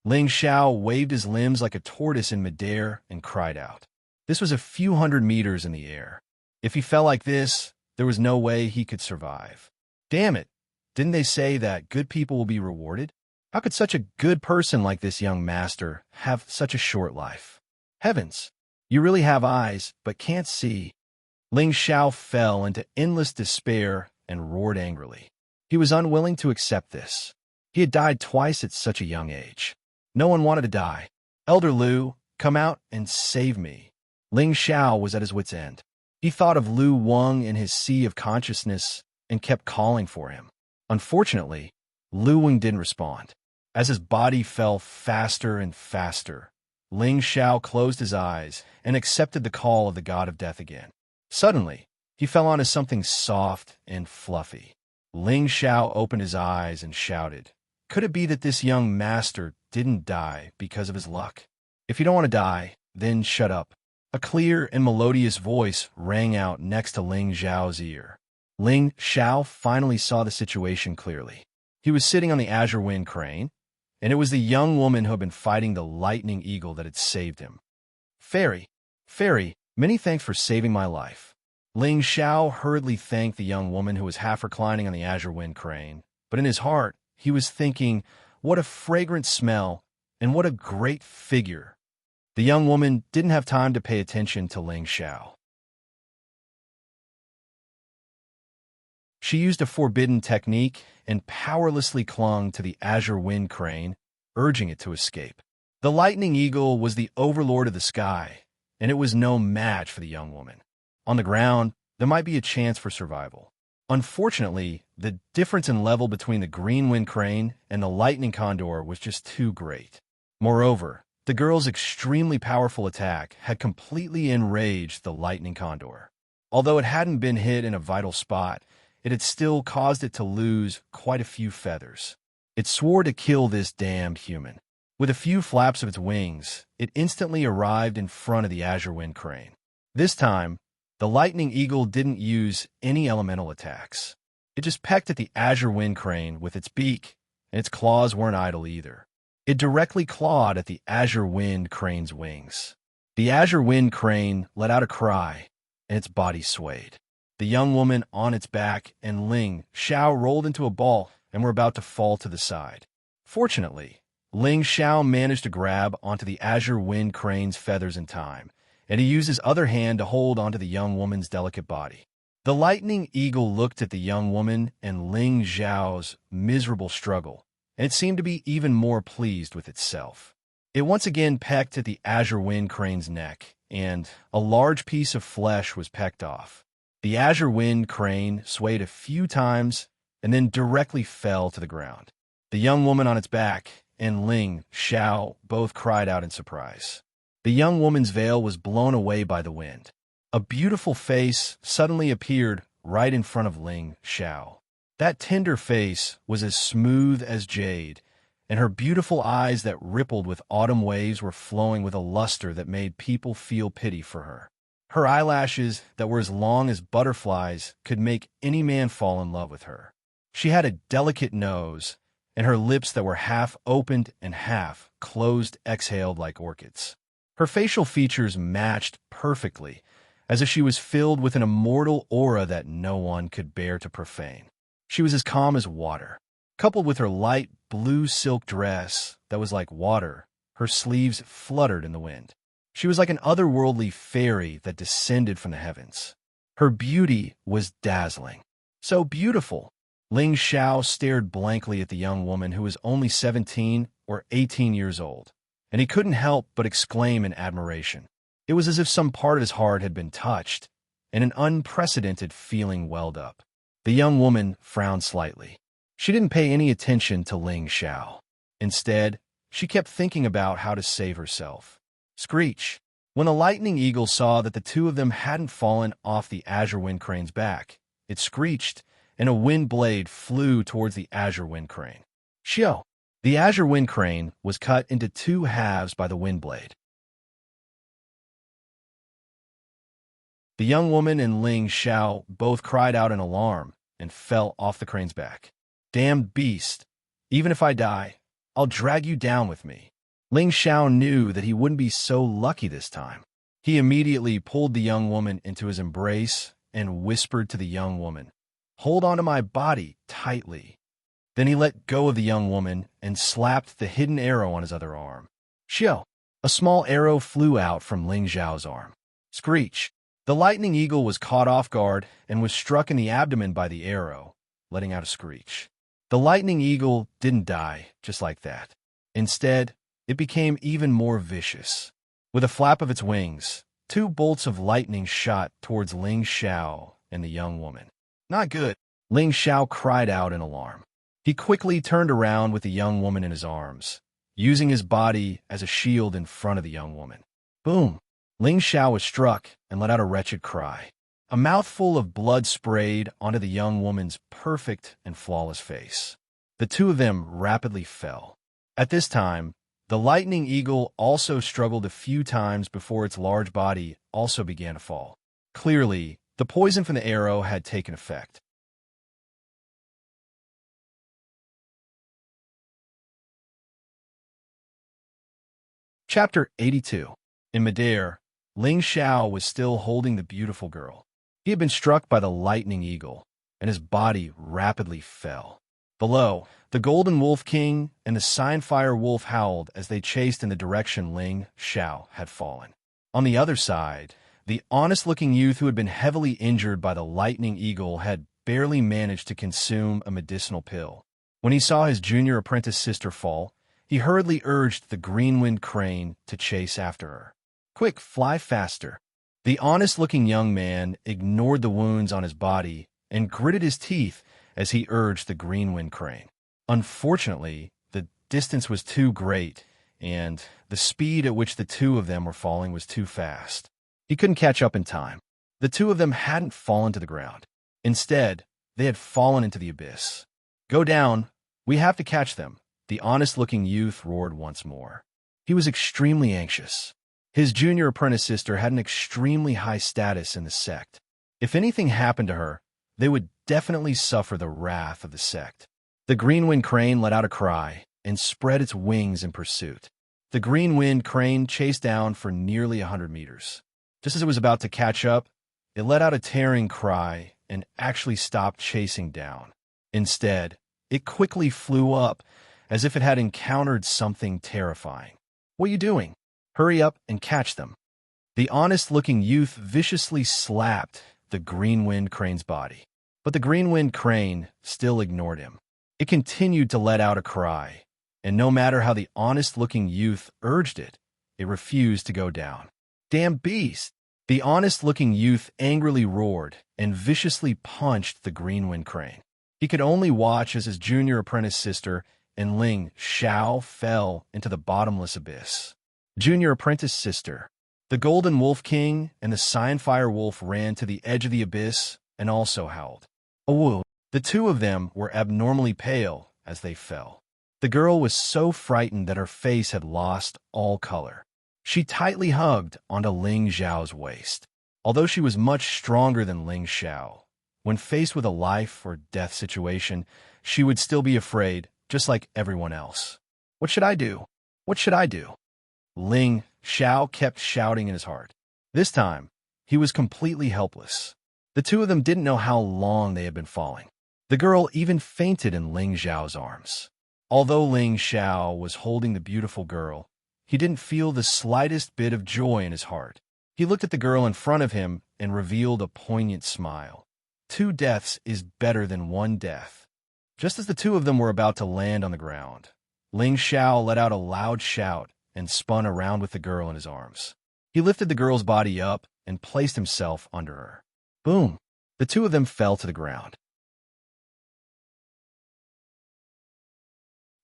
Speaker 1: Ling Xiao waved his limbs like a tortoise in midair and cried out. This was a few hundred meters in the air. If he fell like this, there was no way he could survive. Damn it! Didn't they say that good people will be rewarded? How could such a good person like this young master have such a short life? Heavens! You really have eyes, but can't see. Ling Xiao fell into endless despair and roared angrily. He was unwilling to accept this. He had died twice at such a young age. No one wanted to die. Elder Lu, come out and save me. Ling Xiao was at his wit's end. He thought of Lu Wang in his sea of consciousness and kept calling for him. Unfortunately, Lu Wang didn't respond. As his body fell faster and faster, Ling Xiao closed his eyes and accepted the call of the god of death again. Suddenly, he fell onto something soft and fluffy. Ling Xiao opened his eyes and shouted, "Could it be that this young master didn't die because of his luck? If you don't want to die, then shut up." A clear and melodious voice rang out next to Ling Xiao's ear. Ling Xiao finally saw the situation clearly. He was sitting on the azure wind crane, and it was the young woman who had been fighting the lightning eagle that had saved him. Fairy, many thanks for saving my life." Ling Xiao hurriedly thanked the young woman who was half reclining on the azure wind crane, but in his heart, he was thinking, what a fragrant smell, and what a great figure. The young woman didn't have time to pay attention to Ling Xiao. She used a forbidden technique and powerlessly clung to the azure wind crane, urging it to escape. The lightning eagle was the overlord of the sky, and it was no match for the young woman. On the ground, there might be a chance for survival. Unfortunately, the difference in level between the green wind crane and the lightning condor was just too great. Moreover, the girl's extremely powerful attack had completely enraged the lightning condor. Although it hadn't been hit in a vital spot, it had still caused it to lose quite a few feathers. It swore to kill this damned human. With a few flaps of its wings, it instantly arrived in front of the azure wind crane. This time, the lightning eagle didn't use any elemental attacks. It just pecked at the azure wind crane with its beak, and its claws weren't idle either. It directly clawed at the azure wind crane's wings. The azure wind crane let out a cry, and its body swayed. The young woman on its back and Ling Xiao rolled into a ball and were about to fall to the side. Fortunately, Ling Xiao managed to grab onto the azure wind crane's feathers in time, and he used his other hand to hold onto the young woman's delicate body. The lightning eagle looked at the young woman and Ling Xiao's miserable struggle, and it seemed to be even more pleased with itself. It once again pecked at the azure wind crane's neck, and a large piece of flesh was pecked off. The azure wind crane swayed a few times and then directly fell to the ground. The young woman on its back and Ling Xiao both cried out in surprise. The young woman's veil was blown away by the wind. A beautiful face suddenly appeared right in front of Ling Xiao. That tender face was as smooth as jade, and her beautiful eyes that rippled with autumn waves were flowing with a luster that made people feel pity for her. Her eyelashes that were as long as butterflies could make any man fall in love with her. She had a delicate nose, and her lips that were half opened and half closed exhaled like orchids. Her facial features matched perfectly, as if she was filled with an immortal aura that no one could bear to profane. She was as calm as water. Coupled with her light blue silk dress that was like water, her sleeves fluttered in the wind. She was like an otherworldly fairy that descended from the heavens. Her beauty was dazzling. So beautiful. Ling Xiao stared blankly at the young woman who was only 17 or 18 years old, and he couldn't help but exclaim in admiration. It was as if some part of his heart had been touched, and an unprecedented feeling welled up. The young woman frowned slightly. She didn't pay any attention to Ling Xiao. Instead, she kept thinking about how to save herself. Screech! When the lightning eagle saw that the two of them hadn't fallen off the azure wind crane's back, it screeched, and a wind blade flew towards the azure wind crane. Shio! The azure wind crane was cut into two halves by the wind blade. The young woman and Ling Xiao both cried out in alarm and fell off the crane's back. Damned beast! Even if I die, I'll drag you down with me. Ling Xiao knew that he wouldn't be so lucky this time. He immediately pulled the young woman into his embrace and whispered to the young woman, hold onto my body tightly." Then he let go of the young woman and slapped the hidden arrow on his other arm. Xiao! A small arrow flew out from Ling Xiao's arm. Screech! The lightning eagle was caught off guard and was struck in the abdomen by the arrow, letting out a screech. The lightning eagle didn't die just like that. Instead, it became even more vicious. With a flap of its wings, 2 bolts of lightning shot towards Ling Xiao and the young woman. Not good. Ling Xiao cried out in alarm. He quickly turned around with the young woman in his arms, using his body as a shield in front of the young woman. Boom! Ling Xiao was struck and let out a wretched cry. A mouthful of blood sprayed onto the young woman's perfect and flawless face. The 2 of them rapidly fell. At this time, the lightning eagle also struggled a few times before its large body also began to fall. Clearly, the poison from the arrow had taken effect. Chapter 82. In midair, Ling Xiao was still holding the beautiful girl. He had been struck by the lightning eagle, and his body rapidly fell. Below, the Golden Wolf King and the Sapphire Wolf howled as they chased in the direction Ling Xiao had fallen. On the other side, the honest-looking youth who had been heavily injured by the lightning eagle had barely managed to consume a medicinal pill. When he saw his junior apprentice sister fall, he hurriedly urged the green-winged crane to chase after her. Quick, fly faster. The honest-looking young man ignored the wounds on his body and gritted his teeth as he urged the green-winged crane. Unfortunately, the distance was too great, and the speed at which the 2 of them were falling was too fast. He couldn't catch up in time. The 2 of them hadn't fallen to the ground. Instead, they had fallen into the abyss. Go down. We have to catch them. The honest-looking youth roared once more. He was extremely anxious. His junior apprentice sister had an extremely high status in the sect. If anything happened to her, they would definitely suffer the wrath of the sect. The green-winged crane let out a cry and spread its wings in pursuit. The green-winged crane chased down for nearly 100 meters. Just as it was about to catch up, it let out a tearing cry and actually stopped chasing down. Instead, it quickly flew up as if it had encountered something terrifying. What are you doing? Hurry up and catch them. The honest-looking youth viciously slapped the green-winged crane's body. But the green-winged crane still ignored him. It continued to let out a cry, and no matter how the honest-looking youth urged it, it refused to go down. Damn beast! The honest-looking youth angrily roared and viciously punched the green-winged crane. He could only watch as his junior apprentice sister and Ling Xiao fell into the bottomless abyss. Junior apprentice sister. The Golden Wolf King and the Sapphire Wolf ran to the edge of the abyss and also howled. Oh, the 2 of them were abnormally pale as they fell. The girl was so frightened that her face had lost all color. She tightly hugged onto Ling Xiao's waist. Although she was much stronger than Ling Xiao, when faced with a life or death situation, she would still be afraid, just like everyone else. What should I do? What should I do? Ling Xiao kept shouting in his heart. This time, he was completely helpless. The 2 of them didn't know how long they had been falling. The girl even fainted in Ling Xiao's arms. Although Ling Xiao was holding the beautiful girl, he didn't feel the slightest bit of joy in his heart. He looked at the girl in front of him and revealed a poignant smile. 2 deaths is better than 1 death. Just as the 2 of them were about to land on the ground, Ling Xiao let out a loud shout and spun around with the girl in his arms. He lifted the girl's body up and placed himself under her. Boom! The 2 of them fell to the ground.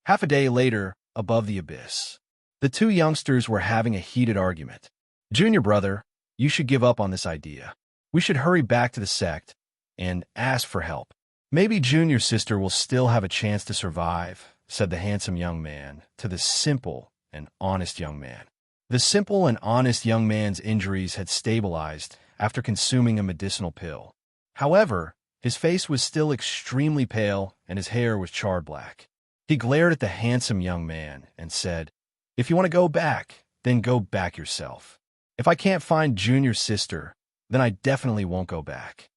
Speaker 1: Half a day later, above the abyss, the 2 youngsters were having a heated argument. Junior brother, you should give up on this idea. We should hurry back to the sect and ask for help. Maybe junior sister will still have a chance to survive, said the handsome young man to the simple and honest young man. The simple and honest young man's injuries had stabilized after consuming a medicinal pill. However, his face was still extremely pale and his hair was charred black. He glared at the handsome young man and said, "If you want to go back, then go back yourself. If I can't find junior sister, then I definitely won't go back.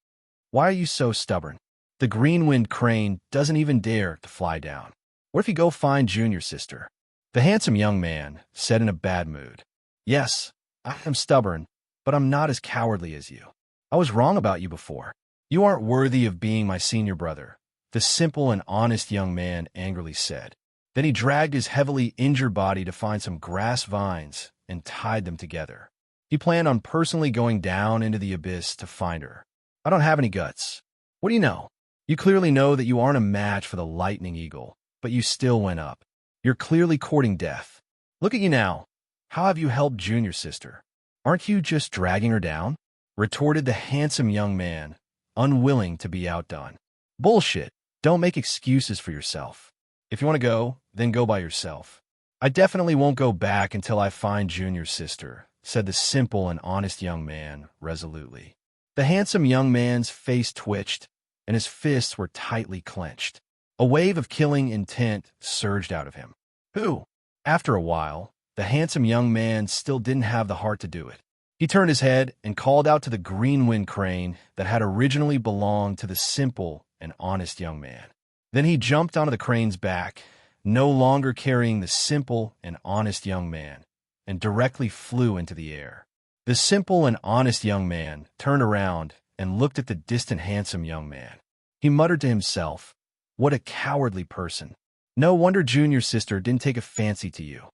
Speaker 1: Why are you so stubborn?" The green wind crane doesn't even dare to fly down. What if you go find Junior Sister? The handsome young man said in a bad mood. Yes, I am stubborn, but I'm not as cowardly as you. I was wrong about you before. You aren't worthy of being my senior brother, the simple and honest young man angrily said. Then he dragged his heavily injured body to find some grass vines and tied them together. He planned on personally going down into the abyss to find her. I don't have any guts. What do you know? You clearly know that you aren't a match for the lightning eagle, but you still went up. You're clearly courting death. Look at you now. How have you helped Junior Sister? Aren't you just dragging her down? Retorted the handsome young man, unwilling to be outdone. Bullshit. Don't make excuses for yourself. If you want to go, then go by yourself. I definitely won't go back until I find Junior Sister, said the simple and honest young man resolutely. The handsome young man's face twitched, and his fists were tightly clenched. A wave of killing intent surged out of him. Who? After a while, the handsome young man still didn't have the heart to do it. He turned his head and called out to the green wind crane that had originally belonged to the simple and honest young man. Then he jumped onto the crane's back, no longer carrying the simple and honest young man, and directly flew into the air. The simple and honest young man turned around and looked at the distant handsome young man. He muttered to himself, "What a cowardly person. No wonder Junior Sister didn't take a fancy to you."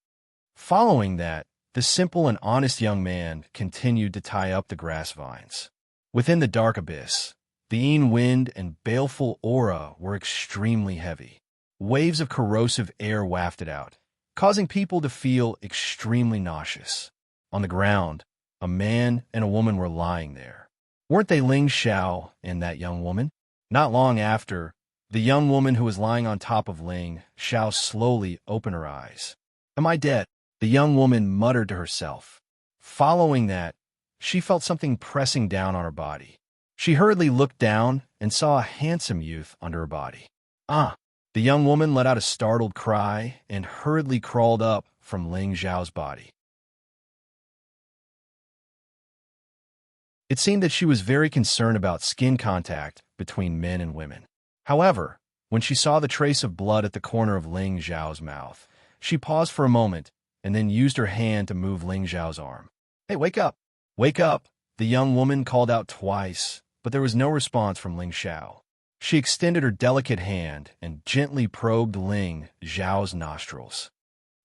Speaker 1: Following that, the simple and honest young man continued to tie up the grass vines. Within the dark abyss, the keen wind and baleful aura were extremely heavy. Waves of corrosive air wafted out, causing people to feel extremely nauseous. On the ground, a man and a woman were lying there. Weren't they Ling Xiao and that young woman? Not long after, the young woman who was lying on top of Ling Xiao slowly opened her eyes. Am I dead? The young woman muttered to herself. Following that, she felt something pressing down on her body. She hurriedly looked down and saw a handsome youth under her body. Ah! The young woman let out a startled cry and hurriedly crawled up from Ling Xiao's body. It seemed that she was very concerned about skin contact between men and women. However, when she saw the trace of blood at the corner of Ling Xiao's mouth, she paused for a moment and then used her hand to move Ling Xiao's arm. Hey, wake up! Wake up! The young woman called out twice, but there was no response from Ling Xiao. She extended her delicate hand and gently probed Ling Xiao's nostrils.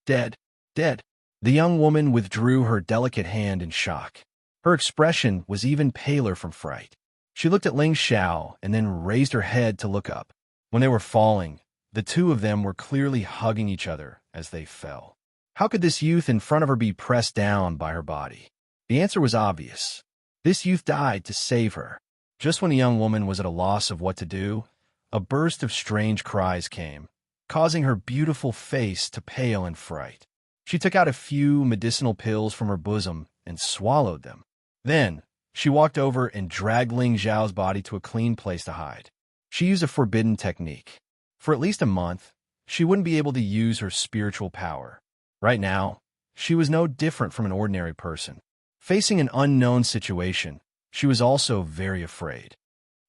Speaker 1: Dead, dead. The young woman withdrew her delicate hand in shock. Her expression was even paler from fright. She looked at Ling Xiao and then raised her head to look up. When they were falling, the two of them were clearly hugging each other as they fell. How could this youth in front of her be pressed down by her body? The answer was obvious. This youth died to save her. Just when the young woman was at a loss of what to do, a burst of strange cries came, causing her beautiful face to pale in fright. She took out a few medicinal pills from her bosom and swallowed them. Then, she walked over and dragged Ling Xiao's body to a clean place to hide. She used a forbidden technique. For at least a month, she wouldn't be able to use her spiritual power. Right now, she was no different from an ordinary person. Facing an unknown situation, she was also very afraid.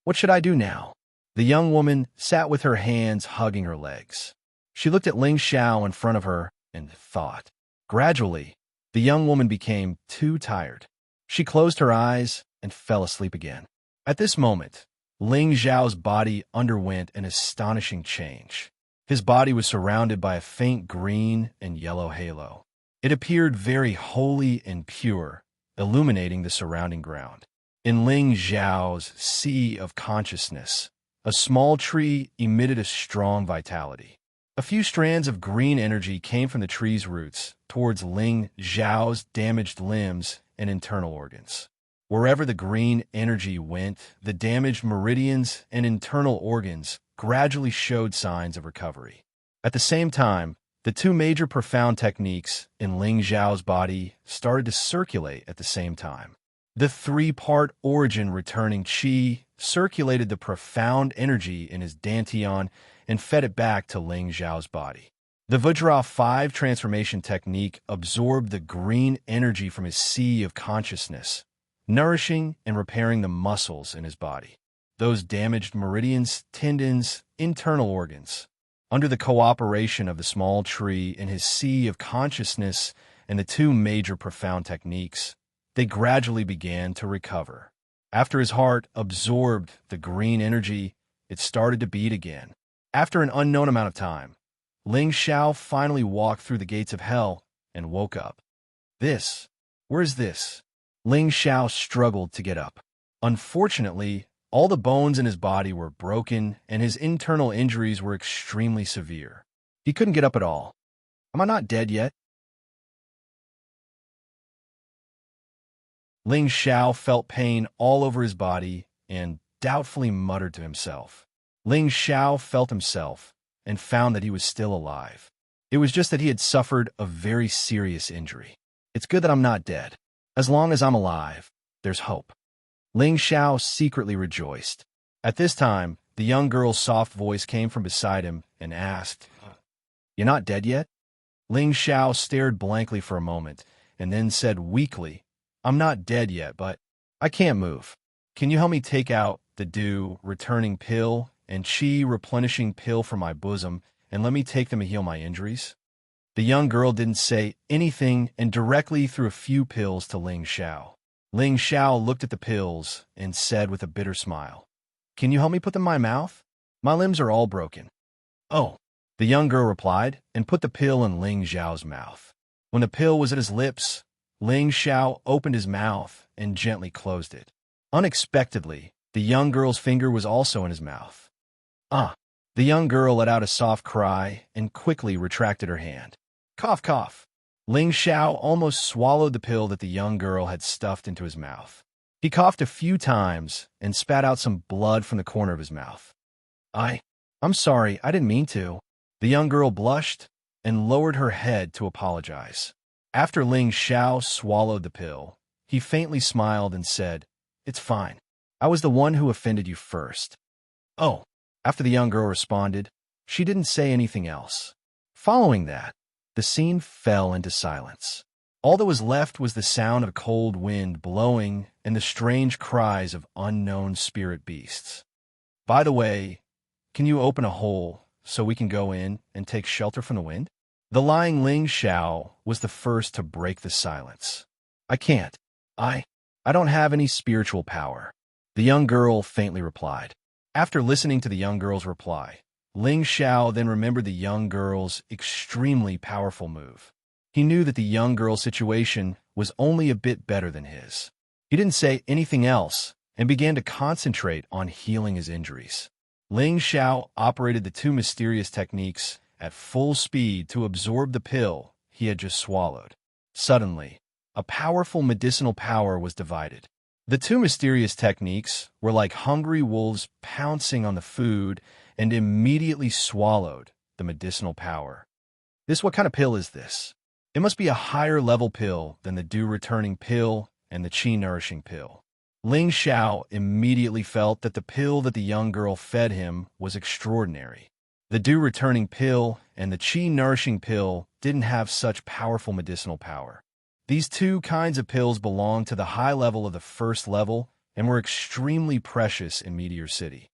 Speaker 1: What should I do now? The young woman sat with her hands hugging her legs. She looked at Ling Xiao in front of her and thought. Gradually, the young woman became too tired. She closed her eyes and fell asleep again. At this moment, Ling Xiao's body underwent an astonishing change. His body was surrounded by a faint green and yellow halo. It appeared very holy and pure, illuminating the surrounding ground. In Ling Xiao's sea of consciousness, a small tree emitted a strong vitality. A few strands of green energy came from the tree's roots towards Ling Xiao's damaged limbs and internal organs. Wherever the green energy went, the damaged meridians and internal organs gradually showed signs of recovery. At the same time, the two major profound techniques in Ling Xiao's body started to circulate at the same time. The three-part origin returning qi circulated the profound energy in his dantian and fed it back to Ling Xiao's body. The Vajra 5 transformation technique absorbed the green energy from his sea of consciousness, nourishing and repairing the muscles in his body. those damaged meridians, tendons, internal organs. Under the cooperation of the small tree in his sea of consciousness and the two major profound techniques, they gradually began to recover. After his heart absorbed the green energy, it started to beat again. After an unknown amount of time, Ling Xiao finally walked through the gates of hell and woke up. Where's this? Ling Xiao struggled to get up. Unfortunately, all the bones in his body were broken and his internal injuries were extremely severe. He couldn't get up at all. Am I not dead yet? Ling Xiao felt pain all over his body and doubtfully muttered to himself. Ling Xiao felt himself and found that he was still alive. It was just that he had suffered a very serious injury. It's good that I'm not dead. As long as I'm alive, there's hope. Ling Xiao secretly rejoiced. At this time, the young girl's soft voice came from beside him and asked, "You're not dead yet?" Ling Xiao stared blankly for a moment and then said weakly, "I'm not dead yet, but I can't move. Can you help me take out the dew returning pill and qi replenishing pill from my bosom and let me take them to heal my injuries?" The young girl didn't say anything and directly threw a few pills to Ling Xiao. Ling Xiao looked at the pills and said with a bitter smile, "Can you help me put them in my mouth? My limbs are all broken." "Oh," the young girl replied and put the pill in Ling Xiao's mouth. When the pill was at his lips, Ling Xiao opened his mouth and gently closed it. Unexpectedly, the young girl's finger was also in his mouth. "Ah!" The young girl let out a soft cry and quickly retracted her hand. Cough, cough. Ling Xiao almost swallowed the pill that the young girl had stuffed into his mouth. He coughed a few times and spat out some blood from the corner of his mouth. I'm sorry, I didn't mean to." The young girl blushed and lowered her head to apologize. After Ling Xiao swallowed the pill, he faintly smiled and said, "It's fine. I was the one who offended you first." "Oh." After the young girl responded, she didn't say anything else. Following that, the scene fell into silence. All that was left was the sound of a cold wind blowing and the strange cries of unknown spirit beasts. "By the way, can you open a hole so we can go in and take shelter from the wind?" The lying Ling Xiao was the first to break the silence. "I can't. I don't have any spiritual power," the young girl faintly replied. After listening to the young girl's reply, Ling Xiao then remembered the young girl's extremely powerful move. He knew that the young girl's situation was only a bit better than his. He didn't say anything else and began to concentrate on healing his injuries. Ling Xiao operated the two mysterious techniques at full speed to absorb the pill he had just swallowed. Suddenly, a powerful medicinal power was divided. The two mysterious techniques were like hungry wolves pouncing on the food and immediately swallowed the medicinal power. What kind of pill is this? It must be a higher level pill than the dew-returning pill and the qi-nourishing pill. Ling Xiao immediately felt that the pill that the young girl fed him was extraordinary. The dew-returning pill and the qi-nourishing pill didn't have such powerful medicinal power. These two kinds of pills belonged to the high level of the first level and were extremely precious in Meteor City.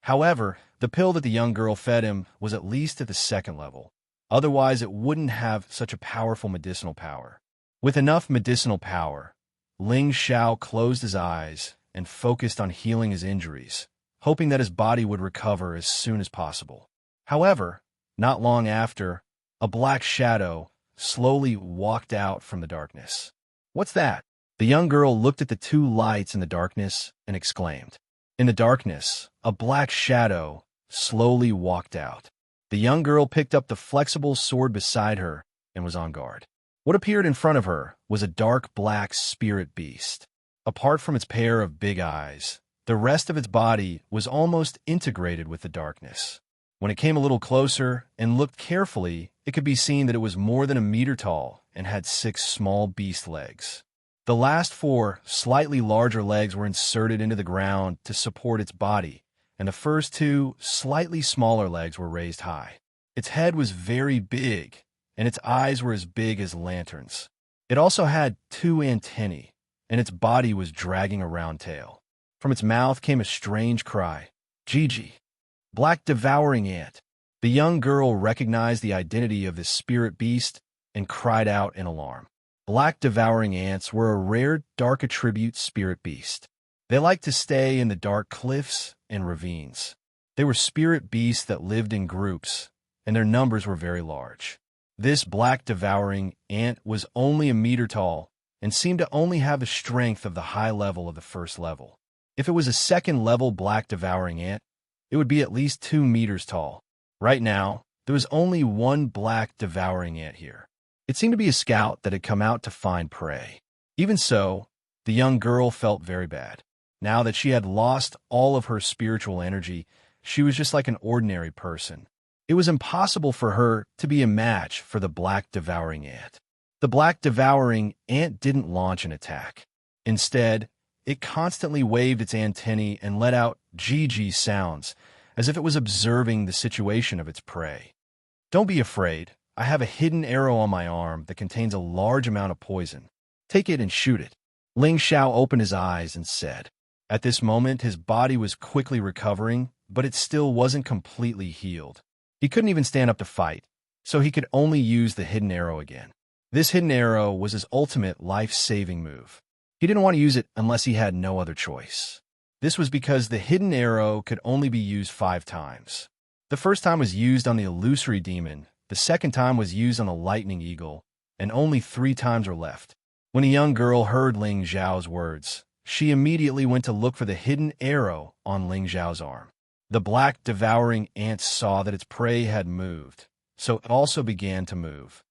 Speaker 1: However, the pill that the young girl fed him was at least at the second level. Otherwise, it wouldn't have such a powerful medicinal power. With enough medicinal power, Ling Xiao closed his eyes and focused on healing his injuries, hoping that his body would recover as soon as possible. However, not long after, a black shadow slowly walked out from the darkness. "What's that?" The young girl looked at the two lights in the darkness and exclaimed. In the darkness, a black shadow slowly walked out. The young girl picked up the flexible sword beside her and was on guard. What appeared in front of her was a dark black spirit beast. Apart from its pair of big eyes, the rest of its body was almost integrated with the darkness. When it came a little closer and looked carefully, it could be seen that it was more than a meter tall and had 6 small beast legs. The last 4 slightly larger legs were inserted into the ground to support its body, and the first 2 slightly smaller legs were raised high. Its head was very big, and its eyes were as big as lanterns. It also had 2 antennae, and its body was dragging a round tail. From its mouth came a strange cry. Gigi. Black devouring ant. The young girl recognized the identity of this spirit beast and cried out in alarm. Black devouring ants were a rare dark attribute spirit beast. They liked to stay in the dark cliffs and ravines. They were spirit beasts that lived in groups, and their numbers were very large. This black devouring ant was only a meter tall and seemed to only have the strength of the high level of the first level. If it was a second level black devouring ant, it would be at least 2 meters tall. Right now, there was only one black devouring ant here. It seemed to be a scout that had come out to find prey. Even so, the young girl felt very bad. Now that she had lost all of her spiritual energy, she was just like an ordinary person. It was impossible for her to be a match for the black devouring ant. The black devouring ant didn't launch an attack. Instead, it constantly waved its antennae and let out GG sounds, as if it was observing the situation of its prey. Don't be afraid. I have a hidden arrow on my arm that contains a large amount of poison. Take it and shoot it. Ling Xiao opened his eyes and said. At this moment, his body was quickly recovering, but it still wasn't completely healed. He couldn't even stand up to fight, so he could only use the hidden arrow again. This hidden arrow was his ultimate life-saving move. He didn't want to use it unless he had no other choice. This was because the hidden arrow could only be used 5 times. The first time was used on the illusory demon, the second time was used on the lightning eagle, and only 3 times were left. When a young girl heard Ling Xiao's words, she immediately went to look for the hidden arrow on Ling Xiao's arm. The black devouring ant saw that its prey had moved, so it also began to move.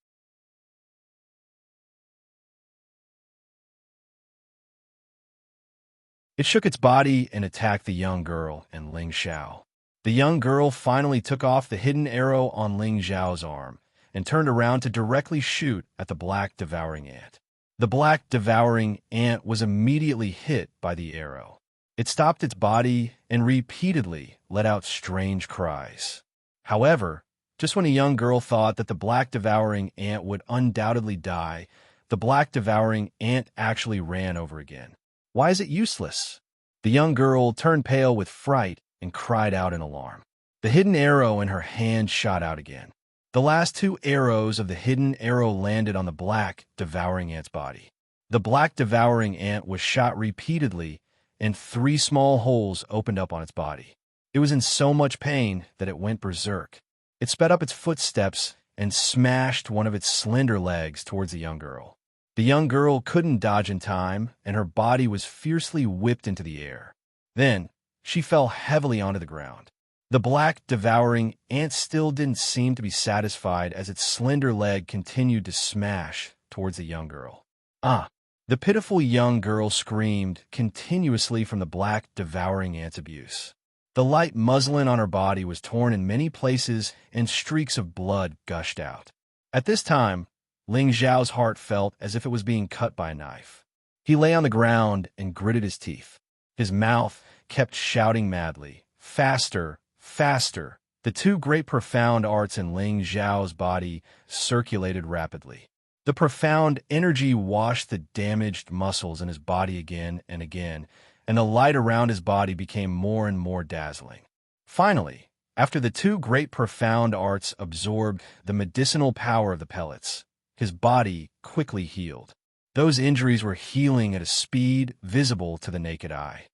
Speaker 1: It shook its body and attacked the young girl and Ling Xiao. The young girl finally took off the hidden arrow on Ling Xiao's arm and turned around to directly shoot at the black devouring ant. The black devouring ant was immediately hit by the arrow. It stopped its body and repeatedly let out strange cries. However, just when a young girl thought that the black devouring ant would undoubtedly die, the black devouring ant actually ran over again. Why is it useless? The young girl turned pale with fright and cried out in alarm. The hidden arrow in her hand shot out again. The last 2 arrows of the hidden arrow landed on the black devouring ant's body. The black devouring ant was shot repeatedly, and 3 small holes opened up on its body. It was in so much pain that it went berserk. It sped up its footsteps and smashed one of its slender legs towards the young girl. The young girl couldn't dodge in time, and her body was fiercely whipped into the air. Then, she fell heavily onto the ground. The black devouring ant still didn't seem to be satisfied as its slender leg continued to smash towards the young girl. The pitiful young girl screamed continuously from the black devouring ant's abuse. The light muslin on her body was torn in many places, and streaks of blood gushed out. At this time, Ling Xiao's heart felt as if it was being cut by a knife. He lay on the ground and gritted his teeth. His mouth kept shouting madly, "Faster, faster!" The 2 great profound arts in Ling Xiao's body circulated rapidly. The profound energy washed the damaged muscles in his body again and again, and the light around his body became more and more dazzling. Finally, after the 2 great profound arts absorbed the medicinal power of the pellets, his body quickly healed. Those injuries were healing at a speed visible to the naked eye.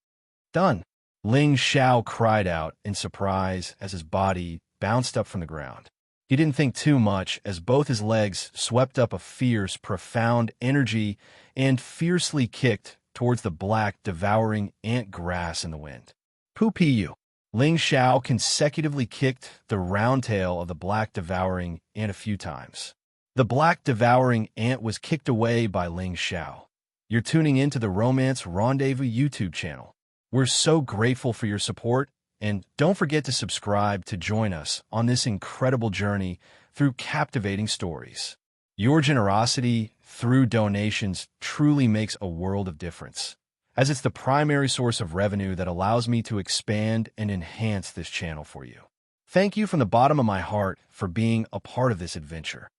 Speaker 1: Done! Ling Xiao cried out in surprise as his body bounced up from the ground. He didn't think too much as both his legs swept up a fierce, profound energy and fiercely kicked towards the black, devouring ant grass in the wind. Poo-pee-you! Ling Xiao consecutively kicked the round tail of the black devouring ant a few times. The black devouring ant was kicked away by Ling Xiao. You're tuning into the Romance Rendezvous YouTube channel. We're so grateful for your support, and don't forget to subscribe to join us on this incredible journey through captivating stories. Your generosity through donations truly makes a world of difference, as it's the primary source of revenue that allows me to expand and enhance this channel for you. Thank you from the bottom of my heart for being a part of this adventure.